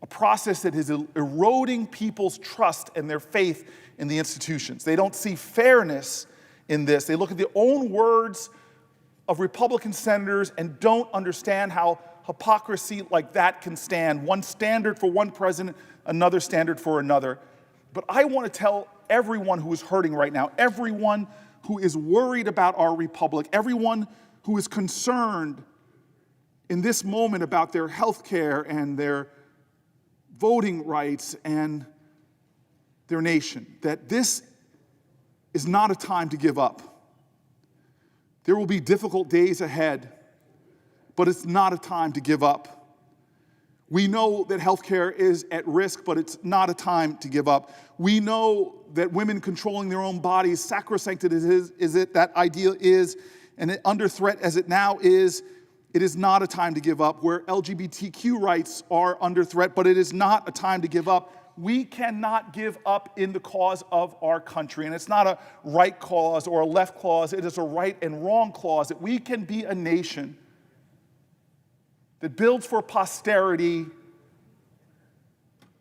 Speaker 1: a process that is eroding people's trust and their faith in the institutions. They don't see fairness in this. They look at the own words of Republican senators and don't understand how hypocrisy like that can stand. One standard for one president, another standard for another. But I want to tell everyone who is hurting right now, everyone who is worried about our republic, everyone who is concerned in this moment about their health care and their voting rights and their nation, that this is not a time to give up. There will be difficult days ahead, but it's not a time to give up. We know that health care is at risk, but it's not a time to give up. We know that women controlling their own bodies, sacrosanct as that ideal is, and under threat as it now is, it is not a time to give up. Where LGBTQ rights are under threat, but it is not a time to give up. We cannot give up in the cause of our country. And it's not a right clause or a left clause. It is a right and wrong clause that we can be a nation that builds for posterity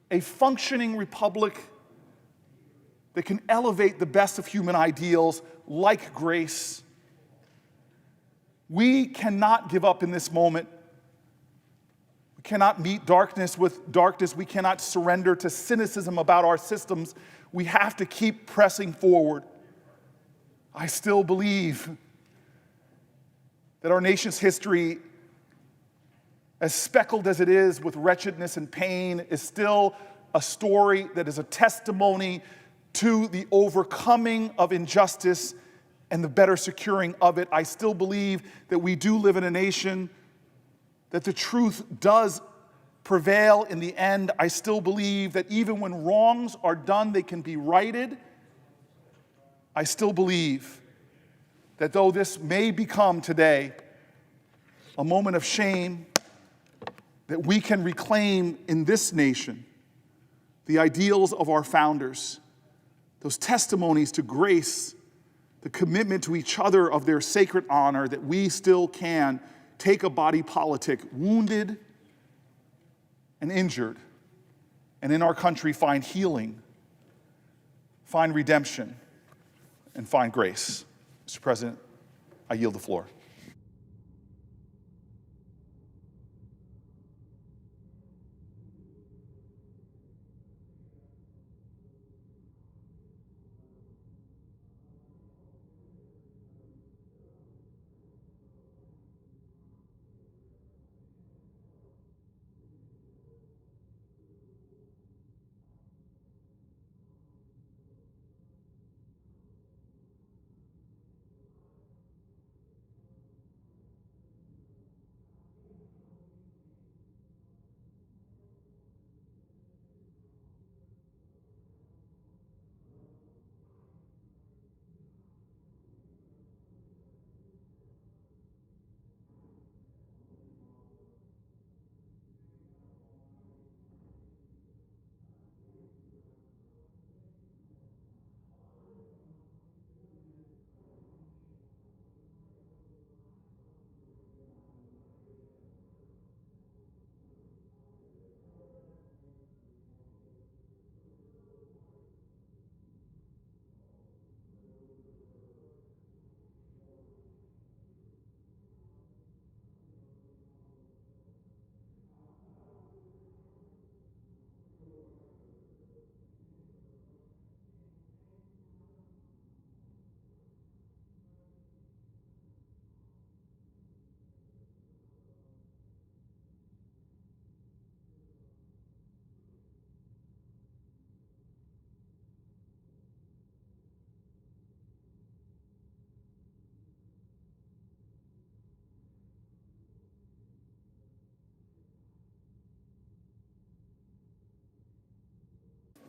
Speaker 1: a functioning republic that can elevate the best of human ideals like grace. We cannot give up in this moment. We cannot meet darkness with darkness. We cannot surrender to cynicism about our systems. We have to keep pressing forward. I still believe that our nation's history, as speckled as it is with wretchedness and pain, is still a story that is a testimony to the overcoming of injustice and the better securing of it. I still believe that we do live in a nation that the truth does prevail in the end. I still believe that even when wrongs are done, they can be righted. I still believe that though this may become today a moment of shame, that we can reclaim in this nation the ideals of our founders, those testimonies to grace, the commitment to each other of their sacred honor, that we still can take a body politic, wounded and injured, and in our country find healing, find redemption, and find grace. Mr. President, I yield the floor.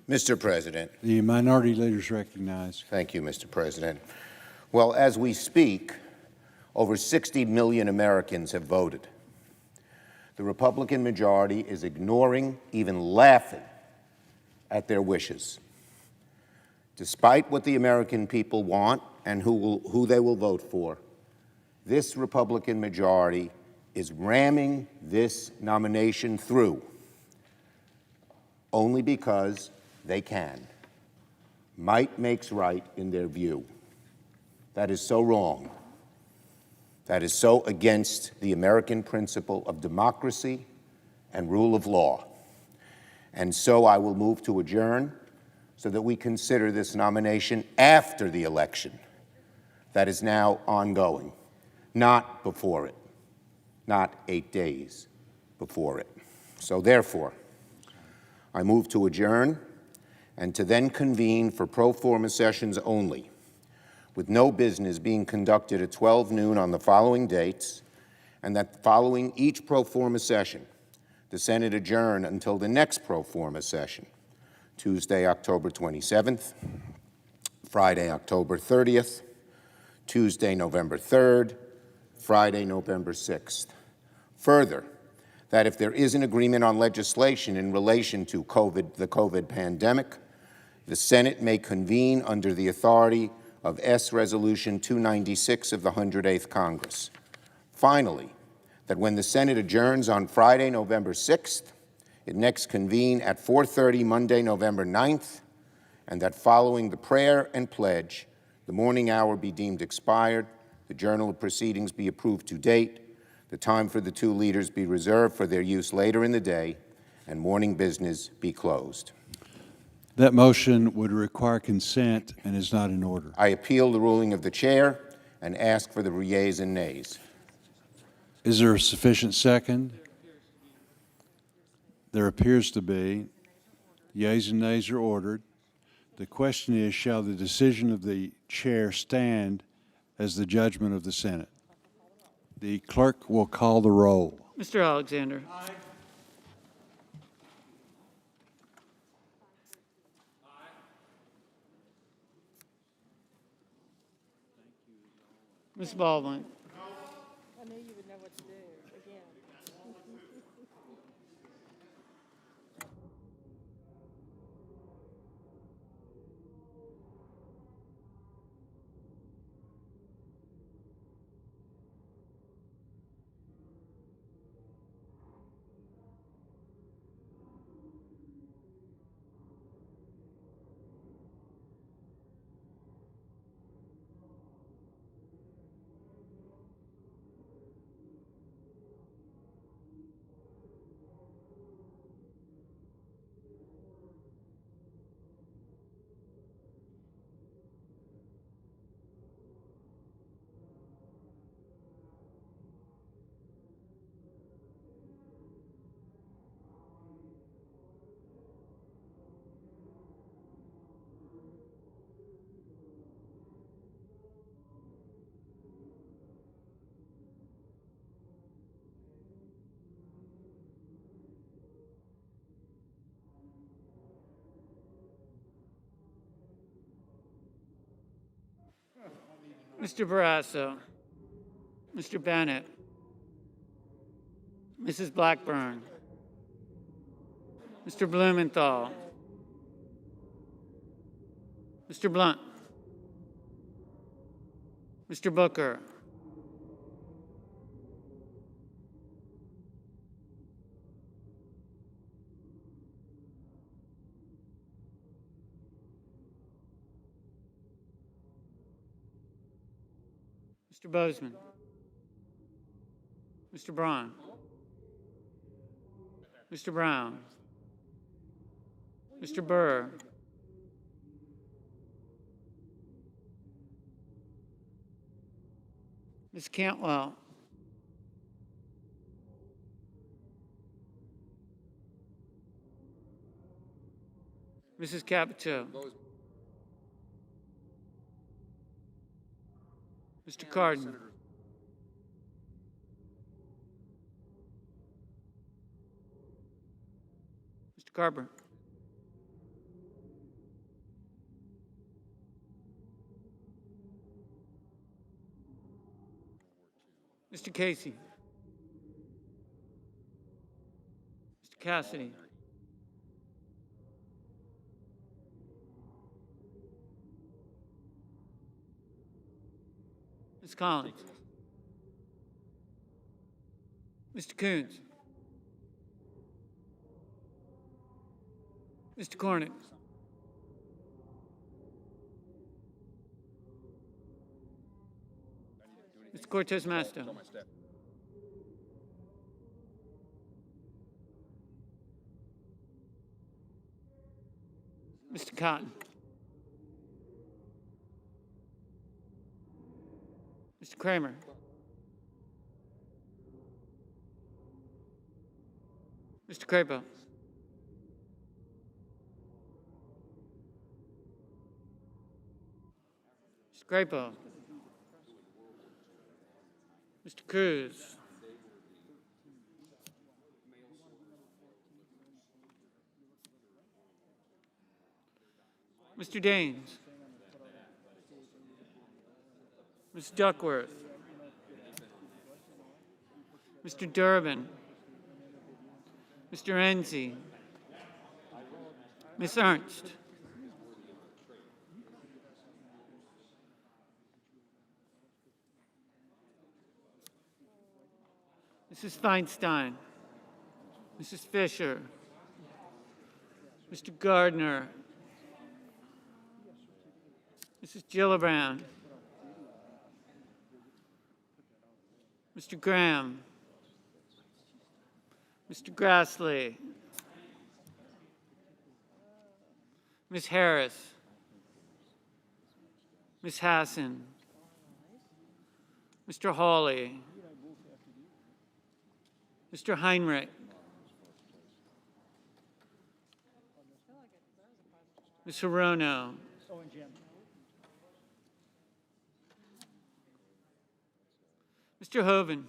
Speaker 2: Mr. President.
Speaker 22: The minority leader is recognized.
Speaker 2: Thank you, Mr. President. Well, as we speak, over 60 million Americans have voted. The Republican majority is ignoring, even laughing at their wishes. Despite what the American people want and who they will vote for, this Republican majority is ramming this nomination through only because they can. Might makes right in their view. That is so wrong. That is so against the American principle of democracy and rule of law. And so I will move to adjourn so that we consider this nomination after the election that is now ongoing, not before it, not 8 days before it. So therefore, I move to adjourn and to then convene for pro forma sessions only, with no business being conducted at 12 noon on the following dates, and that following each pro forma session, the Senate adjourn until the next pro forma session, Tuesday, October 27th, Friday, October 30th, Tuesday, November 3rd, Friday, November 6th. Further, that if there is an agreement on legislation in relation to the COVID pandemic, the Senate may convene under the authority of S. Resolution 296 of the 108th Congress. Finally, that when the Senate adjourns on Friday, November 6th, it next convene at 4:30 Monday, November 9th, and that following the prayer and pledge, the morning hour be deemed expired, the Journal of Proceedings be approved to date, The time for the two leaders be reserved for their use later in the day, and morning business be closed.
Speaker 4: That motion would require consent and is not in order.
Speaker 2: I appeal the ruling of the chair and ask for the yeas and nays.
Speaker 4: Is there a sufficient second? There appears to be. Yeas and nays are ordered. The question is, shall the decision of the chair stand as the judgment of the Senate? The clerk will call the roll.
Speaker 17: Mr. Alexander. Aye. Ms. Baldwin. I knew you would know what to do again. Mr. Barrasso, Mr. Bennett, Mrs. Blackburn, Mr. Blumenthal, Mr. Blunt, Mr. Booker, Mr. Bozeman, Mr. Braun, Mr. Brown, Mr. Burr, Ms. Cantwell, Mrs. Capito, Mr. Cardin, Mr. Carper, Mr. Casey, Mr. Cassidy, Ms. Collins, Mr. Coons, Mr. Cornick, Mr. Cortez Masto, Mr. Cotton, Mr. Kramer, Mr. Crapo, Mr. Crapo, Mr. Cruz, Mr. Daines, Ms. Duckworth, Mr. Durbin, Mr. Enzi, Ms. Ernst, Mrs. Feinstein, Mrs. Fisher, Mr. Gardner, Mrs. Gillibrand, Mr. Graham,
Speaker 5: Mr. Grassley, Ms. Harris, Ms. Hassan, Mr. Hawley, Mr. Heinrich, Ms. Hirono, Mr. Hoven,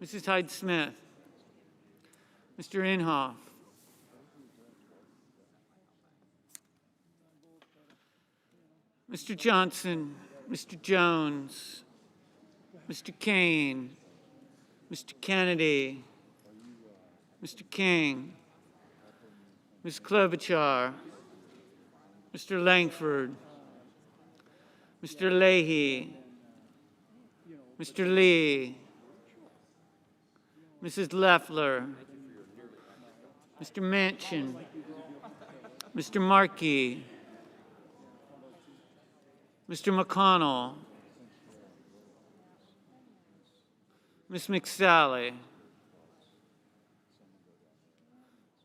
Speaker 5: Mrs. Hyde-Smith, Mr. Inhofe, Mr. Johnson, Mr. Jones, Mr. Kane, Mr. Kennedy, Mr. King, Ms. Klobuchar, Mr. Langford, Mr. Leahy, Mr. Lee, Mrs. Loeffler, Mr. Manchin, Mr. Markey, Mr. McConnell, Ms. McSally,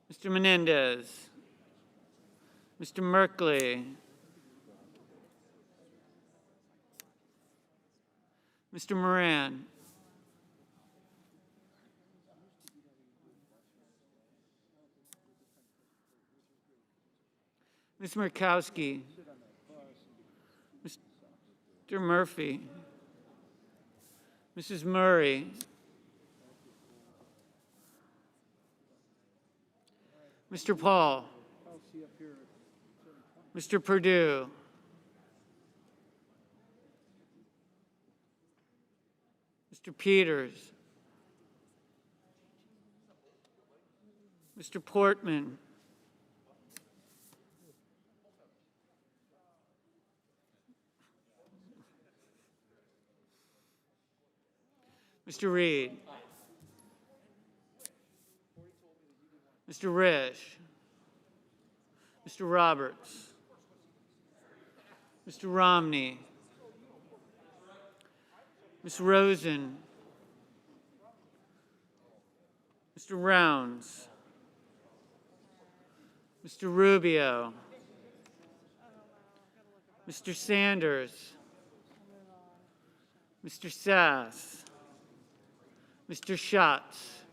Speaker 5: Mr. Menendez, Mr. Merkley, Mr. Moran, Ms. Murkowski, Mr. Murphy, Mrs. Murray, Mr. Paul, Mr. Perdue, Mr. Peters, Mr. Portman, Mr. Reed, Mr. Risch, Mr. Roberts, Mr. Romney, Ms. Rosen, Mr. Rounds, Mr. Rubio, Mr. Sanders, Mr. Sass, Mr. Schatz,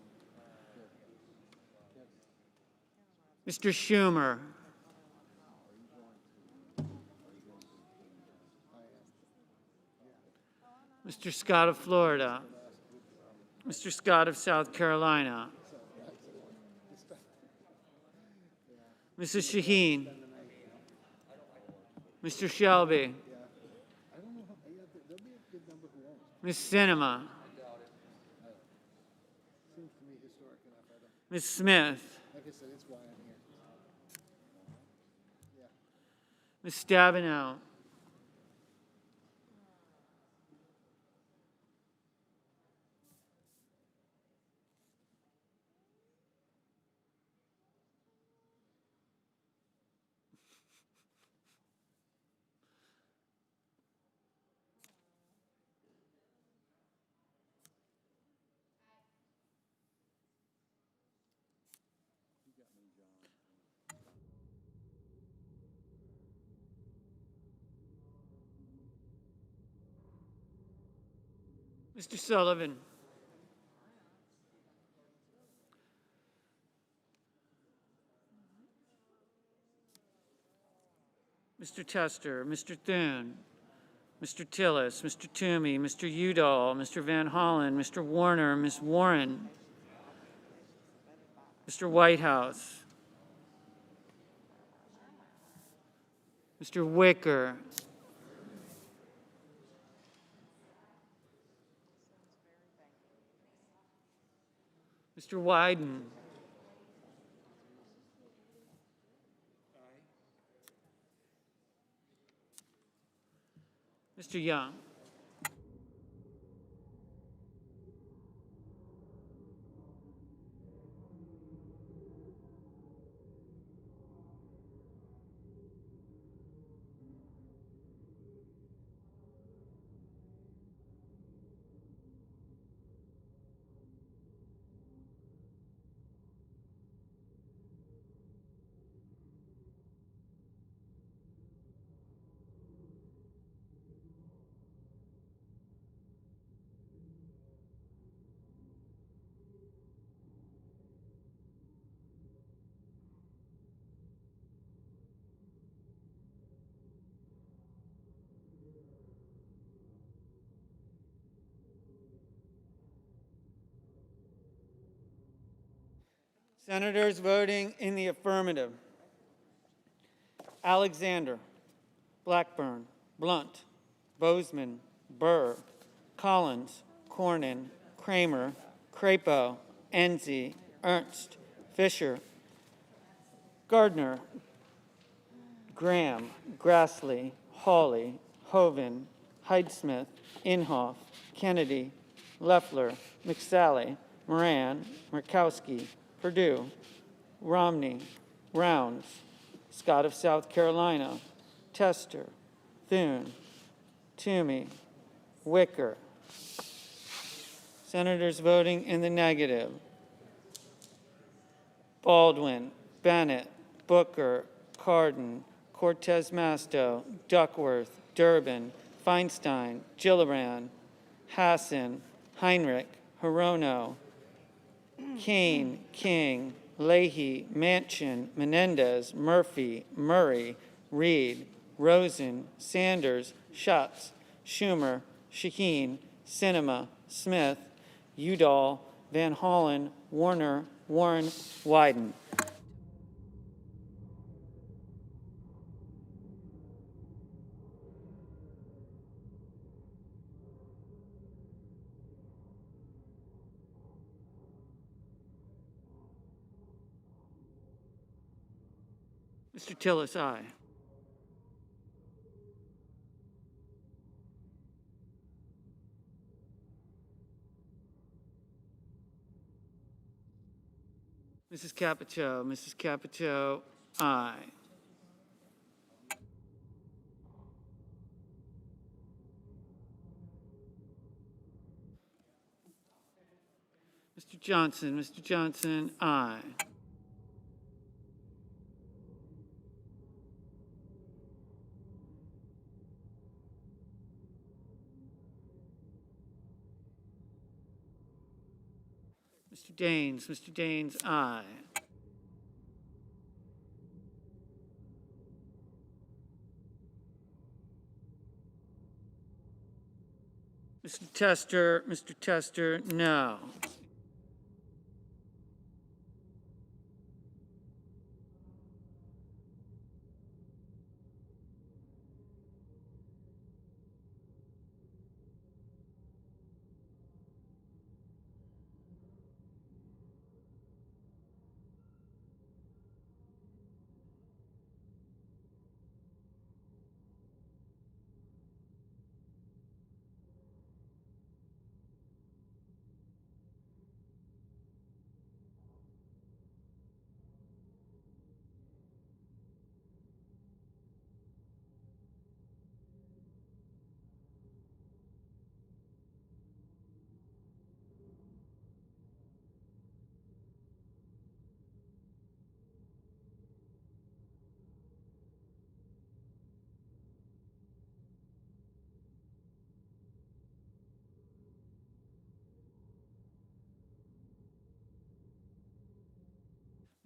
Speaker 5: Mr. Schumer, Mr. Scott of Florida, Mr. Scott of South Carolina, Mrs. Shaheen, Mr. Shelby, Ms. Sinema, Ms. Smith, Ms. Stabenow, Mr. Sullivan, Mr. Tester, Mr. Thune, Mr. Tillis, Mr. Toomey, Mr. Udall, Mr. Van Hollen, Mr. Warner, Ms. Warren, Mr. Whitehouse, Mr. Wicker, Mr. Wyden, Mr. Young, Senators voting in the affirmative: Alexander, Blackburn, Blunt, Bozeman, Burr, Collins, Cornyn, Kramer, Crapo, Enzi, Ernst, Fisher, Gardner, Graham, Grassley, Hawley, Hoven, Heidsmith, Inhofe, Kennedy, Loeffler, McSally, Moran, Murkowski, Perdue, Romney, Rounds, Scott of South Carolina, Tester, Thune, Toomey, Wicker. Senators voting in the negative: Baldwin, Bennett, Booker, Cardin, Cortez Masto, Duckworth, Durbin, Feinstein, Gillibrand, Hassan, Heinrich, Hirono, Kane, King, Leahy, Manchin, Menendez, Murphy, Murray, Reed, Rosen, Sanders, Schatz, Schumer, Shaheen, Sinema, Smith, Udall, Van Hollen, Warner, Warren, Wyden. Mr. Tillis, aye. Mrs. Capito, aye. Mr. Johnson, aye. Mr. Daines, aye. Mr. Tester, no.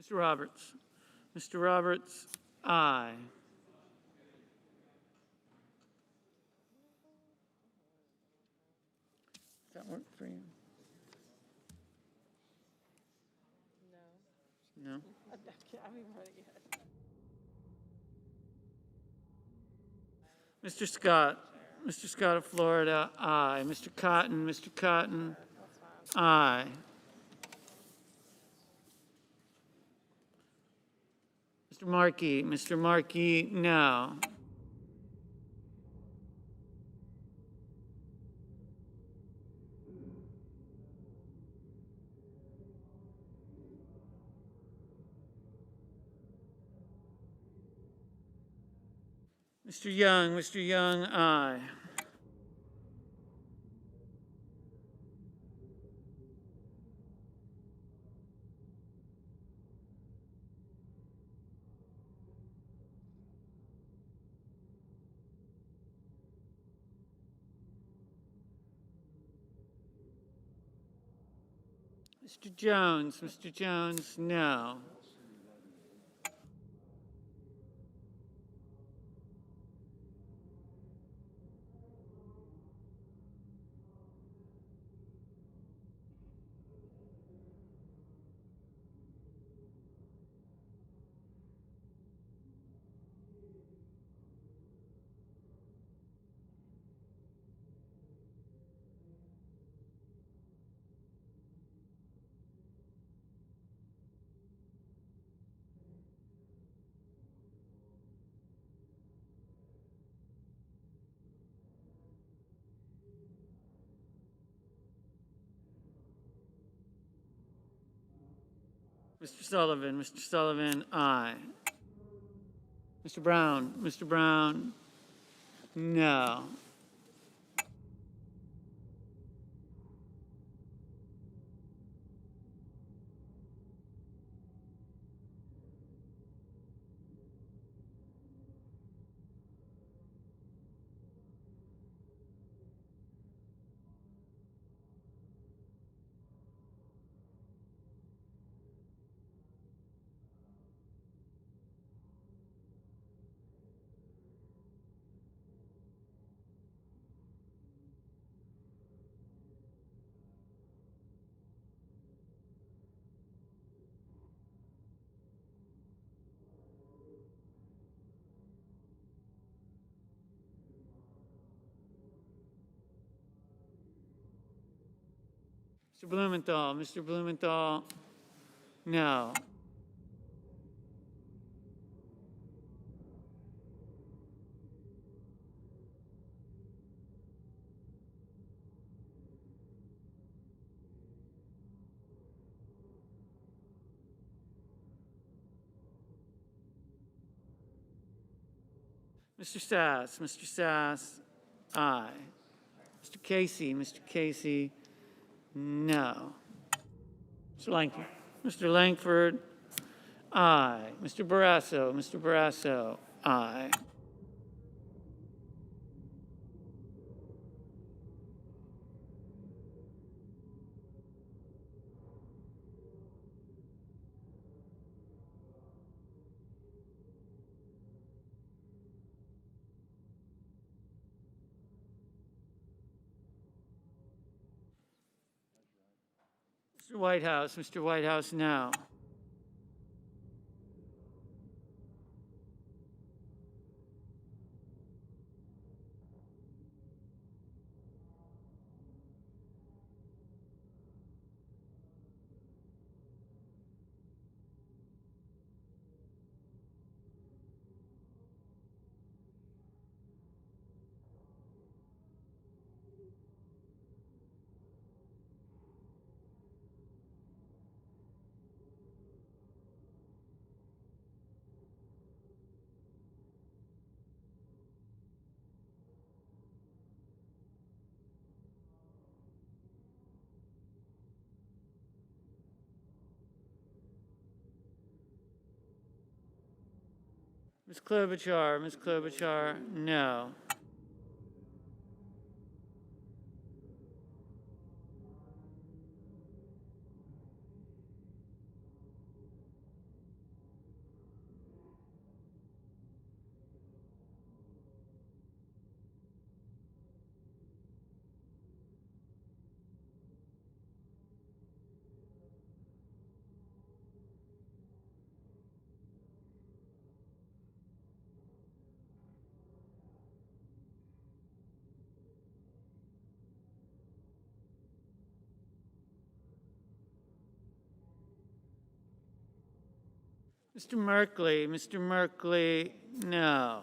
Speaker 5: Mr. Roberts, aye. Does that work for you? No. No?
Speaker 17: I haven't even read it yet.
Speaker 5: Mr. Scott of Florida, aye. Mr. Cotton, aye. Mr. Markey, no. Mr. Young, aye. Mr. Jones, no. Mr. Sullivan, aye. Mr. Brown, no. Mr. Blumenthal, no. Mr. Sass, aye. Mr. Casey, no. Mr. Langford, aye. Mr. Barrasso, aye. Mr. Whitehouse, no. Ms. Klobuchar, no. Mr. Merkley, no.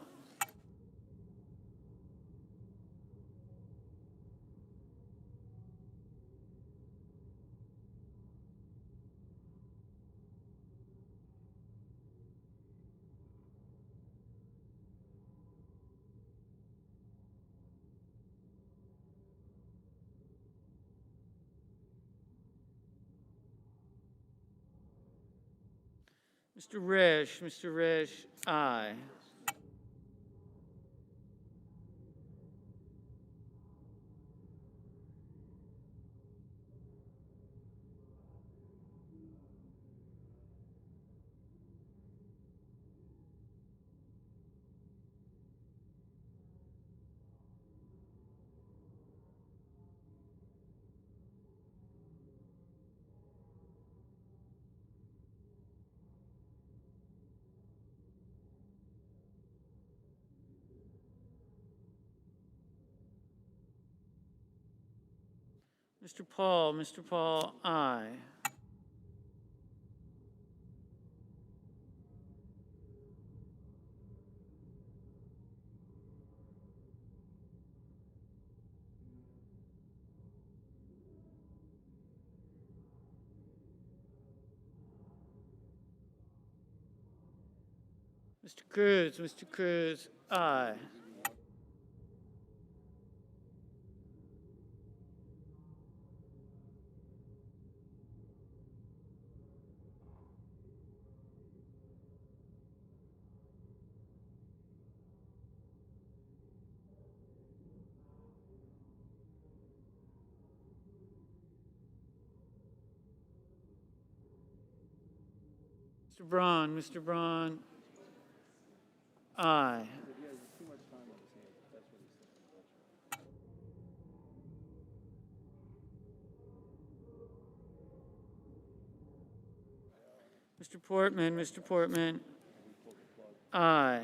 Speaker 5: Mr. Risch, aye. Mr. Paul, aye. Mr. Cruz, aye. Mr. Braun, aye. Mr. Portman, aye.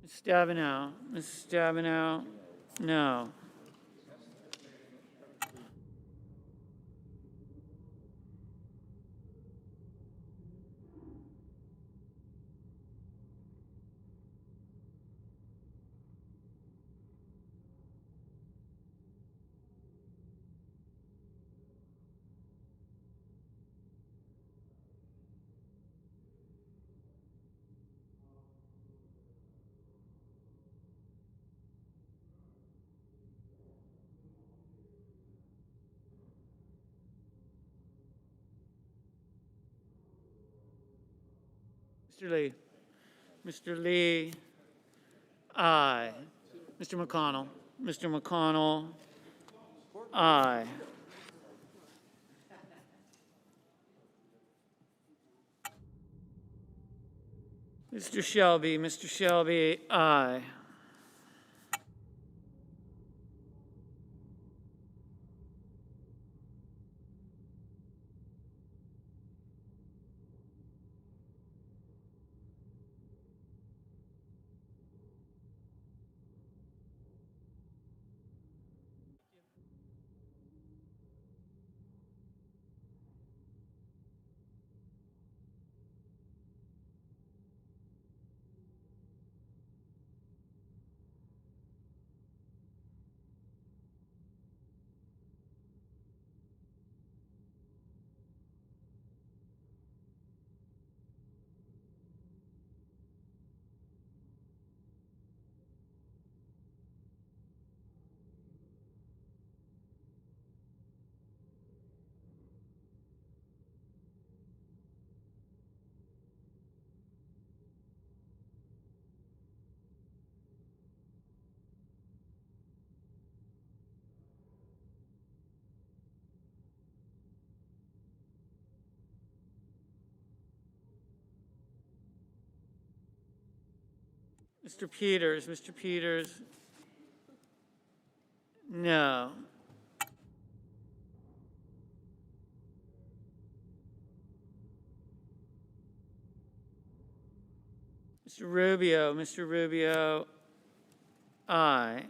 Speaker 5: Ms. Stabenow, no. Mr. Lee. Mr. Lee, aye. Mr. McConnell, aye. Mr. Shelby, aye. Mr. Peters, no. Mr. Rubio, aye.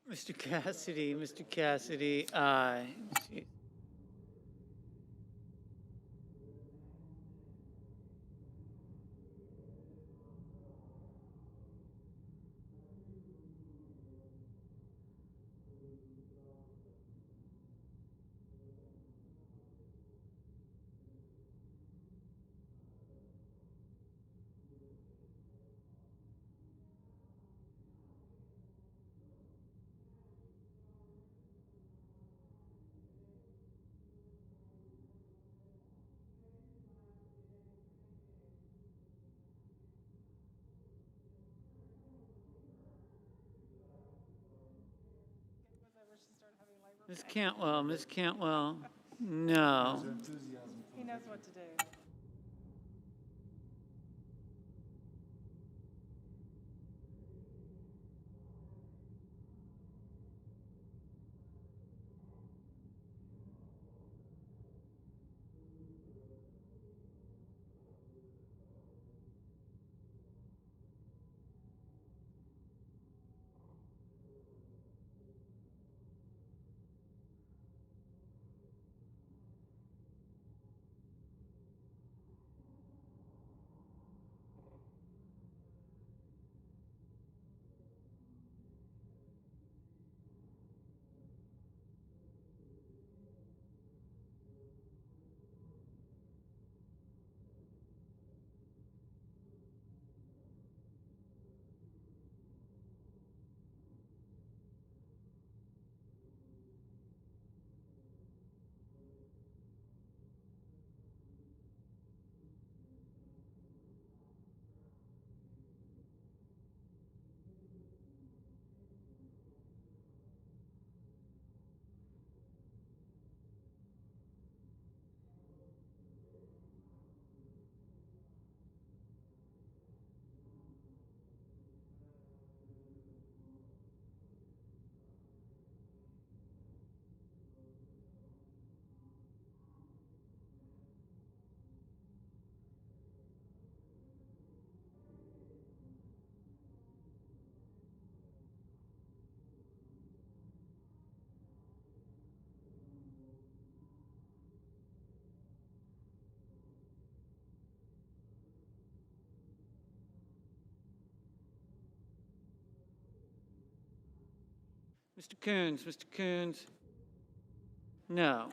Speaker 5: Mr. Cassidy, aye. Ms. Cantwell, no.
Speaker 17: He knows what to do.
Speaker 5: Mr. Coons, no.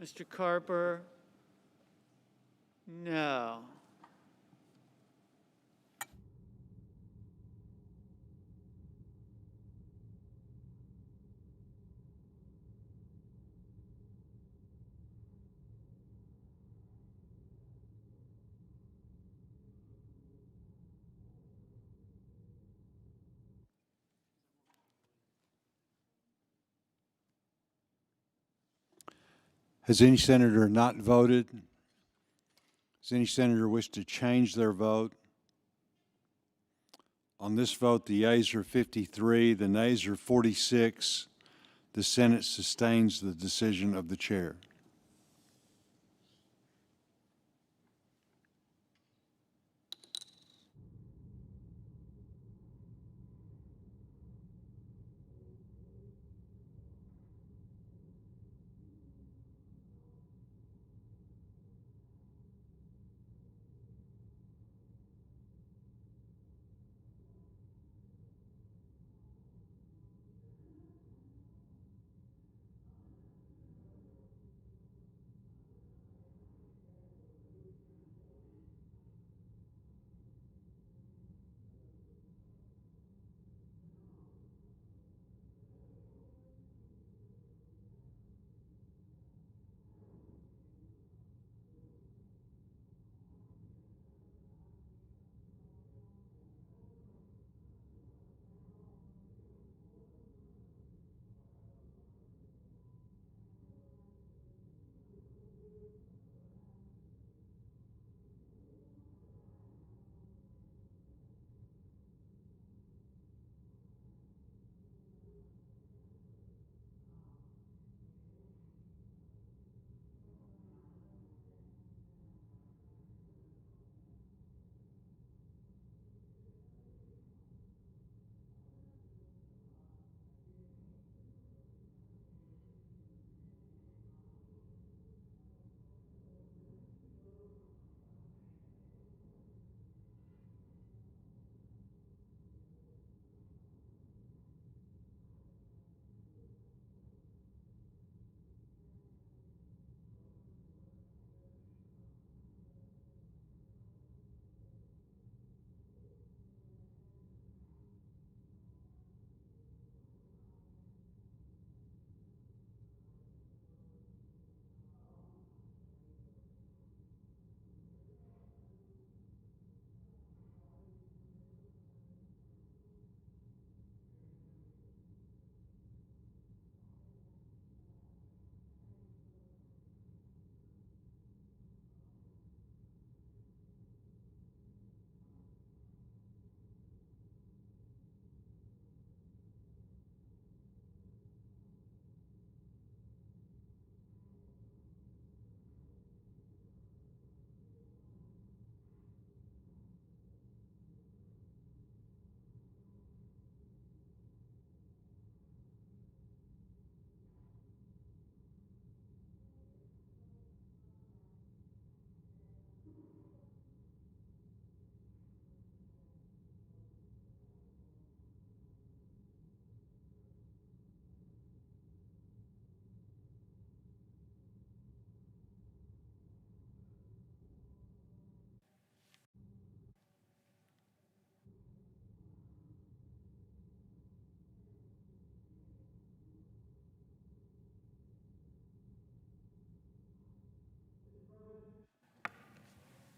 Speaker 5: Mr. Carper? No.
Speaker 4: Has any senator not voted? Does any senator wish to change their vote? On this vote, the yeas are 53, the nays are 46. The Senate sustains the decision of the chair.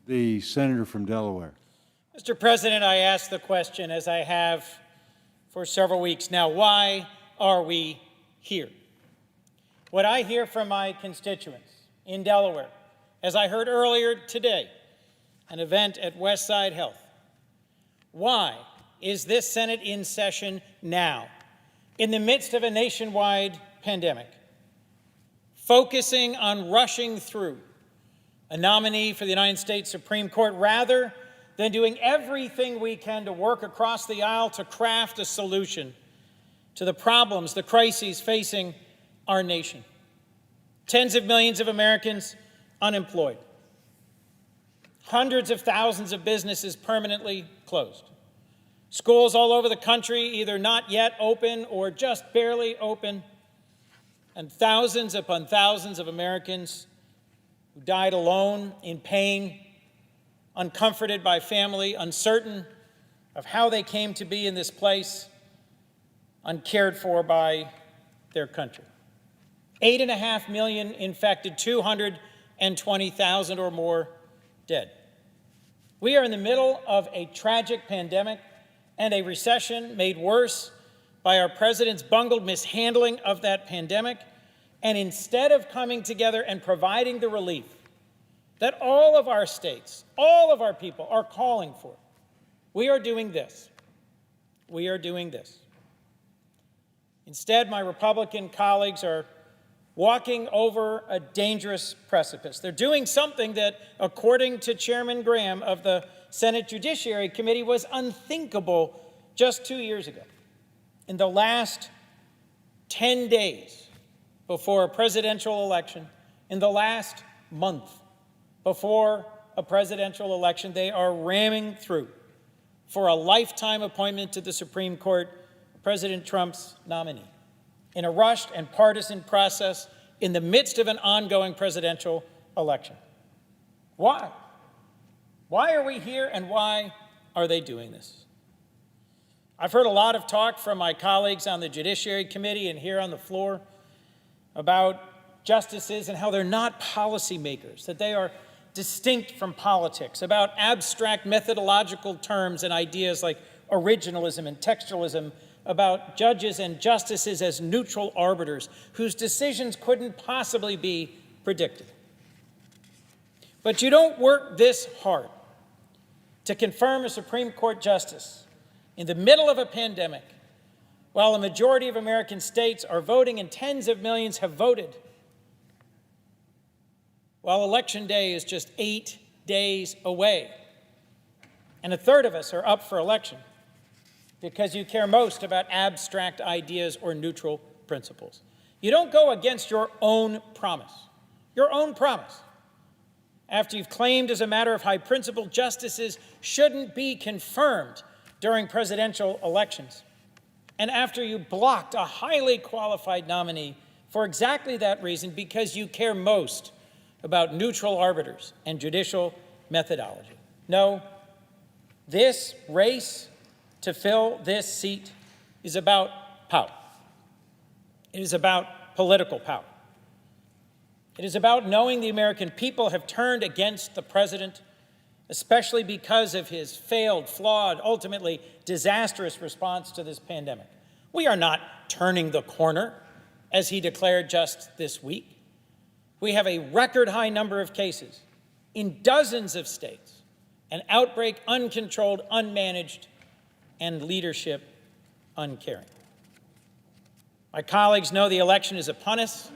Speaker 4: The senator from Delaware.
Speaker 6: Mr. President, I ask the question, as I have for several weeks now, why are we here? What I hear from my constituents in Delaware, as I heard earlier today, an event at Westside Health, why is this Senate in session now, in the midst of a nationwide pandemic, focusing on rushing through a nominee for the United States Supreme Court rather than doing everything we can to work across the aisle to craft a solution to the problems, the crises facing our nation? Tens of millions of Americans unemployed. Hundreds of thousands of businesses permanently closed. Schools all over the country either not yet open or just barely open. and thousands upon thousands of Americans who died alone, in pain, uncomforted by family, uncertain of how they came to be in this place, uncared for by their country. 8.5 million infected, 220,000 or more dead. We are in the middle of a tragic pandemic and a recession made worse by our president's bungled mishandling of that pandemic. And instead of coming together and providing the relief that all of our states, all of our people are calling for, we are doing this. We are doing this. Instead, my Republican colleagues are walking over a dangerous precipice. They're doing something that, according to Chairman Graham of the Senate Judiciary Committee, was unthinkable just 2 years ago. In the last 10 days before a presidential election, in the last month before a presidential election, they are ramming through, for a lifetime appointment to the Supreme Court, President Trump's nominee, in a rushed and partisan process in the midst of an ongoing presidential election. Why? Why are we here, and why are they doing this? I've heard a lot of talk from my colleagues on the Judiciary Committee and here on the floor about justices and how they're not policymakers, that they are distinct from politics, about abstract methodological terms and ideas like originalism and textualism, about judges and justices as neutral arbiters whose decisions couldn't possibly be predicted. But you don't work this hard to confirm a Supreme Court justice in the middle of a pandemic, while a majority of American states are voting and tens of millions have voted, while Election Day is just 8 days away, and a third of us are up for election because you care most about abstract ideas or neutral principles. You don't go against your own promise, after you've claimed as a matter of high principle justices shouldn't be confirmed during presidential elections, and after you blocked a highly qualified nominee for exactly that reason, because you care most about neutral arbiters and judicial methodology. No, this race to fill this seat is about power. It is about political power. It is about knowing the American people have turned against the president, especially because of his failed, flawed, ultimately disastrous response to this pandemic. We are not turning the corner, as he declared just this week. We have a record high number of cases in dozens of states, an outbreak uncontrolled, unmanaged, and leadership uncaring. My colleagues know the election is upon us.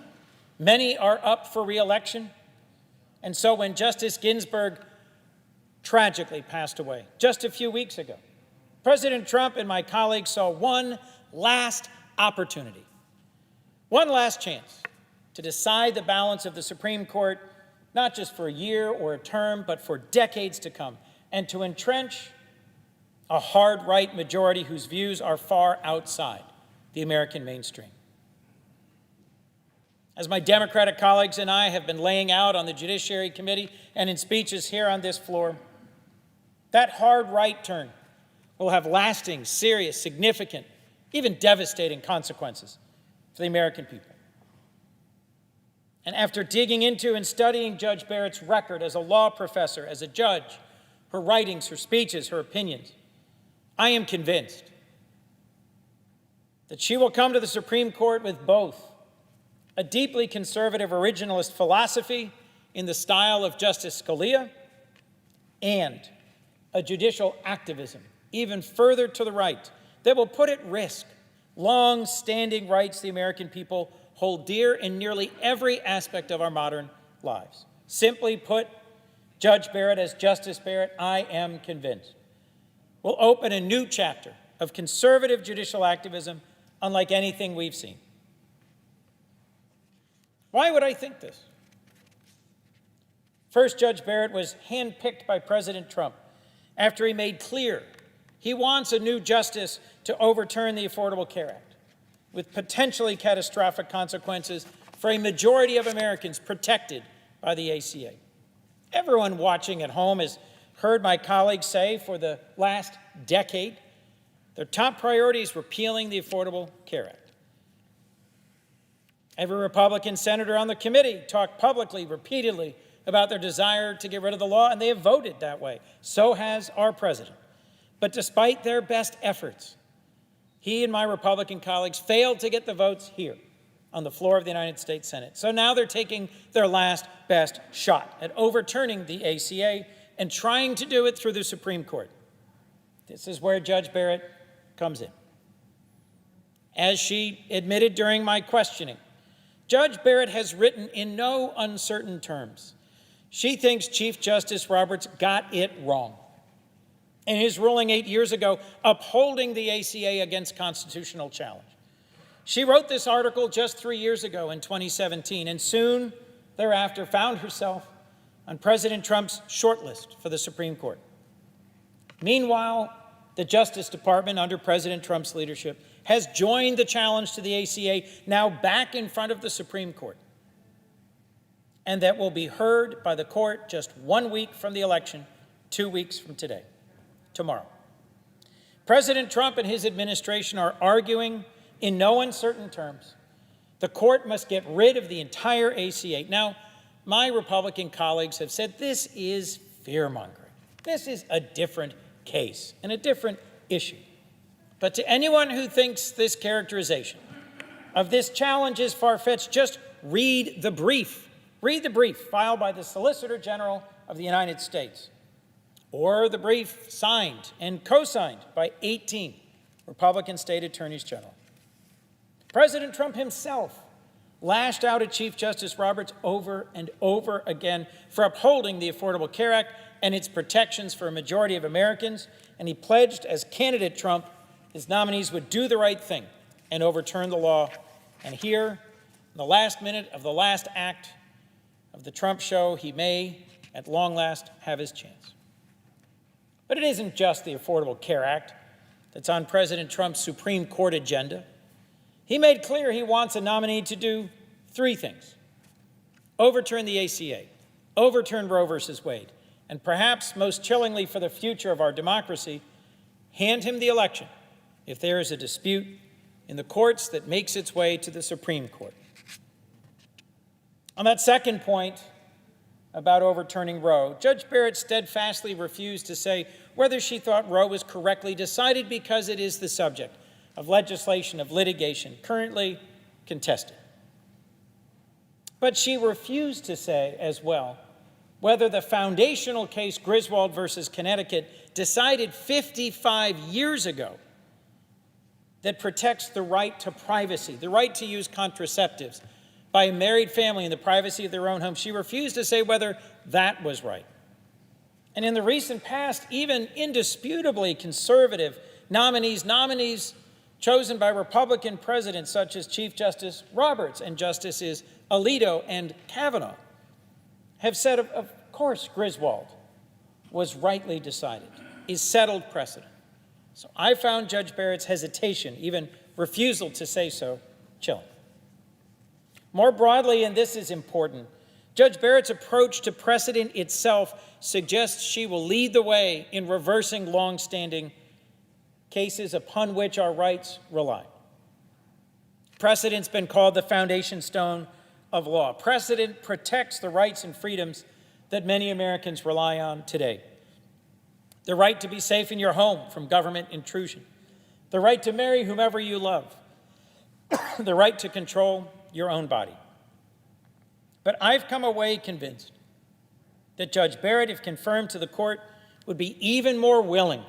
Speaker 6: Many are up for re-election. And so when Justice Ginsburg tragically passed away just a few weeks ago, President Trump and my colleagues saw one last opportunity, one last chance to decide the balance of the Supreme Court, not just for a year or a term, but for decades to come, and to entrench a hard right majority whose views are far outside the American mainstream. As my Democratic colleagues and I have been laying out on the Judiciary Committee and in speeches here on this floor, that hard right turn will have lasting, serious, significant, even devastating consequences for the American people. And after digging into and studying Judge Barrett's record as a law professor, as a judge, her writings, her speeches, her opinions, I am convinced that she will come to the Supreme Court with both a deeply conservative originalist philosophy in the style of Justice Scalia and a judicial activism even further to the right that will put at risk long-standing rights the American people hold dear in nearly every aspect of our modern lives. Simply put, Judge Barrett, as Justice Barrett, I am convinced, will open a new chapter of conservative judicial activism unlike anything we've seen. Why would I think this? First, Judge Barrett was handpicked by President Trump after he made clear he wants a new justice to overturn the Affordable Care Act. with potentially catastrophic consequences for a majority of Americans protected by the ACA. Everyone watching at home has heard my colleagues say for the last decade their top priority is repealing the Affordable Care Act. Every Republican senator on the committee talked publicly, repeatedly, about their desire to get rid of the law, and they have voted that way. So has our president. But despite their best efforts, he and my Republican colleagues failed to get the votes here on the floor of the United States Senate. So now they're taking their last best shot at overturning the ACA and trying to do it through the Supreme Court. This is where Judge Barrett comes in. As she admitted during my questioning, Judge Barrett has written in no uncertain terms. She thinks Chief Justice Roberts got it wrong in his ruling 8 years ago upholding the ACA against constitutional challenge. She wrote this article just 3 years ago in 2017, and soon thereafter found herself on President Trump's shortlist for the Supreme Court. Meanwhile, the Justice Department, under President Trump's leadership, has joined the challenge to the ACA, now back in front of the Supreme Court, and that will be heard by the court just 1 week from the election, 2 weeks from today, tomorrow. President Trump and his administration are arguing in no uncertain terms the court must get rid of the entire ACA. Now, my Republican colleagues have said this is fear-mongering. This is a different case and a different issue. But to anyone who thinks this characterization of this challenge is far-fetched, just read the brief. Read the brief filed by the Solicitor General of the United States, or the brief signed and co-signed by 18 Republican state attorneys general. President Trump himself lashed out at Chief Justice Roberts over and over again for upholding the Affordable Care Act and its protections for a majority of Americans, and he pledged as candidate Trump his nominees would do the right thing and overturn the law. And here, in the last minute of the last act of the Trump show, he may, at long last, have his chance. But it isn't just the Affordable Care Act that's on President Trump's Supreme Court agenda. He made clear he wants a nominee to do three things: overturn the ACA, overturn Roe versus Wade, and perhaps most chillingly for the future of our democracy, hand him the election if there is a dispute in the courts that makes its way to the Supreme Court. On that second point about overturning Roe, Judge Barrett steadfastly refused to say whether she thought Roe was correctly decided because it is the subject of legislation, of litigation, currently contested. But she refused to say as well whether the foundational case Griswold versus Connecticut, decided 55 years ago, that protects the right to privacy, the right to use contraceptives by a married family in the privacy of their own home. She refused to say whether that was right. And in the recent past, even indisputably conservative nominees chosen by Republican presidents such as Chief Justice Roberts and Justices Alito and Kavanaugh have said, of course, Griswold was rightly decided, is settled precedent. So I found Judge Barrett's hesitation, even refusal to say so, chilling. More broadly, and this is important, Judge Barrett's approach to precedent itself suggests she will lead the way in reversing longstanding cases upon which our rights rely. Precedent's been called the foundation stone of law. Precedent protects the rights and freedoms that many Americans rely on today. The right to be safe in your home from government intrusion. The right to marry whomever you love. The right to control your own body. But I've come away convinced that Judge Barrett, if confirmed to the court, would be even more willing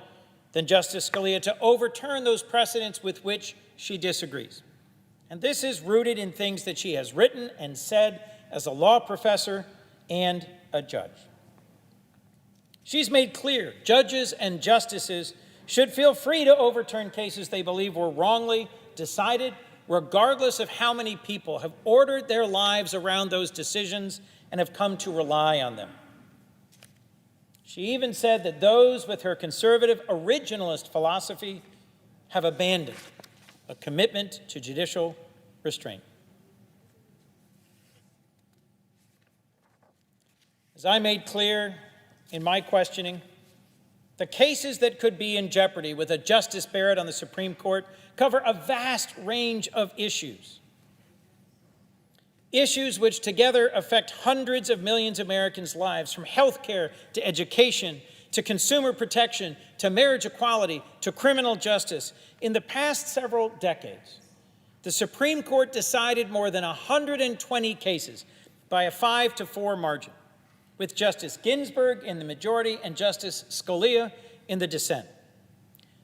Speaker 6: than Justice Scalia to overturn those precedents with which she disagrees. And this is rooted in things that she has written and said as a law professor and a judge. She's made clear judges and justices should feel free to overturn cases they believe were wrongly decided, regardless of how many people have ordered their lives around those decisions and have come to rely on them. She even said that those with her conservative originalist philosophy have abandoned a commitment to judicial restraint. As I made clear in my questioning, the cases that could be in jeopardy with a Justice Barrett on the Supreme Court cover a vast range of issues. Issues which together affect hundreds of millions of Americans' lives, from health care to education to consumer protection to marriage equality to criminal justice. In the past several decades, the Supreme Court decided more than 120 cases by a 5-4 margin, with Justice Ginsburg in the majority and Justice Scalia in the dissent.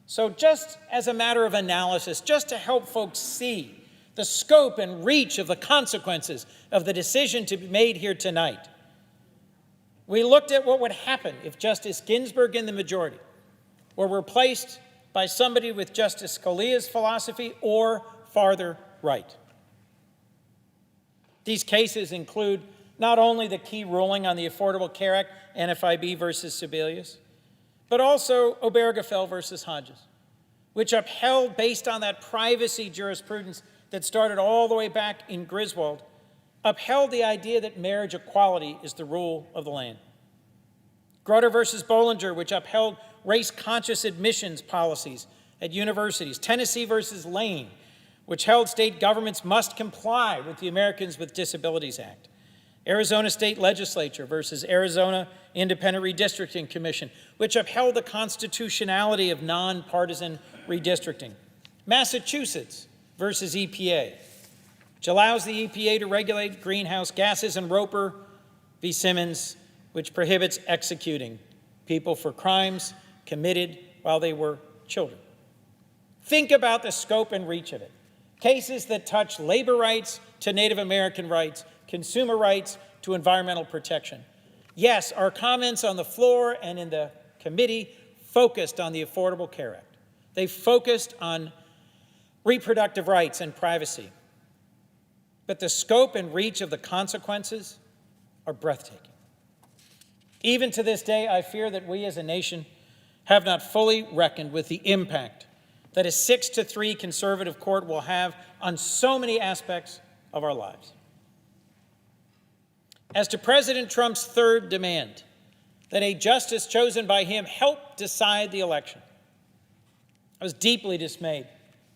Speaker 6: So just as a matter of analysis, just to help folks see the scope and reach of the consequences of the decision to be made here tonight, we looked at what would happen if Justice Ginsburg in the majority were replaced by somebody with Justice Scalia's philosophy or farther right. These cases include not only the key ruling on the Affordable Care Act, NFIB versus Sebelius, but also Obergefell versus Hodges, which upheld, based on that privacy jurisprudence that started all the way back in Griswold, upheld the idea that marriage equality is the rule of the land. Grutter versus Bollinger, which upheld race-conscious admissions policies at universities. Tennessee versus Lane, which held state governments must comply with the Americans with Disabilities Act. Arizona State Legislature versus Arizona Independent Redistricting Commission, which upheld the constitutionality of nonpartisan redistricting. Massachusetts versus EPA, which allows the EPA to regulate greenhouse gases, and Roper v. Simmons, which prohibits executing people for crimes committed while they were children. Think about the scope and reach of it. Cases that touch labor rights to Native American rights, consumer rights to environmental protection. Yes, our comments on the floor and in the committee focused on the Affordable Care Act. They focused on reproductive rights and privacy. But the scope and reach of the consequences are breathtaking. Even to this day, I fear that we as a nation have not fully reckoned with the impact that a 6-3 conservative court will have on so many aspects of our lives. As to President Trump's third demand, that a justice chosen by him help decide the election, I was deeply dismayed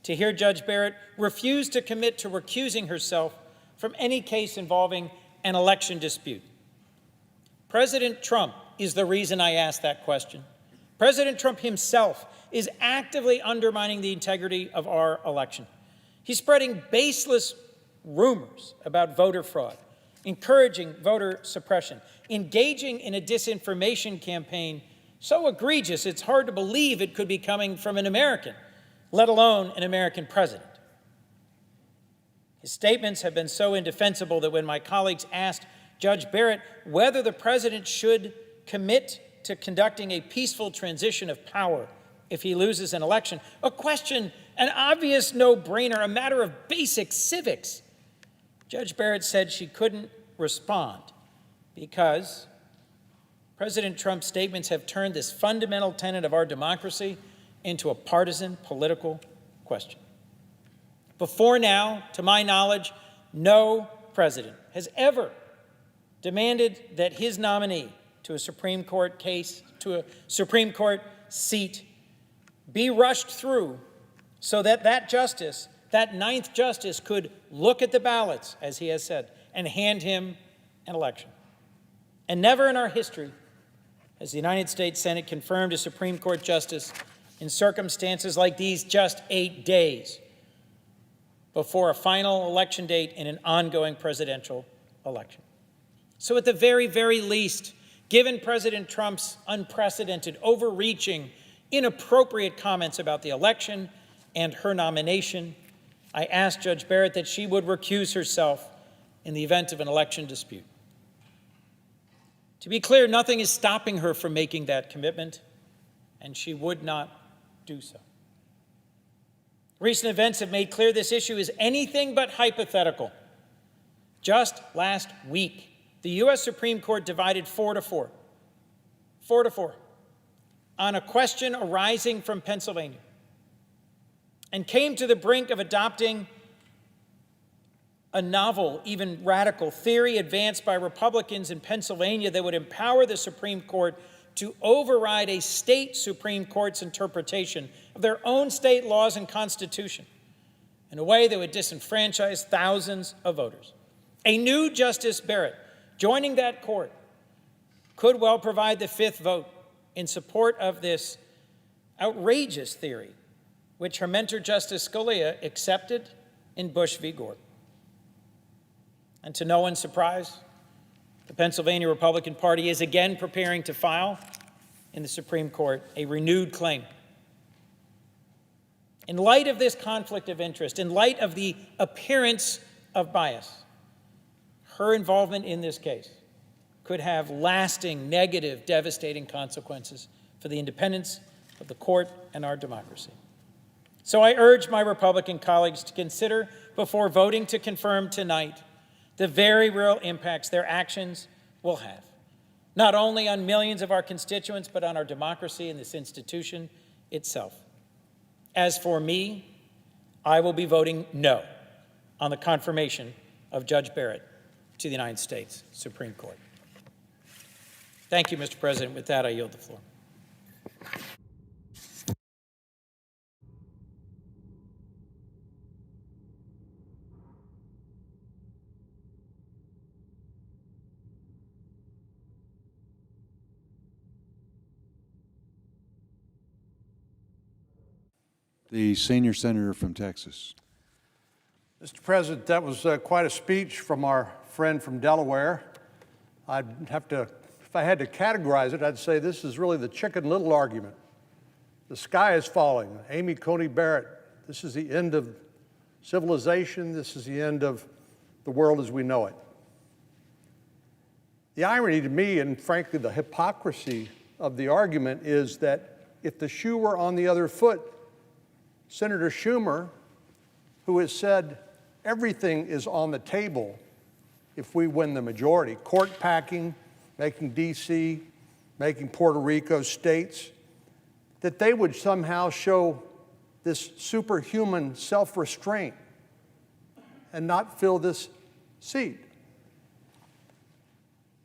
Speaker 6: to hear Judge Barrett refuse to commit to recusing herself from any case involving an election dispute. President Trump is the reason I asked that question. President Trump himself is actively undermining the integrity of our election. He's spreading baseless rumors about voter fraud, encouraging voter suppression, engaging in a disinformation campaign so egregious it's hard to believe it could be coming from an American, let alone an American president. His statements have been so indefensible that when my colleagues asked Judge Barrett whether the president should commit to conducting a peaceful transition of power if he loses an election, a question, an obvious no-brainer, a matter of basic civics, Judge Barrett said she couldn't respond because President Trump's statements have turned this fundamental tenet of our democracy into a partisan political question. Before now, to my knowledge, no president has ever demanded that his nominee to a Supreme Court case, to a Supreme Court seat, be rushed through so that that justice, that ninth justice, could look at the ballots, as he has said, and hand him an election. And never in our history has the United States Senate confirmed a Supreme Court justice in circumstances like these just 8 days before a final election date in an ongoing presidential election. So at the very, very least, given President Trump's unprecedented, overreaching, inappropriate comments about the election and her nomination, I asked Judge Barrett that she would recuse herself in the event of an election dispute. To be clear, nothing is stopping her from making that commitment, and she would not do so. Recent events have made clear this issue is anything but hypothetical. Just last week, the U.S. Supreme Court divided 4-4 on a question arising from Pennsylvania. and came to the brink of adopting a novel, even radical theory advanced by Republicans in Pennsylvania that would empower the Supreme Court to override a state Supreme Court's interpretation of their own state laws and constitution in a way that would disenfranchise thousands of voters. A new Justice Barrett joining that court could well provide the fifth vote in support of this outrageous theory, which her mentor, Justice Scalia, accepted in Bush v. Gore. And to no one's surprise, the Pennsylvania Republican Party is again preparing to file in the Supreme Court a renewed claim. In light of this conflict of interest, in light of the appearance of bias, her involvement in this case could have lasting, negative, devastating consequences for the independence of the court and our democracy. So I urge my Republican colleagues to consider, before voting to confirm tonight, the very real impacts their actions will have, not only on millions of our constituents, but on our democracy and this institution itself. As for me, I will be voting no on the confirmation of Judge Barrett to the United States Supreme Court. Thank you, Mr. President. With that, I yield the floor.
Speaker 4: The senior senator from Texas.
Speaker 7: Mr. President, that was quite a speech from our friend from Delaware. I'd have to, if I had to categorize it, I'd say this is really the Chicken Little argument. The sky is falling. Amy Coney Barrett, this is the end of civilization. This is the end of the world as we know it. The irony to me, and frankly the hypocrisy of the argument, is that if the shoe were on the other foot, Senator Schumer, who has said everything is on the table if we win the majority, court packing, making D.C., making Puerto Rico states, that they would somehow show this superhuman self-restraint and not fill this seat.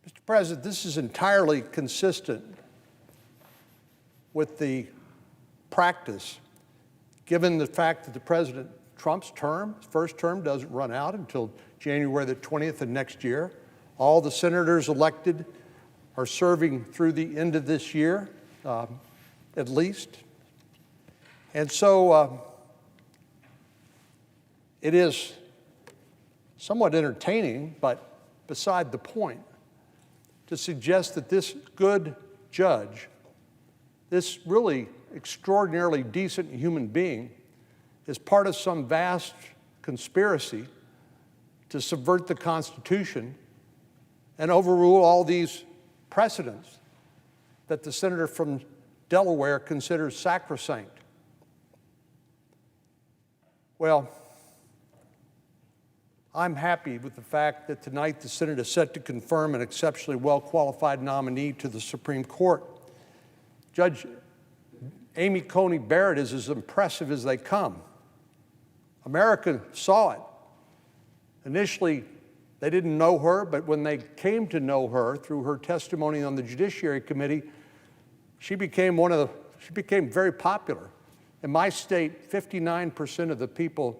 Speaker 7: Mr. President, this is entirely consistent with the practice, given the fact that the President Trump's term, his first term, doesn't run out until January the 20th of next year. All the senators elected are serving through the end of this year, at least. And so it is somewhat entertaining, but beside the point, to suggest that this good judge, this really extraordinarily decent human being, is part of some vast conspiracy to subvert the Constitution and overrule all these precedents that the senator from Delaware considers sacrosanct. Well, I'm happy with the fact that tonight the Senate is set to confirm an exceptionally well-qualified nominee to the Supreme Court. Judge Amy Coney Barrett is as impressive as they come. America saw it. Initially, they didn't know her, but when they came to know her through her testimony on the Judiciary Committee, she became very popular. In my state, 59% of the people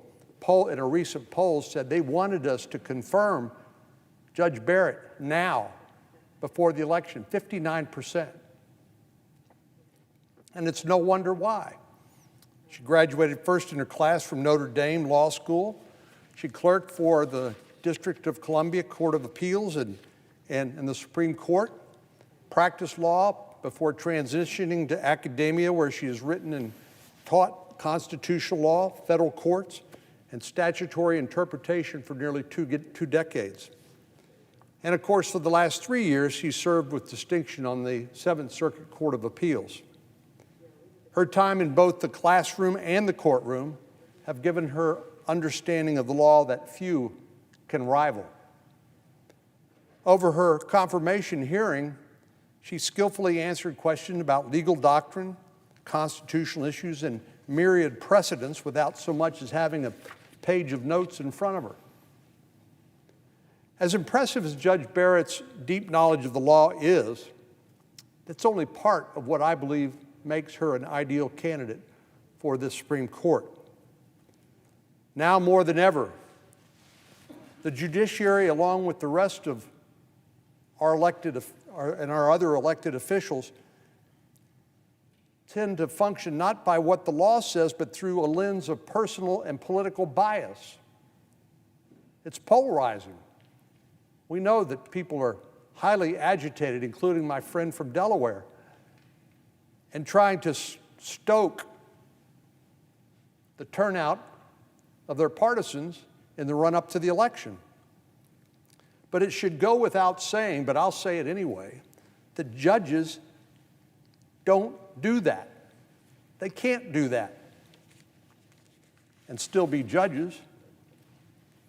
Speaker 7: in a recent poll said they wanted us to confirm Judge Barrett now, before the election, 59%. And it's no wonder why. She graduated first in her class from Notre Dame Law School. She clerked for the District of Columbia Court of Appeals and the Supreme Court, practiced law before transitioning to academia, where she has written and taught constitutional law, federal courts, and statutory interpretation for nearly two decades. And of course, for the last 3 years, she served with distinction on the Seventh Circuit Court of Appeals. Her time in both the classroom and the courtroom have given her understanding of the law that few can rival. Over her confirmation hearing, she skillfully answered questions about legal doctrine, constitutional issues, and myriad precedents without so much as having a page of notes in front of her. As impressive as Judge Barrett's deep knowledge of the law is, that's only part of what I believe makes her an ideal candidate for this Supreme Court. Now more than ever, the judiciary, along with the rest of our other elected officials, tend to function not by what the law says, but through a lens of personal and political bias. It's polarizing. We know that people are highly agitated, including my friend from Delaware, and trying to stoke the turnout of their partisans in the run-up to the election. But it should go without saying, but I'll say it anyway, that judges don't do that. They can't do that and still be judges.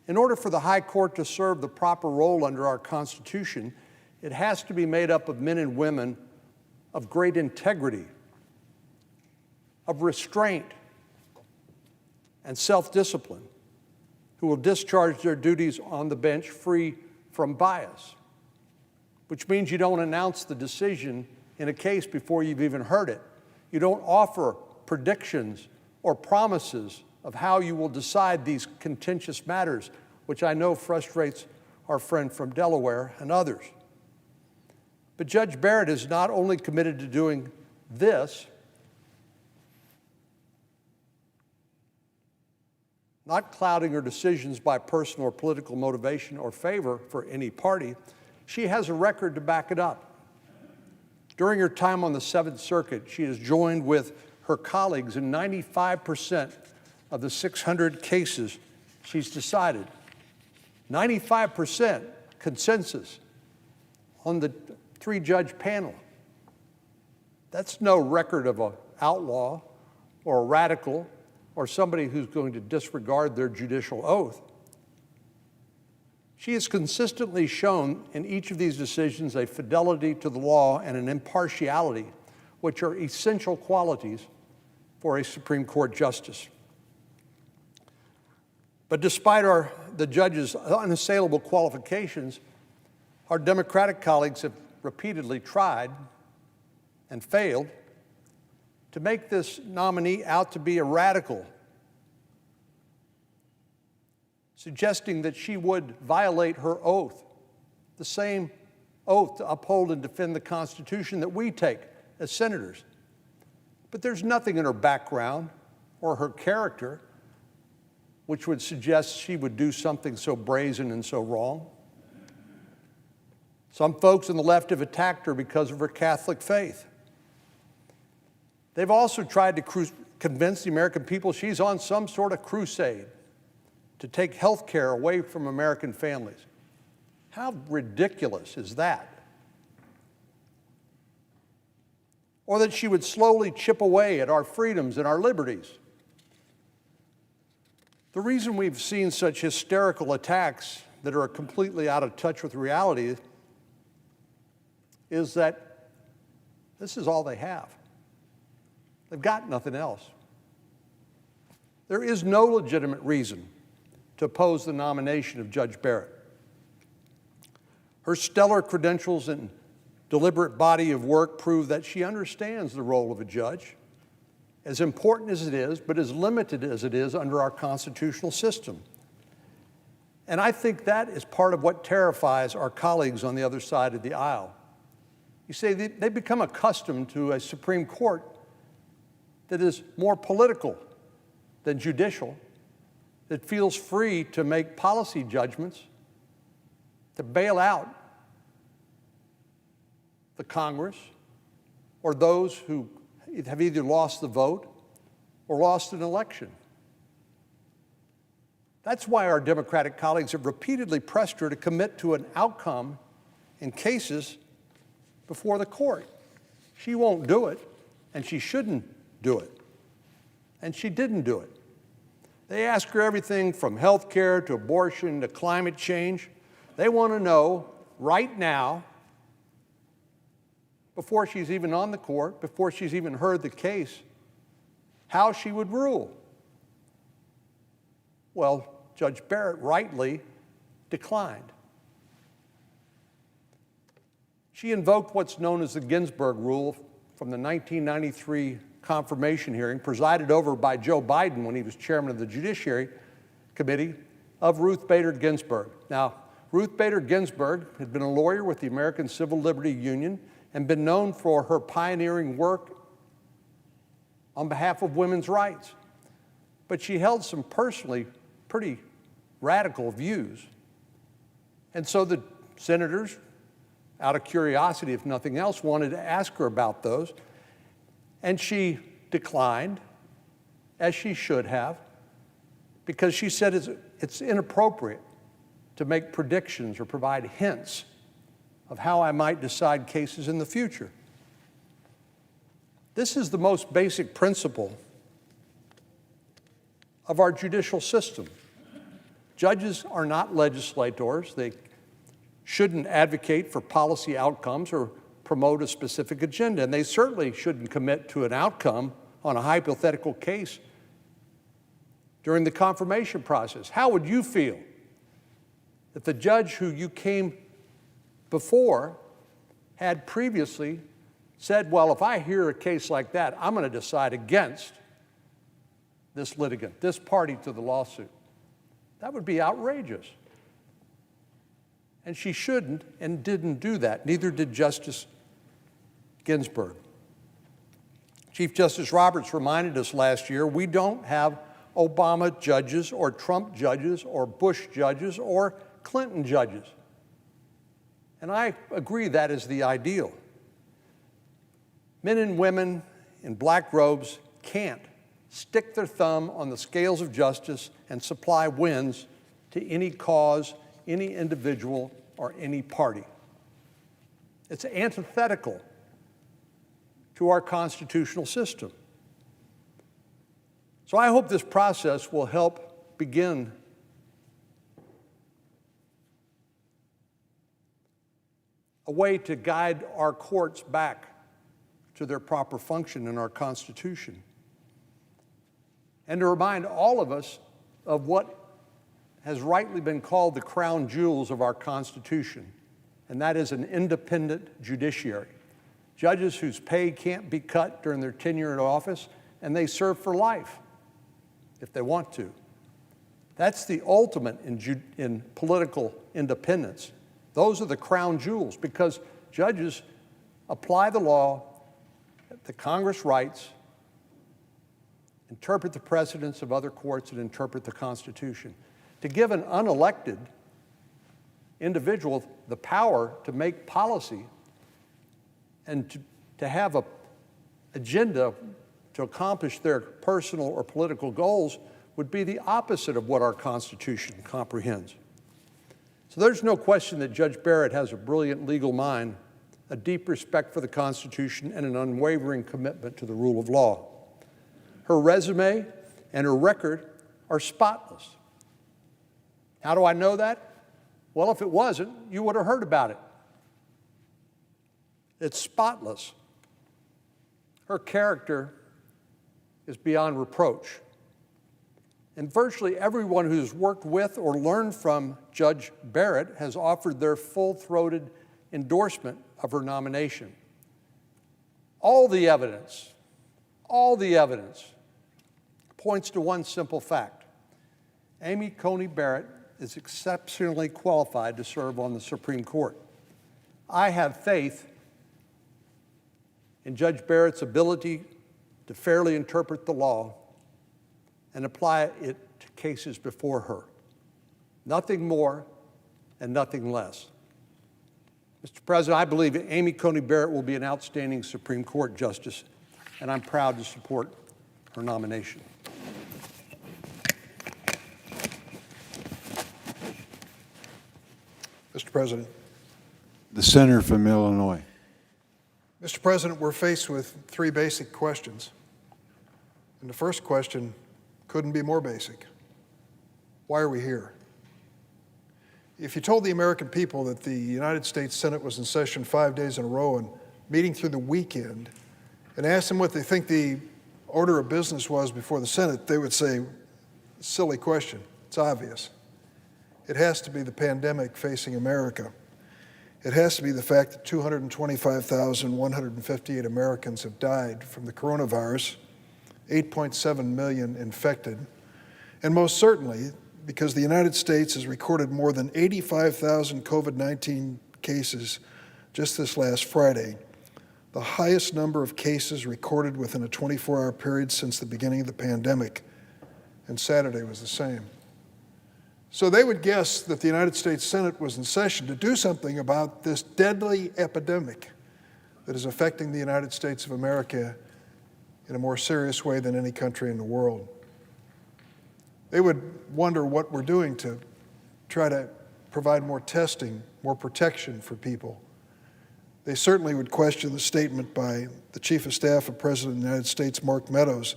Speaker 7: In order for the High Court to serve the proper role under our Constitution, it has to be made up of men and women of great integrity, of restraint, and self-discipline, who will discharge their duties on the bench free from bias, which means you don't announce the decision in a case before you've even heard it. You don't offer predictions or promises of how you will decide these contentious matters, which I know frustrates our friend from Delaware and others. But Judge Barrett is not only committed to doing this, not clouding her decisions by personal or political motivation or favor for any party, she has a record to back it up. During her time on the Seventh Circuit, she has joined with her colleagues in 95% of the 600 cases she's decided. 95% consensus on the three-judge panel. That's no record of an outlaw or a radical or somebody who's going to disregard their judicial oath. She has consistently shown in each of these decisions a fidelity to the law and an impartiality, which are essential qualities for a Supreme Court justice. But despite the judge's unassailable qualifications, our Democratic colleagues have repeatedly tried and failed to make this nominee out to be a radical, suggesting that she would violate her oath, the same oath to uphold and defend the Constitution that we take as senators. But there's nothing in her background or her character which would suggest she would do something so brazen and so wrong. Some folks on the left have attacked her because of her Catholic faith. They've also tried to convince the American people she's on some sort of crusade to take health care away from American families. How ridiculous is that? Or that she would slowly chip away at our freedoms and our liberties. The reason we've seen such hysterical attacks that are completely out of touch with reality is that this is all they have. They've got nothing else. There is no legitimate reason to oppose the nomination of Judge Barrett. Her stellar credentials and deliberate body of work prove that she understands the role of a judge, as important as it is, but as limited as it is under our constitutional system. And I think that is part of what terrifies our colleagues on the other side of the aisle. You see, they become accustomed to a Supreme Court that is more political than judicial, that feels free to make policy judgments, to bail out the Congress or those who have either lost the vote or lost an election. That's why our Democratic colleagues have repeatedly pressed her to commit to an outcome in cases before the court. She won't do it, and she shouldn't do it. And she didn't do it. They ask her everything from health care to abortion to climate change. They want to know right now, before she's even on the court, before she's even heard the case, how she would rule. Well, Judge Barrett rightly declined. She invoked what's known as the Ginsburg Rule from the 1993 confirmation hearing presided over by Joe Biden when he was chairman of the Judiciary Committee of Ruth Bader Ginsburg. Now, Ruth Bader Ginsburg had been a lawyer with the American Civil Liberties Union and been known for her pioneering work on behalf of women's rights. But she held some personally pretty radical views. And so the senators, out of curiosity, if nothing else, wanted to ask her about those. And she declined, as she should have, because she said it's inappropriate to make predictions or provide hints of how I might decide cases in the future. This is the most basic principle of our judicial system. Judges are not legislators. They shouldn't advocate for policy outcomes or promote a specific agenda, and they certainly shouldn't commit to an outcome on a hypothetical case during the confirmation process. How would you feel if the judge who you came before had previously said, well, if I hear a case like that, I'm going to decide against this litigant, this party to the lawsuit? That would be outrageous. And she shouldn't and didn't do that. Neither did Justice Ginsburg. Chief Justice Roberts reminded us last year, we don't have Obama judges or Trump judges or Bush judges or Clinton judges. And I agree that is the ideal. Men and women in black robes can't stick their thumb on the scales of justice and supply wins to any cause, any individual, or any party. It's antithetical to our constitutional system. So I hope this process will help begin a way to guide our courts back to their proper function in our Constitution, and to remind all of us of what has rightly been called the crown jewels of our Constitution, and that is an independent judiciary. Judges whose pay can't be cut during their tenure in office, and they serve for life if they want to. That's the ultimate in political independence. Those are the crown jewels, because judges apply the law that the Congress writes, interpret the precedents of other courts, and interpret the Constitution. To give an unelected individual the power to make policy and to have an agenda to accomplish their personal or political goals would be the opposite of what our Constitution comprehends. So there's no question that Judge Barrett has a brilliant legal mind, a deep respect for the Constitution, and an unwavering commitment to the rule of law. Her resume and her record are spotless. How do I know that? Well, if it wasn't, you would have heard about it. It's spotless. Her character is beyond reproach. And virtually everyone who's worked with or learned from Judge Barrett has offered their full-throated endorsement of her nomination. All the evidence points to one simple fact. Amy Coney Barrett is exceptionally qualified to serve on the Supreme Court. I have faith in Judge Barrett's ability to fairly interpret the law and apply it to cases before her. Nothing more and nothing less. Mr. President, I believe Amy Coney Barrett will be an outstanding Supreme Court justice, and I'm proud to support her nomination.
Speaker 3: Mr. President.
Speaker 4: The senator from Illinois.
Speaker 3: Mr. President, we're faced with three basic questions. And the first question couldn't be more basic. Why are we here? If you told the American people that the United States Senate was in session 5 days in a row and meeting through the weekend, and asked them what they think the order of business was before the Senate, they would say, silly question, it's obvious. It has to be the pandemic facing America. It has to be the fact that 225,158 Americans have died from the coronavirus, 8.7 million infected, and most certainly because the United States has recorded more than 85,000 COVID-19 cases just this last Friday, the highest number of cases recorded within a 24-hour period since the beginning of the pandemic, and Saturday was the same. So they would guess that the United States Senate was in session to do something about this deadly epidemic that is affecting the United States of America in a more serious way than any country in the world. They would wonder what we're doing to try to provide more testing, more protection for people. They certainly would question the statement by the Chief of Staff of President of the United States, Mark Meadows,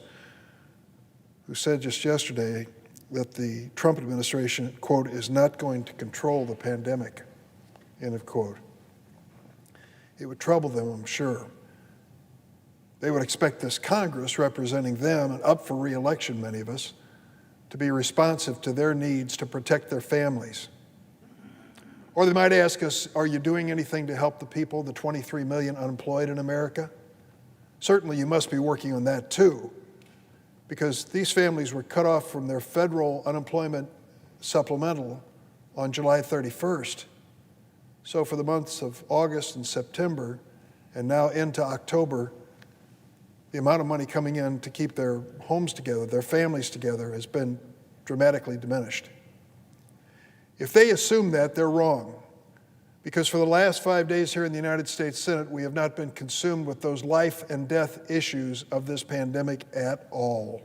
Speaker 3: who said just yesterday that the Trump administration, quote, is not going to control the pandemic, end of quote. It would trouble them, I'm sure. They would expect this Congress, representing them and up for re-election, many of us, to be responsive to their needs to protect their families. Or they might ask us, are you doing anything to help the people, the 23 million unemployed in America? Certainly you must be working on that too, because these families were cut off from their federal unemployment supplemental on July 31st. So for the months of August and September, and now into October, the amount of money coming in to keep their homes together, their families together, has been dramatically diminished. If they assume that, they're wrong, because for the last 5 days here in the United States Senate, we have not been consumed with those life and death issues of this pandemic at all.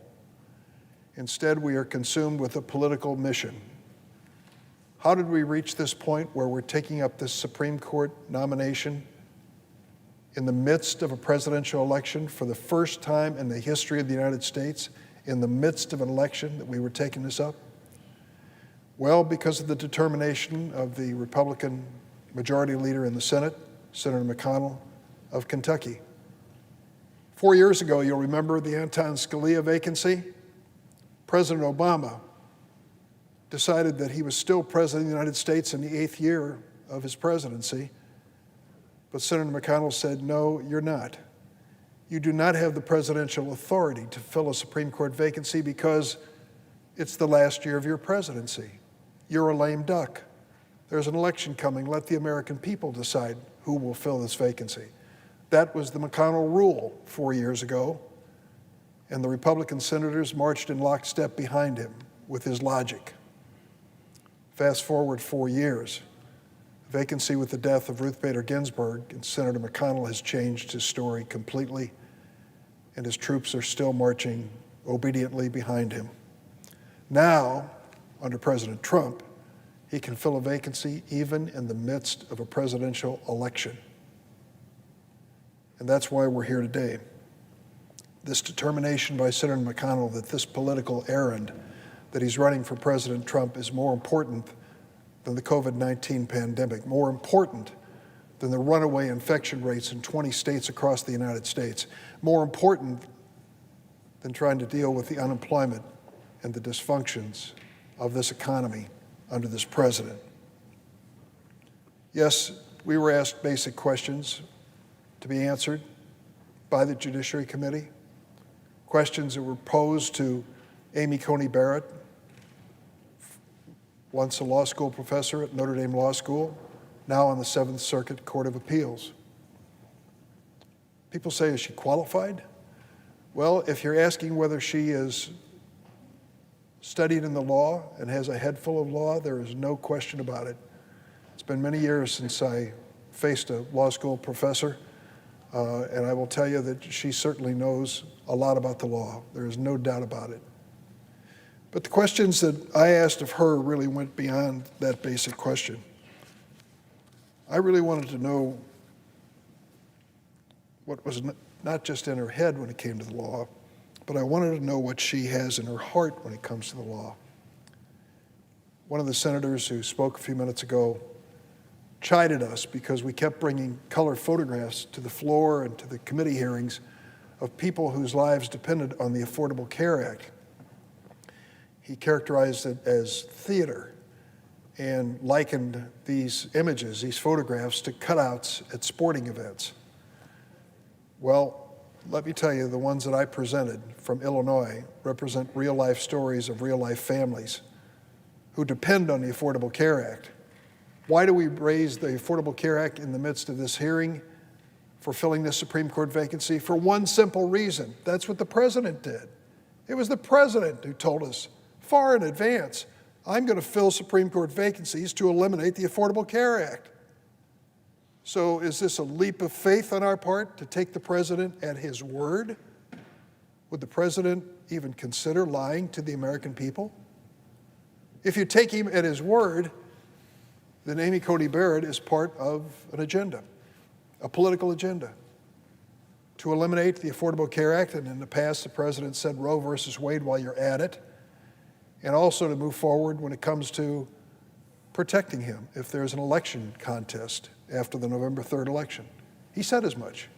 Speaker 3: Instead, we are consumed with a political mission. How did we reach this point where we're taking up this Supreme Court nomination in the midst of a presidential election for the first time in the history of the United States, in the midst of an election that we were taking this up? Well, because of the determination of the Republican Majority Leader in the Senate, Senator McConnell of Kentucky. 4 years ago, you'll remember the Anton Scalia vacancy. President Obama decided that he was still President of the United States in the 8th year of his presidency. But Senator McConnell said, no, you're not. You do not have the presidential authority to fill a Supreme Court vacancy because it's the last year of your presidency. You're a lame duck. There's an election coming. Let the American people decide who will fill this vacancy. That was the McConnell rule 4 years ago, and the Republican senators marched in lockstep behind him with his logic. Fast forward 4 years. Vacancy with the death of Ruth Bader Ginsburg, and Senator McConnell has changed his story completely, and his troops are still marching obediently behind him. Now, under President Trump, he can fill a vacancy even in the midst of a presidential election. And that's why we're here today. This determination by Senator McConnell that this political errand that he's running for President Trump is more important than the COVID-19 pandemic, more important than the runaway infection rates in 20 states across the United States, more important than trying to deal with the unemployment and the dysfunctions of this economy under this president. Yes, we were asked basic questions to be answered by the Judiciary Committee, questions that were posed to Amy Coney Barrett, once a law school professor at Notre Dame Law School, now on the Seventh Circuit Court of Appeals. People say, is she qualified? Well, if you're asking whether she is studied in the law and has a head full of law, there is no question about it. It's been many years since I faced a law school professor, and I will tell you that she certainly knows a lot about the law. There is no doubt about it. But the questions that I asked of her really went beyond that basic question. I really wanted to know what was not just in her head when it came to the law, but I wanted to know what she has in her heart when it comes to the law. One of the senators who spoke a few minutes ago chided us because we kept bringing color photographs to the floor and to the committee hearings of people whose lives depended on the Affordable Care Act. He characterized it as theater and likened these images, these photographs, to cutouts at sporting events. Well, let me tell you, the ones that I presented from Illinois represent real-life stories of real-life families who depend on the Affordable Care Act. Why do we raise the Affordable Care Act in the midst of this hearing for filling this Supreme Court vacancy? For one simple reason. That's what the president did. It was the president who told us far in advance, I'm going to fill Supreme Court vacancies to eliminate the Affordable Care Act. So is this a leap of faith on our part to take the president at his word? Would the president even consider lying to the American people? If you take him at his word, then Amy Coney Barrett is part of an agenda, a political agenda, to eliminate the Affordable Care Act. And in the past, the president said Roe versus Wade while you're at it, and also to move forward when it comes to protecting him if there's an election contest after the November 3rd election. He said as much.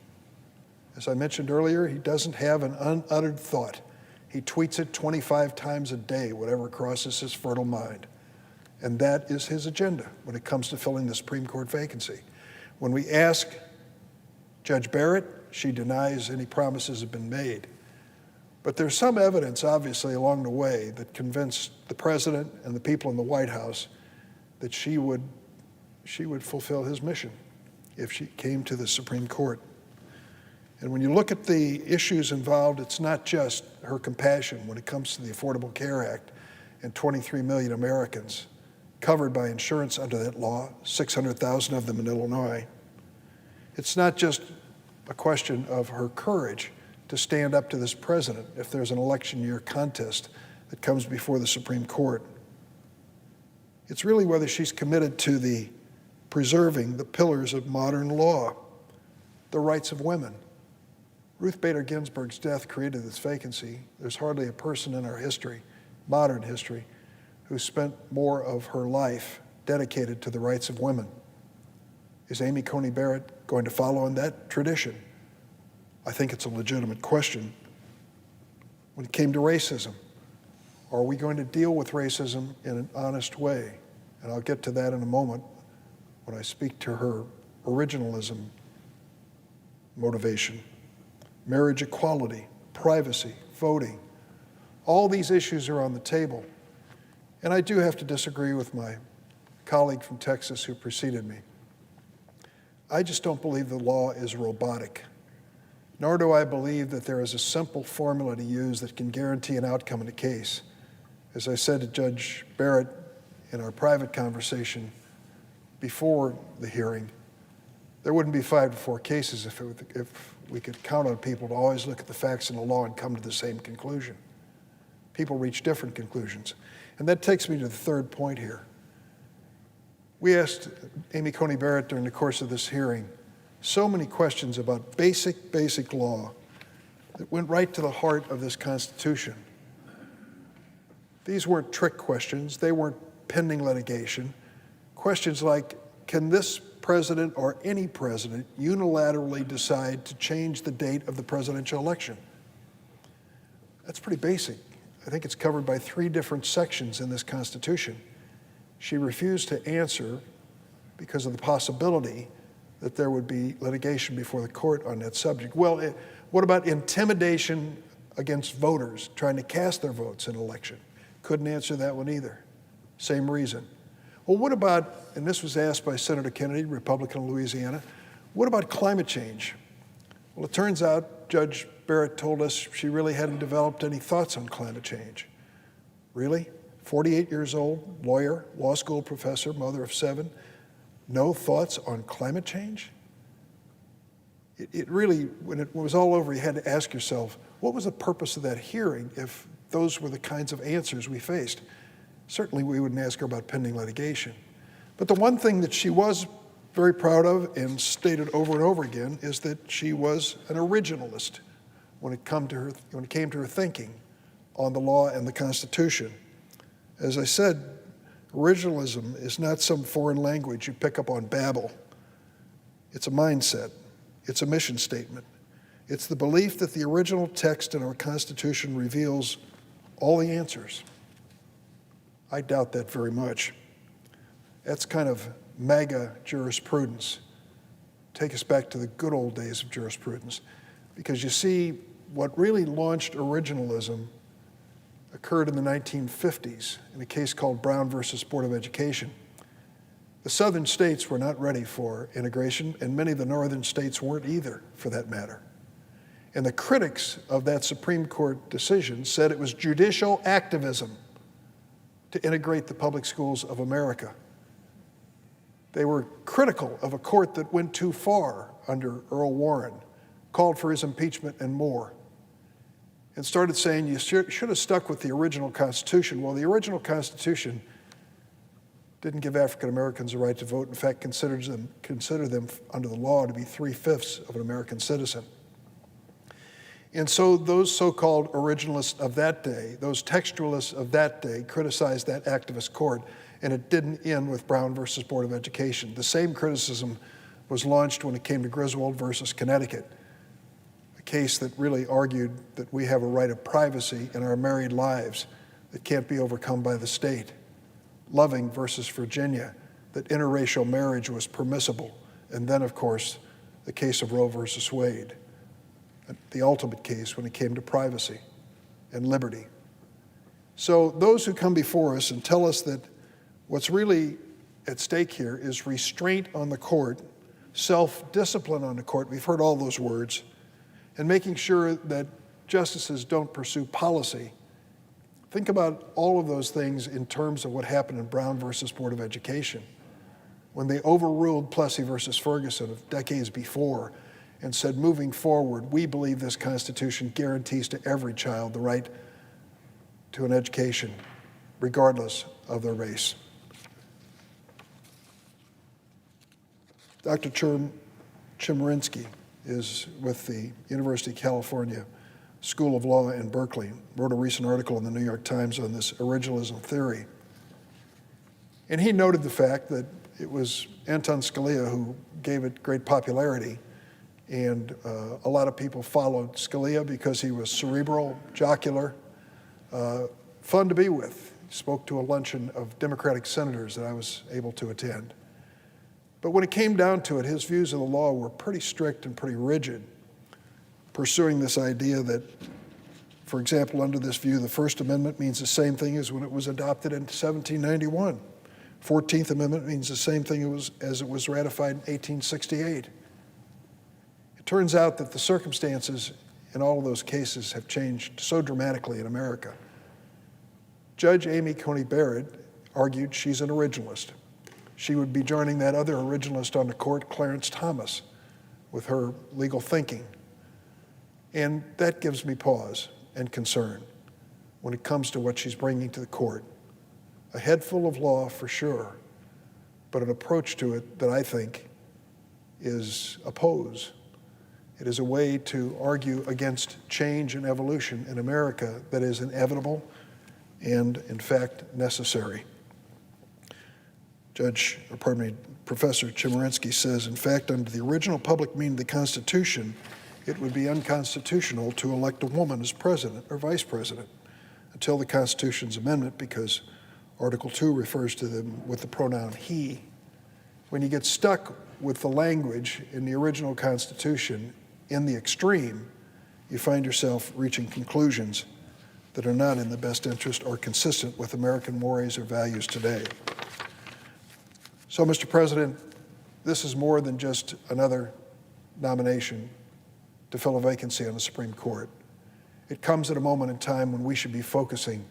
Speaker 3: As I mentioned earlier, he doesn't have an unuttered thought. He tweets it 25 times a day, whatever crosses his fertile mind. And that is his agenda when it comes to filling the Supreme Court vacancy. When we ask Judge Barrett, she denies any promises have been made. But there's some evidence, obviously, along the way that convinced the president and the people in the White House that she would fulfill his mission if she came to the Supreme Court. And when you look at the issues involved, it's not just her compassion when it comes to the Affordable Care Act and 23 million Americans covered by insurance under that law, 600,000 of them in Illinois. It's not just a question of her courage to stand up to this president if there's an election year contest that comes before the Supreme Court. It's really whether she's committed to the preserving the pillars of modern law, the rights of women. Ruth Bader Ginsburg's death created this vacancy. There's hardly a person in our history, modern history, who spent more of her life dedicated to the rights of women. Is Amy Coney Barrett going to follow in that tradition? I think it's a legitimate question. When it came to racism, are we going to deal with racism in an honest way? And I'll get to that in a moment when I speak to her originalism motivation. Marriage equality, privacy, voting. All these issues are on the table. And I do have to disagree with my colleague from Texas who preceded me. I just don't believe the law is robotic, nor do I believe that there is a simple formula to use that can guarantee an outcome in a case. As I said to Judge Barrett in our private conversation before the hearing, there wouldn't be 5 to 4 cases if we could count on people to always look at the facts in the law and come to the same conclusion. People reach different conclusions. And that takes me to the third point here. We asked Amy Coney Barrett during the course of this hearing so many questions about basic law that went right to the heart of this Constitution. These weren't trick questions. They weren't pending litigation. Questions like, can this president or any president unilaterally decide to change the date of the presidential election? That's pretty basic. I think it's covered by 3 different sections in this Constitution. She refused to answer because of the possibility that there would be litigation before the court on that subject. Well, what about intimidation against voters trying to cast their votes in an election? Couldn't answer that one either. Same reason. Well, what about, and this was asked by Senator Kennedy, Republican of Louisiana, what about climate change? Well, it turns out Judge Barrett told us she really hadn't developed any thoughts on climate change. Really? 48 years old, lawyer, law school professor, mother of 7, no thoughts on climate change? It really, when it was all over, you had to ask yourself, what was the purpose of that hearing if those were the kinds of answers we faced? Certainly we wouldn't ask her about pending litigation. But the one thing that she was very proud of and stated over and over again is that she was an originalist when it came to her thinking on the law and the Constitution. As I said, originalism is not some foreign language you pick up on Babbel. It's a mindset. It's a mission statement. It's the belief that the original text in our Constitution reveals all the answers. I doubt that very much. That's kind of MAGA jurisprudence. Take us back to the good old days of jurisprudence. Because you see, what really launched originalism occurred in the 1950s in a case called Brown versus Board of Education. The southern states were not ready for integration, and many of the northern states weren't either, for that matter. And the critics of that Supreme Court decision said it was judicial activism to integrate the public schools of America. They were critical of a court that went too far under Earl Warren, called for his impeachment and more, and started saying you should have stuck with the original Constitution. Well, the original Constitution didn't give African Americans a right to vote. In fact, considered them under the law to be 3/5 of an American citizen. And so those so-called originalists of that day, those textualists of that day, criticized that activist court, and it didn't end with Brown versus Board of Education. The same criticism was launched when it came to Griswold versus Connecticut, a case that really argued that we have a right of privacy in our married lives that can't be overcome by the state. Loving versus Virginia, that interracial marriage was permissible. And then, of course, the case of Roe versus Wade, the ultimate case when it came to privacy and liberty. So those who come before us and tell us that what's really at stake here is restraint on the court, self-discipline on the court, we've heard all those words, and making sure that justices don't pursue policy. Think about all of those things in terms of what happened in Brown versus Board of Education, when they overruled Plessy versus Ferguson of decades before and said, moving forward, we believe this Constitution guarantees to every child the right to an education, regardless of their race. Dr. Chemerinsky is with the University of California School of Law in Berkeley, wrote a recent article in the New York Times on this originalism theory. And he noted the fact that it was Anton Scalia who gave it great popularity, and a lot of people followed Scalia because he was cerebral, jocular, fun to be with. He spoke to a luncheon of Democratic senators that I was able to attend. But when it came down to it, his views of the law were pretty strict and pretty rigid, pursuing this idea that, for example, under this view, the First Amendment means the same thing as when it was adopted in 1791. 14th Amendment means the same thing as it was ratified in 1868. It turns out that the circumstances in all of those cases have changed so dramatically in America. Judge Amy Coney Barrett argued she's an originalist. She would be joining that other originalist on the court, Clarence Thomas, with her legal thinking. And that gives me pause and concern when it comes to what she's bringing to the court. A head full of law for sure, but an approach to it that I think is oppose. It is a way to argue against change and evolution in America that is inevitable and, in fact, necessary. Professor Chemerinsky says, in fact, under the original public meaning of the Constitution, it would be unconstitutional to elect a woman as president or vice president until the Constitution's amendment, because Article 2 refers to them with the pronoun he. When you get stuck with the language in the original Constitution in the extreme, you find yourself reaching conclusions that are not in the best interest or consistent with American mores or values today. So, Mr. President, this is more than just another nomination to fill a vacancy on the Supreme Court. It comes at a moment in time when we should be focusing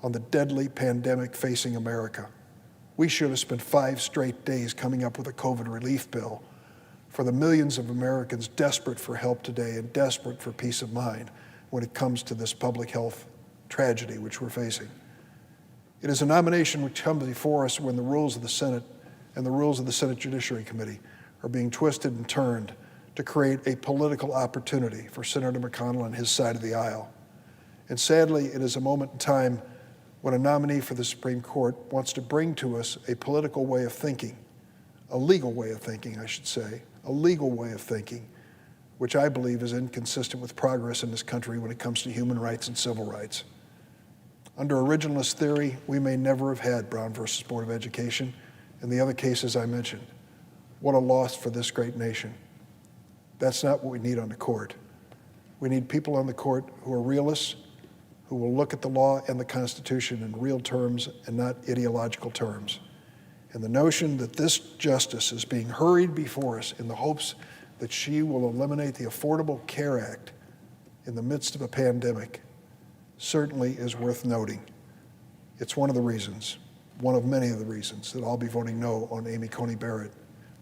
Speaker 3: on the deadly pandemic facing America. We should have spent 5 straight days coming up with a COVID relief bill for the millions of Americans desperate for help today and desperate for peace of mind when it comes to this public health tragedy which we're facing. It is a nomination which comes before us when the rules of the Senate and the rules of the Senate Judiciary Committee are being twisted and turned to create a political opportunity for Senator McConnell and his side of the aisle. And sadly, it is a moment in time when a nominee for the Supreme Court wants to bring to us a political way of thinking, a legal way of thinking, I should say, a legal way of thinking which I believe is inconsistent with progress in this country when it comes to human rights and civil rights. Under originalist theory, we may never have had Brown versus Board of Education and the other cases I mentioned. What a loss for this great nation. That's not what we need on the court. We need people on the court who are realists, who will look at the law and the Constitution in real terms and not ideological terms. And the notion that this justice is being hurried before us in the hopes that she will eliminate the Affordable Care Act in the midst of a pandemic certainly is worth noting. It's one of the reasons, one of many of the reasons, that I'll be voting no on Amy Coney Barrett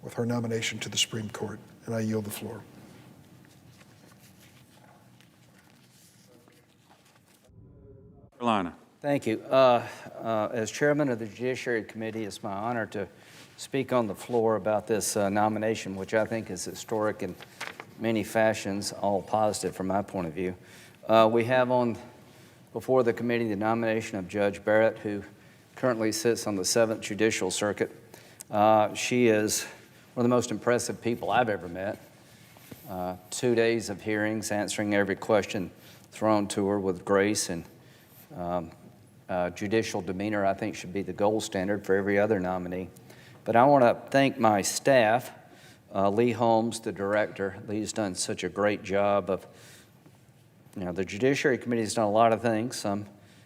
Speaker 3: with her nomination to the Supreme Court, and I yield the floor.
Speaker 4: Carolina.
Speaker 9: Thank you. As chairman of the Judiciary Committee, it's my honor to speak on the floor about this nomination, which I think is historic in many fashions, all positive from my point of view. We have before the committee the nomination of Judge Barrett, who currently sits on the 7th Judicial Circuit. She is one of the most impressive people I've ever met. 2 days of hearings, answering every question thrown to her with grace and judicial demeanor, I think, should be the gold standard for every other nominee. But I want to thank my staff, Lee Holmes, the director. Lee's done such a great job of, the Judiciary Committee has done a lot of things,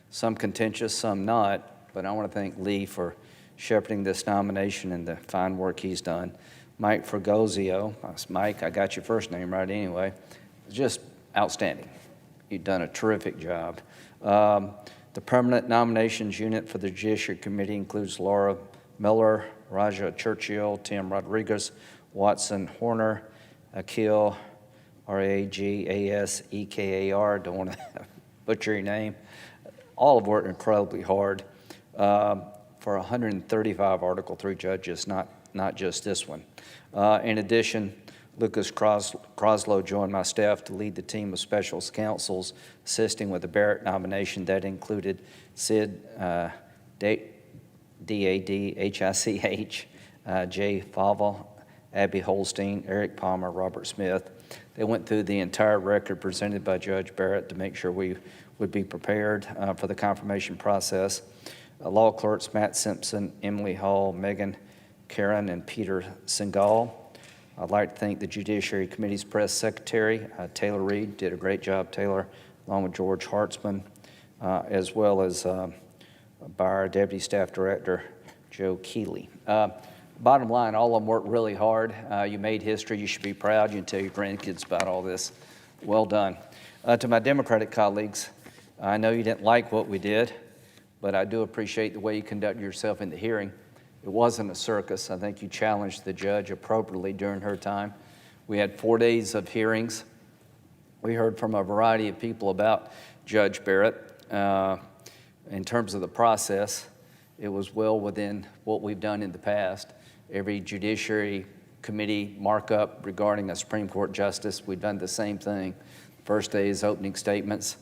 Speaker 9: some contentious, some not, but I want to thank Lee for shepherding this nomination and the fine work he's done. Mike Fragozio, Mike, I got your first name right anyway, just outstanding. You've done a terrific job. The permanent nominations unit for the Judiciary Committee includes Laura Miller, Raja Churchill, Tim Rodriguez, Watson Horner, Akil, Ragassekar, don't want to butcher your name. All have worked incredibly hard for 135 Article III judges, not just this one. In addition, Lucas Croslow joined my staff to lead the team of special counsels assisting with the Barrett nomination. That included Sid D-A-D-H-I-C-H, Jay Favell, Abby Holstein, Eric Palmer, Robert Smith. They went through the entire record presented by Judge Barrett to make sure we would be prepared for the confirmation process. Law clerks Matt Simpson, Emily Hall, Megan Karen, and Peter Singal. I'd like to thank the Judiciary Committee's press secretary, Taylor Reed, did a great job, Taylor, along with George Hartzman, as well as by our Deputy Staff Director, Joe Keeley. Bottom line, all of them worked really hard. You made history. You should be proud. You can tell your grandkids about all this. Well done. To my Democratic colleagues, I know you didn't like what we did, but I do appreciate the way you conducted yourself in the hearing. It wasn't a circus. I think you challenged the judge appropriately during her time. We had 4 days of hearings. We heard from a variety of people about Judge Barrett. In terms of the process, it was well within what we've done in the past. Every Judiciary Committee markup regarding a Supreme Court justice, we've done the same thing. First day is opening statements,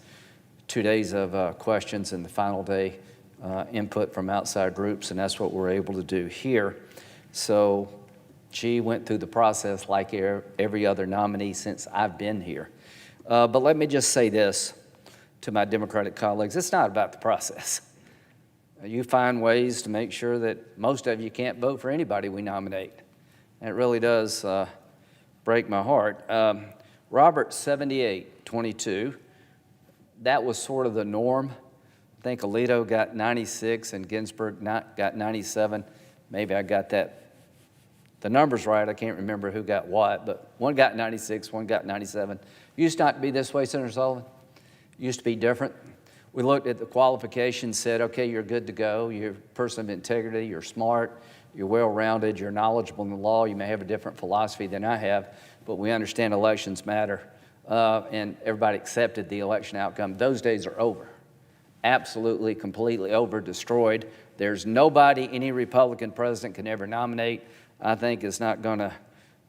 Speaker 9: 2 days of questions, and the final day input from outside groups, and that's what we're able to do here. So she went through the process like every other nominee since I've been here. But let me just say this to my Democratic colleagues, it's not about the process. You find ways to make sure that most of you can't vote for anybody we nominate. And it really does break my heart. Robert, 78-22, that was sort of the norm. I think Alito got 96 and Ginsburg got 97. Maybe I got the numbers right. I can't remember who got what, but one got 96, one got 97. Used not to be this way, Senator Sullivan. Used to be different. We looked at the qualifications, said, okay, you're good to go. You're a person of integrity, you're smart, you're well-rounded, you're knowledgeable in the law. You may have a different philosophy than I have, but we understand elections matter. And everybody accepted the election outcome. Those days are over. Absolutely, completely over, destroyed. There's nobody any Republican president can ever nominate, I think, is not going to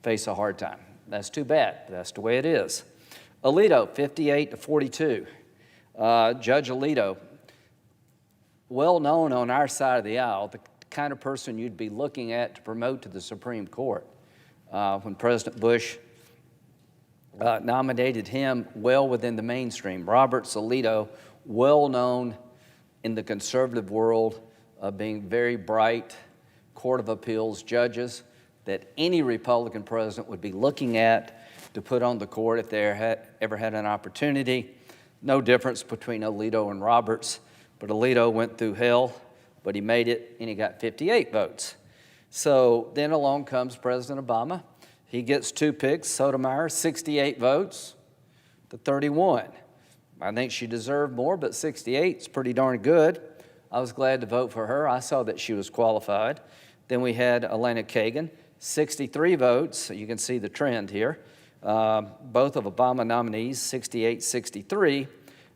Speaker 9: face a hard time. That's too bad. That's the way it is. Alito, 58-42. Judge Alito, well known on our side of the aisle, the kind of person you'd be looking at to promote to the Supreme Court. When President Bush nominated him well within the mainstream. Roberts, Alito, well known in the conservative world of being very bright Court of Appeals judges that any Republican president would be looking at to put on the court if they ever had an opportunity. No difference between Alito and Roberts, but Alito went through hell, but he made it and he got 58 votes. So then along comes President Obama. He gets 2 picks, Sotomayor, 68 votes to 31. I think she deserved more, but 68 is pretty darn good. I was glad to vote for her. I saw that she was qualified. Then we had Elena Kagan, 63 votes. So you can see the trend here. Both of Obama nominees, 68-63.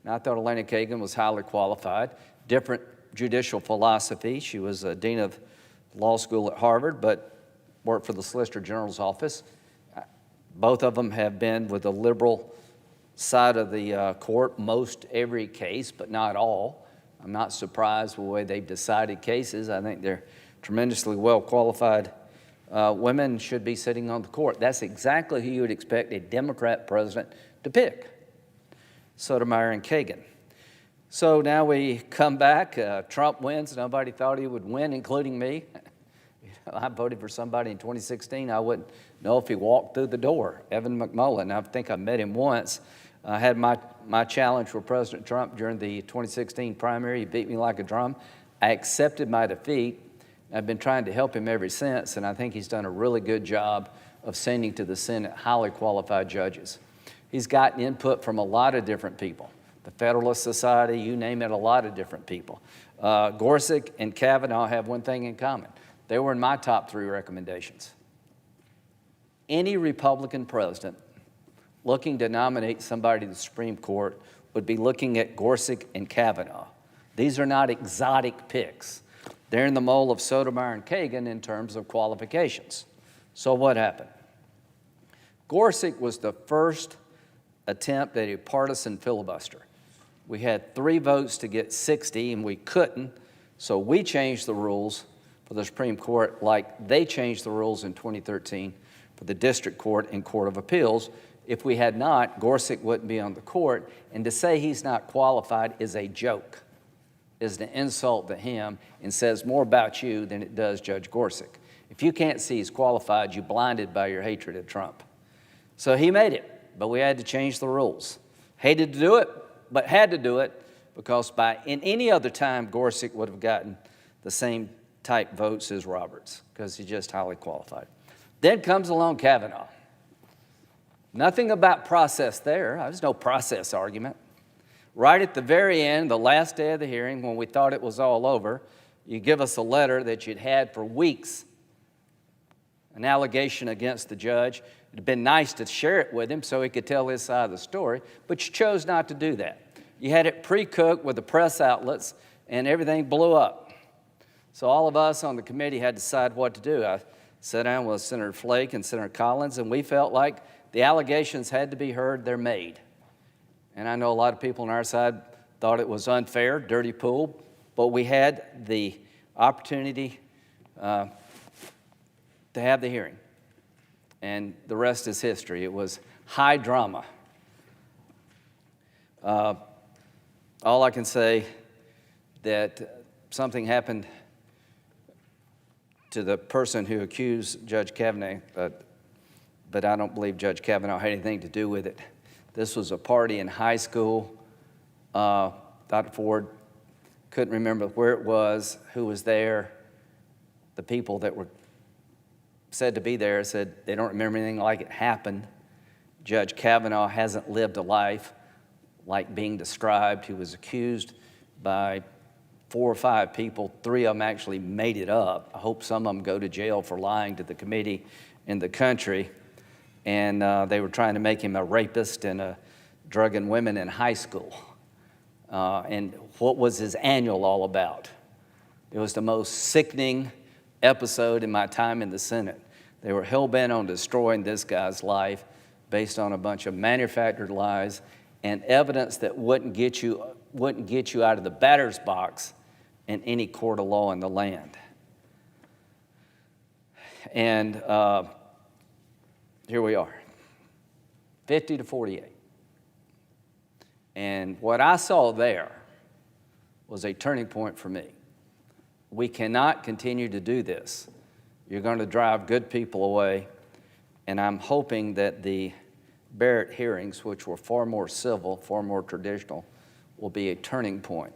Speaker 9: And I thought Elena Kagan was highly qualified. Different judicial philosophy. She was a dean of law school at Harvard, but worked for the Solicitor General's office. Both of them have been with the liberal side of the court most every case, but not all. I'm not surprised with the way they've decided cases. I think they're tremendously well qualified women should be sitting on the court. That's exactly who you would expect a Democrat president to pick, Sotomayor and Kagan. So now we come back. Trump wins. Nobody thought he would win, including me. I voted for somebody in 2016. I wouldn't know if he walked through the door, Evan McMullen. I think I met him once. I had my challenge for President Trump during the 2016 primary. He beat me like a drum. I accepted my defeat. I've been trying to help him ever since, and I think he's done a really good job of sending to the Senate highly qualified judges. He's gotten input from a lot of different people, the Federalist Society, you name it, a lot of different people. Gorsuch and Kavanaugh have one thing in common. They were in my top 3 recommendations. Any Republican president looking to nominate somebody to the Supreme Court would be looking at Gorsuch and Kavanaugh. These are not exotic picks. They're in the mold of Sotomayor and Kagan in terms of qualifications. So what happened? Gorsuch was the first attempt at a partisan filibuster. We had 3 votes to get 60, and we couldn't, so we changed the rules for the Supreme Court like they changed the rules in 2013 for the District Court and Court of Appeals. If we had not, Gorsuch wouldn't be on the court, and to say he's not qualified is a joke, is an insult to him, and says more about you than it does Judge Gorsuch. If you can't see he's qualified, you're blinded by your hatred of Trump. So he made it, but we had to change the rules. Hated to do it, but had to do it because in any other time, Gorsuch would have gotten the same type votes as Roberts because he's just highly qualified. Then comes along Kavanaugh. Nothing about process there. There's no process argument. Right at the very end, the last day of the hearing, when we thought it was all over, you give us a letter that you'd had for weeks, an allegation against the judge. It'd been nice to share it with him so he could tell his side of the story, but you chose not to do that. You had it pre-cooked with the press outlets, and everything blew up. So all of us on the committee had to decide what to do. I sat down with Senator Flake and Senator Collins, and we felt like the allegations had to be heard. They're made. And I know a lot of people on our side thought it was unfair, dirty pool, but we had the opportunity to have the hearing. And the rest is history. It was high drama. All I can say that something happened to the person who accused Judge Kavanaugh, but I don't believe Judge Kavanaugh had anything to do with it. This was a party in high school. Dr. Ford couldn't remember where it was, who was there. The people that were said to be there said they don't remember anything like it happened. Judge Kavanaugh hasn't lived a life like being described. He was accused by 4 or 5 people. 3 of them actually made it up. I hope some of them go to jail for lying to the committee and the country. And they were trying to make him a rapist and drugging women in high school. And what was his annual all about? It was the most sickening episode in my time in the Senate. They were hell-bent on destroying this guy's life based on a bunch of manufactured lies and evidence that wouldn't get you out of the batter's box in any court of law in the land. And here we are. 50 to 48. And what I saw there was a turning point for me. We cannot continue to do this. You're going to drive good people away, and I'm hoping that the Barrett hearings, which were far more civil, far more traditional, will be a turning point.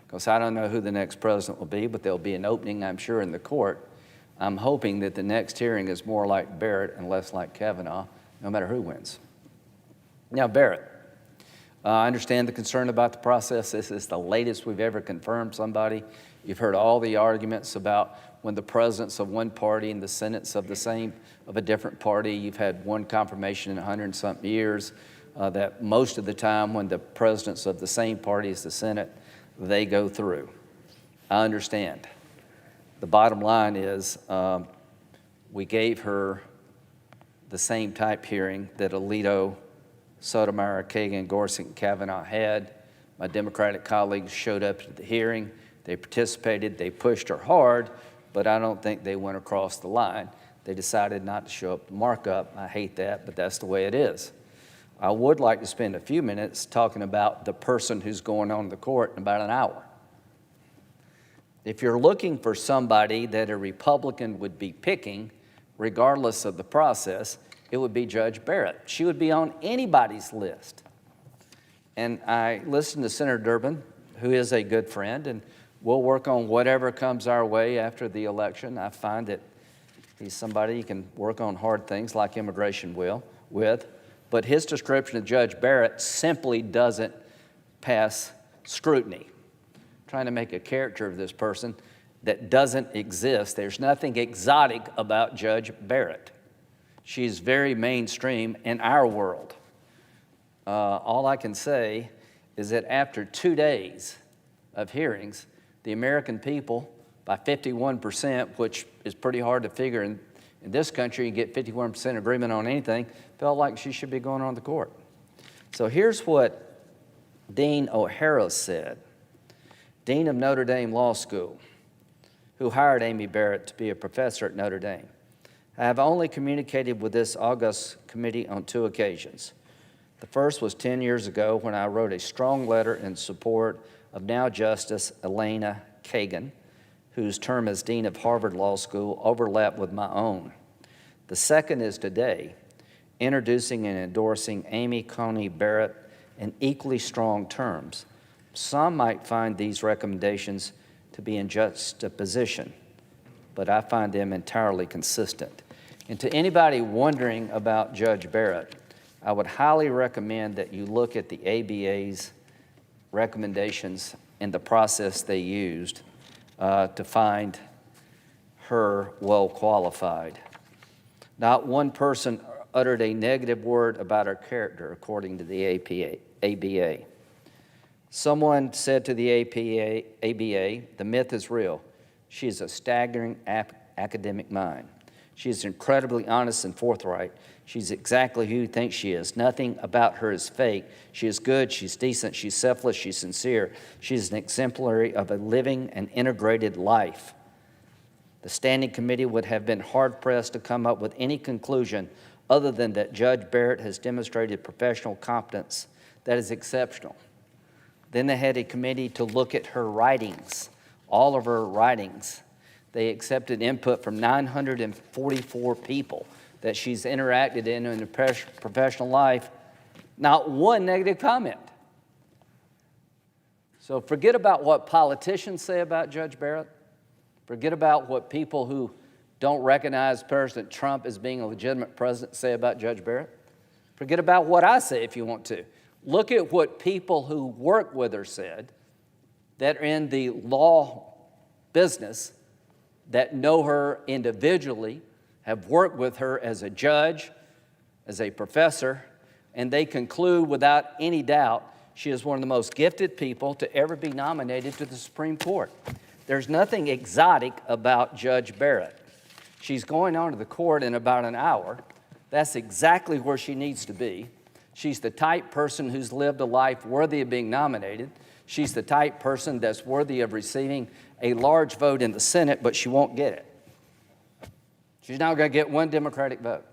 Speaker 9: Because I don't know who the next president will be, but there'll be an opening, I'm sure, in the court. I'm hoping that the next hearing is more like Barrett and less like Kavanaugh, no matter who wins. Now, Barrett, I understand the concern about the process. This is the latest we've ever confirmed somebody. You've heard all the arguments about when the presidents of one party and the senates of a different party. You've had one confirmation in 100-something years that most of the time when the presidents of the same party as the Senate, they go through. I understand. The bottom line is we gave her the same type hearing that Alito, Sotomayor, Kagan, Gorsuch, and Kavanaugh had. My Democratic colleagues showed up at the hearing. They participated. They pushed her hard, but I don't think they went across the line. They decided not to show up to markup. I hate that, but that's the way it is. I would like to spend a few minutes talking about the person who's going on the court in about an hour. If you're looking for somebody that a Republican would be picking, regardless of the process, it would be Judge Barrett. She would be on anybody's list. And I listened to Senator Durbin, who is a good friend, and we'll work on whatever comes our way after the election. I find that he's somebody you can work on hard things like immigration with, but his description of Judge Barrett simply doesn't pass scrutiny. I'm trying to make a character of this person that doesn't exist. There's nothing exotic about Judge Barrett. She's very mainstream in our world. All I can say is that after 2 days of hearings, the American people, by 51%, which is pretty hard to figure in this country, you get 51% agreement on anything, felt like she should be going on the court. So here's what Dean O'Hara said, Dean of Notre Dame Law School, who hired Amy Barrett to be a professor at Notre Dame. I have only communicated with this august committee on 2 occasions. The first was 10 years ago when I wrote a strong letter in support of now Justice Elena Kagan, whose term as Dean of Harvard Law School overlapped with my own. The second is today, introducing and endorsing Amy Coney Barrett in equally strong terms. Some might find these recommendations to be in juxtaposition, but I find them entirely consistent. And to anybody wondering about Judge Barrett, I would highly recommend that you look at the ABA's recommendations and the process they used to find her well qualified. Not one person uttered a negative word about her character, according to the ABA. Someone said to the ABA, the myth is real. She is a staggering academic mind. She is incredibly honest and forthright. She's exactly who you think she is. Nothing about her is fake. She is good, she's decent, she's selfless, she's sincere. She's an exemplary of a living and integrated life. The Standing Committee would have been hard-pressed to come up with any conclusion other than that Judge Barrett has demonstrated professional competence that is exceptional. Then they had a committee to look at her writings, all of her writings. They accepted input from 944 people that she's interacted in her professional life, not one negative comment. So forget about what politicians say about Judge Barrett. Forget about what people who don't recognize President Trump as being a legitimate president say about Judge Barrett. Forget about what I say if you want to. Look at what people who work with her said that are in the law business, that know her individually, have worked with her as a judge, as a professor, and they conclude without any doubt she is one of the most gifted people to ever be nominated to the Supreme Court. There's nothing exotic about Judge Barrett. She's going on to the court in about an hour. That's exactly where she needs to be. She's the type person who's lived a life worthy of being nominated. She's the type person that's worthy of receiving a large vote in the Senate, but she won't get it. She's not going to get one Democratic vote.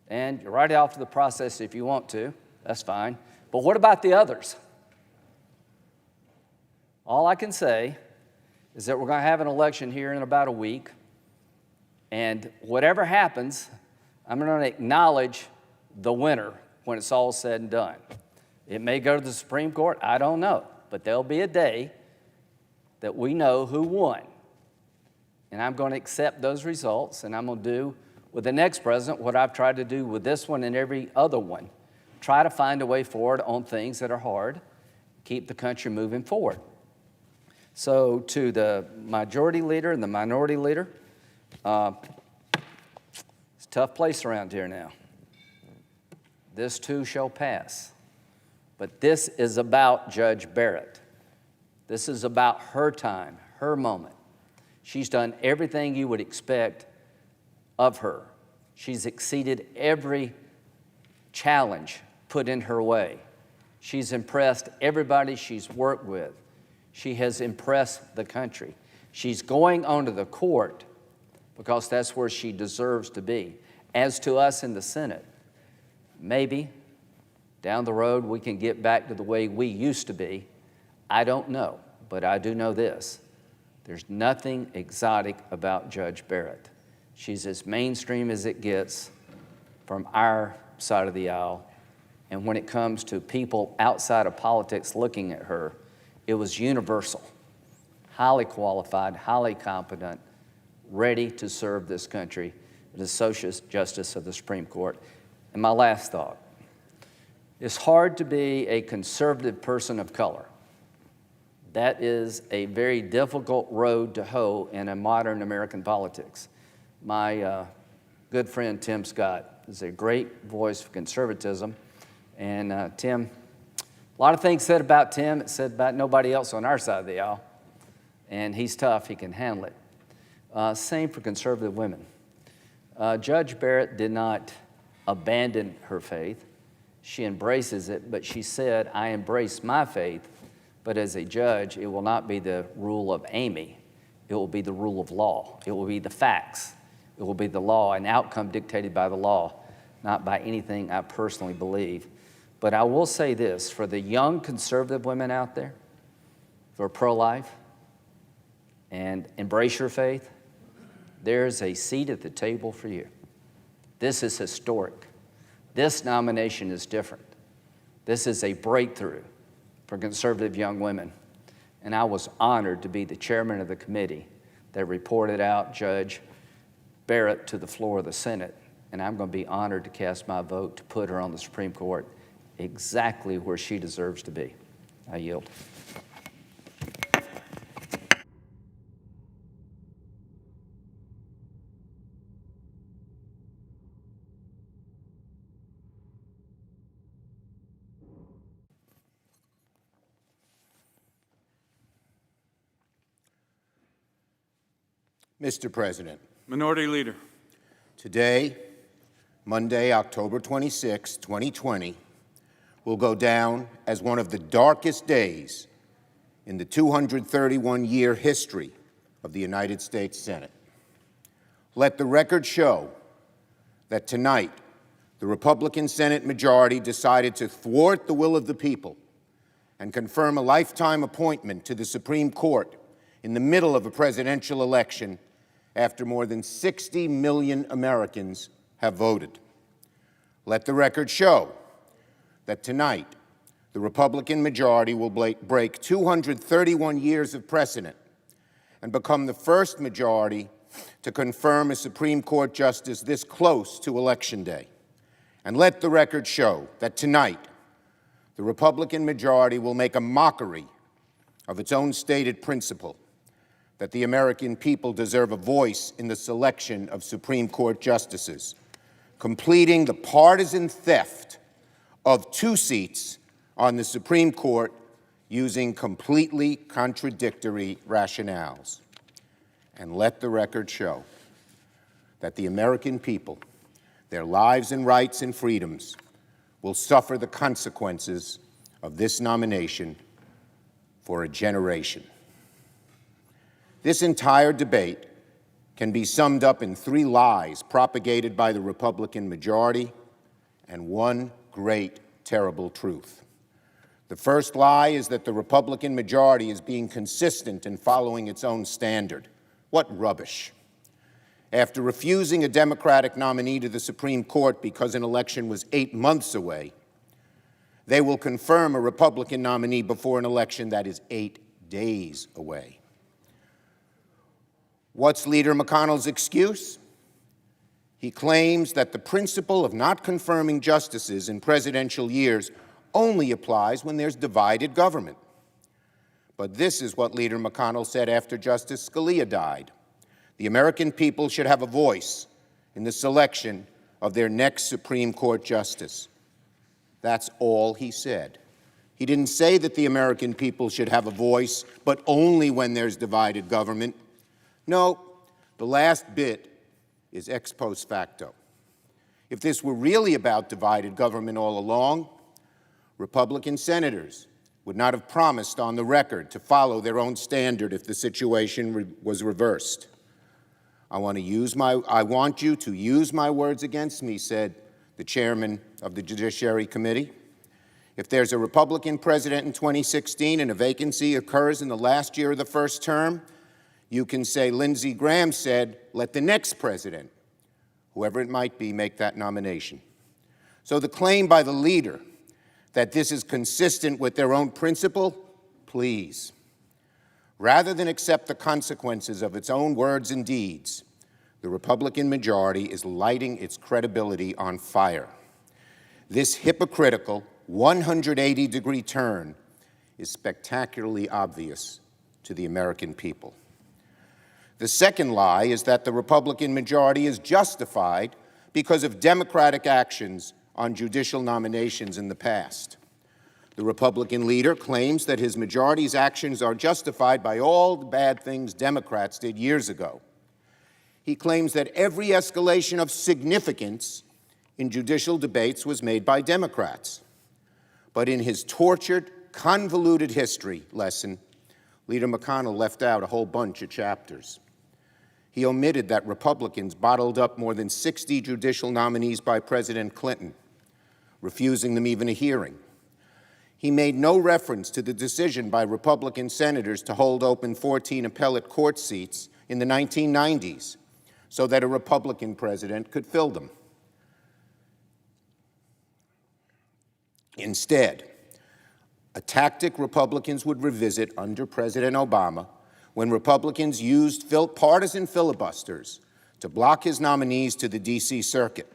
Speaker 9: And you're right off to the process if you want to. That's fine. But what about the others? All I can say is that we're going to have an election here in about a week. And whatever happens, I'm going to acknowledge the winner when it's all said and done. It may go to the Supreme Court, I don't know. But there'll be a day that we know who won. And I'm going to accept those results, and I'm going to do with the next president what I've tried to do with this one and every other one. Try to find a way forward on things that are hard, keep the country moving forward. So to the majority leader and the minority leader, it's a tough place around here now. This too shall pass. But this is about Judge Barrett. This is about her time, her moment. She's done everything you would expect of her. She's exceeded every challenge put in her way. She's impressed everybody she's worked with. She has impressed the country. She's going onto the court because that's where she deserves to be. As to us in the Senate, maybe down the road we can get back to the way we used to be. I don't know, but I do know this. There's nothing exotic about Judge Barrett. She's as mainstream as it gets from our side of the aisle. And when it comes to people outside of politics looking at her, it was universal, highly qualified, highly competent, ready to serve this country as Associate Justice of the Supreme Court. And my last thought, it's hard to be a conservative person of color. That is a very difficult road to hoe in a modern American politics. My good friend Tim Scott is a great voice for conservatism. And Tim, a lot of things said about Tim, it's said about nobody else on our side of the aisle. And he's tough, he can handle it. Same for conservative women. Judge Barrett did not abandon her faith. She embraces it, but she said, I embrace my faith, but as a judge, it will not be the rule of Amy. It will be the rule of law. It will be the facts. It will be the law, an outcome dictated by the law, not by anything I personally believe. But I will say this, for the young conservative women out there who are pro-life and embrace your faith, there's a seat at the table for you. This is historic. This nomination is different. This is a breakthrough for conservative young women. And I was honored to be the chairman of the committee that reported out Judge Barrett to the floor of the Senate. And I'm going to be honored to cast my vote to put her on the Supreme Court exactly where she deserves to be. I yield.
Speaker 2: Mr. President.
Speaker 4: Minority Leader.
Speaker 2: Today, Monday, October 26, 2020, will go down as one of the darkest days in the 231-year history of the United States Senate. Let the record show that tonight, the Republican Senate majority decided to thwart the will of the people and confirm a lifetime appointment to the Supreme Court in the middle of a presidential election after more than 60 million Americans have voted. Let the record show that tonight, the Republican majority will break 231 years of precedent and become the first majority to confirm a Supreme Court justice this close to Election Day. And let the record show that tonight, the Republican majority will make a mockery of its own stated principle that the American people deserve a voice in the selection of Supreme Court justices, completing the partisan theft of 2 seats on the Supreme Court using completely contradictory rationales. And let the record show that the American people, their lives and rights and freedoms, will suffer the consequences of this nomination for a generation. This entire debate can be summed up in 3 lies propagated by the Republican majority and one great, terrible truth. The first lie is that the Republican majority is being consistent in following its own standard. What rubbish. After refusing a Democratic nominee to the Supreme Court because an election was 8 months away, they will confirm a Republican nominee before an election that is 8 days away. What's Leader McConnell's excuse? He claims that the principle of not confirming justices in presidential years only applies when there's divided government. But this is what Leader McConnell said after Justice Scalia died. The American people should have a voice in the selection of their next Supreme Court justice. That's all he said. He didn't say that the American people should have a voice, but only when there's divided government. No, the last bit is ex post facto. If this were really about divided government all along, Republican senators would not have promised on the record to follow their own standard if the situation was reversed. I want you to use my words against me, said the chairman of the Judiciary Committee. If there's a Republican president in 2016 and a vacancy occurs in the last year of the first term, you can say Lindsey Graham said, let the next president, whoever it might be, make that nomination. So the claim by the leader that this is consistent with their own principle, please. Rather than accept the consequences of its own words and deeds, the Republican majority is lighting its credibility on fire. This hypocritical 180-degree turn is spectacularly obvious to the American people. The second lie is that the Republican majority is justified because of Democratic actions on judicial nominations in the past. The Republican leader claims that his majority's actions are justified by all the bad things Democrats did years ago. He claims that every escalation of significance in judicial debates was made by Democrats. But in his tortured, convoluted history lesson, Leader McConnell left out a whole bunch of chapters. He omitted that Republicans bottled up more than 60 judicial nominees by President Clinton, refusing them even a hearing. He made no reference to the decision by Republican senators to hold open 14 appellate court seats in the 1990s so that a Republican president could fill them. Instead, a tactic Republicans would revisit under President Obama when Republicans used partisan filibusters to block his nominees to the D.C. Circuit.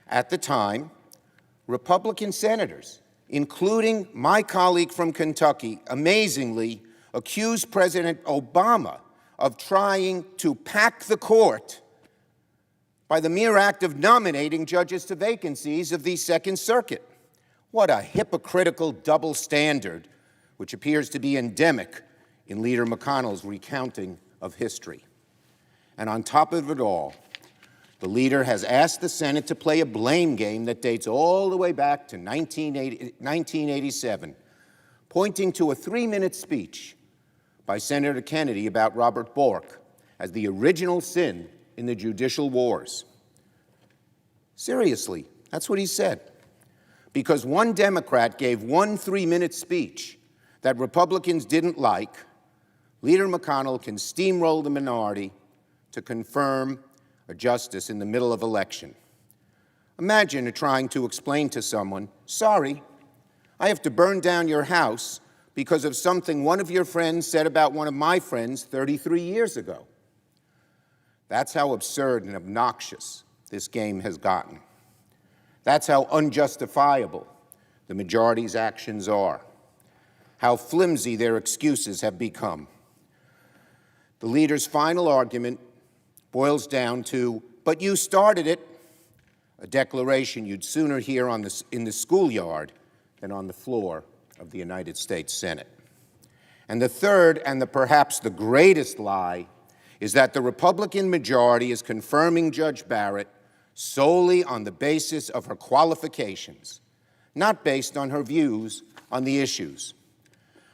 Speaker 2: At the time, Republican senators, including my colleague from Kentucky, amazingly accused President Obama of trying to pack the court by the mere act of nominating judges to vacancies of the Second Circuit. What a hypocritical double standard, which appears to be endemic in Leader McConnell's recounting of history. And on top of it all, the leader has asked the Senate to play a blame game that dates all the way back to 1987, pointing to a 3-minute speech by Senator Kennedy about Robert Bork as the original sin in the judicial wars. Seriously, that's what he said. Because one Democrat gave one 3-minute speech that Republicans didn't like, Leader McConnell can steamroll the minority to confirm a justice in the middle of election. Imagine trying to explain to someone, sorry, I have to burn down your house because of something one of your friends said about one of my friends 33 years ago. That's how absurd and obnoxious this game has gotten. That's how unjustifiable the majority's actions are, how flimsy their excuses have become. The leader's final argument boils down to, but you started it, a declaration you'd sooner hear in the schoolyard than on the floor of the United States Senate. And the third, and perhaps the greatest lie, is that the Republican majority is confirming Judge Barrett solely on the basis of her qualifications, not based on her views on the issues.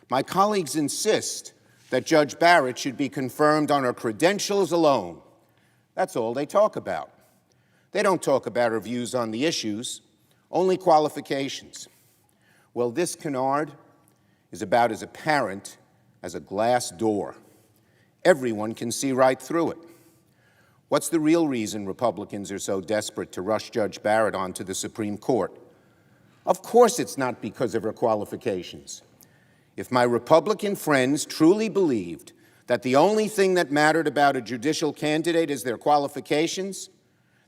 Speaker 2: My colleagues insist that Judge Barrett should be confirmed on her credentials alone, That's all they talk about. They don't talk about her views on the issues, only qualifications. Well, this canard is about as apparent as a glass door. Everyone can see right through it. What's the real reason Republicans are so desperate to rush Judge Barrett onto the Supreme Court? Of course it's not because of her qualifications. If my Republican friends truly believed that the only thing that mattered about a judicial candidate is their qualifications,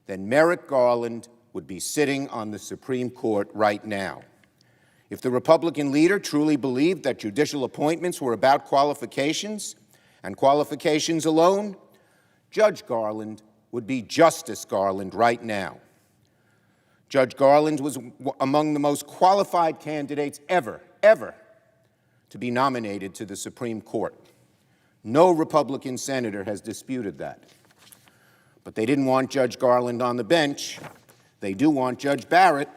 Speaker 2: then Merrick Garland would be sitting on the Supreme Court right now. If the Republican leader truly believed that judicial appointments were about qualifications, and qualifications alone, Judge Garland would be Justice Garland right now. Judge Garland was among the most qualified candidates ever to be nominated to the Supreme Court. No Republican senator has disputed that. But they didn't want Judge Garland on the bench. They do want Judge Barrett.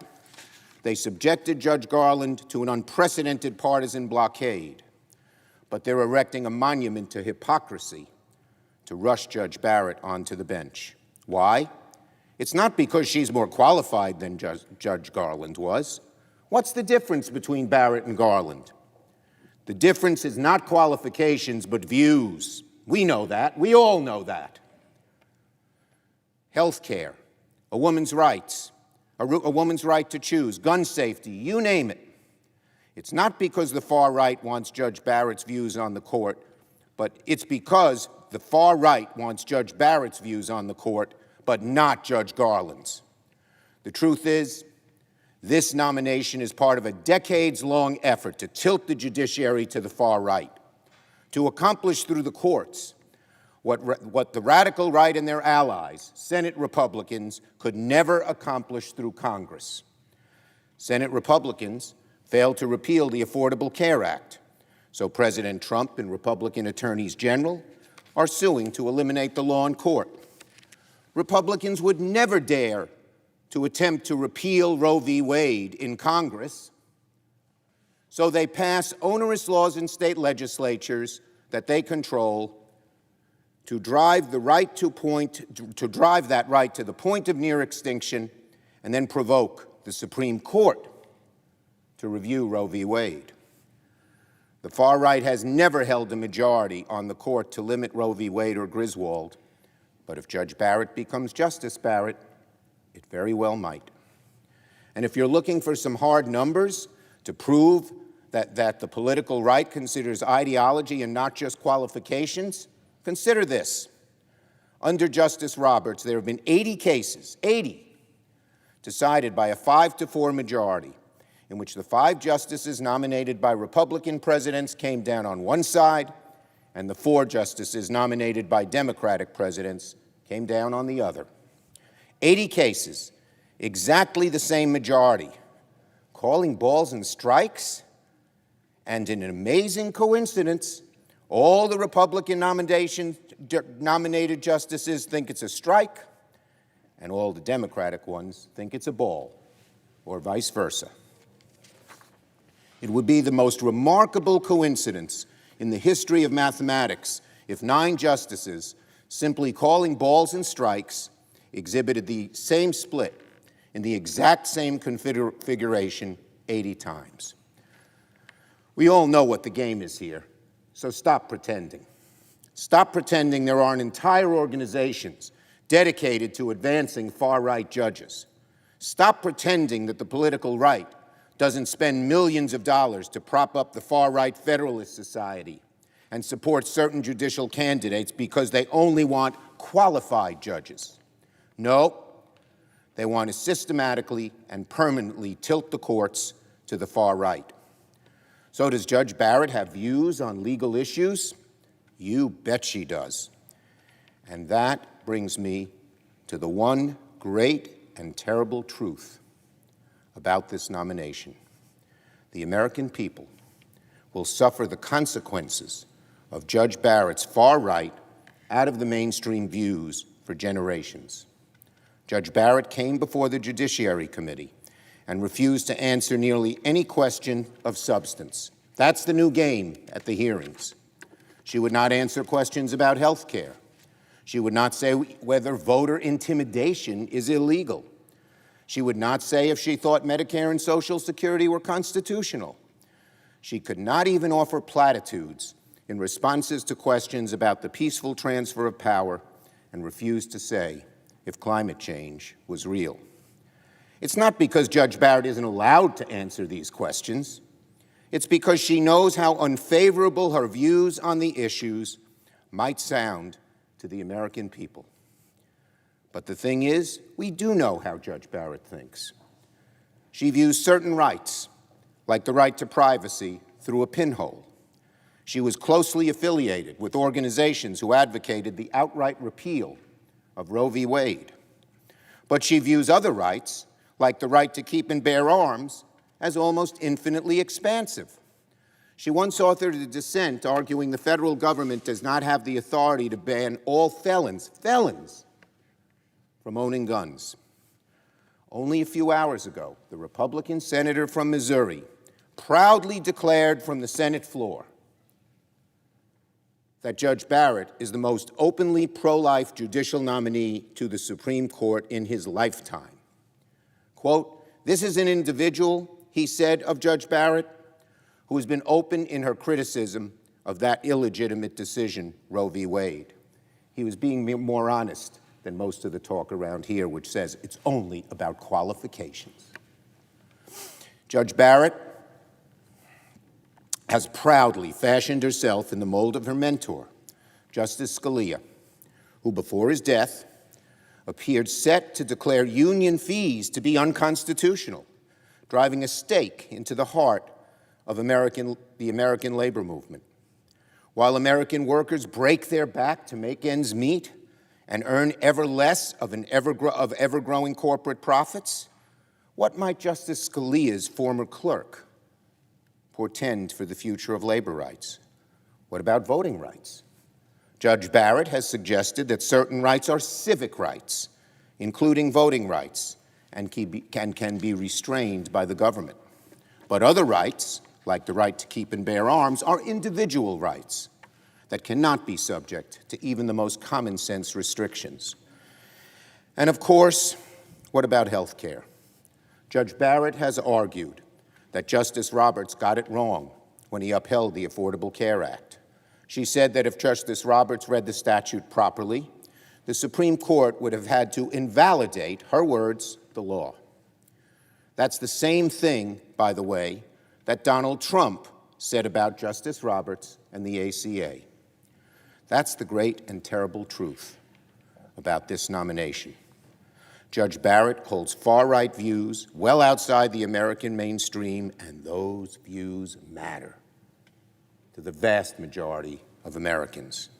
Speaker 2: They subjected Judge Garland to an unprecedented partisan blockade. But they're erecting a monument to hypocrisy to rush Judge Barrett onto the bench. Why? It's not because she's more qualified than Judge Garland was. What's the difference between Barrett and Garland? The difference is not qualifications, but views. We know that. We all know that. Health care, a woman's rights, a woman's right to choose, gun safety, you name it. It's not because the far right wants Judge Barrett's views on the court, but it's because the far right wants Judge Barrett's views on the court, but not Judge Garland's. The truth is, this nomination is part of a decades-long effort to tilt the judiciary to the far right, to accomplish through the courts what the radical right and their allies, Senate Republicans, could never accomplish through Congress. Senate Republicans failed to repeal the Affordable Care Act, so President Trump and Republican attorneys general are suing to eliminate the law in court. Republicans would never dare to attempt to repeal Roe v. Wade in Congress, so they pass onerous laws in state legislatures that they control to drive that right to the point of near extinction and then provoke the Supreme Court to review Roe v. Wade. The far right has never held a majority on the court to limit Roe v. Wade or Griswold, but if Judge Barrett becomes Justice Barrett, it very well might. And if you're looking for some hard numbers to prove that the political right considers ideology and not just qualifications, consider this. Under Justice Roberts, there have been 80 cases, 80, decided by a 5-4 majority, in which the 5 justices nominated by Republican presidents came down on one side, and the 4 justices nominated by Democratic presidents came down on the other. 80 cases, exactly the same majority, calling balls and strikes, and in an amazing coincidence, all the Republican nominated justices think it's a strike, and all the Democratic ones think it's a ball, or vice versa. It would be the most remarkable coincidence in the history of mathematics if 9 justices, simply calling balls and strikes, exhibited the same split in the exact same configuration 80 times. We all know what the game is here, so stop pretending. Stop pretending there aren't entire organizations dedicated to advancing far-right judges. Stop pretending that the political right doesn't spend millions of dollars to prop up the far-right Federalist Society and support certain judicial candidates because they only want qualified judges. No, they want to systematically and permanently tilt the courts to the far right. So does Judge Barrett have views on legal issues? You bet she does. And that brings me to the one great and terrible truth about this nomination. The American people will suffer the consequences of Judge Barrett's far right, out of the mainstream views for generations. Judge Barrett came before the Judiciary Committee and refused to answer nearly any question of substance. That's the new game at the hearings. She would not answer questions about health care. She would not say whether voter intimidation is illegal. She would not say if she thought Medicare and Social Security were constitutional. She could not even offer platitudes in responses to questions about the peaceful transfer of power, and refused to say if climate change was real. It's not because Judge Barrett isn't allowed to answer these questions. It's because she knows how unfavorable her views on the issues might sound to the American people. But the thing is, we do know how Judge Barrett thinks. She views certain rights, like the right to privacy, through a pinhole. She was closely affiliated with organizations who advocated the outright repeal of Roe v. Wade. But she views other rights, like the right to keep and bear arms, as almost infinitely expansive. She once authored a dissent arguing the federal government does not have the authority to ban all felons from owning guns. Only a few hours ago, the Republican senator from Missouri proudly declared from the Senate floor that Judge Barrett is the most openly pro-life judicial nominee to the Supreme Court in his lifetime. Quote, "This is an individual," he said of Judge Barrett, "who has been open in her criticism of that illegitimate decision, Roe v. Wade." He was being more honest than most of the talk around here, which says it's only about qualifications. Judge Barrett has proudly fashioned herself in the mold of her mentor, Justice Scalia, who before his death appeared set to declare union fees to be unconstitutional, driving a stake into the heart of the American labor movement. While American workers break their back to make ends meet and earn ever less of ever-growing corporate profits, what might Justice Scalia's former clerk portend for the future of labor rights? What about voting rights? Judge Barrett has suggested that certain rights are civic rights, including voting rights, and can be restrained by the government. But other rights, like the right to keep and bear arms, are individual rights that cannot be subject to even the most common sense restrictions. And of course, what about health care? Judge Barrett has argued that Justice Roberts got it wrong when he upheld the Affordable Care Act. She said that if Justice Roberts read the statute properly, the Supreme Court would have had to invalidate, her words, the law. That's the same thing, by the way, that Donald Trump said about Justice Roberts and the ACA. That's the great and terrible truth about this nomination. Judge Barrett holds far-right views well outside the American mainstream, and those views matter to the vast majority of Americans.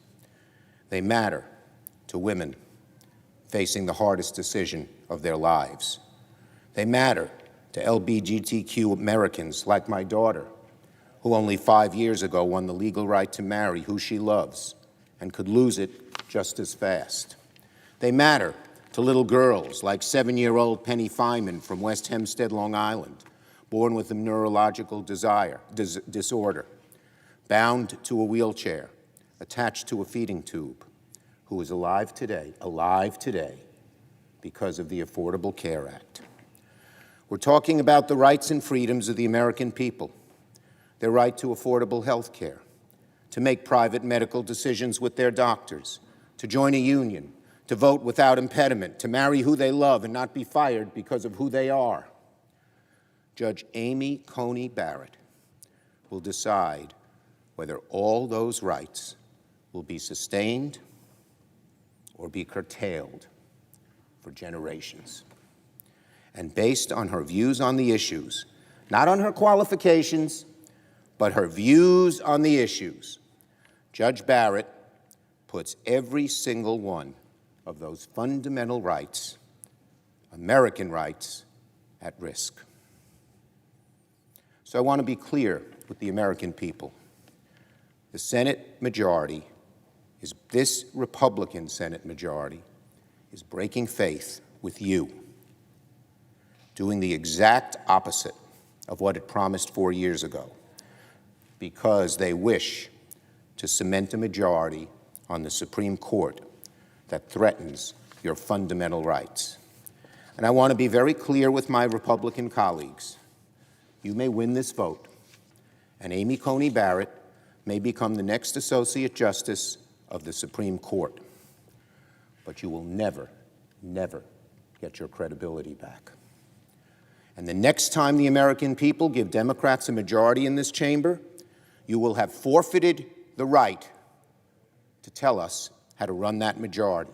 Speaker 2: They matter to women facing the hardest decision of their lives. They matter to LGBTQ Americans like my daughter, who only 5 years ago won the legal right to marry who she loves and could lose it just as fast. They matter to little girls like 7-year-old Penny Feynman from West Hempstead, Long Island, born with a neurological disorder, bound to a wheelchair, attached to a feeding tube, who is alive today because of the Affordable Care Act. We're talking about the rights and freedoms of the American people, their right to affordable health care, to make private medical decisions with their doctors, to join a union, to vote without impediment, to marry who they love and not be fired because of who they are. Judge Amy Coney Barrett will decide whether all those rights will be sustained or be curtailed for generations. And based on her views on the issues, not on her qualifications, but her views on the issues, Judge Barrett puts every single one of those fundamental rights, American rights, at risk. So I want to be clear with the American people. The Senate majority this Republican Senate majority is breaking faith with you, doing the exact opposite of what it promised 4 years ago, because they wish to cement a majority on the Supreme Court that threatens your fundamental rights. And I want to be very clear with my Republican colleagues. You may win this vote, and Amy Coney Barrett may become the next Associate Justice of the Supreme Court. But you will never, never get your credibility back. And the next time the American people give Democrats a majority in this chamber, you will have forfeited the right to tell us how to run that majority.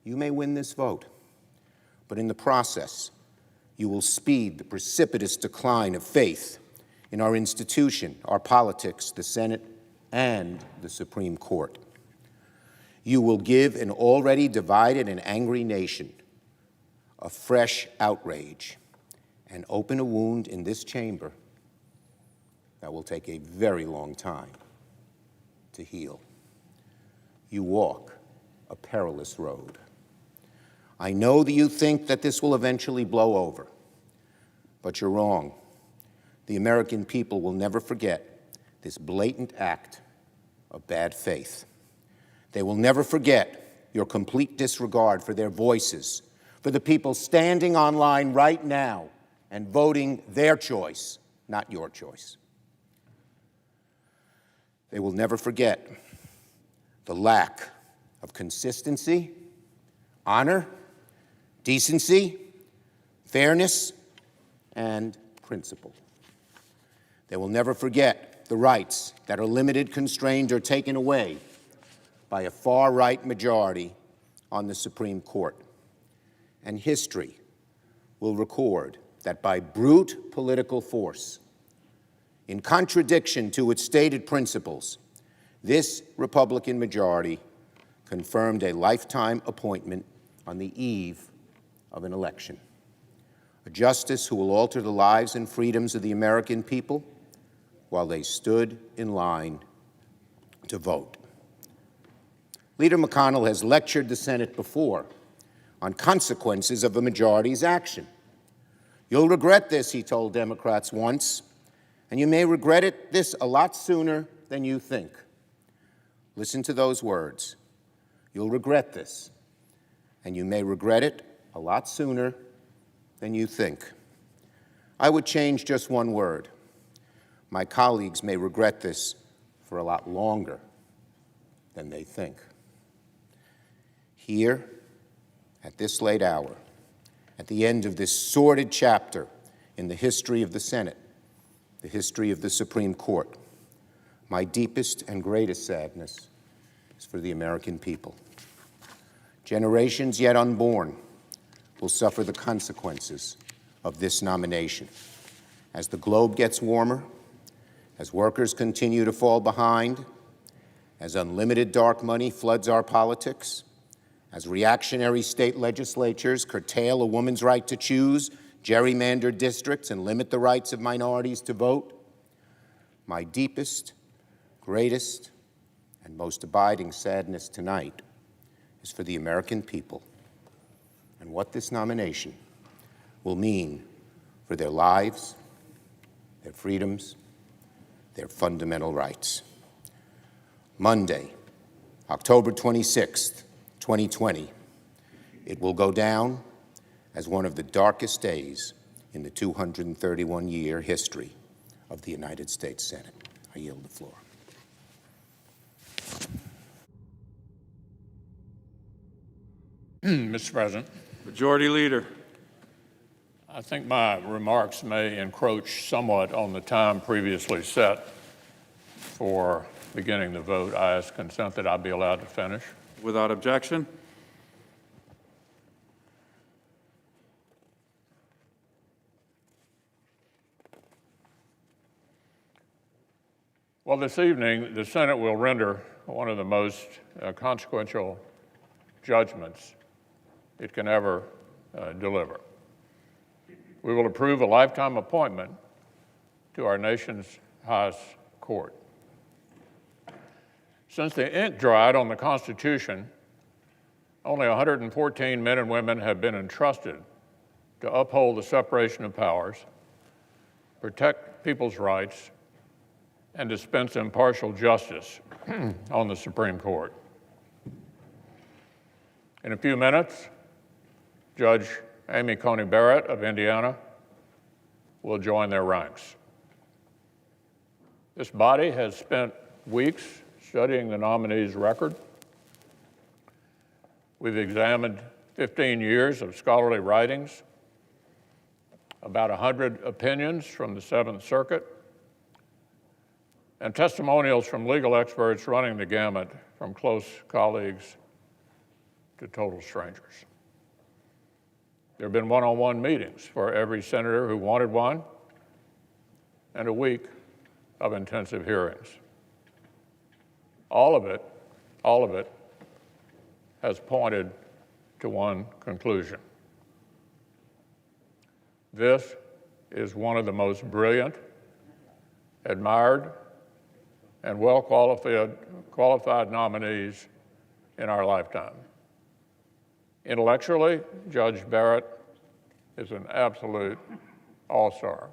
Speaker 2: You may win this vote, but in the process, you will speed the precipitous decline of faith in our institution, our politics, the Senate, and the Supreme Court. You will give an already divided and angry nation a fresh outrage and open a wound in this chamber that will take a very long time to heal. You walk a perilous road. I know that you think that this will eventually blow over, but you're wrong. The American people will never forget this blatant act of bad faith. They will never forget your complete disregard for their voices, for the people standing online right now and voting their choice, not your choice. They will never forget the lack of consistency, honor, decency, fairness, and principle. They will never forget the rights that are limited, constrained, or taken away by a far-right majority on the Supreme Court. And history will record that by brute political force, in contradiction to its stated principles, this Republican majority confirmed a lifetime appointment on the eve of an election. A justice who will alter the lives and freedoms of the American people while they stood in line to vote. Leader McConnell has lectured the Senate before on consequences of a majority's action. You'll regret this, he told Democrats once, and you may regret this a lot sooner than you think. Listen to those words. You'll regret this, and you may regret it a lot sooner than you think. I would change just one word. My colleagues may regret this for a lot longer than they think. Here, at this late hour, at the end of this sordid chapter in the history of the Senate, the history of the Supreme Court, my deepest and greatest sadness is for the American people. Generations yet unborn will suffer the consequences of this nomination. As the globe gets warmer, as workers continue to fall behind, as unlimited dark money floods our politics, as reactionary state legislatures curtail a woman's right to choose, gerrymander districts, and limit the rights of minorities to vote, my deepest, greatest, and most abiding sadness tonight is for the American people and what this nomination will mean for their lives, their freedoms, their fundamental rights. Monday, October 26th, 2020, it will go down as one of the darkest days in the 231-year history of the United States Senate. I yield the floor.
Speaker 10: Mr. President.
Speaker 11: Majority Leader.
Speaker 10: I think my remarks may encroach somewhat on the time previously set for beginning the vote. I ask consent that I be allowed to finish.
Speaker 11: Without objection.
Speaker 10: Well, this evening, the Senate will render one of the most consequential judgments it can ever deliver. We will approve a lifetime appointment to our nation's highest court. Since the ink dried on the Constitution, only 114 men and women have been entrusted to uphold the separation of powers, protect people's rights, and dispense impartial justice on the Supreme Court. In a few minutes, Judge Amy Coney Barrett of Indiana will join their ranks. This body has spent weeks studying the nominee's record. We've examined 15 years of scholarly writings, about 100 opinions from the Seventh Circuit, and testimonials from legal experts running the gamut from close colleagues to total strangers. There have been one-on-one meetings for every senator who wanted one, and a week of intensive hearings. All of it has pointed to one conclusion. This is one of the most brilliant, admired, and well-qualified nominees in our lifetime. Intellectually, Judge Barrett is an absolute all-star.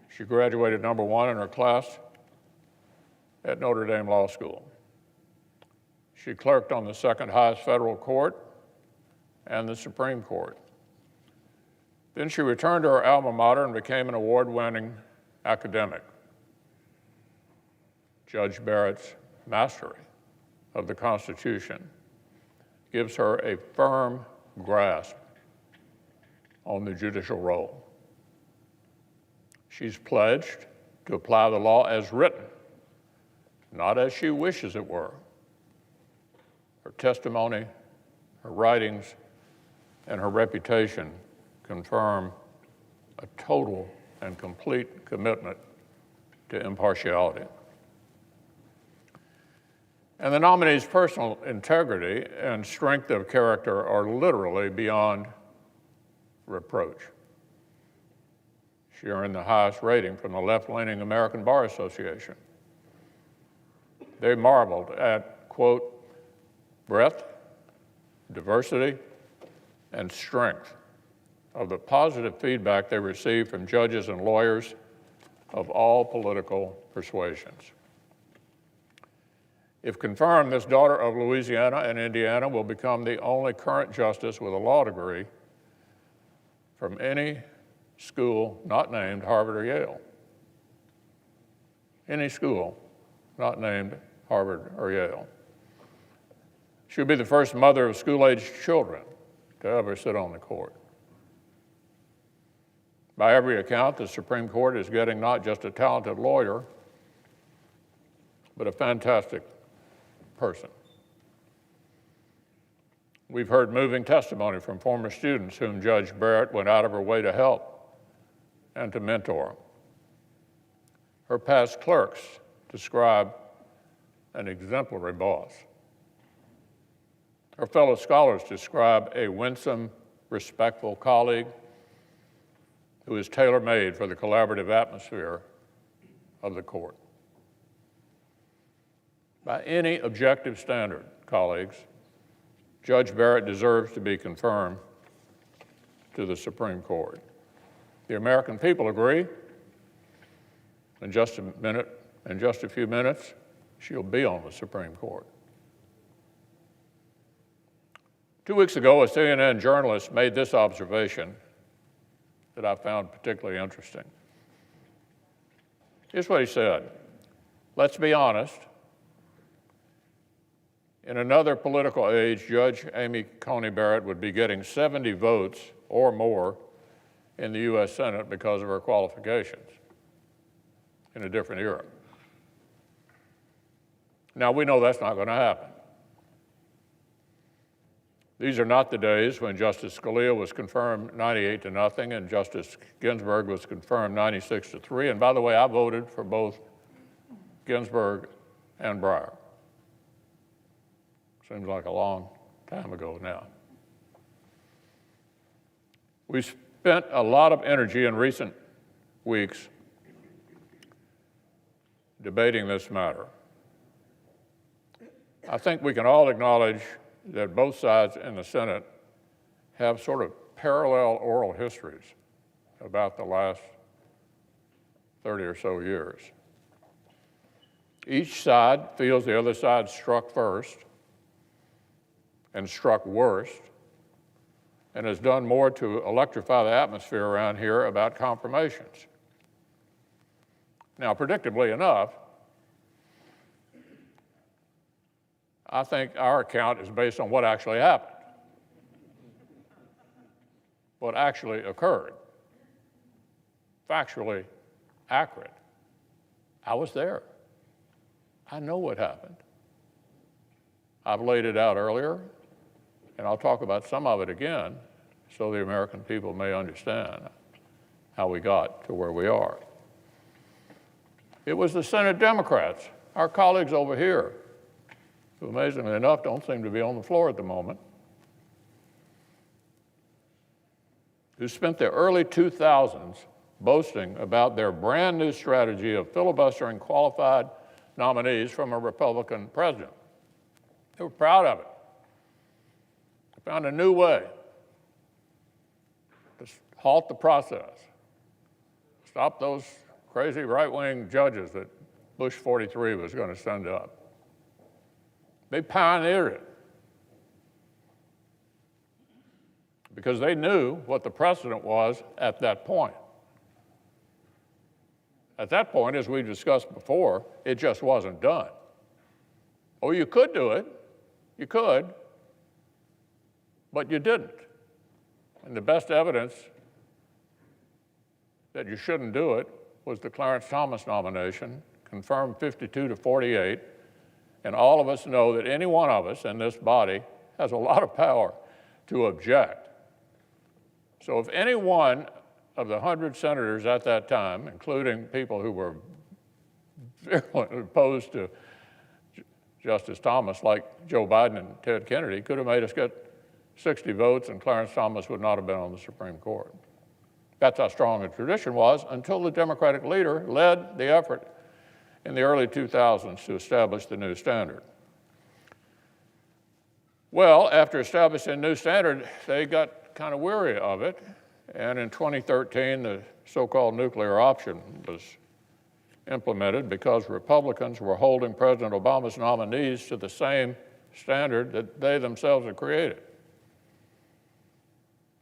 Speaker 10: She graduated #1 in her class at Notre Dame Law School. She clerked on the second highest federal court and the Supreme Court. Then she returned to her alma mater and became an award-winning academic. Judge Barrett's mastery of the Constitution gives her a firm grasp on the judicial role. She's pledged to apply the law as written, not as she wishes it were. Her testimony, her writings, and her reputation confirm a total and complete commitment to impartiality. And the nominee's personal integrity and strength of character are literally beyond reproach. She earned the highest rating from the left-leaning American Bar Association. They marveled at, quote, breadth, diversity, and strength of the positive feedback they received from judges and lawyers of all political persuasions. If confirmed, this daughter of Louisiana and Indiana will become the only current justice with a law degree from any school not named Harvard or Yale. Any school not named Harvard or Yale. She'll be the first mother of school-aged children to ever sit on the court. By every account, the Supreme Court is getting not just a talented lawyer, but a fantastic person. We've heard moving testimony from former students whom Judge Barrett went out of her way to help and to mentor. Her past clerks describe an exemplary boss. Her fellow scholars describe a winsome, respectful colleague who is tailor-made for the collaborative atmosphere of the court. By any objective standard, colleagues, Judge Barrett deserves to be confirmed to the Supreme Court. The American people agree. In just a few minutes, she'll be on the Supreme Court. 2 weeks ago, a CNN journalist made this observation that I found particularly interesting. Here's what he said: let's be honest. In another political age, Judge Amy Coney Barrett would be getting 70 votes or more in the U.S. Senate because of her qualifications in a different era. Now, we know that's not going to happen. These are not the days when Justice Scalia was confirmed 98-0 and Justice Ginsburg was confirmed 96-3. And by the way, I voted for both Ginsburg and Breyer. Seems like a long time ago now. We spent a lot of energy in recent weeks debating this matter. I think we can all acknowledge that both sides in the Senate have sort of parallel oral histories about the last 30 or so years. Each side feels the other side struck first, and struck worst, and has done more to electrify the atmosphere around here about confirmations. Now, predictably enough, I think our account is based on what actually happened, what actually occurred, factually accurate. I was there. I know what happened. I've laid it out earlier, and I'll talk about some of it again so the American people may understand how we got to where we are. It was the Senate Democrats, our colleagues over here, who amazingly enough don't seem to be on the floor at the moment, who spent the early 2000s boasting about their brand new strategy of filibustering qualified nominees from a Republican president. They were proud of it. They found a new way to halt the process, stop those crazy right-wing judges that Bush 43 was going to send up. They pioneered it because they knew what the precedent was at that point. At that point, as we discussed before, it just wasn't done. Oh, you could do it. You could, but you didn't. And the best evidence that you shouldn't do it was the Clarence Thomas nomination, confirmed 52 to 48, and all of us know that any one of us in this body has a lot of power to object. So if any one of the 100 senators at that time, including people who were virulently opposed to Justice Thomas, like Joe Biden and Ted Kennedy, could have made us get 60 votes and Clarence Thomas would not have been on the Supreme Court. That's how strong the tradition was until the Democratic leader led the effort in the early 2000s to establish the new standard. Well, after establishing a new standard, they got kind of weary of it, and in 2013, the so-called nuclear option was implemented because Republicans were holding President Obama's nominees to the same standard that they themselves had created.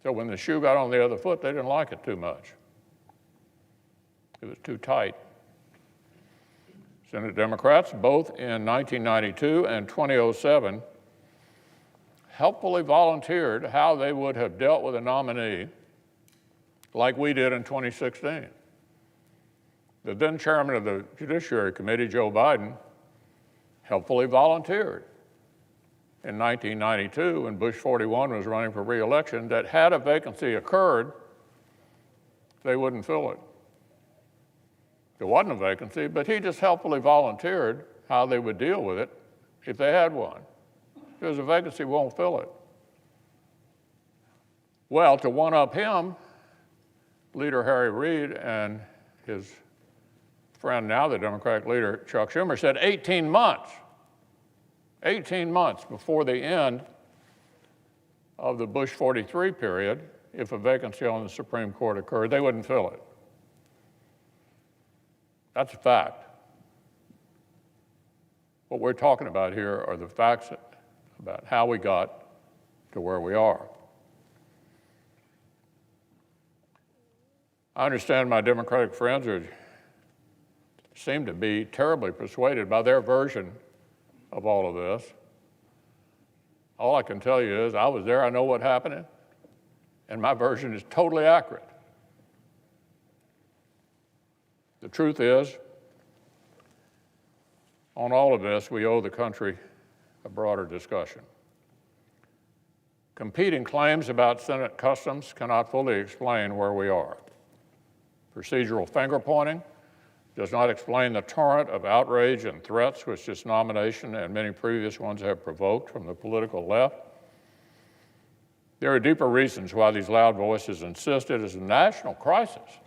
Speaker 10: So when the shoe got on the other foot, they didn't like it too much. It was too tight. Senate Democrats, both in 1992 and 2007, helpfully volunteered how they would have dealt with a nominee like we did in 2016. The then chairman of the Judiciary Committee, Joe Biden, helpfully volunteered in 1992 when Bush 41 was running for re-election that had a vacancy occurred, they wouldn't fill it. There wasn't a vacancy, but he just helpfully volunteered how they would deal with it if they had one. If there's a vacancy, won't fill it. Well, to one-up him, Leader Harry Reid and his friend, now the Democratic leader, Chuck Schumer, said 18 months before the end of the Bush 43 period, if a vacancy on the Supreme Court occurred, they wouldn't fill it. That's a fact. What we're talking about here are the facts about how we got to where we are. I understand my Democratic friends seem to be terribly persuaded by their version of all of this. All I can tell you is I was there, I know what happened, and my version is totally accurate. The truth is, on all of this, we owe the country a broader discussion. Competing claims about Senate customs cannot fully explain where we are. Procedural finger-pointing does not explain the torrent of outrage and threats which this nomination and many previous ones have provoked from the political left. There are deeper reasons why these loud voices insist it is a national crisis.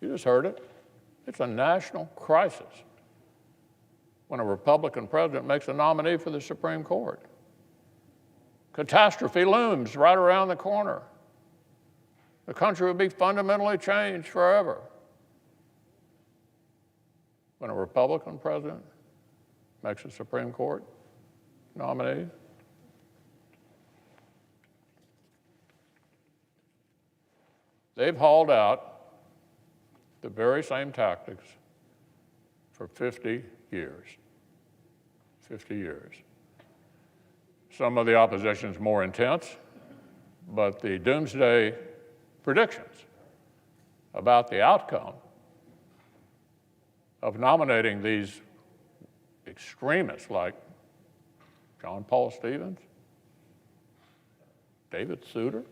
Speaker 10: You just heard it. It's a national crisis when a Republican president makes a nominee for the Supreme Court. Catastrophe looms right around the corner. The country will be fundamentally changed forever when a Republican president makes a Supreme Court nominee. They've hauled out the very same tactics for 50 years. 50 years. Some of the opposition is more intense, but the doomsday predictions about the outcome of nominating these extremists like John Paul Stevens, David Souter,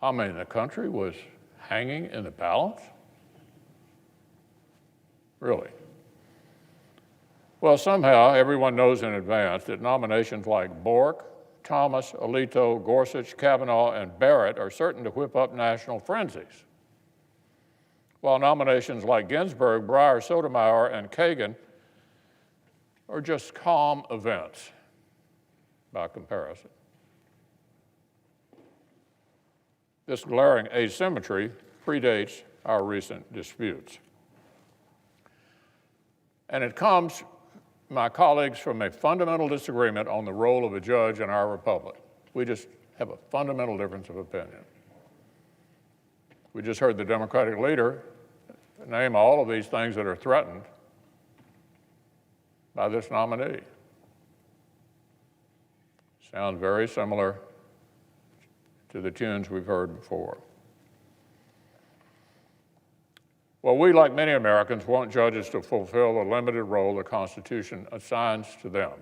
Speaker 10: I mean, the country was hanging in the balance? Really? Well, somehow everyone knows in advance that nominations like Bork, Thomas, Alito, Gorsuch, Kavanaugh, and Barrett are certain to whip up national frenzies, while nominations like Ginsburg, Breyer, Sotomayor, and Kagan are just calm events by comparison. This glaring asymmetry predates our recent disputes. And it comes, my colleagues, from a fundamental disagreement on the role of a judge in our republic. We just have a fundamental difference of opinion. We just heard the Democratic leader name all of these things that are threatened by this nominee. Sounds very similar to the tunes we've heard before. Well, we, like many Americans, want judges to fulfill the limited role the Constitution assigns to them.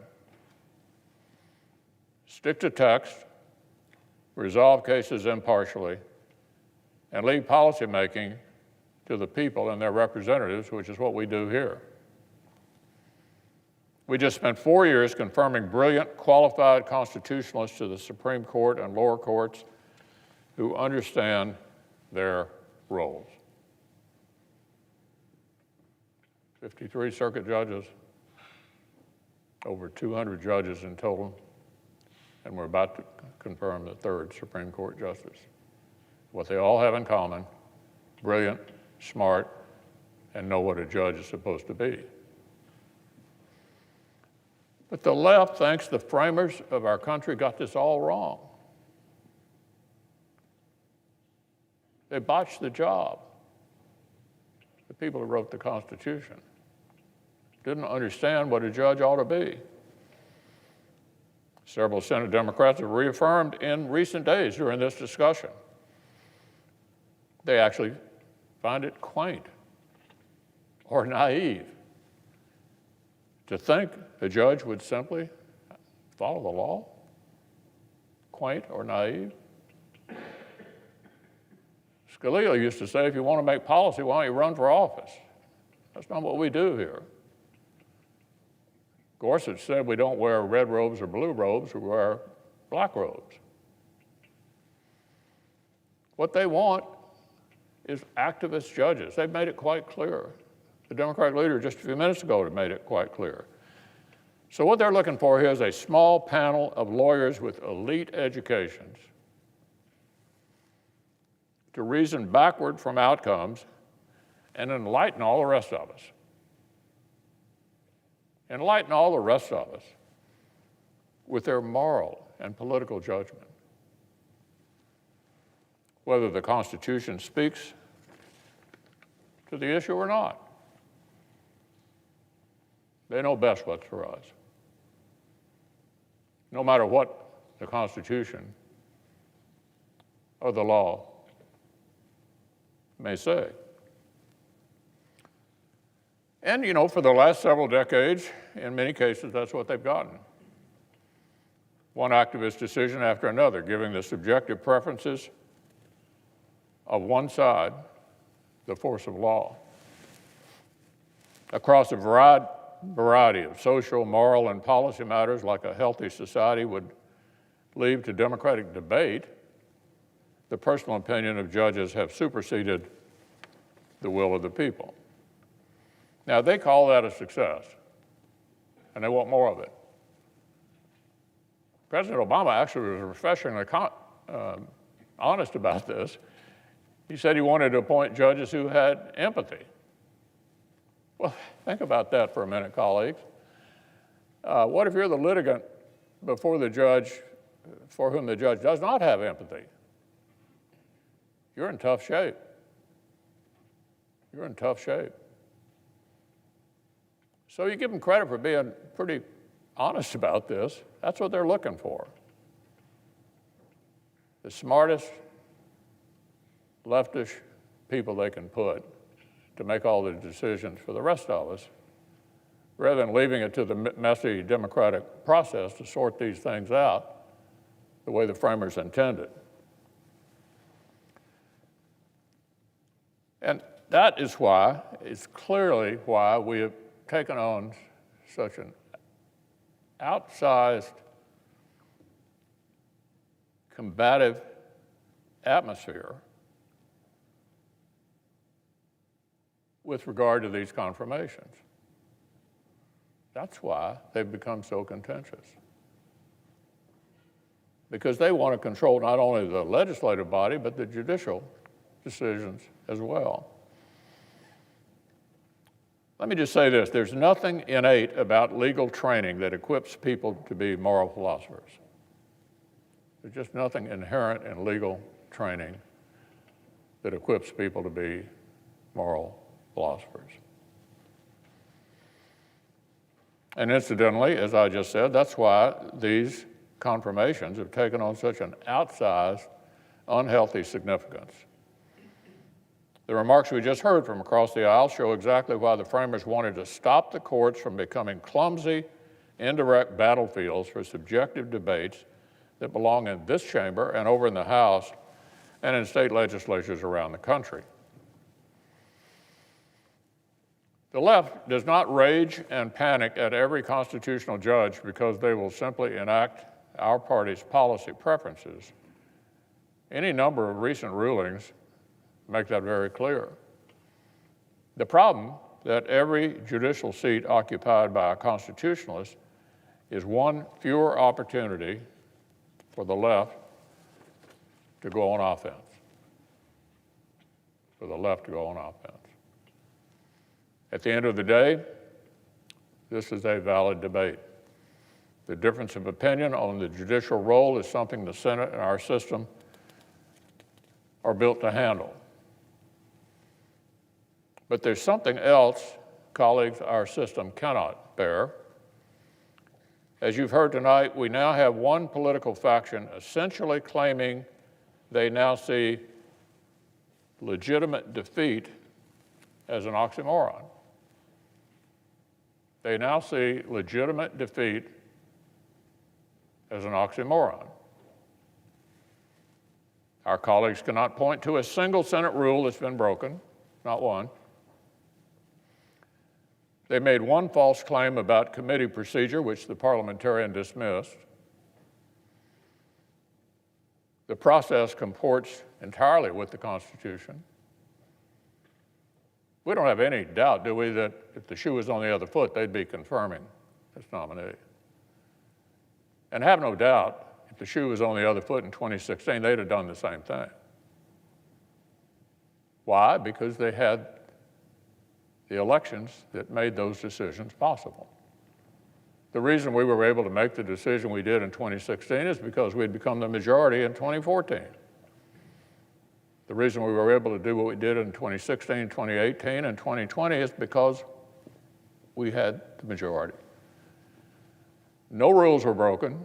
Speaker 10: Stick to text, resolve cases impartially, and leave policymaking to the people and their representatives, which is what we do here. We just spent 4 years confirming brilliant, qualified constitutionalists to the Supreme Court and lower courts who understand their roles. 53 circuit judges, over 200 judges in total, and we're about to confirm the third Supreme Court justice. What they all have in common: brilliant, smart, and know what a judge is supposed to be. But the left thinks the framers of our country got this all wrong. They botched the job. The people who wrote the Constitution didn't understand what a judge ought to be. Several Senate Democrats have reaffirmed in recent days during this discussion. They actually find it quaint or naive to think a judge would simply follow the law. Quaint or naive. Scalia used to say, if you want to make policy, why don't you run for office? That's not what we do here. Gorsuch said we don't wear red robes or blue robes, we wear black robes. What they want is activist judges. They've made it quite clear. The Democratic leader just a few minutes ago had made it quite clear. So what they're looking for here is a small panel of lawyers with elite educations to reason backward from outcomes and enlighten all the rest of us. Enlighten all the rest of us with their moral and political judgment. Whether the Constitution speaks to the issue or not. They know best what's for us. No matter what the Constitution or the law may say. And, you know, for the last several decades, in many cases, that's what they've gotten. One activist decision after another, giving the subjective preferences of one side the force of law. Across a variety of social, moral, and policy matters like a healthy society would leave to democratic debate, the personal opinion of judges have superseded the will of the people. Now, they call that a success, and they want more of it. President Obama actually was refreshingly honest about this. He said he wanted to appoint judges who had empathy. Well, think about that for a minute, colleagues. What if you're the litigant before the judge for whom the judge does not have empathy? you're in tough shape. You're in tough shape. So you give them credit for being pretty honest about this. That's what they're looking for. The smartest leftish people they can put to make all the decisions for the rest of us, rather than leaving it to the messy democratic process to sort these things out the way the framers intended. And that is why, it's clearly why we have taken on such an outsized, combative atmosphere with regard to these confirmations. That's why they've become so contentious. Because they want to control not only the legislative body, but the judicial decisions as well. Let me just say this, there's nothing innate about legal training that equips people to be moral philosophers. There's just nothing inherent in legal training that equips people to be moral philosophers. And incidentally, as I just said, that's why these confirmations have taken on such an outsized, unhealthy significance. The remarks we just heard from across the aisle show exactly why the framers wanted to stop the courts from becoming clumsy, indirect battlefields for subjective debates that belong in this chamber and over in the House and in state legislatures around the country. The left does not rage and panic at every constitutional judge because they will simply enact our party's policy preferences. Any number of recent rulings make that very clear. The problem that every judicial seat occupied by a constitutionalist is one fewer opportunity for the left to go on offense. For the left to go on offense. At the end of the day, this is a valid debate. The difference of opinion on the judicial role is something the Senate and our system are built to handle. But there's something else, colleagues, our system cannot bear. As you've heard tonight, we now have one political faction essentially claiming they now see legitimate defeat as an oxymoron. They now see legitimate defeat as an oxymoron. Our colleagues cannot point to a single Senate rule that's been broken, not one. They made one false claim about committee procedure, which the parliamentarian dismissed. The process comports entirely with the Constitution. We don't have any doubt, do we, that if the shoe was on the other foot, they'd be confirming this nominee. And have no doubt, if the shoe was on the other foot in 2016, they'd have done the same thing. Why? Because they had the elections that made those decisions possible. The reason we were able to make the decision we did in 2016 is because we'd become the majority in 2014. The reason we were able to do what we did in 2016, 2018, and 2020 is because we had the majority. No rules were broken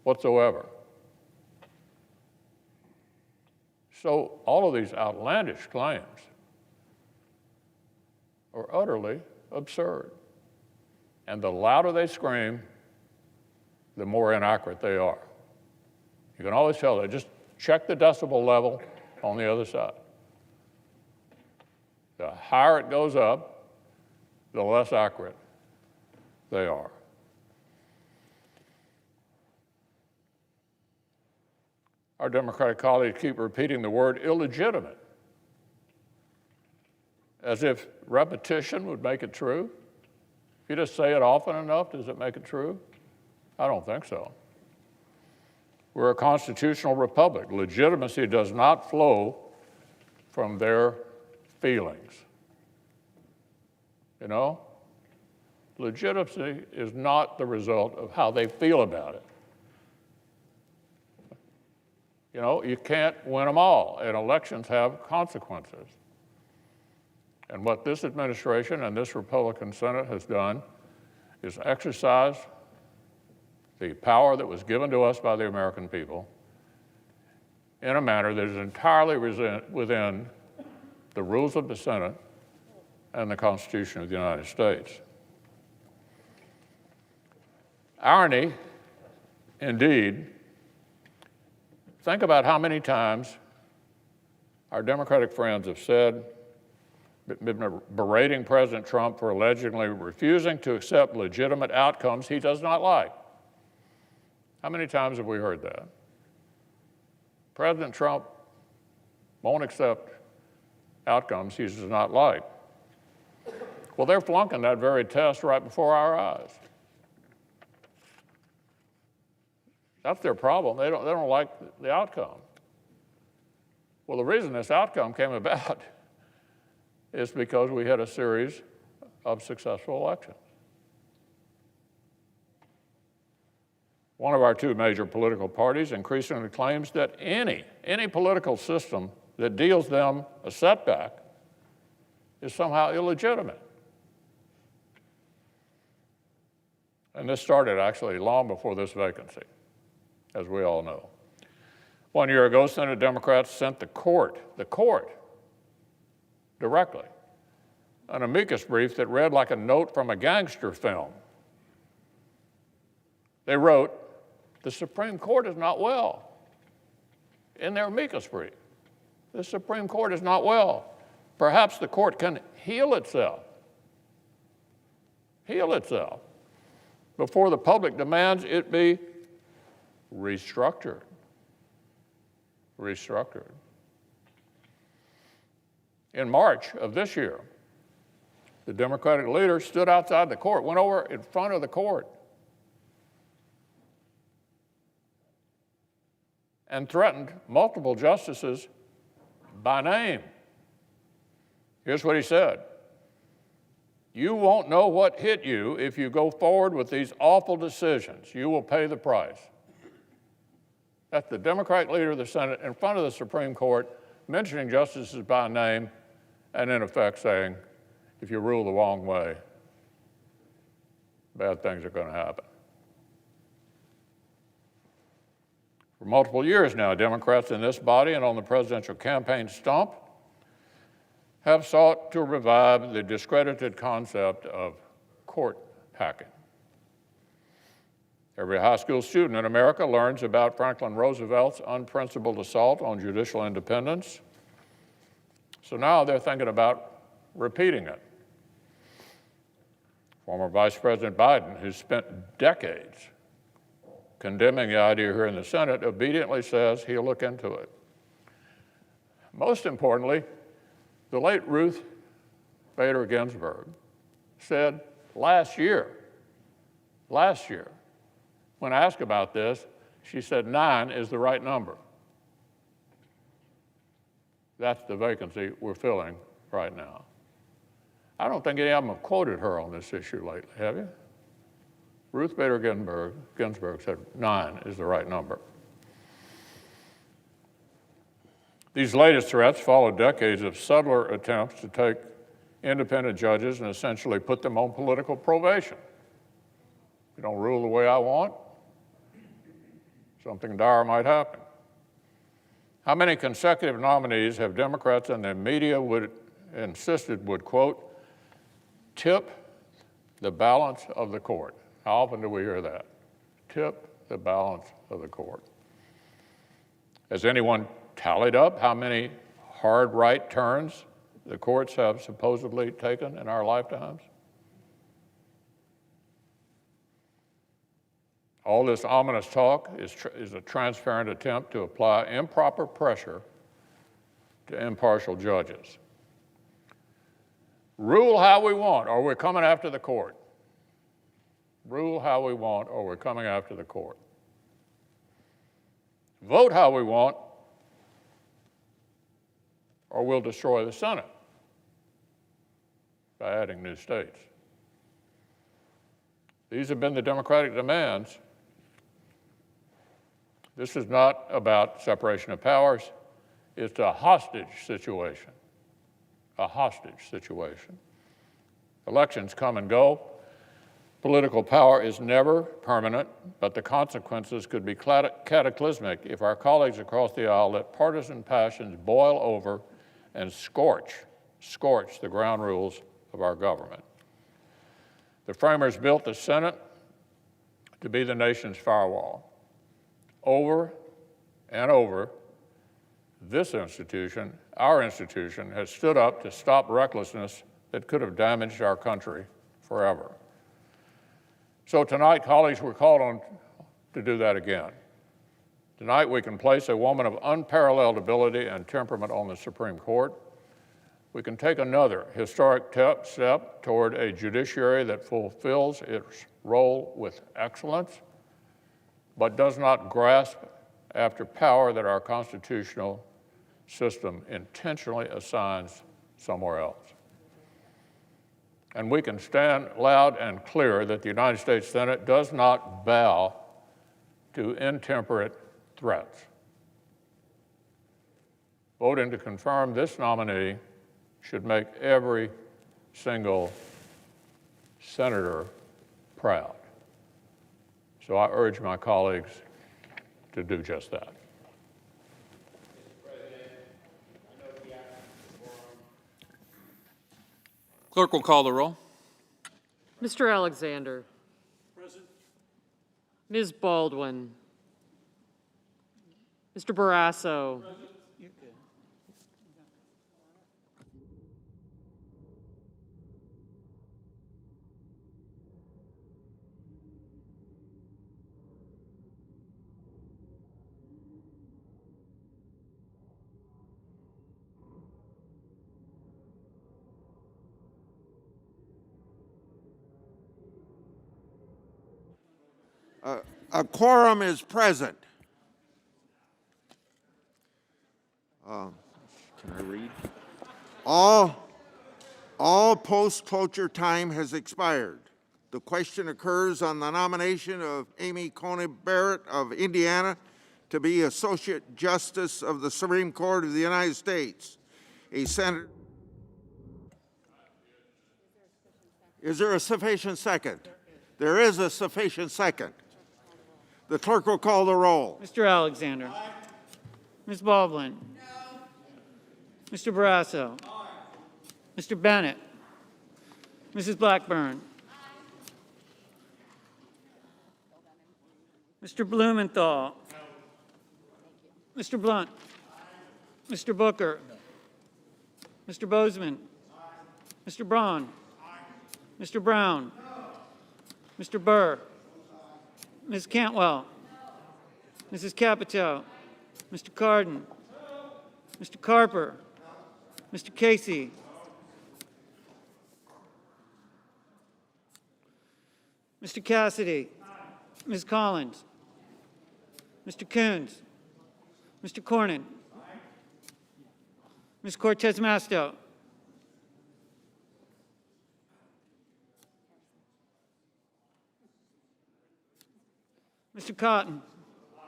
Speaker 10: whatsoever. So all of these outlandish claims are utterly absurd. And the louder they scream, the more inaccurate they are. You can always tell that. Just check the decibel level on the other side. The higher it goes up, the less accurate they are. Our Democratic colleagues keep repeating the word illegitimate, as if repetition would make it true. If you just say it often enough, does it make it true? I don't think so. We're a constitutional republic. Legitimacy does not flow from their feelings. You know? Legitimacy is not the result of how they feel about it. You know, you can't win them all, and elections have consequences. And what this administration and this Republican Senate has done is exercise the power that was given to us by the American people in a manner that is entirely within the rules of the Senate and the Constitution of the United States. Irony, indeed. Think about how many times our Democratic friends have said, been berating President Trump for allegedly refusing to accept legitimate outcomes he does not like. How many times have we heard that? President Trump won't accept outcomes he does not like. Well, they're flunking that very test right before our eyes. That's their problem. They don't like the outcome. Well, the reason this outcome came about is because we had a series of successful elections. One of our two major political parties increasingly claims that any political system that deals them a setback is somehow illegitimate. And this started actually long before this vacancy, as we all know. 1 year ago, Senate Democrats sent the court, directly, an amicus brief that read like a note from a gangster film. They wrote, "The Supreme Court is not well." In their amicus brief, the Supreme Court is not well. Perhaps the court can heal itself before the public demands it be restructured. In March of this year, the Democratic leader stood outside the court, went over in front of the court, and threatened multiple justices by name. Here's what he said: "You won't know what hit you if you go forward with these awful decisions. You will pay the price." That's the Democratic leader of the Senate in front of the Supreme Court, mentioning justices by name, and in effect saying, if you rule the wrong way, bad things are going to happen. For multiple years now, Democrats in this body and on the presidential campaign stump have sought to revive the discredited concept of court packing. Every high school student in America learns about Franklin Roosevelt's unprincipled assault on judicial independence. So now they're thinking about repeating it. Former Vice President Biden, who spent decades condemning the idea here in the Senate, obediently says he'll look into it. Most importantly, the late Ruth Bader Ginsburg said last year, when asked about this, she said 9 is the right number. That's the vacancy we're filling right now. I don't think any of them have quoted her on this issue lately, have you? Ruth Bader Ginsburg said 9 is the right number. These latest threats follow decades of subtler attempts to take independent judges and essentially put them on political probation. If you don't rule the way I want, something dire might happen. How many consecutive nominees have Democrats and the media insisted would, quote, tip the balance of the court? How often do we hear that? Tip the balance of the court. Has anyone tallied up how many hard right turns the courts have supposedly taken in our lifetimes? All this ominous talk is a transparent attempt to apply improper pressure to impartial judges. Rule how we want, or we're coming after the court. Rule how we want, or we're coming after the court. Vote how we want, or we'll destroy the Senate by adding new states. These have been the Democratic demands This is not about separation of powers. It's a hostage situation. A hostage situation. Elections come and go. Political power is never permanent, but the consequences could be cataclysmic if our colleagues across the aisle let partisan passions boil over and scorch the ground rules of our government. The framers built the Senate to be the nation's firewall. Over and over, this institution, our institution, has stood up to stop recklessness that could have damaged our country forever. So tonight, colleagues, we're called on to do that again. Tonight, we can place a woman of unparalleled ability and temperament on the Supreme Court. We can take another historic step toward a judiciary that fulfills its role with excellence, but does not grasp after power that our constitutional system intentionally assigns somewhere else. And we can stand loud and clear that the United States Senate does not bow to intemperate threats. Voting to confirm this nominee should make every single senator proud. So I urge my colleagues to do just that.
Speaker 11: Clerk will call the roll.
Speaker 17: Mr. Alexander. Present. Ms. Baldwin. Mr. Barrasso. Present.
Speaker 8: A quorum is present. Can I read? All post-cloture time has expired. The question occurs on the nomination of Amy Coney Barrett of Indiana to be Associate Justice of the Supreme Court of the United States. A senator. Is there a sufficient second? There is a sufficient second. The clerk will call the roll.
Speaker 5: Mr. Alexander. Aye. Ms. Baldwin. No. Mr. Barrasso. Aye. Mr. Bennett. Mrs. Blackburn. Aye. Mr. Blumenthal. No. Mr. Blunt. Aye. Mr. Booker. No. Mr. Bozeman. Aye. Mr. Braun. Aye. Mr. Brown. No. Mr. Burr. Ms. Cantwell. No. Mrs. Capito. No. Mr. Cardin. No. Mr. Carper. No. Mr. Casey. No. Mr. Cassidy. No. Ms. Collins. Mr. Coons. Mr. Cornyn. No. Ms. Cortez Masto. Mr. Cotton. Aye.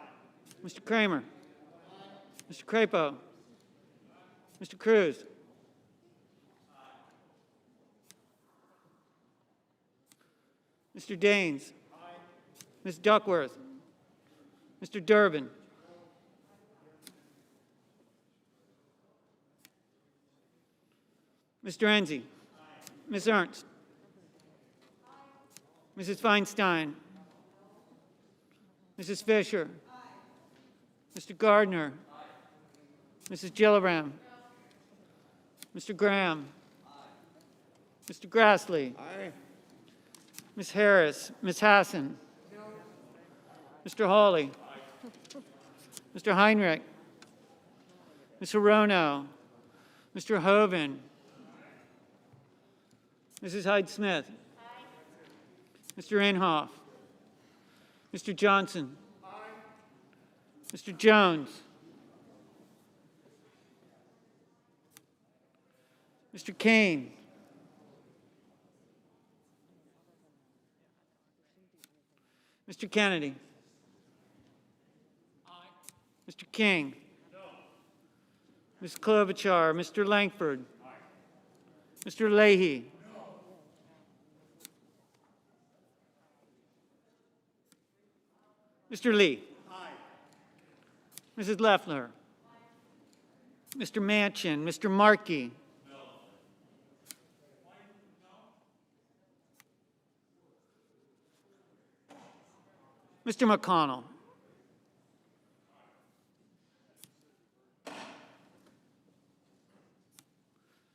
Speaker 5: Mr. Kramer. Aye. Mr. Crapo. Aye. Mr. Cruz. Aye. Mr. Daines. Aye. Ms. Duckworth. Mr. Durbin. Mr. Enzi. Aye. Ms. Ernst. Aye. Mrs. Feinstein. Mrs. Fisher. Aye. Mr. Gardner. Aye. Mrs. Gillibrand. No. Mr. Graham. Aye. Mr. Grassley.
Speaker 8: Aye.
Speaker 5: Ms. Harris. Ms. Hassan. No. Mr. Hawley. Aye. Mr. Heinrich. Ms. Hirono. Mr. Hoven. Mrs. Hyde-Smith. Aye. Mr. Inhofe. Mr. Johnson. Aye. Mr. Jones. Mr. Kane. Mr. Kennedy. Aye. Mr. King. Ms. Klobuchar. Mr. Langford. Mr. Leahy. Mr. Lee. Mrs. Leffler. Mr. Manchin. Mr. Markey. Mr. McConnell.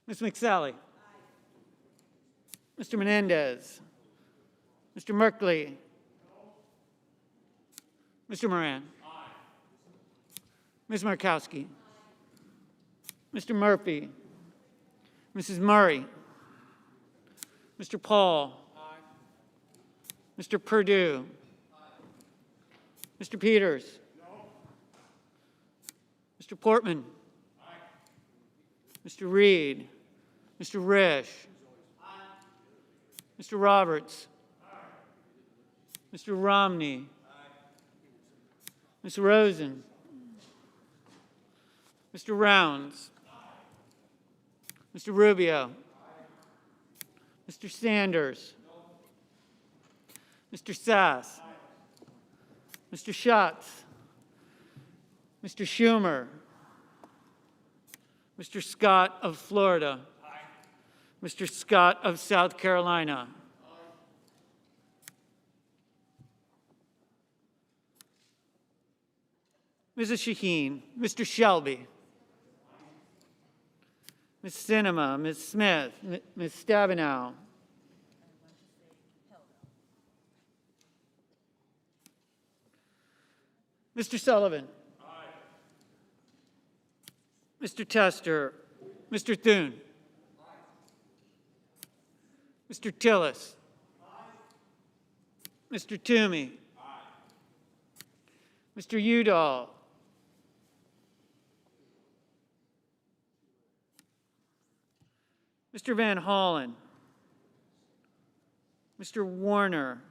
Speaker 5: Ms. McSally. Mr. Menendez. Mr. Merkley. Mr. Moran. Ms. Markowski. Mr. Murphy. Mrs. Murray. Mr. Paul. Mr. Perdue. Mr. Peters. Mr. Portman. Mr. Reed. Mr. Risch. Mr. Roberts. Mr. Romney. Ms. Rosen. Mr. Rounds. Mr. Rubio. Mr. Sanders. Mr. Sass. Mr. Schatz. Mr. Schumer. Mr. Scott of Florida. Mr. Scott of South Carolina. Mrs. Shaheen. Mr. Shelby. Ms. Sinema. Ms. Smith. Ms. Stabenow. Mr. Sullivan. Mr. Tester. Mr. Thune. Mr. Tillis. Mr. Toomey. Mr. Udall. Mr. Van Hollen. Mr. Warner.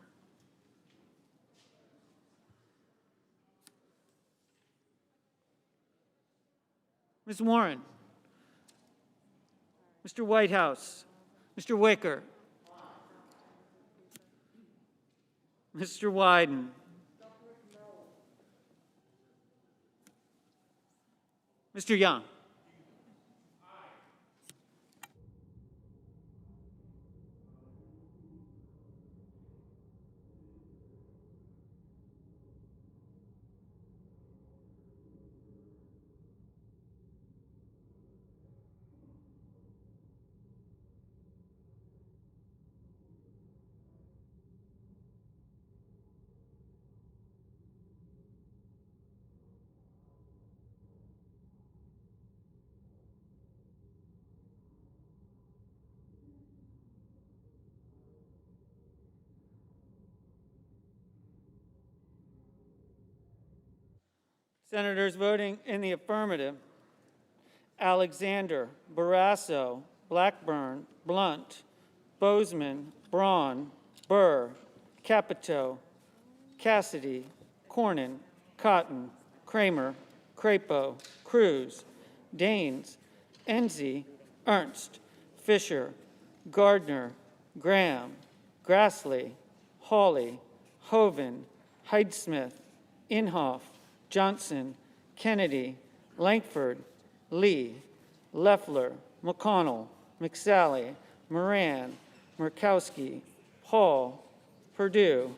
Speaker 5: Ms. Warren. Mr. Whitehouse. Mr. Wicker. Mr. Wyden. Mr. Young. Senators voting in the affirmative: Alexander, Barrasso, Blackburn, Blunt, Bozeman, Braun, Burr, Capito, Cassidy, Cornyn, Cotton, Kramer, Crapo, Cruz, Daines, Enzi, Ernst, Fisher, Gardner, Graham, Grassley, Hawley, Hoeven, Heidsmith, Inhofe, Johnson, Kennedy, Lankford, Lee, Leffler, McConnell, McSally, Moran, Murkowski, Paul, Perdue,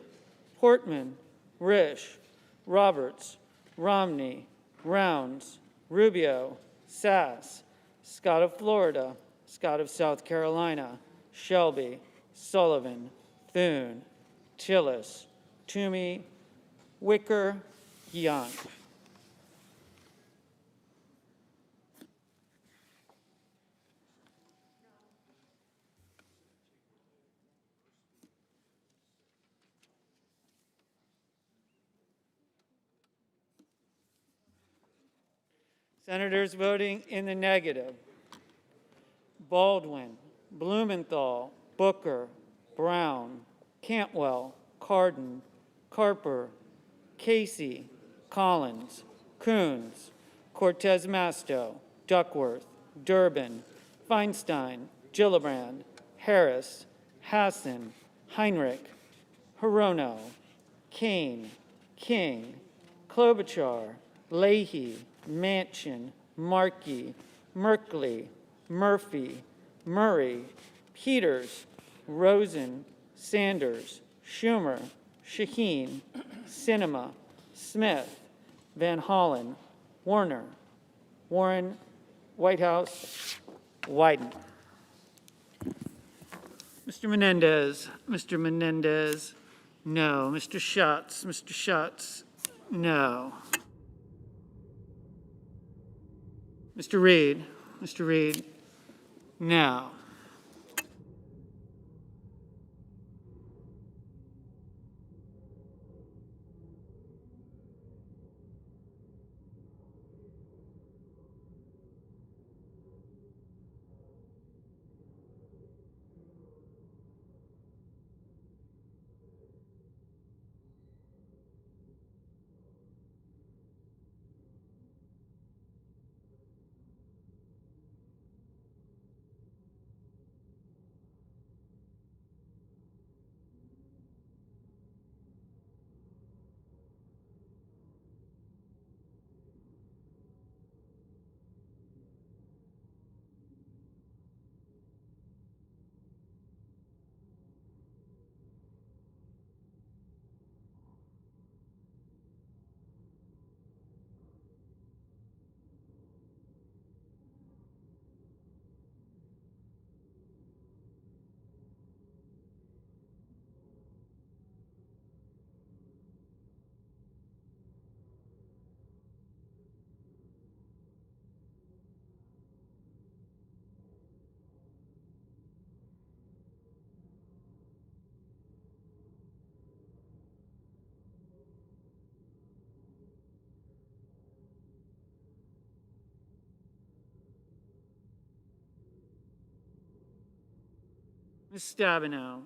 Speaker 5: Portman, Risch, Roberts, Romney, Rounds, Rubio, Sass, Scott of Florida, Scott of South Carolina, Shelby, Sullivan, Thune, Tillis, Toomey, Wicker, Young. Senators voting in the negative: Baldwin, Blumenthal, Booker, Brown, Cantwell, Cardin, Carper, Casey, Collins, Coons, Cortez Masto, Duckworth, Durbin, Feinstein, Gillibrand, Harris, Hassan, Heinrich, Hirono, Kane, King, Klobuchar, Leahy, Manchin, Markey, Merkley, Murphy, Murray, Peters, Rosen, Sanders, Schumer, Shaheen, Sinema, Smith, Van Hollen, Warner, Warren, Whitehouse, Wyden. Mr. Menendez, no. Mr. Schatz, no. Mr. Reed, no.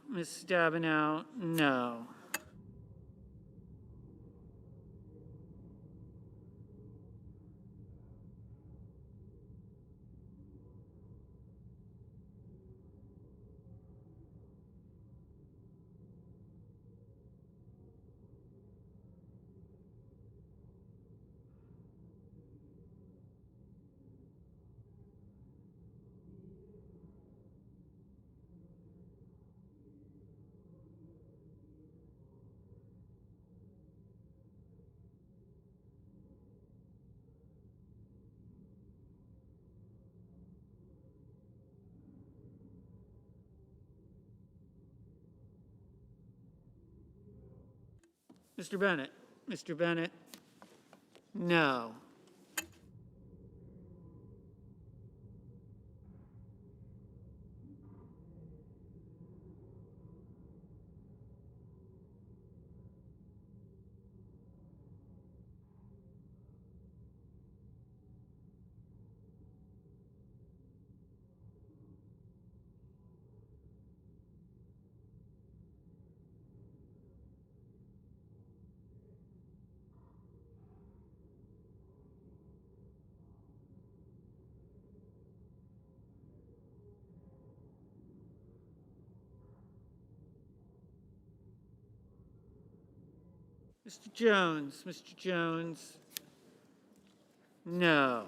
Speaker 5: Ms. Stabenow, no. Mr. Bennett, no. Mr. Jones, no.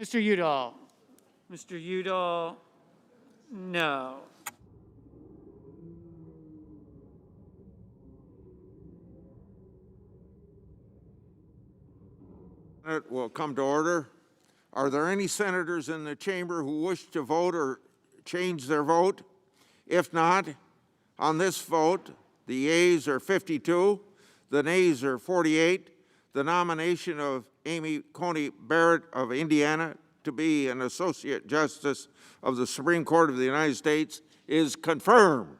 Speaker 5: Mr. Udall. Mr. Udall, no.
Speaker 8: Senate will come to order. Are there any senators in the chamber who wish to vote or change their vote? If not, on this vote, the yeas are 52, the nays are 48. The nomination of Amy Coney Barrett of Indiana to be an Associate Justice of the Supreme Court of the United States is confirmed.